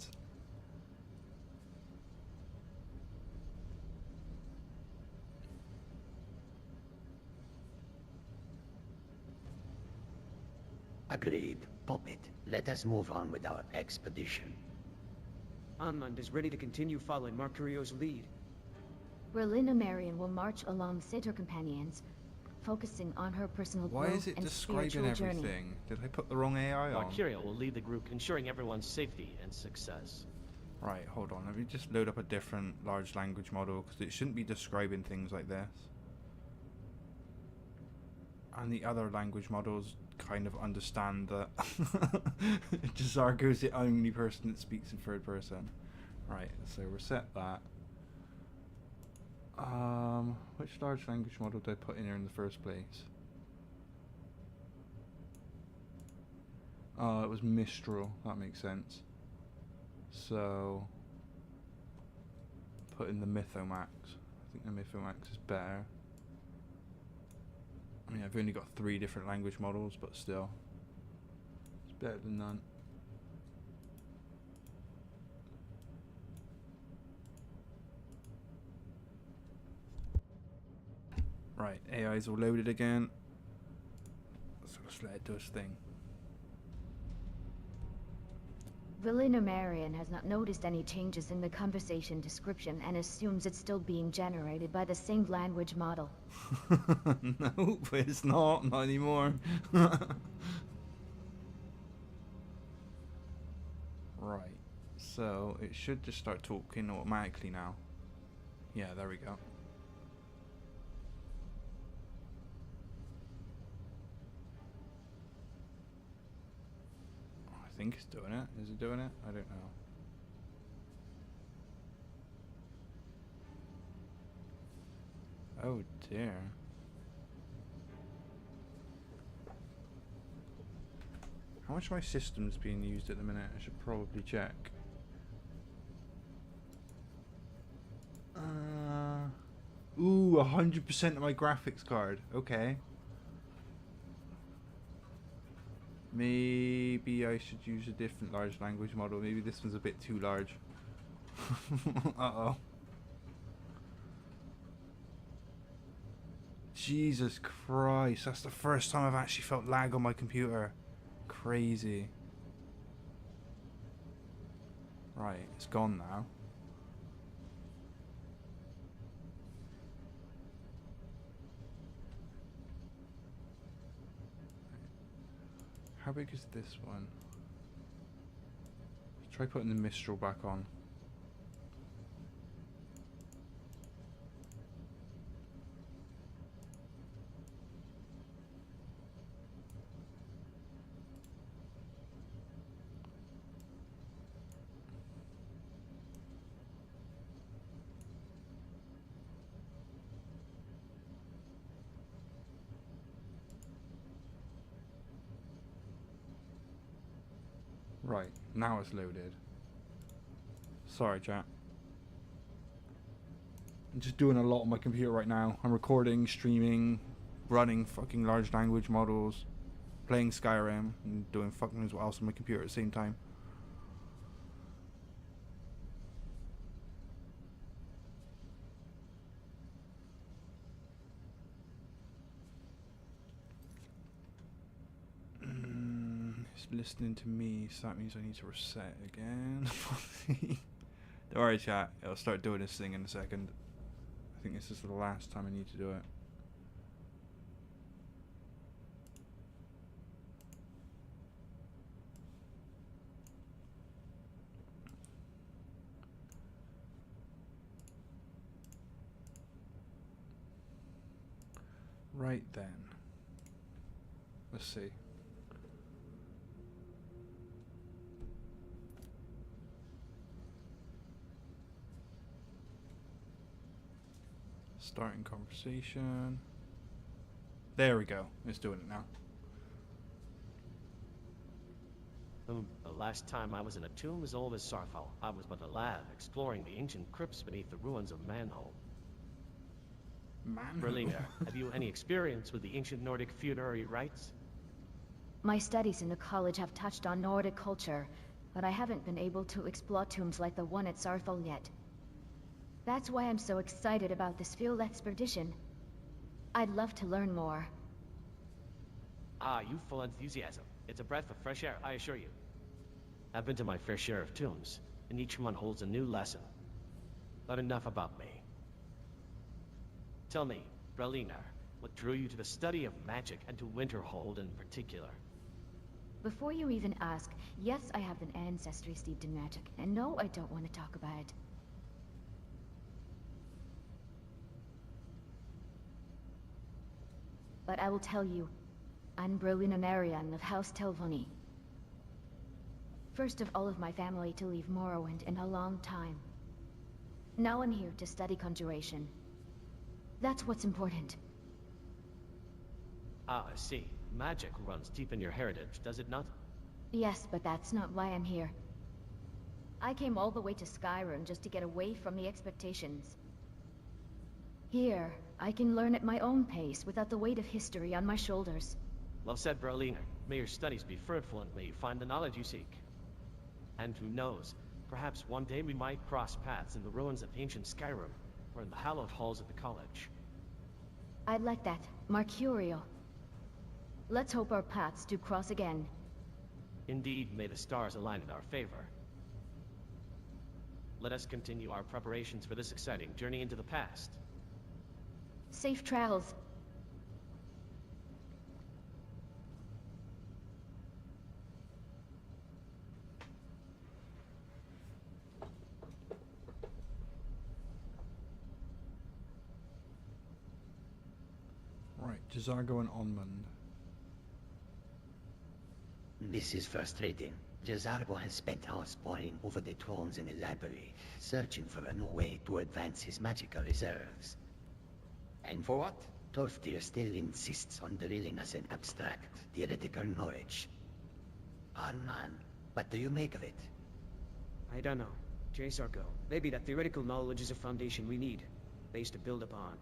Agreed. Puppet, let us move on with our expedition. Anand is ready to continue following Mercurio's lead. Berlina Marion will march alongside her companions, focusing on her personal Why growth is it and describing spiritual journey. everything? Did I put the wrong AI on? Mercurial will lead the group, ensuring everyone's safety and success. Right, hold on. Let me just load up a different large language model, because it shouldn't be describing things like this. And the other language models kind of understand that Jazargo's the only person that speaks in third person. Right, so reset that. Which large language model did I put in here in the first place? Oh, it was Mistral. That makes sense. So, put in the Mythomax. I think the Mythomax is better. I mean, I've only got 3 different language models, but still, it's better than none. Right, AI's all loaded again. So let's let it do its thing. Berlina Marion has not noticed any changes in the conversation description and assumes it's still being generated by the same language model. No, it's not anymore. Right, so it should just start talking automatically now. Yeah, there we go. I think it's doing it. Is it doing it? I don't know. Oh dear. How much of my system's being used at the minute? I should probably check. Ooh, 100% of my graphics card. Okay. Maybe I should use a different large language model. Maybe this one's a bit too large. Uh-oh. Jesus Christ, that's the first time I've actually felt lag on my computer. Crazy. Right, it's gone now. How big is this one? Try putting the Mistral back on. Right, now it's loaded. Sorry, chat. I'm just doing a lot on my computer right now. I'm recording, streaming, running fucking large language models, playing Skyrim, and doing fucking knows what else on my computer at the same time. Listening to me, so that means I need to reset again. Don't worry, chat. It'll start doing this thing in a second. I think this is the last time I need to do it. Right then. Let's see. Starting conversation. There we go. It's doing it now. The last time I was in a tomb as old as Sarfal, I was but a lad exploring the ancient crypts beneath the ruins of Manhole. Berliner, have you any experience with the ancient Nordic funerary rites? My studies in the college have touched on Nordic culture, but I haven't been able to explore tombs like the one at Sarfal yet. That's why I'm so excited about this field expedition. I'd love to learn more. Ah, youthful enthusiasm. It's a breath of fresh air, I assure you. I've been to my fair share of tombs, and each one holds a new lesson. But enough about me. Tell me, Berliner, what drew you to the study of magic and to Winterhold in particular? Before you even ask, yes, I have an ancestry steeped in magic, and no, I don't want to talk about it. But I will tell you, I'm Berliner Marian of House Telvoni. First of all of my family to leave Morrowind in a long time. Now I'm here to study conjuration. That's what's important. Ah, I see. Magic runs deep in your heritage, does it not? Yes, but that's not why I'm here. I came all the way to Skyrim just to get away from the expectations. Here, I can learn at my own pace without the weight of history on my shoulders. Well said, Berliner. May your studies be fruitful and may you find the knowledge you seek. And who knows, perhaps one day we might cross paths in the ruins of ancient Skyrim, or in the hallowed halls of the college. I'd like that. Mercurial. Let's hope our paths do cross again. Indeed, may the stars align in our favor. Let us continue our preparations for this exciting journey into the past. Safe travels. Right, Jazargo and Onmund. This is frustrating. Jazargo has spent hours poring over the thrones in the library, searching for a new way to advance his magical reserves. And for what? Tolfdir still insists on drilling us in abstract, theoretical knowledge. Arman, what do you make of it? I don't know. Jazargo, maybe that theoretical knowledge is a foundation we need, base to build upon.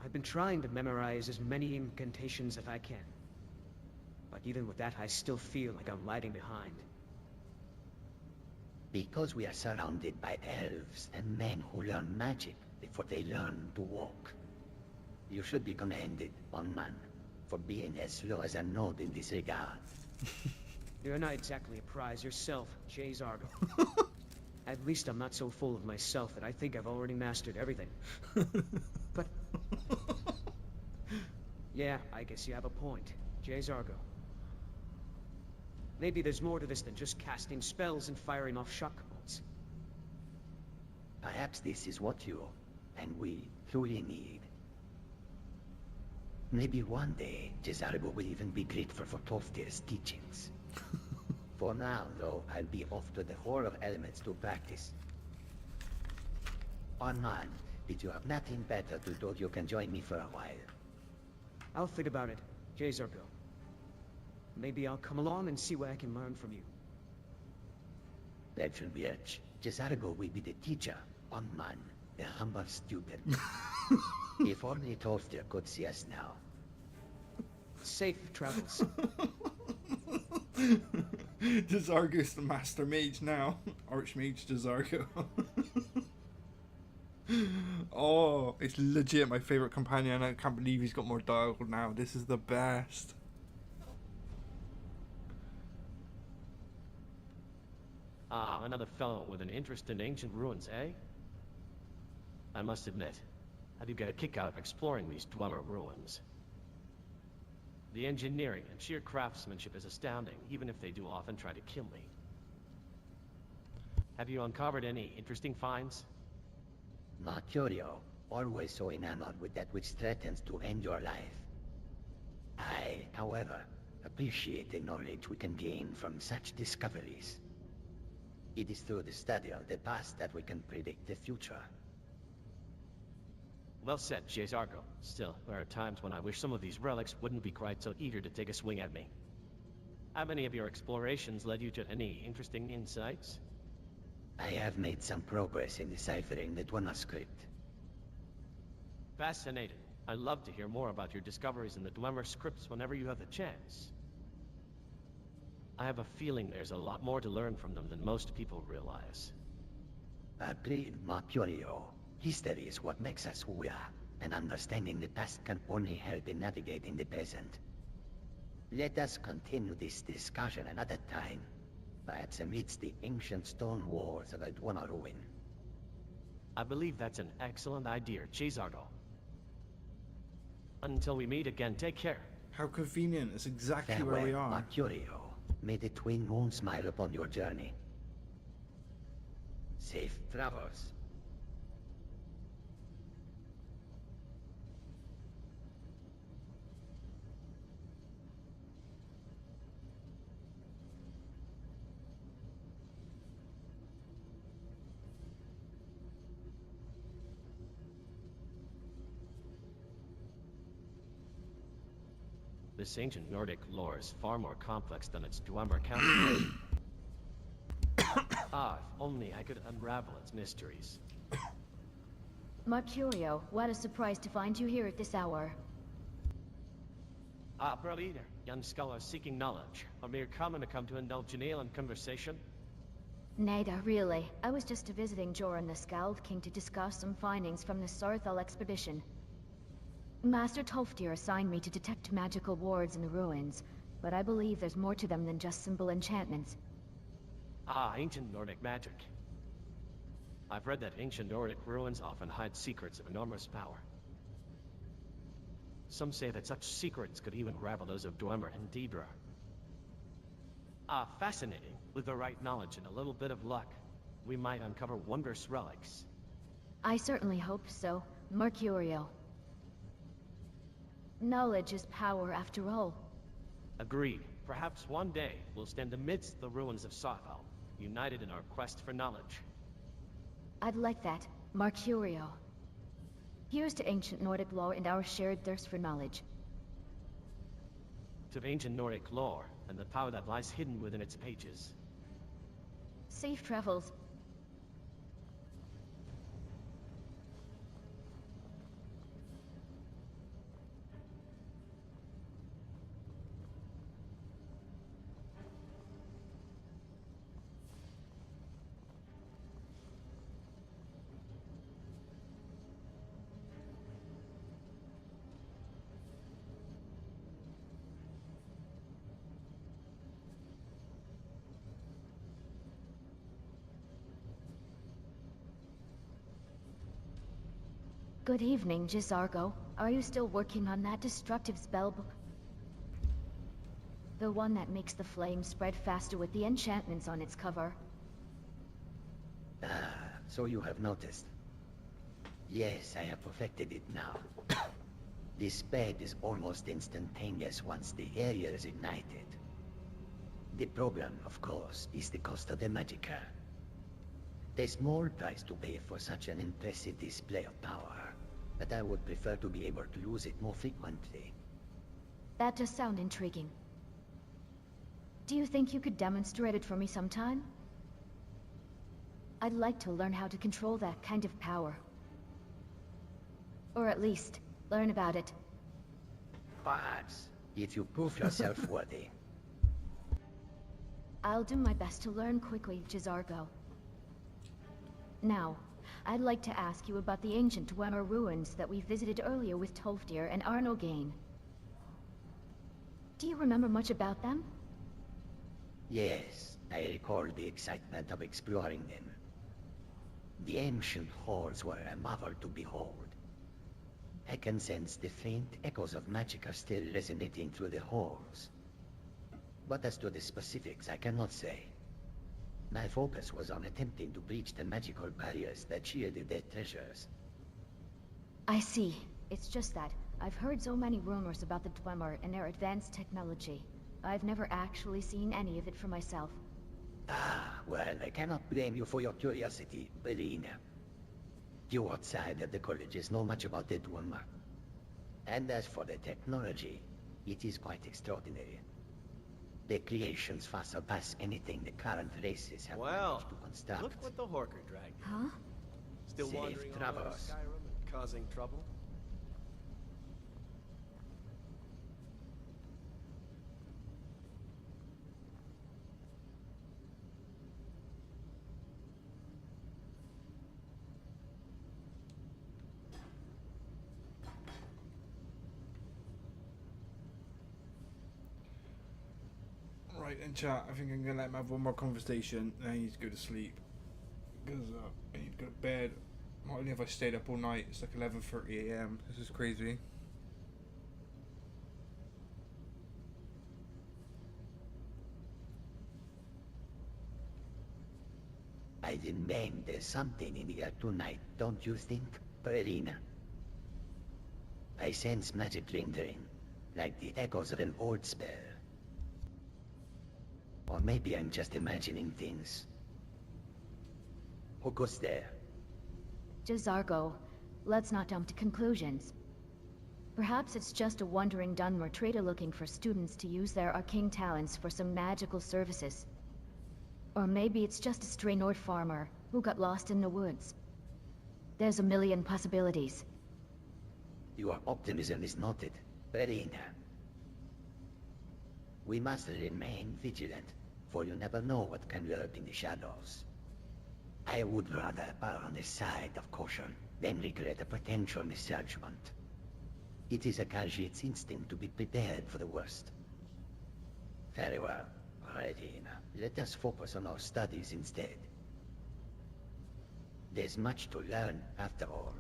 I've been trying to memorize as many incantations as I can. But even with that, I still feel like I'm lagging behind. Because we are surrounded by elves and men who learn magic before they learn to walk. You should be commended, Onman, for being as slow as a node in this regard. You're not exactly a prize yourself, Jazargo. At least I'm not so full of myself that I think I've already mastered everything. But... yeah, I guess you have a point, Jazargo. Maybe there's more to this than just casting spells and firing off shock bolts. Perhaps this is what you, and we, truly need. Maybe one day, Jazargo will even be grateful for Tolfdir's teachings. For now, though, I'll be off to the Hall of Elements to practice. Onman, if you have nothing better to do, you can join me for a while. I'll think about it, Jazargo. Maybe I'll come along and see what I can learn from you. That should be it. Jazargo will be the teacher, Onman, the humble student. If only Tolfdir could see us now. Safe travels. Jazargo's the master mage now. Archmage Jazargo. Oh, it's legit my favorite companion. I can't believe he's got more dialogue now. This is the best. Ah, another fellow with an interest in ancient ruins, eh? I must admit, I do get a kick out of exploring these Dweller ruins. The engineering and sheer craftsmanship is astounding, even if they do often try to kill me. Have you uncovered any interesting finds? Mercurio, always so enamored with that which threatens to end your life. I, however, appreciate the knowledge we can gain from such discoveries. It is through the study of the past that we can predict the future. Well said, Jezargo. Still, there are times when I wish some of these relics wouldn't be quite so eager to take a swing at me. Have any of your explorations led you to any interesting insights? I have made some progress in deciphering the Dwemer script. Fascinating. I'd love to hear more about your discoveries in the Dwemer scripts whenever you have the chance. I have a feeling there's a lot more to learn from them than most people realize. Agreed, Mercurio. History is what makes us who we are, and understanding the past can only help in navigating the present. Let us continue this discussion another time, perhaps amidst the ancient stone walls of a Dwemer ruin. I believe that's an excellent idea, Jezargo. Until we meet again, take care. How convenient. It's exactly Farewell, where we are. Mercurio. May the twin moon smile upon your journey. Safe travels. This ancient Nordic lore is far more complex than its Dwemer counterpart. If only I could unravel its mysteries. Mercurio, what a surprise to find you here at this hour. Brother, young scholar seeking knowledge, or mere common to come to indulge in ale and conversation? Nada, really. I was just visiting Joran the Scald King to discuss some findings from the Sarthal expedition. Master Tolfdir assigned me to detect magical wards in the ruins, but I believe there's more to them than just simple enchantments. Ancient Nordic magic. I've read that ancient Nordic ruins often hide secrets of enormous power. Some say that such secrets could even rival those of Dwemer and Deidre. Fascinating. With the right knowledge and a little bit of luck, we might uncover wondrous relics. I certainly hope so, Mercurio. Knowledge is power after all. Agreed. Perhaps one day we'll stand amidst the ruins of Sarthal, united in our quest for knowledge. I'd like that, Mercurio. Here's to ancient Nordic lore and our shared thirst for knowledge. To ancient Nordic lore, and the power that lies hidden within its pages. Safe travels. Good evening, Jezargo. Are you still working on that destructive spellbook? The one that makes the flames spread faster with the enchantments on its cover. So you have noticed. Yes, I have perfected it now. The spread is almost instantaneous once the area is ignited. The problem, of course, is the cost of the magicka. A small price to pay for such an impressive display of power, but I would prefer to be able to use it more frequently. That does sound intriguing. Do you think you could demonstrate it for me sometime? I'd like to learn how to control that kind of power. Or at least, learn about it. Perhaps, if you prove yourself worthy. I'll do my best to learn quickly, Jezargo. Now, I'd like to ask you about the ancient Dwemer ruins that we visited earlier with Tolfdir and Arnogain. Do you remember much about them? Yes, I recall the excitement of exploring them. The ancient halls were a marvel to behold. I can sense the faint echoes of magic are still resonating through the halls. But as to the specifics, I cannot say. My focus was on attempting to breach the magical barriers that shielded their treasures. I see. It's just that I've heard so many rumors about the Dwemer and their advanced technology. I've never actually seen any of it for myself. Ah, well, I cannot blame you for your curiosity, Belina. You outside of the colleges know much about the Dwemer. And as for the technology, it is quite extraordinary. The creations far surpass anything the current races have managed to construct. Look what the Horker dragged. Huh? Still Safe wandering all over travels. Skyrim and causing trouble? Right, in chat, I think I'm gonna let him have one more conversation, and I need to go to sleep. Because I need to go to bed. Not only have I stayed up all night, it's like 11:30 AM. This is crazy. I remain there's something in the air tonight, don't you think, Perina? I sense magic lingering, like the echoes of an old spell. Or maybe I'm just imagining things. Who goes there? Jazargo, let's not jump to conclusions. Perhaps it's just a wandering Dunmer trader looking for students to use their arcane talents for some magical services. Or maybe it's just a stray Nord farmer who got lost in the woods. There's a million possibilities. Your optimism is noted, Perina. We must remain vigilant, for you never know what can lurk in the shadows. I would rather err on the side of caution than regret a potential misjudgment. It is a Khajiit's instinct to be prepared for the worst. Very well, Perina. Let us focus on our studies instead. There's much to learn, after all.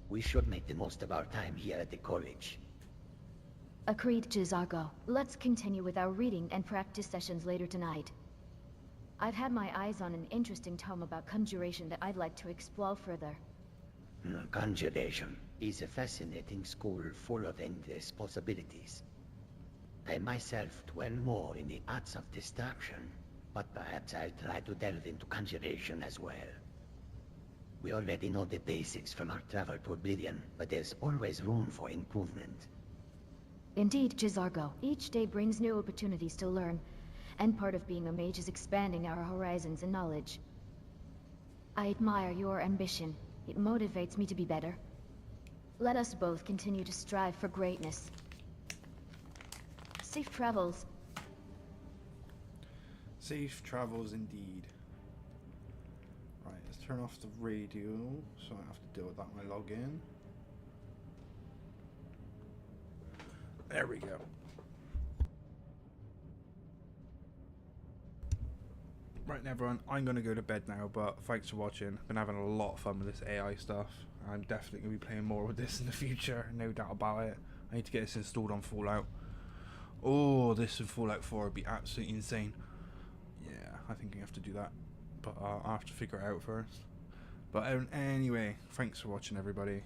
We should make the most of our time here at the college. Agreed, Jazargo. Let's continue with our reading and practice sessions later tonight. I've had my eyes on an interesting tome about conjuration that I'd like to explore further. Conjuration is a fascinating school full of endless possibilities. I myself dwell more in the arts of destruction, but perhaps I'll try to delve into conjuration as well. We already know the basics from our travel to Oblivion, but there's always room for improvement. Indeed, Jazargo. Each day brings new opportunities to learn, and part of being a mage is expanding our horizons and knowledge. I admire your ambition. It motivates me to be better. Let us both continue to strive for greatness. Safe travels. Safe travels indeed. Right, let's turn off the radio, so I don't have to deal with that when I log in. There we go. Right, everyone, I'm going to go to bed now, but thanks for watching. I've been having a lot of fun with this AI stuff. I'm definitely going to be playing more with this in the future, no doubt about it. I need to get this installed on Fallout. Oh, this in Fallout 4 would be absolutely insane. Yeah, I think I have to do that, but I'll have to figure it out first. But anyway, thanks for watching, everybody.